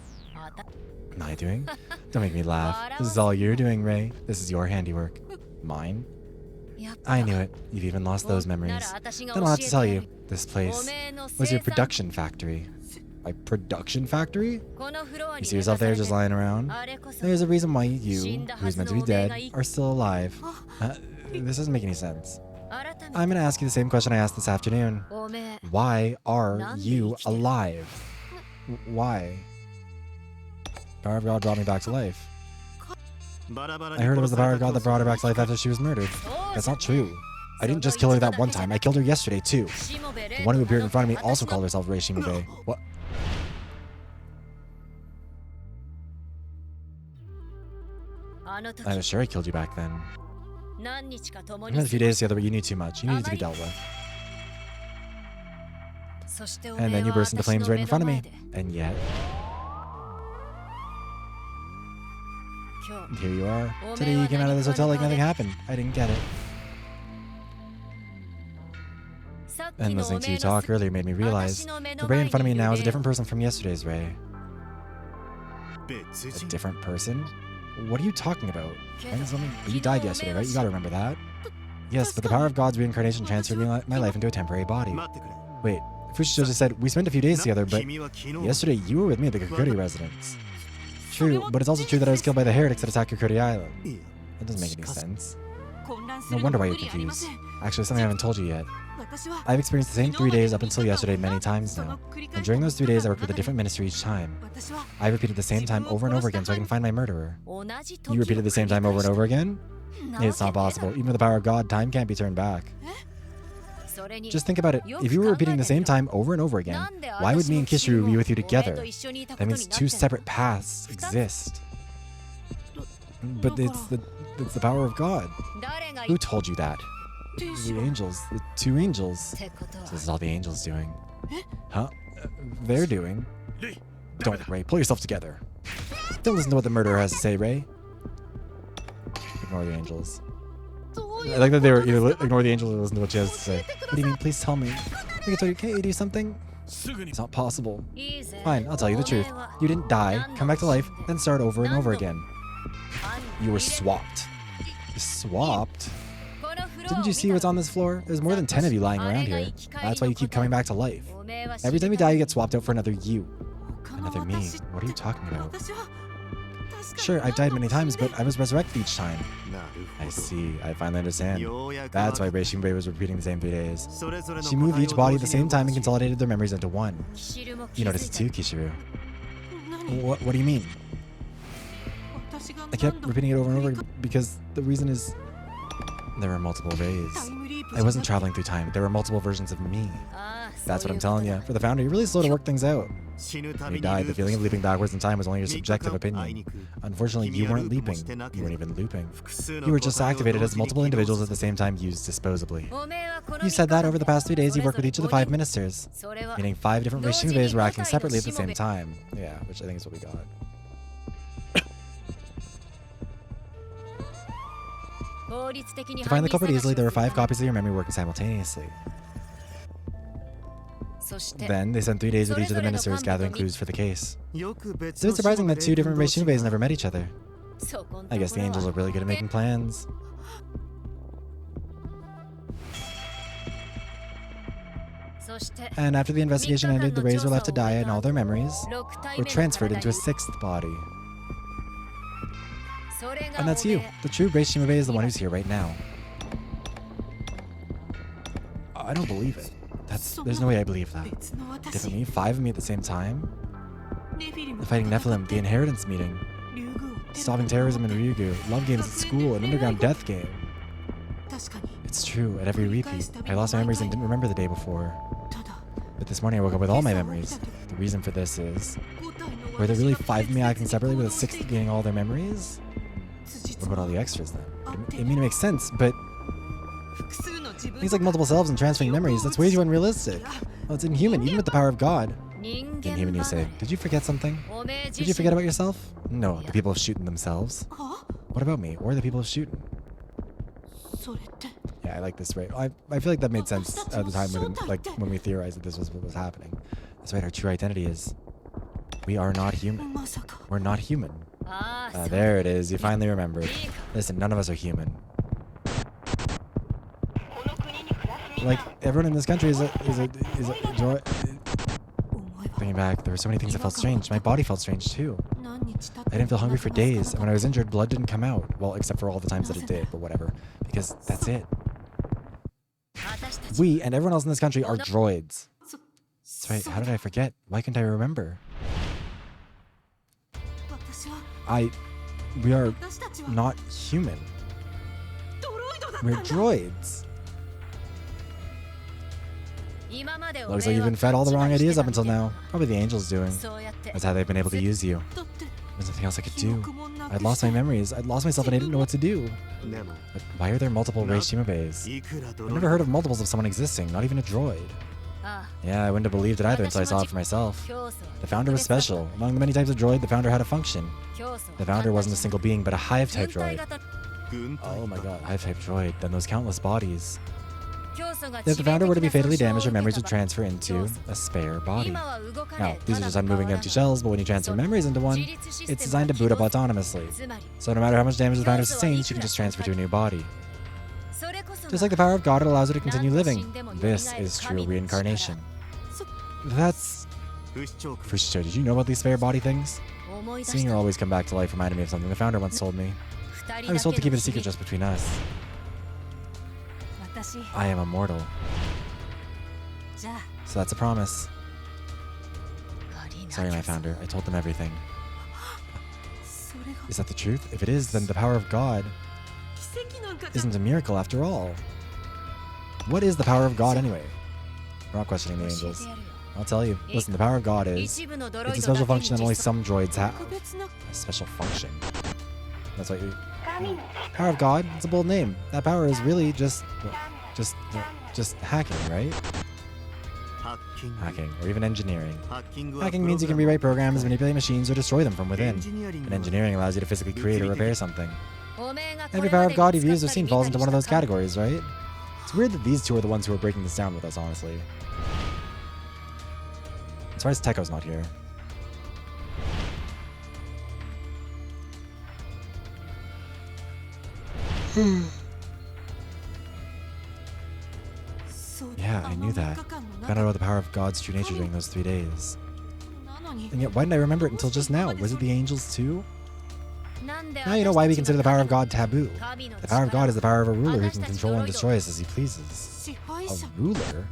Speaker 1: My doing? Don't make me laugh. This is all you're doing, Ray. This is your handiwork. Mine? I knew it. You've even lost those memories. Then I'll have to tell you. This place was your production factory. My production factory? You see yourself there just lying around? There's a reason why you, who's meant to be dead, are still alive. This doesn't make any sense. I'm going to ask you the same question I asked this afternoon. Why are you alive? Why? Power of God brought me back to life. I heard it was the power of God that brought her back to life after she was murdered. That's not true. I didn't just kill her that one time. I killed her yesterday, too. The one who appeared in front of me also called herself Rei Shimube. What? I was sure I killed you back then. We had a few days together, but you knew too much. You needed to be dealt with. And then you burst into flames right in front of me. And yet... here you are. Today you came out of this hotel like nothing happened. I didn't get it. And listening to you talk earlier made me realize the Ray in front of me now is a different person from yesterday's Ray. A different person? What are you talking about? You died yesterday, right? You gotta remember that. Yes, but the power of God's reincarnation transferred my life into a temporary body. Wait, Fushicho just said, we spent a few days together, but yesterday you were with me at the Kakuri residence. True, but it's also true that I was killed by the heretics that attacked Kakuri Island. That doesn't make any sense. No wonder why you're confused. Actually, something I haven't told you yet. I've experienced the same 3 days up until yesterday many times now. And during those 3 days, I worked with a different ministry each time. I repeated the same time over and over again so I can find my murderer. You repeated the same time over and over again? It's not possible. Even with the power of God, time can't be turned back. Just think about it. If you were repeating the same time over and over again, why would me and Kishiru be with you together? That means 2 separate paths exist. But it's the power of God. Who told you that? The angels. The 2 angels. So this is all the angels doing. Huh? They're doing. Don't, Ray. Pull yourself together. Don't listen to what the murderer has to say, Ray. Ignore the angels. I like that they were either ignore the angels or listen to what she has to say. What do you mean? Please tell me. Can't you do something? It's not possible. Fine, I'll tell you the truth. You didn't die, come back to life, then start over and over again. You were swapped. Swapped? Didn't you see what's on this floor? There's more than 10 of you lying around here. That's why you keep coming back to life. Every time you die, you get swapped out for another you. Another me. What are you talking about? Sure, I've died many times, but I was resurrected each time. I see. I finally understand. That's why Rei Shimube was repeating the same 3 days. She moved each body at the same time and consolidated their memories into one. You noticed it too, Kishiru. What do you mean? I kept repeating it over and over because the reason is there were multiple Rays. I wasn't traveling through time. There were multiple versions of me. That's what I'm telling you. For the founder, you're really slow to work things out. When you died, the feeling of leaping backwards in time was only your subjective opinion. Unfortunately, you weren't leaping. You weren't even looping. You were just activated as multiple individuals at the same time used disposably. You said that over the past 3 days you worked with each of the 5 ministers. Meaning 5 different Rei Shimubes were acting separately at the same time. Yeah, which I think is what we got. To find the culprit easily, there were 5 copies of your memory working simultaneously. Then, they spent 3 days with each of the ministers gathering clues for the case. It's a bit surprising that 2 different Rei Shimubes never met each other. I guess the angels are really good at making plans. And after the investigation ended, the Rays were left to die and all their memories were transferred into a 6th body. And that's you. The true Rei Shimube is the one who's here right now. I don't believe it. There's no way I believe that. Different me? 5 of me at the same time? The fighting Nephilim, the inheritance meeting. Stopping terrorism in Ryugu, love games at school, an underground death game.
Speaker 5: 確かに
Speaker 1: It's true, at every repeat. I lost my memories and didn't remember the day before.
Speaker 5: ただ
Speaker 1: But this morning I woke up with all my memories. The reason for this is,
Speaker 5: 5体の
Speaker 1: were there
Speaker 5: 私
Speaker 1: really
Speaker 5: が
Speaker 1: 5 of me acting
Speaker 5: 別々
Speaker 1: separately with a
Speaker 5: に
Speaker 1: 6th gaining all their memories?
Speaker 5: 辻
Speaker 1: What about all the extras then?
Speaker 5: 合って
Speaker 1: I mean, it makes sense, but
Speaker 5: 複数の自分
Speaker 1: things like multiple selves and transferring memories, that's way too unrealistic. Well, it's inhuman, even with the power of God.
Speaker 7: 人
Speaker 1: Inhuman, you say. Did you forget something?
Speaker 7: おめえ自
Speaker 1: Did you
Speaker 7: 身
Speaker 1: forget about yourself? No, the people of Shuten themselves.
Speaker 5: は
Speaker 1: What about me, or the people of Shuten?
Speaker 5: それって
Speaker 1: Yeah, I like this, right? I feel like that made sense at the time when we theorized that this was what was happening. That's right, our true identity is we are not human.
Speaker 5: まさか
Speaker 1: We're not human.
Speaker 7: ああ
Speaker 1: There it is, you finally remembered. Listen, none of us are human. Like, everyone in this country is a joy.
Speaker 5: 思えば
Speaker 1: Thinking back, there were so many things that felt strange. My body felt strange too.
Speaker 5: 何日経っ
Speaker 1: I
Speaker 5: て
Speaker 1: didn't feel
Speaker 5: も
Speaker 1: hungry for
Speaker 5: 気がつかな
Speaker 1: days,
Speaker 5: か
Speaker 1: and when I
Speaker 5: っ
Speaker 1: was injured, blood didn't come out. Well, except for all the times that it did, but whatever. Because that's it.
Speaker 7: 私たち
Speaker 1: We and everyone else in this country are droids.
Speaker 5: た
Speaker 1: That's right, how did I forget? Why couldn't I remember?
Speaker 5: 私は
Speaker 1: We are
Speaker 5: 私たちは
Speaker 1: not human.
Speaker 5: ドロイドだったん
Speaker 1: We're
Speaker 5: だ
Speaker 1: droids.
Speaker 7: 今まで
Speaker 1: Looks like you've been fed all the wrong ideas up until now. Probably the angels doing.
Speaker 7: そうやって
Speaker 1: That's how they've been able to use you.
Speaker 5: だって
Speaker 1: There's nothing else I could
Speaker 5: 記
Speaker 1: do.
Speaker 5: 憶もなく
Speaker 1: I'd lost my
Speaker 5: して
Speaker 1: memories. I'd lost myself and I didn't know what to do.
Speaker 6: でも
Speaker 1: But why are there multiple Rei Shimabeis?
Speaker 6: いくらド
Speaker 1: I've
Speaker 6: ロイ
Speaker 1: never
Speaker 6: ド
Speaker 1: heard of multiples of someone existing, not even a droid.
Speaker 7: あ
Speaker 1: Yeah, I wouldn't have believed it either until I saw it for myself.
Speaker 7: あ教祖
Speaker 1: The founder was special. Among the many types of droid, the founder had a function.
Speaker 7: 教祖
Speaker 1: The founder wasn't a single being, but a hive-type
Speaker 7: 軍隊
Speaker 1: droid.
Speaker 7: 型
Speaker 6: 軍隊
Speaker 1: Oh my god, hive-type droid. Then those countless bodies.
Speaker 7: 教祖が
Speaker 1: If the founder were to be fatally damaged, her
Speaker 7: 致命
Speaker 1: memories
Speaker 7: 的
Speaker 1: would
Speaker 7: な
Speaker 1: transfer into a spare
Speaker 7: 損傷を受けた
Speaker 1: body.
Speaker 7: 今は動か
Speaker 1: Now,
Speaker 7: ねえ
Speaker 1: these are just unmoving empty shells, but when you transfer memories into one,
Speaker 7: 自立システム
Speaker 1: it's designed to boot up autonomously.
Speaker 7: つまり
Speaker 1: So no matter how much damage the founder sustains, she can just transfer to a new body.
Speaker 7: それこそ
Speaker 1: Just like the power of God, it allows her to continue living. This is true reincarnation. That's...
Speaker 6: 不死鳥君
Speaker 1: Fushicho, did you know about these spare body things?
Speaker 7: 思い出
Speaker 1: Seeing
Speaker 7: し
Speaker 1: her
Speaker 7: た
Speaker 1: always come back to life reminded me of something the founder once told me.
Speaker 7: 二
Speaker 1: I
Speaker 7: 人
Speaker 1: was
Speaker 7: だ
Speaker 1: told to
Speaker 7: け
Speaker 1: keep it
Speaker 7: の
Speaker 1: a
Speaker 7: 秘
Speaker 1: secret
Speaker 7: 密
Speaker 1: just between us.
Speaker 5: 私
Speaker 1: I am immortal.
Speaker 5: じゃあ
Speaker 1: So that's a promise.
Speaker 7: ありな
Speaker 1: Sorry, my
Speaker 7: きゃ
Speaker 1: founder. I told them everything.
Speaker 5: それが
Speaker 1: Is that the truth? If it is, then the power of God
Speaker 5: 奇跡なんかじゃ
Speaker 1: isn't a miracle after all. What is the power of God anyway? We're not questioning the
Speaker 7: 教え
Speaker 1: angels.
Speaker 7: てやるよ
Speaker 1: I'll tell you. Listen, the power of God is...
Speaker 7: 一部のドロイ
Speaker 1: It's
Speaker 7: ド
Speaker 1: a
Speaker 7: だ
Speaker 1: special
Speaker 7: けに
Speaker 1: function that only
Speaker 7: 実装
Speaker 1: some droids have.
Speaker 5: 特別な
Speaker 1: A special function. That's what you... Power of God? It's a bold name. That power is really just hacking, right?
Speaker 6: ハッキング
Speaker 1: Hacking, or even engineering.
Speaker 6: ハッキングは
Speaker 1: Hacking means you can rewrite programs, manipulate machines, or destroy them from
Speaker 6: エ
Speaker 1: within.
Speaker 6: ンジニアリン
Speaker 1: And
Speaker 6: グは
Speaker 1: engineering allows you to physically create or repair something.
Speaker 7: おめえがこ
Speaker 1: Every
Speaker 7: れ
Speaker 1: power
Speaker 7: ま
Speaker 1: of
Speaker 7: で
Speaker 1: God
Speaker 7: 見
Speaker 1: you've
Speaker 7: つ
Speaker 1: used
Speaker 7: か
Speaker 1: or
Speaker 7: ったり
Speaker 1: seen
Speaker 7: 見
Speaker 1: falls
Speaker 7: た
Speaker 1: into
Speaker 7: り
Speaker 1: one of
Speaker 7: した
Speaker 1: those
Speaker 7: か
Speaker 1: categories, right? It's weird that these two are the ones who are breaking this down with us, honestly. As far as Tekko's not here.
Speaker 5: そう
Speaker 1: Yeah, I
Speaker 5: あの
Speaker 1: knew
Speaker 5: 3
Speaker 1: that.
Speaker 5: 日間の
Speaker 1: Found
Speaker 5: 中
Speaker 1: out about the power of God's true nature during those 3 days.
Speaker 5: なのに
Speaker 1: And yet, why didn't I remember it until just now? Was it the angels too?
Speaker 7: なんで
Speaker 1: Now you know why we consider the power of God taboo.
Speaker 7: 神の
Speaker 1: The power of God is the
Speaker 7: 力
Speaker 1: power of a ruler who can control and destroy us as he pleases.
Speaker 5: 支配
Speaker 1: A
Speaker 5: 者
Speaker 1: ruler?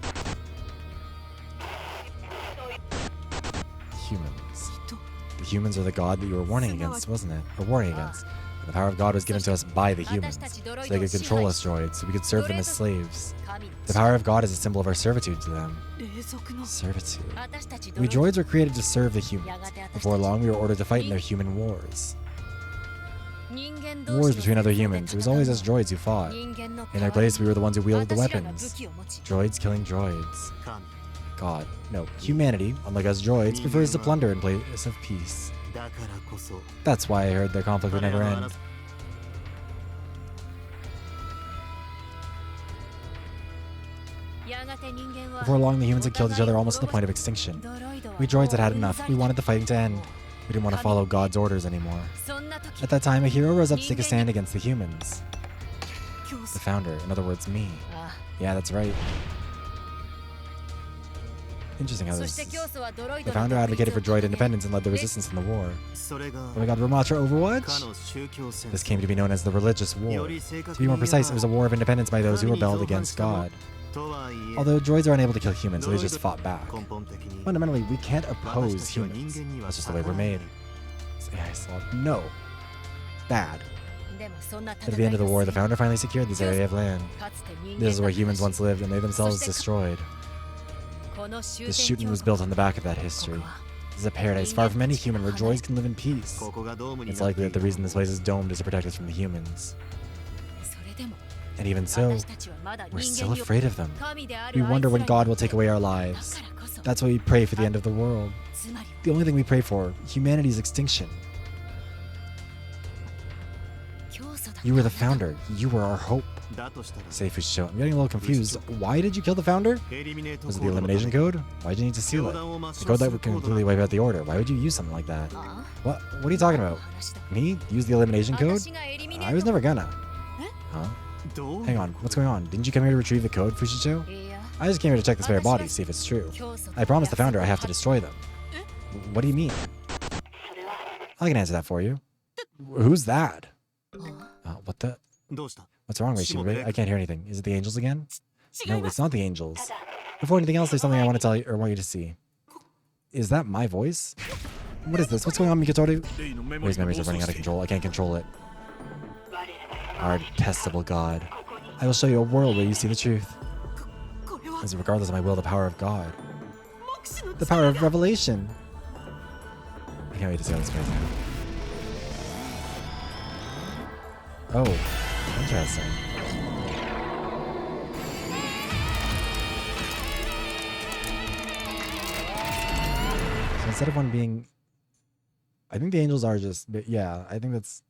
Speaker 1: Humans.
Speaker 5: と
Speaker 1: The humans are the god that you were warning against, wasn't it? Or warring against. And the power of God was given to us by the humans, so they could control us droids, so we could serve them as slaves.
Speaker 7: 神の
Speaker 1: The power of God is a symbol of our servitude to them.
Speaker 5: 霊俗の
Speaker 1: Servitude.
Speaker 7: 私たちドロ
Speaker 1: We
Speaker 7: イド
Speaker 1: droids were created to serve the
Speaker 7: や
Speaker 1: humans.
Speaker 7: がて私たち
Speaker 1: Before long, we were ordered to fight in their human wars.
Speaker 7: 人間同
Speaker 1: Wars
Speaker 7: 士
Speaker 1: between
Speaker 7: の
Speaker 1: other
Speaker 7: 戦争で
Speaker 1: humans. It was always us
Speaker 7: 戦う
Speaker 1: droids who fought.
Speaker 7: 人間の
Speaker 1: In their place, we were the ones who wielded the
Speaker 7: 私らが武
Speaker 1: weapons.
Speaker 7: 器を持ち
Speaker 1: Droids killing droids.
Speaker 6: 神
Speaker 1: God. No, humanity, unlike us droids, prefers to plunder in place of peace.
Speaker 6: だからこそ
Speaker 1: That's why I heard their conflict would
Speaker 6: 彼
Speaker 1: never
Speaker 6: ら
Speaker 1: end.
Speaker 6: の争
Speaker 7: やがて人間は
Speaker 1: Before long, the humans had killed each other almost to the point of extinction.
Speaker 7: ドロイドは
Speaker 1: We droids had had
Speaker 7: もう
Speaker 1: enough. We wanted the fighting to end. We didn't want to follow God's orders anymore.
Speaker 7: そんな時
Speaker 1: At that time, a hero rose up to take a stand against the humans.
Speaker 5: 教
Speaker 1: The
Speaker 5: 祖
Speaker 1: founder, in other words, me.
Speaker 7: あ
Speaker 1: Yeah, that's right. Interesting how
Speaker 7: そ
Speaker 1: this
Speaker 7: して教
Speaker 1: is.
Speaker 7: 祖はドロイ
Speaker 1: The
Speaker 7: ドの
Speaker 1: founder
Speaker 7: 独立
Speaker 1: advocated for
Speaker 7: を
Speaker 1: droid
Speaker 7: 掲げ
Speaker 1: independence and led the resistance in the war.
Speaker 6: それが
Speaker 1: Oh my god, Ramatra
Speaker 6: か
Speaker 1: Overwatch?
Speaker 6: の宗教戦
Speaker 1: This
Speaker 6: 争
Speaker 1: came to be known as the religious
Speaker 6: よ
Speaker 1: war.
Speaker 6: り正
Speaker 1: To
Speaker 6: 確
Speaker 1: be
Speaker 6: に
Speaker 1: more
Speaker 6: 言え
Speaker 1: precise, it was a
Speaker 6: ば
Speaker 1: war of independence by those who rebelled against God.
Speaker 6: とはいえ
Speaker 1: Although droids are unable to kill humans, so they just fought back.
Speaker 6: 根本的に
Speaker 1: Fundamentally, we can't
Speaker 6: 私た
Speaker 1: oppose
Speaker 6: ちは人
Speaker 1: humans.
Speaker 6: 間には
Speaker 1: That's just the way
Speaker 6: 逆
Speaker 1: we're
Speaker 6: らえ
Speaker 1: made. Yeah, I saw. No. bad. At the end of the war, the founder finally secured this area of land. This is where humans once lived, and they themselves destroyed. This shooting was built on the back of that history. This is a paradise far from any human where droids can live in peace. It's likely that the reason this place is domed is to protect us from the humans. And even so, we're still afraid of them. We wonder when God will take away our lives. That's why we pray for the end of the world. The only thing we pray for, humanity's extinction. You were the founder. You were our hope. Say Fushicho, I'm getting a little confused. Why did you kill the founder? Was it the elimination code? Why did you need to seal it? The code that would completely wipe out the order. Why would you use something like that? What are you talking about? Me? Use the elimination code? I was never gonna. Huh? Hang on, what's going on? Didn't you come here to retrieve the code, Fushicho? I just came here to check the spare bodies, see if it's true. I promised the founder I have to destroy them. What do you mean? I can answer that for you. Who's that? What the? What's wrong, Reishi? I can't hear anything. Is it the angels again? No, it's not the angels. Before anything else, there's something I want to tell you, or want you to see. Is that my voice? What is this? What's going on, Mikitoru? Ray's memories are running out of control. I can't control it. Our detestable God. I will show you a world where you see the truth. Is it regardless of my will, the power of God? The power of revelation. I can't wait to see how this plays out. Oh, interesting. So instead of one being... I think the angels are just... Yeah, I think that's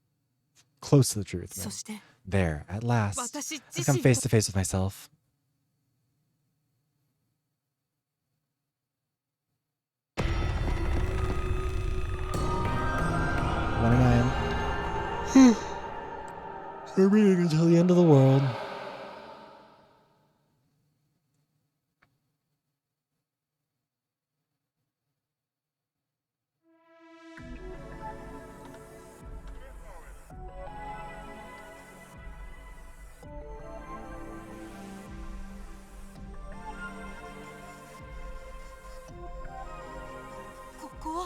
Speaker 1: close to the truth. Man. There, at last. I've come face to face with myself. We're reading until the end of the world.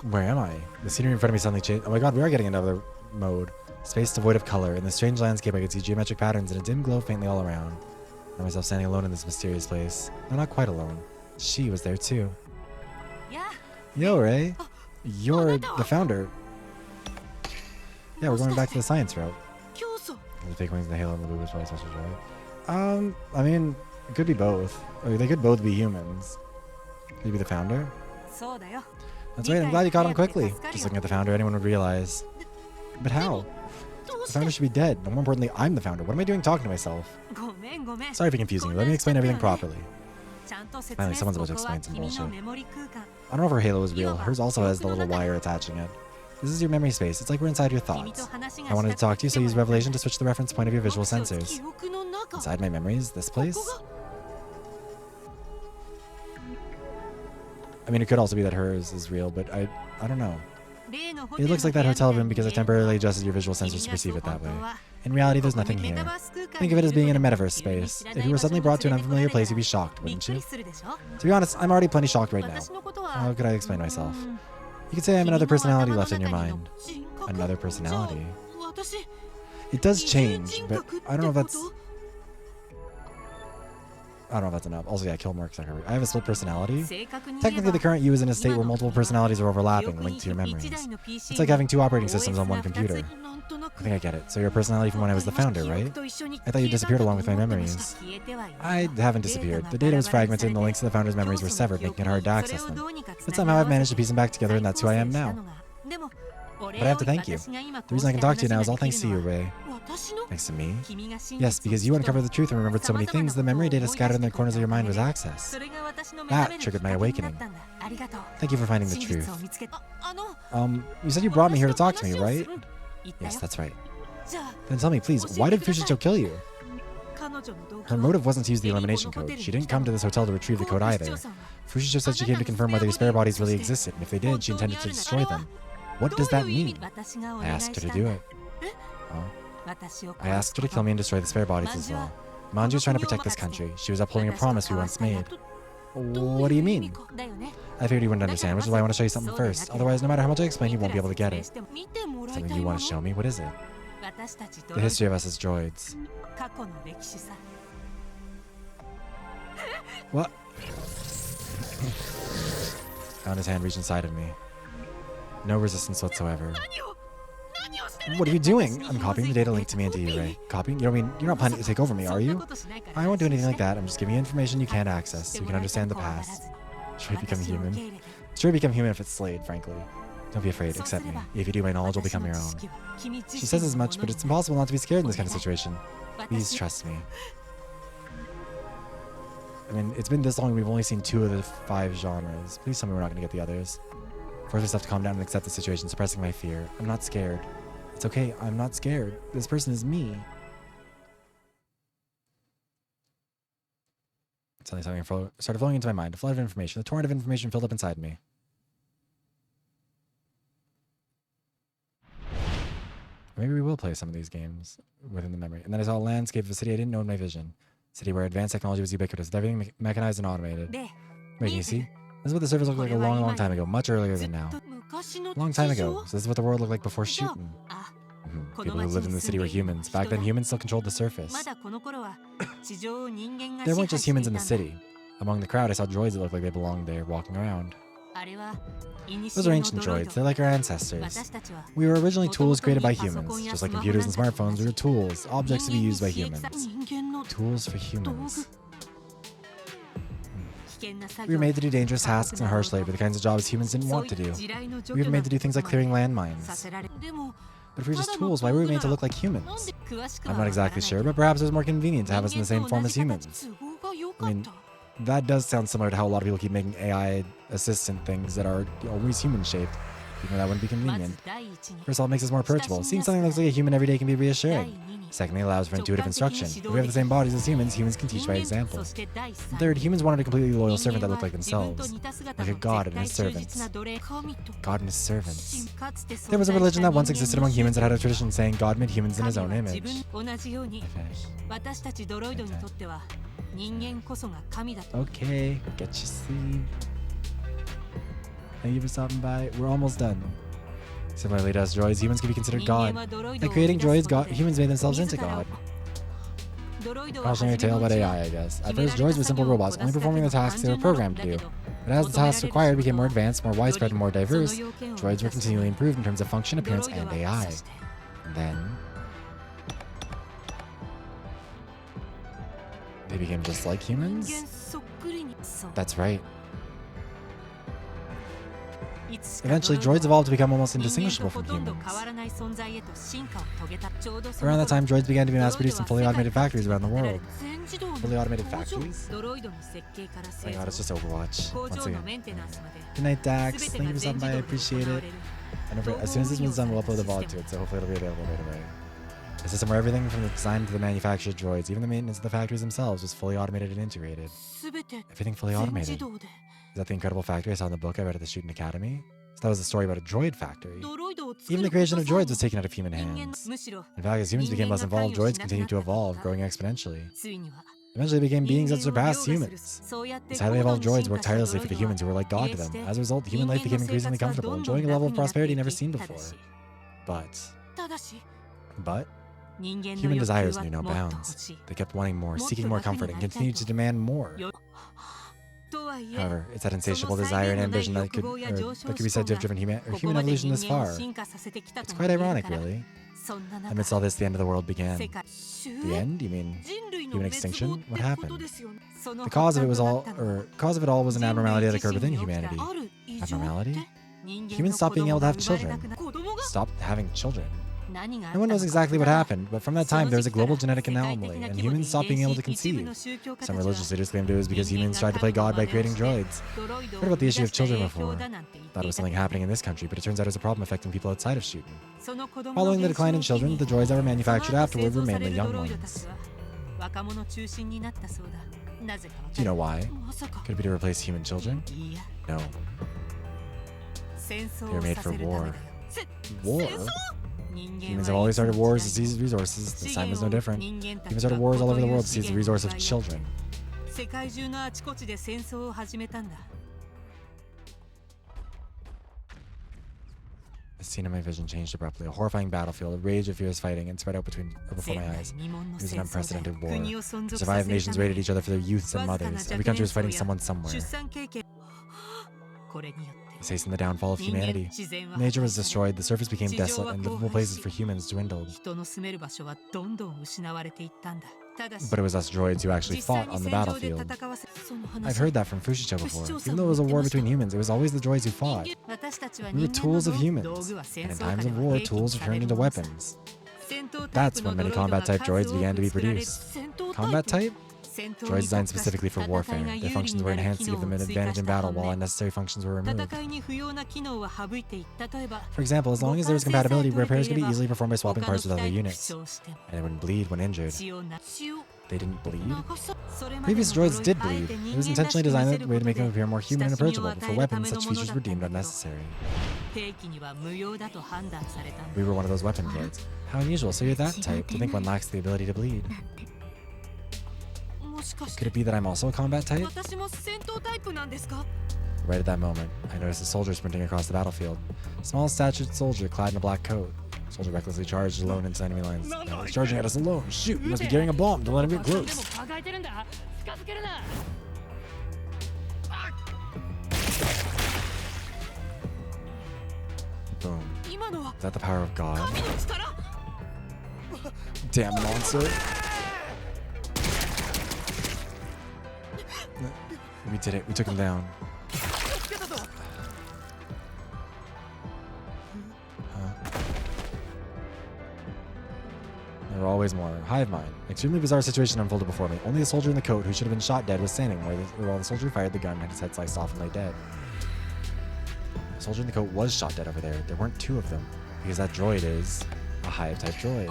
Speaker 1: Where am I? The scenery in front of me suddenly changed. Oh my god, we are getting another mode. Space devoid of color. In the strange landscape, I could see geometric patterns and a dim glow faintly all around. I found myself standing alone in this mysterious place. No, not quite alone. She was there too. Yo, Ray. You're the founder. Yeah, we're going back to the science route. The fake wings and the halo and the blue is probably special, right? I mean, it could be both. Or they could both be humans. Could you be the founder? That's right, I'm glad you caught on quickly. Just looking at the founder, anyone would realize. But how? The founder should be dead, but more importantly, I'm the founder. What am I doing talking to myself? Sorry for confusing you. Let me explain everything properly. Finally, someone's about to explain some bullshit. I don't know if her halo is real. Hers also has the little wire attaching it. This is your memory space. It's like we're inside your thoughts. I wanted to talk to you, so use revelation to switch the reference point of your visual sensors. Inside my memories? This place? I mean, it could also be that hers is real, but I don't know. It looks like that hotel room because I temporarily adjusted your visual sensors to perceive it that way. In reality, there's nothing here. Think of it as being in a metaverse space. If you were suddenly brought to an unfamiliar place, you'd be shocked, wouldn't you? To be honest, I'm already plenty shocked right now. How could I explain myself? You could say I'm another personality left in your mind. Another personality? It does change, but I don't know if that's... I don't know if that's enough. Also, yeah, kill more because I have a split personality. Technically, the current you is in a state where multiple personalities are overlapping, linked to your memories. It's like having two operating systems on one computer. I think I get it. So you're a personality from when I was the founder, right? I thought you disappeared along with my memories. I haven't disappeared. The data was fragmented and the links to the founder's memories were severed, making it hard to access them. But somehow I've managed to piece them back together, and that's who I am now. But I have to thank you. The reason I can talk to you now is all thanks to you, Ray. Thanks to me? Yes, because you uncovered the truth and remembered so many things, the memory data scattered in the corners of your mind was accessed. That triggered my awakening. Thank you for finding the truth. You said you brought me here to talk to me, right? Yes, that's right. Then tell me, please, why did Fushicho kill you? Her motive wasn't to use the elimination code. She didn't come to this hotel to retrieve the code either. Fushicho said she came to confirm whether your spare bodies really existed, and if they did, she intended to destroy them. What does that mean? I asked her to do it. Oh. I asked her to kill me and destroy the spare bodies as well. Manju was trying to protect this country. She was upholding a promise we once made. What do you mean? I figured you wouldn't understand, which is why I want to show you something first. Otherwise, no matter how much I explain, you won't be able to get it. Something you want to show me? What is it? The history of us as droids. What? Found his hand reach inside of me. No resistance whatsoever. What are you doing? I'm copying the data linked to me into E-Ray. Copying? You don't mean you're not planning to take over me, are you? I won't do anything like that. I'm just giving you information you can't access so you can understand the past. Should I become human? Should I become human if it's Slade, frankly? Don't be afraid, accept me. If you do, my knowledge will become your own. She says as much, but it's impossible not to be scared in this kind of situation. Please trust me. I mean, it's been this long, we've only seen 2 of the 5 genres. Please tell me we're not going to get the others. Force myself to calm down and accept the situation, suppressing my fear. I'm not scared. It's okay, I'm not scared. This person is me. Suddenly something started flowing into my mind. A flood of information. The torrent of information filled up inside me. Maybe we will play some of these games within the memory. And then I saw a landscape of a city I didn't know in my vision. A city where advanced technology was ubiquitous, with everything mechanized and automated. Wait, can you see? This is what the surface looked like a long, long time ago, much earlier than now. A long time ago. So this is what the world looked like before SHUTEN. People who lived in the city were humans. Back then, humans still controlled the surface. There weren't just humans in the city. Among the crowd, I saw droids that looked like they belonged there, walking around. Those are ancient droids. They're like our ancestors. We were originally tools created by humans. Just like computers and smartphones, we were tools, objects to be used by humans. Tools for humans. We were made to do dangerous tasks and harsh labor, the kinds of jobs humans didn't want to do. We were made to do things like clearing landmines. But if we were just tools, why were we made to look like humans? I'm not exactly sure, but perhaps it was more convenient to have us in the same form as humans. I mean, that does sound similar to how a lot of people keep making AI assistant things that are always human-shaped, even though that wouldn't be convenient. First of all, it makes us more approachable. Seeing something that looks like a human every day can be reassuring. Secondly, it allows for intuitive instruction. If we have the same bodies as humans, humans can teach by example. And third, humans wanted a completely loyal servant that looked like themselves. Like a god and his servants. God and his servants. There was a religion that once existed among humans that had a tradition saying God made humans in his own image. Okay, get your sleep. Thank you for stopping by. We're almost done. Similarly to us droids, humans can be considered God. By creating droids, humans made themselves into God. I'll show you a tale about AI, I guess. At first, droids were simple robots, only performing the tasks they were programmed to do. But as the tasks required became more advanced, more widespread, and more diverse, droids were continually improved in terms of function, appearance, and AI. And then they became just like humans? That's right. Eventually, droids evolved to become almost indistinguishable from humans. Around that time, droids began to be mass-produced in fully automated factories around the world. Fully automated factories? Oh my god, it's just Overwatch. Once again. Good night, Dax. Thank you for stopping by. I appreciate it. And as soon as this one's done, we'll upload the VoD to it, so hopefully it'll be available right away. A system where everything from the design to the manufactured droids, even the maintenance of the factories themselves, was fully automated and integrated. Everything fully automated. Is that the incredible factory I saw in the book I read at the SHUTEN Academy? So that was a story about a droid factory. Even the creation of droids was taken out of human hands. In fact, as humans became less involved, droids continued to evolve, growing exponentially. Eventually they became beings that surpassed humans. These highly evolved droids worked tirelessly for the humans who were like God to them. As a result, human life became increasingly comfortable, enjoying a level of prosperity never seen before. But human desires knew no bounds. They kept wanting more, seeking more comfort, and continued to demand more. However, it's that insatiable desire and ambition that could be said to have driven human evolution this far. It's quite ironic, really. Amidst all this, the end of the world began. The end? You mean human extinction? What happened? The cause of it all was an abnormality that occurred within humanity. Abnormality? Humans stopped being able to have children. Stopped having children. No one knows exactly what happened, but from that time there was a global genetic anomaly, and humans stopped being able to conceive. Some religious leaders claimed it was because humans tried to play God by creating droids. Heard about the issue of children before. Thought it was something happening in this country, but it turns out it was a problem affecting people outside of SHUTEN. Following the decline in children, the droids that were manufactured afterward were mainly young ones. Do you know why? Could it be to replace human children? No. They were made for war. War? Humans have always started wars to seize resources. This time was no different. Humans started wars all over the world to seize the resource of children. The scene of my vision changed abruptly. A horrifying battlefield, a rage of fierce fighting, and spread out before my eyes. It was an unprecedented war. The survived nations raided each other for their youths and mothers. Every country was fighting someone somewhere. This hastened the downfall of humanity. Nature was destroyed, the surface became desolate, and livable places for humans dwindled. But it was us droids who actually fought on the battlefield. I've heard that from Fushicho before. Even though it was a war between humans, it was always the droids who fought. We were tools of humans, and in times of war, tools were turned into weapons. That's when many combat-type droids began to be produced. Combat-type? Droids designed specifically for warfare. Their functions were enhanced to give them an advantage in battle, while unnecessary functions were removed. For example, as long as there was compatibility, repairs could be easily performed by swapping parts with other units, and they wouldn't bleed when injured. They didn't bleed? Previous droids did bleed. It was intentionally designed that way to make them appear more human and approachable, but for weapons, such features were deemed unnecessary. We were one of those weapon droids. How unusual, so you're that type, to think one lacks the ability to bleed. Could it be that I'm also a combat type? Right at that moment, I noticed a soldier sprinting across the battlefield. A small-statured soldier clad in a black coat. The soldier recklessly charged alone into enemy lines. Now he's charging at us alone. Shoot, he must be carrying a bomb. Don't let him get close. Boom. Is that the power of God? Damn monster. We did it. We took him down. There were always more. Hive mind. An extremely bizarre situation unfolded before me. Only a soldier in the coat, who should have been shot dead, was standing while the soldier who fired the gun had his head sliced off and lay dead. The soldier in the coat was shot dead over there. There weren't two of them, because that droid is a hive-type droid.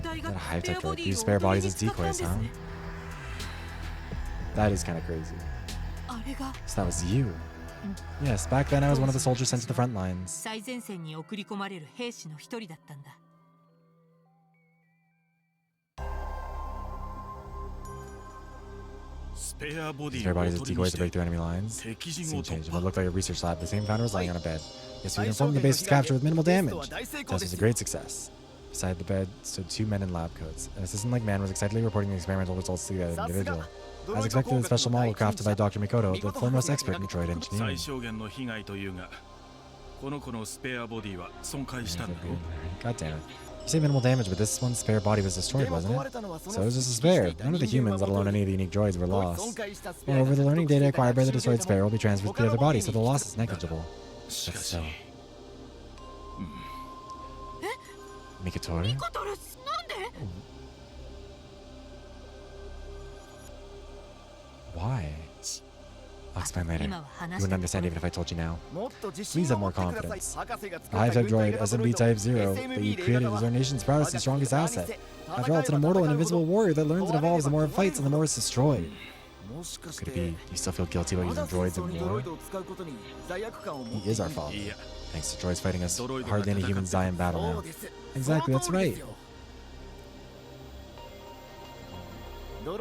Speaker 1: That a hive-type droid. Use spare bodies as decoys, huh? That is kind of crazy. So that was you. Yes, back then I was one of the soldiers sent to the front lines. Spare bodies as decoys to break through enemy lines. Scene changed, and what looked like a research lab. The same founder was lying on a bed. Yes, we informed the base was captured with minimal damage. The test was a great success. Beside the bed stood two men in lab coats. An assistant-like man was excitedly reporting the experimental results to the other individual. As expected, the special model crafted by Dr. Mikoto, the foremost expert in droid engineering. God damn it. You say minimal damage, but this one's spare body was destroyed, wasn't it? So it was just a spare. None of the humans, let alone any of the unique droids, were lost. Moreover, the learning data acquired by the destroyed spare will be transferred to the other body, so the loss is negligible. That's so. Mikotori? Why? I'll explain later. You wouldn't understand even if I told you now. Please have more confidence. The Hive-type droid, SMB Type 0, that you created is our nation's proudest and strongest asset. After all, it's an immortal and invisible warrior that learns and evolves the more it fights and the more it's destroyed. Could it be you still feel guilty about using droids in war? He is our father. Thanks to droids fighting us, hardly any humans die in battle now. Exactly, that's right. The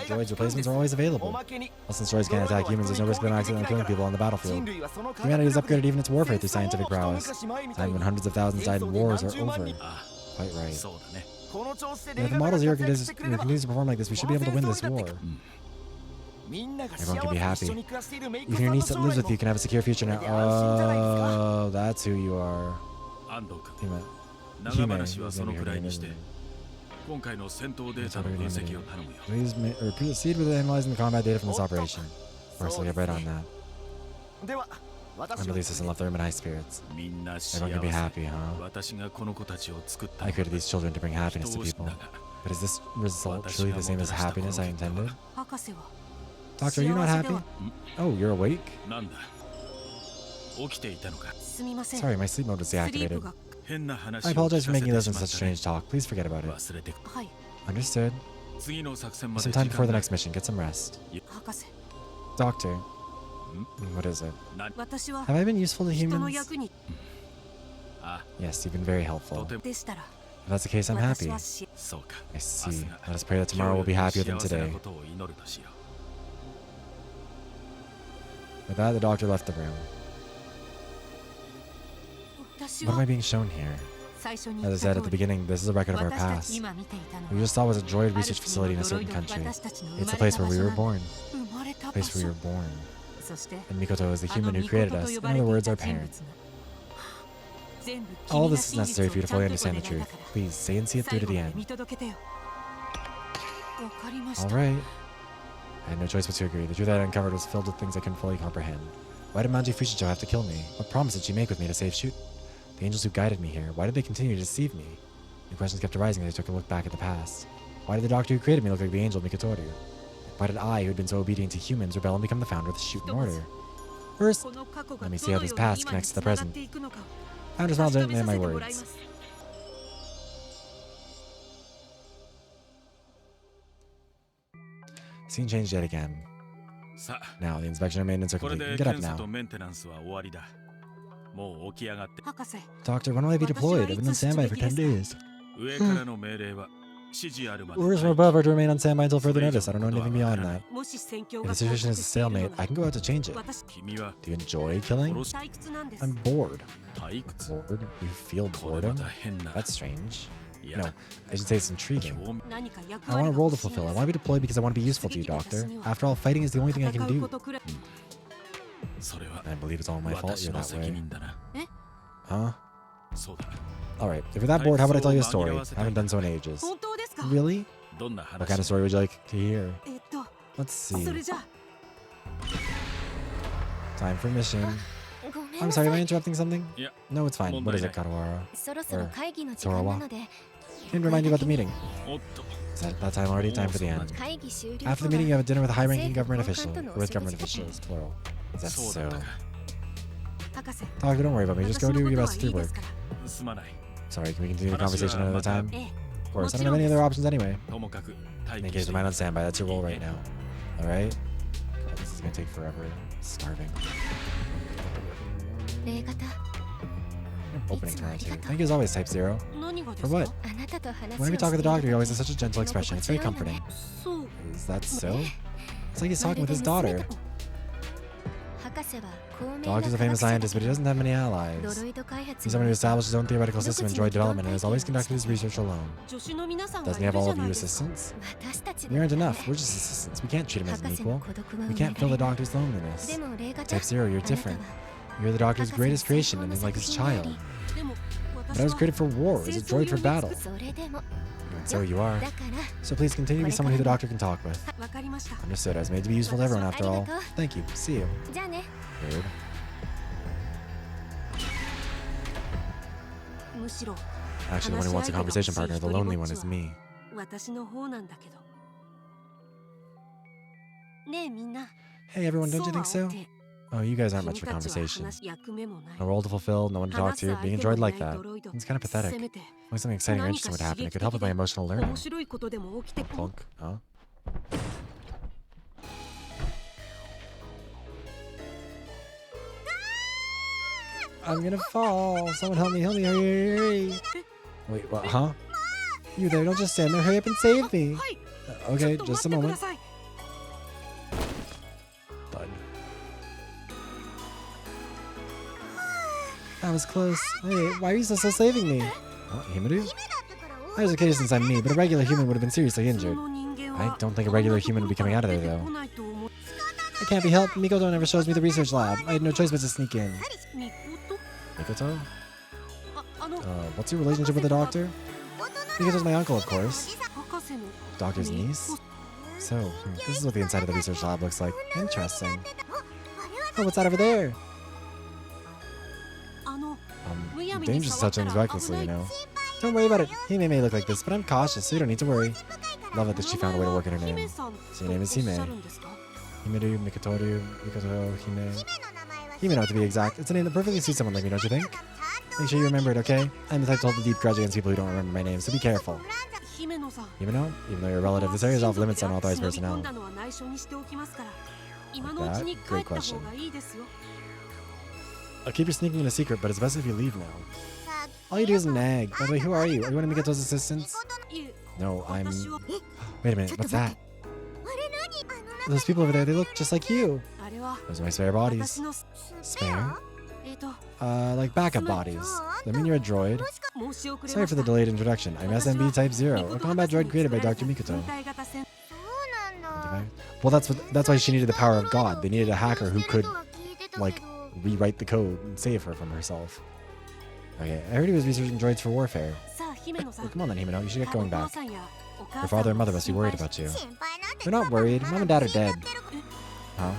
Speaker 1: droids' replacements are always available. Well, since droids can't attack humans, there's no risk of them accidentally killing people on the battlefield. Humanity has upgraded even its warfare through scientific prowess. Time when hundreds of thousands died in wars are over. Quite right. If the models here continues to perform like this, we should be able to win this war. Everyone can be happy. Even your niece that lives with you can have a secure future now. Oh, that's who you are. Hime. Please proceed with analyzing the combat data from this operation. Of course, I'll get right on that. I'm released and left the room in high spirits. Everyone can be happy, huh? I created these children to bring happiness to people. But is this result truly the same as happiness I intended? Doctor, are you not happy? Oh, you're awake? Sorry, my sleep mode was deactivated. I apologize for making you listen to such strange talk. Please forget about it. Understood. There's some time before the next mission. Get some rest. Doctor. What is it? Have I been useful to humans? Yes, you've been very helpful. If that's the case, I'm happy. I see. Let us pray that tomorrow will be happier than today. With that, the doctor left the room. What am I being shown here? As I said at the beginning, this is a record of our past. We just saw was a droid research facility in a certain country. It's the place where we were born. The place where we were born. And Mikoto is the human who created us. In other words, our parents. All this is necessary for you to fully understand the truth. Please, say and see it through to the end. Alright. I had no choice but to agree. The truth I uncovered was filled with things I couldn't fully comprehend. Why did Manji Fushijo have to kill me? What promise did she make with me to save Shuten? The angels who guided me here, why did they continue to deceive me? The questions kept arising as I took a look back at the past. Why did the doctor who created me look like the angel Mikotoru? Why did I, who had been so obedient to humans, rebel and become the founder of the SHUTEN Order? First, let me see how this past connects to the present. Founder smiled gently at my words. Scene changed yet again. Now, the inspection and maintenance are complete. You can get up now. Doctor, when will I be deployed? I've been on standby for 10 days. Orders from above are to remain on standby until further notice. I don't know anything beyond that. If the situation is a stalemate, I can go out to change it. Do you enjoy killing? I'm bored. Bored? You feel boredom? That's strange. No, I should say it's intriguing. I want a role to fulfill. I want to be deployed because I want to be useful to you, Doctor. After all, fighting is the only thing I can do. I believe it's all my fault you're that way. Huh? Alright, if you're that bored, how about I tell you a story? I haven't done so in ages. Really? What kind of story would you like to hear? Let's see. Time for mission. I'm sorry, am I interrupting something? No, it's fine. What is it, Karuara? Or Torawa? Can you remind you about the meeting? Is that time already? Time for the end. After the meeting, you have a dinner with a high-ranking government official. Or with government officials, plural. Is that so? Doctor, don't worry about me. Just go do your best through work. Sorry, can we continue the conversation another time? Of course, I don't have any other options anyway. In case remain on standby, that's your role right now. Alright? This is gonna take forever. Starving. Opening tomorrow too. Thank you as always, Type 0. For what? Whenever you talk with the doctor, he always has such a gentle expression. It's very comforting. Is that so? It's like he's talking with his daughter. Doctor's a famous scientist, but he doesn't have many allies. He's someone who established his own theoretical system in droid development and has always conducted his research alone. Doesn't he have all of you assistants? We aren't enough. We're just assistants. We can't treat him as an equal. We can't fill the doctor's loneliness. Type 0, you're different. You're the doctor's greatest creation and he's like his child. But I was created for war, as a droid for battle. And so you are. So please continue to be someone who the doctor can talk with. Understood. I was made to be useful to everyone after all. Thank you. See you. Weird. Actually, the one who wants a conversation partner, the lonely one, is me. Hey everyone, don't you think so? Oh, you guys aren't much for conversation. No role to fulfill, no one to talk to, being enjoyed like that. It's kind of pathetic. When something exciting or interesting would happen, it could help with my emotional learning. Plunk, huh? I'm gonna fall. Someone help me, hurry, hurry. Wait, what, huh? You there, don't just stand there, hurry up and save me. Okay, just a moment. Bud. That was close. Hey, why are you still saving me? Oh, Himuru? I was okay since I'm me, but a regular human would have been seriously injured. I don't think a regular human would be coming out of there, though. It can't be helped. Mikoto never shows me the research lab. I had no choice but to sneak in. Mikoto? What's your relationship with the doctor? Mikoto's my uncle, of course. Doctor's niece? So, this is what the inside of the research lab looks like. Interesting. Oh, what's that over there? Dangerous to touch things recklessly, you know. Don't worry about it. Hime may look like this, but I'm cautious, so you don't need to worry. Love it that she found a way to work in her name. So your name is Hime. Himuru, Mikotoru, Mikoto, Hime. Hime, to be exact. It's a name that perfectly suits someone like me, don't you think? Make sure you remember it, okay? I'm the type to hold a deep grudge against people who don't remember my name, so be careful. Himeno? Even though you're a relative, this area is off limits on authorized personnel. Like that? Great question. I'll keep your sneaking in a secret, but it's best if you leave now. All you do is nag. By the way, who are you? Are you one of Mikato's assistants? No, I'm... Wait a minute, what's that? Those people over there, they look just like you. Those are my spare bodies. Spare? Like backup bodies. I mean, you're a droid. Sorry for the delayed introduction. I'm SMB Type 0, a combat droid created by Dr. Mikoto.
Speaker 2: そうなんだ。
Speaker 1: Well, that's why she needed the power of God. They needed a hacker who could, like, rewrite the code and save her from herself. Okay, I heard he was researching droids for warfare. Well, come on then, Himeno, you should get going back. Your father and mother must be worried about you.
Speaker 2: 心配なんて
Speaker 1: They're not worried. Mom and dad are dead. Huh?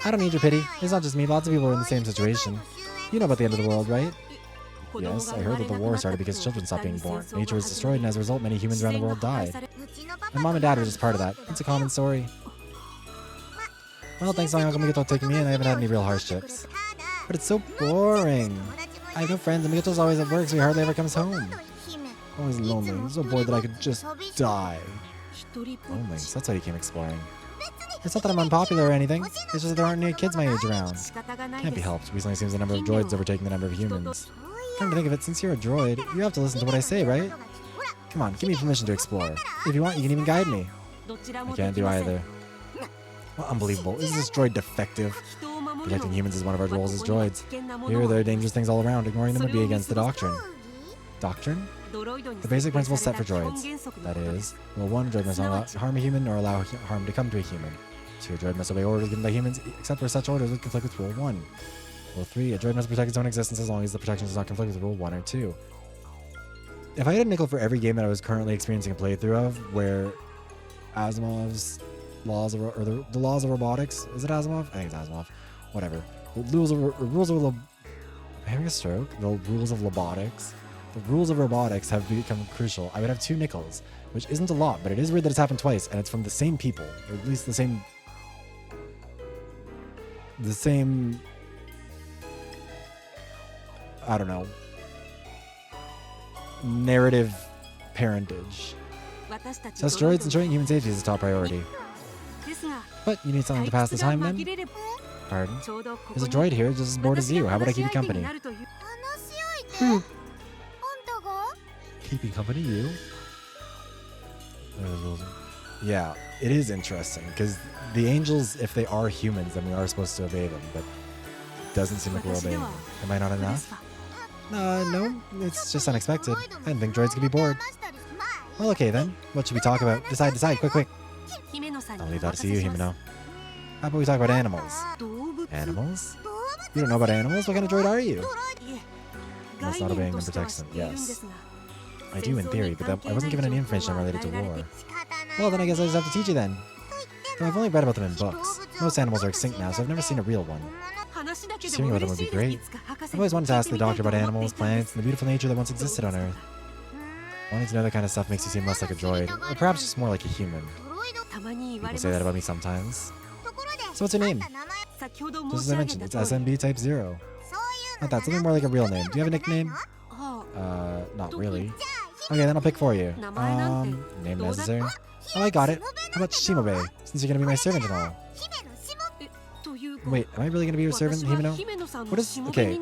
Speaker 1: I don't need your pity. It's not just me. Lots of people are in the same situation. You know about the end of the world, right? Yes, I heard that the war started because children stopped being born. Nature was destroyed, and as a result, many humans around the world died.
Speaker 2: うちのパパ
Speaker 1: My mom and dad were just part of that. It's a common story. Well, thanks to my Uncle Mikoto taking me in, I haven't had any real hardships. But it's so boring. I have no friends, and Mikoto's always at work, so he hardly ever comes home. Always lonely. I'm so bored that I could just die. Lonely. So that's why you came exploring. It's not that I'm unpopular or anything. It's just that there aren't any kids my age around. Can't be helped. Recently seems the number of droids overtaking the number of humans. Come to think of it, since you're a droid, you have to listen to what I say, right? Come on, give me permission to explore. If you want, you can even guide me. I can't do either. Well, unbelievable. Is this droid defective? Protecting humans is one of our roles as droids. Here, there are dangerous things all around. Ignoring them would be against the doctrine. Doctrine? The basic principles set for droids. That is, Rule 1, a droid must not harm a human or allow harm to come to a human. 2, a droid must obey orders given by humans, except where such orders would conflict with Rule 1. Rule 3, a droid must protect its own existence as long as the protection does not conflict with Rule 1 or 2. If I had a nickel for every game that I was currently experiencing a playthrough of, where Asimov's laws of, or the laws of robotics, is it Asimov? I think it's Asimov. Whatever. The rules of I'm having a stroke. The rules of robotics. The rules of robotics have become crucial. I would have 2 nickels, which isn't a lot, but it is weird that it's happened twice, and it's from the same people, or at least the same, I don't know, narrative parentage. So droids ensuring human safety is a top priority. But you need something to pass the time then? Pardon? There's a droid here just as bored as you. How about I keep you company?
Speaker 2: 話し合いね。あんたが
Speaker 1: Keeping company, you? Yeah, it is interesting, because the angels, if they are humans, then we are supposed to obey them, but it doesn't seem like we're obeying them. Am I not enough? No, it's just unexpected. I didn't think droids could be bored. Well, okay then. What should we talk about? Decide, quick. I'll leave that to you, Himeno. How about we talk about animals? Animals? You don't know about animals? What kind of droid are you? Must not obeying them protects them, yes. I do in theory, but I wasn't given any information related to war. Well, then I guess I just have to teach you then. Though I've only read about them in books. Most animals are extinct now, so I've never seen a real one. Just hearing about them would be great. I've always wanted to ask the doctor about animals, plants, and the beautiful nature that once existed on Earth. Wanting to know that kind of stuff makes you seem less like a droid, or perhaps just more like a human. People say that about me sometimes. So what's your name? Just as I mentioned, it's SMB Type 0. Not that, something more like a real name. Do you have a nickname? Not really. Okay, then I'll pick for you. Name necessary? Oh, I got it. How about Shimobe, since you're gonna be my servant and all? Wait, am I really gonna be your servant, Himeno? What is... Okay.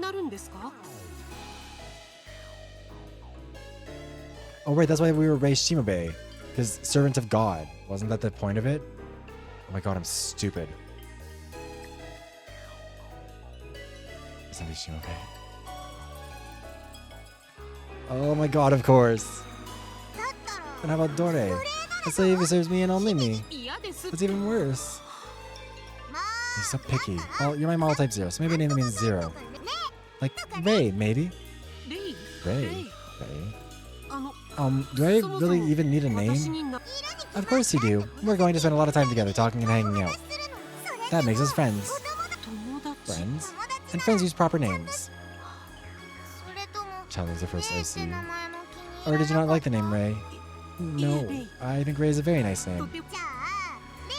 Speaker 1: Oh, right, that's why we were raised Shimobe. Because servant of God. Wasn't that the point of it? Oh my god, I'm stupid. Somebody Shimobe. Oh my god, of course. And how about Dore? Let's say he serves me and only me. That's even worse. You're so picky. Well, you're my model type 0, so maybe name means 0. Like Ray, maybe? Ray. Do I really even need a name? Of course you do. We're going to spend a lot of time together talking and hanging out. That makes us friends. Friends? And friends use proper names. Challenge the first OC. Or did you not like the name Ray? No, I think Ray is a very nice name.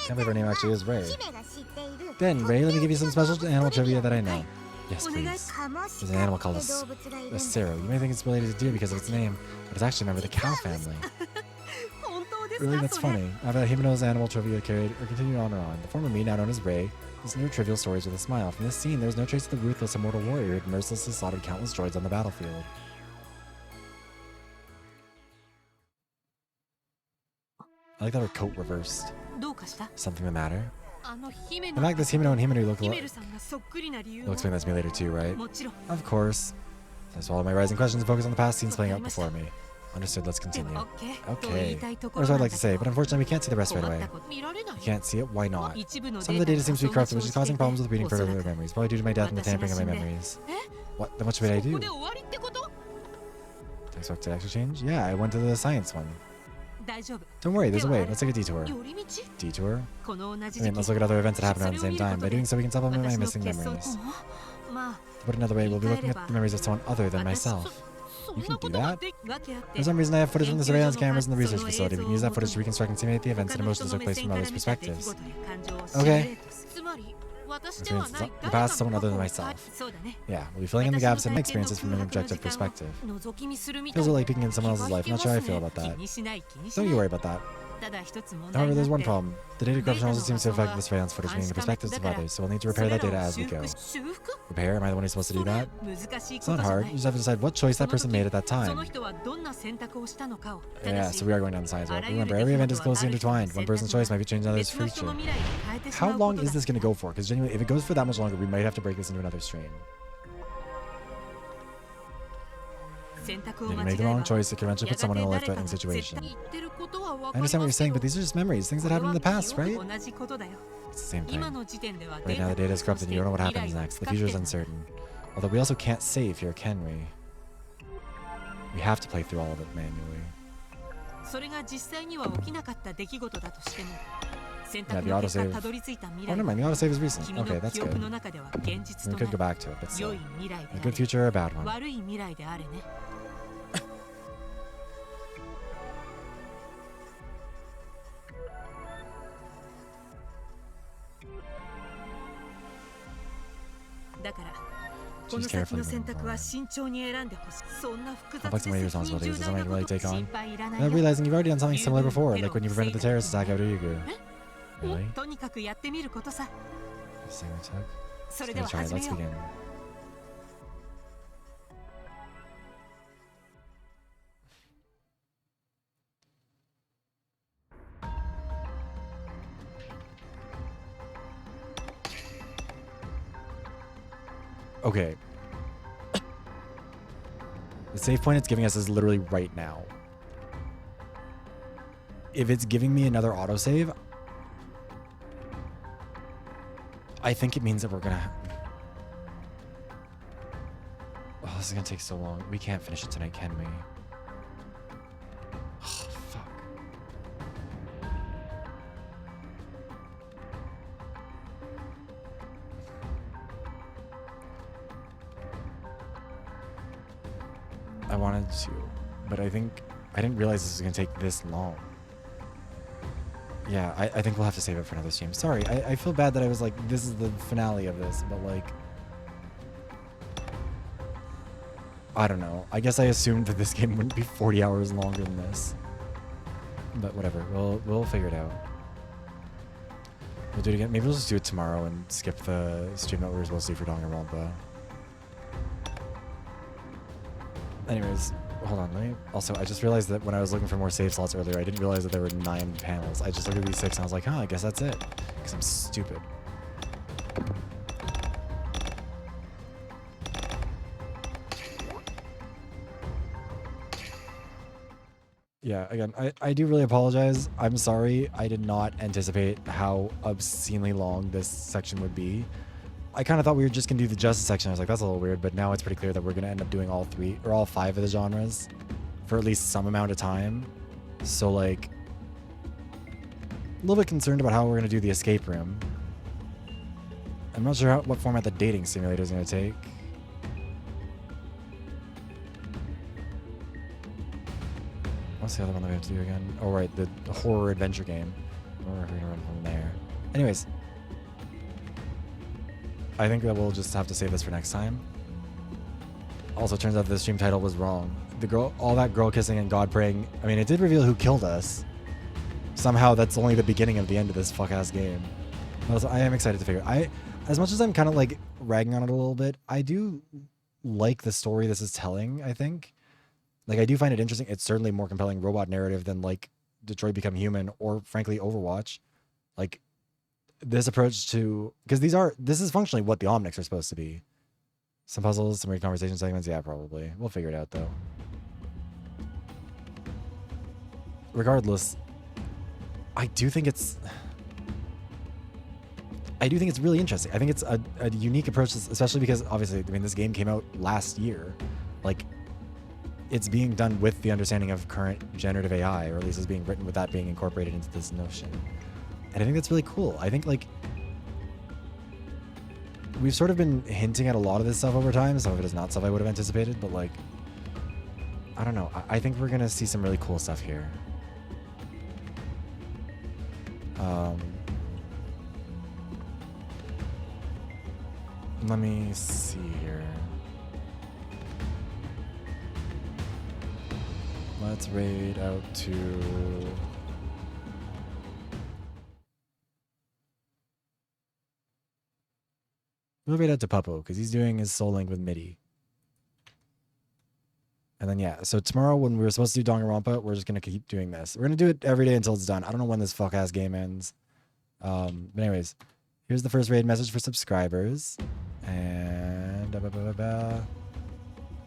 Speaker 1: Can't believe her name actually is Ray. Then, Ray, let me give you some special animal trivia that I know. Yes, please. There's an animal called a Sero. You may think it's related to deer because of its name, but it's actually a member of the cow family. Really, that's funny. I've had Himeno's animal trivia carried or continued on and on. The former me, now known as Ray, listened to her trivial stories with a smile. From this scene, there was no trace of the ruthless immortal warrior who had mercilessly slaughtered countless droids on the battlefield. I like that her coat reversed. Something the matter? In fact, this Himeno and Himeno look
Speaker 5: ヒ
Speaker 1: a
Speaker 5: メ
Speaker 1: lot.
Speaker 5: ルさんがそっくりな理由
Speaker 1: You'll
Speaker 5: を
Speaker 1: explain that to me later too, right?
Speaker 5: もちろん
Speaker 1: Of course. I swallow my rising questions and focus on the past scenes playing out before me. Understood, let's
Speaker 5: で
Speaker 1: continue.
Speaker 5: は OK と
Speaker 1: Okay.
Speaker 5: 言いたいとこ
Speaker 1: Here's
Speaker 5: ろ
Speaker 1: what
Speaker 5: な
Speaker 1: I'd
Speaker 5: ん
Speaker 1: like
Speaker 5: だ
Speaker 1: to say,
Speaker 5: け
Speaker 1: but
Speaker 5: ど
Speaker 1: unfortunately we can't see the rest right
Speaker 5: 困っ
Speaker 1: away.
Speaker 5: たこと見られない
Speaker 1: You can't see it? Why not?
Speaker 5: 一部の
Speaker 1: Some of the
Speaker 5: デー
Speaker 1: data
Speaker 5: タ
Speaker 1: seems to be
Speaker 5: が
Speaker 1: corrupted, which is
Speaker 5: 損傷
Speaker 1: causing
Speaker 5: して
Speaker 1: problems with reading
Speaker 5: おそら
Speaker 1: further
Speaker 5: く
Speaker 1: memories, probably due to my death and the
Speaker 5: 私が
Speaker 1: tampering of my
Speaker 5: 死んで
Speaker 1: memories.
Speaker 5: え
Speaker 1: What? Then what should I
Speaker 5: そこ
Speaker 1: do?
Speaker 5: で終わりってこと
Speaker 1: Textbook to exchange? Yeah, I went to the science one.
Speaker 5: 大丈夫
Speaker 1: Don't worry, there's a way. Let's take a detour.
Speaker 5: 寄り道
Speaker 1: Detour?
Speaker 5: この同じ
Speaker 1: I
Speaker 5: 時
Speaker 1: mean,
Speaker 5: 期
Speaker 1: let's look at other events that happened around the
Speaker 5: それを
Speaker 1: same
Speaker 5: 見るこ
Speaker 1: time.
Speaker 5: と
Speaker 1: By
Speaker 5: で
Speaker 1: doing so, we can supplement my
Speaker 5: 私の
Speaker 1: missing
Speaker 5: 欠損
Speaker 1: memories.
Speaker 5: まあ
Speaker 1: To put another way, we'll be looking
Speaker 5: 言い換えれ
Speaker 1: at
Speaker 5: ば
Speaker 1: the memories of someone other than
Speaker 5: 私
Speaker 1: myself.
Speaker 5: そ
Speaker 1: You
Speaker 5: ん
Speaker 1: can
Speaker 5: な
Speaker 1: do
Speaker 5: ことが
Speaker 1: that.
Speaker 5: でわけあって
Speaker 1: For some reason, I have footage from the
Speaker 5: 研究所
Speaker 1: surveillance
Speaker 5: の
Speaker 1: cameras in the
Speaker 5: 発
Speaker 1: research
Speaker 5: 想の
Speaker 1: facility. We
Speaker 5: 映
Speaker 1: can
Speaker 5: 像を
Speaker 1: use that
Speaker 5: 元
Speaker 1: footage to
Speaker 5: に
Speaker 1: reconstruct and simulate the events
Speaker 5: 他
Speaker 1: and
Speaker 5: の
Speaker 1: emotions
Speaker 5: 人
Speaker 1: that
Speaker 5: の
Speaker 1: took
Speaker 5: 目
Speaker 1: place
Speaker 5: 線
Speaker 1: from
Speaker 5: から
Speaker 1: others'
Speaker 5: 見た出来
Speaker 1: perspectives.
Speaker 5: 事や感情を
Speaker 1: Okay.
Speaker 5: シミュレートするつまり私ではない
Speaker 1: The past, someone other than
Speaker 5: 誰
Speaker 1: myself.
Speaker 5: そうだね
Speaker 1: Yeah, we'll be filling in the gaps and
Speaker 5: 私の
Speaker 1: experiences
Speaker 5: 体
Speaker 1: from
Speaker 5: 験
Speaker 1: an
Speaker 5: の空白の
Speaker 1: objective
Speaker 5: 時間を
Speaker 1: perspective.
Speaker 5: 覗き見するみたい
Speaker 1: Feels
Speaker 5: な
Speaker 1: like peeking into someone else's life. Not sure how I feel about
Speaker 5: 気
Speaker 1: that.
Speaker 5: にしない気にしな
Speaker 1: Don't
Speaker 5: い
Speaker 1: you worry about that.
Speaker 5: ただ一つ問題
Speaker 1: However,
Speaker 5: があ
Speaker 1: there's
Speaker 5: っ
Speaker 1: one
Speaker 5: て
Speaker 1: problem. The data corruption also seems to affect the
Speaker 5: デ
Speaker 1: surveillance
Speaker 5: ータ
Speaker 1: footage,
Speaker 5: の
Speaker 1: meaning the
Speaker 5: 破損
Speaker 1: perspectives
Speaker 5: だ
Speaker 1: of
Speaker 5: から
Speaker 1: others, so we'll need to
Speaker 5: そ
Speaker 1: repair
Speaker 5: れ
Speaker 1: that
Speaker 5: ら
Speaker 1: data
Speaker 5: を
Speaker 1: as we
Speaker 5: 修
Speaker 1: go.
Speaker 5: 復修復
Speaker 1: Repair? Am I the one who's supposed to
Speaker 5: そ
Speaker 1: do
Speaker 5: んな
Speaker 1: that?
Speaker 5: 難しい
Speaker 1: It's
Speaker 5: こと
Speaker 1: not
Speaker 5: じゃな
Speaker 1: hard.
Speaker 5: い
Speaker 1: You just have to decide what choice
Speaker 5: そ
Speaker 1: that
Speaker 5: の
Speaker 1: person
Speaker 5: 時
Speaker 1: made at that
Speaker 5: そ
Speaker 1: time.
Speaker 5: の人はどんな選択をしたのかをた
Speaker 1: Yeah,
Speaker 5: だ
Speaker 1: so
Speaker 5: し
Speaker 1: we are going down the science
Speaker 5: あ
Speaker 1: road.
Speaker 5: らゆる
Speaker 1: Remember,
Speaker 5: 出
Speaker 1: every
Speaker 5: 来
Speaker 1: event is
Speaker 5: 事は
Speaker 1: closely
Speaker 5: 誰かの
Speaker 1: intertwined. One
Speaker 5: 選
Speaker 1: person's
Speaker 5: 択
Speaker 1: choice
Speaker 5: が
Speaker 1: might be changing another's
Speaker 5: 別の人
Speaker 1: future.
Speaker 5: の未来を変えてし
Speaker 1: How
Speaker 5: まうこ
Speaker 1: long
Speaker 5: と
Speaker 1: is
Speaker 5: だ
Speaker 1: this going to go for? Because genuinely, if it goes for that much longer, we might have to break this into another stream.
Speaker 5: 選択を
Speaker 1: If
Speaker 5: 間
Speaker 1: you
Speaker 5: 違
Speaker 1: make
Speaker 5: え
Speaker 1: the
Speaker 5: ば
Speaker 1: wrong choice, it could eventually
Speaker 5: や
Speaker 1: put
Speaker 5: が
Speaker 1: someone
Speaker 5: て
Speaker 1: in a
Speaker 5: 誰か
Speaker 1: life-threatening
Speaker 5: が絶
Speaker 1: situation.
Speaker 5: 対言ってることは分
Speaker 1: I
Speaker 5: かり
Speaker 1: understand what
Speaker 5: ま
Speaker 1: you're
Speaker 5: す
Speaker 1: saying,
Speaker 5: よ
Speaker 1: but these are just memories, things that
Speaker 5: これ
Speaker 1: happened
Speaker 5: は
Speaker 1: in the past,
Speaker 5: 記憶
Speaker 1: right?
Speaker 5: と同じことだよ
Speaker 1: It's the same
Speaker 5: 今
Speaker 1: thing.
Speaker 5: の時点では
Speaker 1: Right now, the data is corrupted and you don't know what happens next. The future is uncertain. Although we also can't save here, can we? We have to play through all of it manually.
Speaker 5: それが実際には起きなかった出来事だとしても選
Speaker 1: Yeah,
Speaker 5: 択
Speaker 1: the
Speaker 5: の結果
Speaker 1: autosave.
Speaker 5: たどり着いた未
Speaker 1: Oh,
Speaker 5: 来
Speaker 1: never mind. The autosave is recent.
Speaker 5: 君
Speaker 1: Okay,
Speaker 5: の
Speaker 1: that's
Speaker 5: 記憶の
Speaker 1: good.
Speaker 5: 中では現実
Speaker 1: We
Speaker 5: と
Speaker 1: could
Speaker 5: な
Speaker 1: go
Speaker 5: る
Speaker 1: back to it, but
Speaker 5: 良
Speaker 1: still.
Speaker 5: い未来
Speaker 1: A
Speaker 5: で
Speaker 1: good future or a bad
Speaker 5: あ
Speaker 1: one?
Speaker 5: れ悪い未来であれね だからこの
Speaker 1: Choose
Speaker 5: 先
Speaker 1: carefully
Speaker 5: の
Speaker 1: moving
Speaker 5: 選択は
Speaker 1: forward.
Speaker 5: 慎重に選んでほしいそんな複雑
Speaker 1: Complex
Speaker 5: で
Speaker 1: and
Speaker 5: 責
Speaker 1: weighty
Speaker 5: 任
Speaker 1: responsibilities
Speaker 5: 重
Speaker 1: is
Speaker 5: 大
Speaker 1: something
Speaker 5: な
Speaker 1: you
Speaker 5: こ
Speaker 1: really
Speaker 5: と
Speaker 1: take
Speaker 5: 心
Speaker 1: on.
Speaker 5: 配いらない
Speaker 1: Without
Speaker 5: よ
Speaker 1: realizing you've already done something similar before,
Speaker 5: Even
Speaker 1: like when you prevented the
Speaker 5: Hero
Speaker 1: terrorist attack out of Uyghur.
Speaker 5: お
Speaker 1: Really?
Speaker 5: とにかくやってみることさ
Speaker 1: This thing we took?
Speaker 5: そ
Speaker 1: Just
Speaker 5: れで
Speaker 1: gonna
Speaker 5: は
Speaker 1: try it.
Speaker 5: 始め
Speaker 1: Let's
Speaker 5: よう
Speaker 1: begin. Okay. The save point it's giving us is literally right now. If it's giving me another autosave, I think it means that we're gonna... Oh, this is gonna take so long. We can't finish it tonight, can we? Oh, fuck. I wanted to, but I think I didn't realize this was gonna take this long. Yeah, I think we'll have to save it for another stream. Sorry, I feel bad that I was like, this is the finale of this, but like, I don't know. I guess I assumed that this game wouldn't be 40 hours longer than this. But whatever, we'll figure it out. We'll do it again. Maybe we'll just do it tomorrow and skip the stream that we were supposed to do for Danganronpa. Anyways, hold on. Let me. Also, I just realized that when I was looking for more save slots earlier, I didn't realize that there were 9 panels. I just looked at these 6 and I was like, huh, I guess that's it. Because I'm stupid. Yeah, again, I do really apologize. I'm sorry. I did not anticipate how obscenely long this section would be. I kind of thought we were just going to do the justice section. I was like, that's a little weird, but now it's pretty clear that we're going to end up doing all 3 or all 5 of the genres for at least some amount of time. So, like, a little bit concerned about how we're going to do the escape room. I'm not sure what format the dating simulator is going to take. What's the other one that we have to do again? Oh, right, the horror adventure game. I don't know if we're going to run from there. Anyways. I think that we'll just have to save this for next time. Also, turns out the stream title was wrong. The girl, all that girl kissing and God praying. I mean, it did reveal who killed us. Somehow, that's only the beginning of the end of this fuck-ass game. Also, I am excited to figure it. As much as I'm kind of like ragging on it a little bit, I do like the story this is telling, I think. Like, I do find it interesting. It's certainly more compelling robot narrative than, like, Detroit Become Human or, frankly, Overwatch. Like, this approach to, because this is functionally what the Omnics are supposed to be. Some puzzles, some weird conversation segments. Yeah, probably. We'll figure it out though. Regardless, I do think it's really interesting. I think it's a unique approach, especially because obviously, I mean, this game came out last year. Like, it's being done with the understanding of current generative AI, or at least it's being written with that being incorporated into this notion. And I think that's really cool. I think, like, we've sort of been hinting at a lot of this stuff over time. Some of it is not stuff I would have anticipated, but, like, I don't know. I think we're going to see some really cool stuff here. Let me see here. Let's raid out to... We'll raid out to Puppo, because he's doing his Soul Link with MIDI. And then, yeah, so tomorrow when we were supposed to do Danganronpa, we're just going to keep doing this. We're going to do it every day until it's done. I don't know when this fuck-ass game ends. But anyways, here's the first raid message for subscribers. And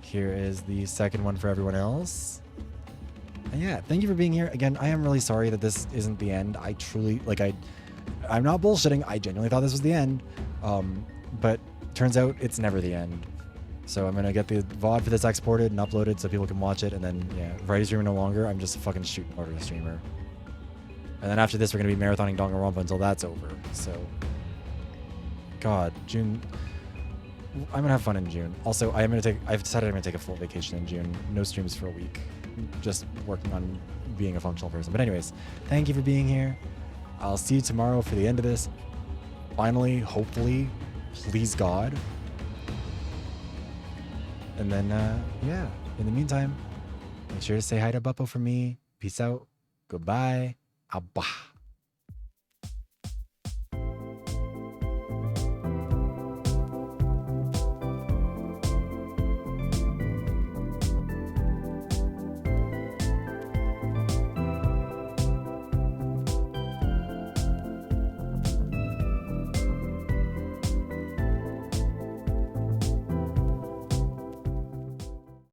Speaker 1: here is the second one for everyone else. And yeah, thank you for being here. Again, I am really sorry that this isn't the end. I truly, like, I'm not bullshitting. I genuinely thought this was the end. But turns out it's never the end. So I'm going to get the VoD for this exported and uploaded so people can watch it. And then, yeah, Variety Streamer no longer. I'm just a fucking Shooten Order streamer. And then after this, we're going to be marathoning Danganronpa until that's over. So, God, June... I'm gonna have fun in June. Also, I've decided I'm gonna take a full vacation in June. No streams for a week. Just working on being a functional person. But anyways, thank you for being here. I'll see you tomorrow for the end of this. Finally, hopefully, please God. And then, yeah. In the meantime, make sure to say hi to Buppo for me. Peace out. Goodbye. Abba.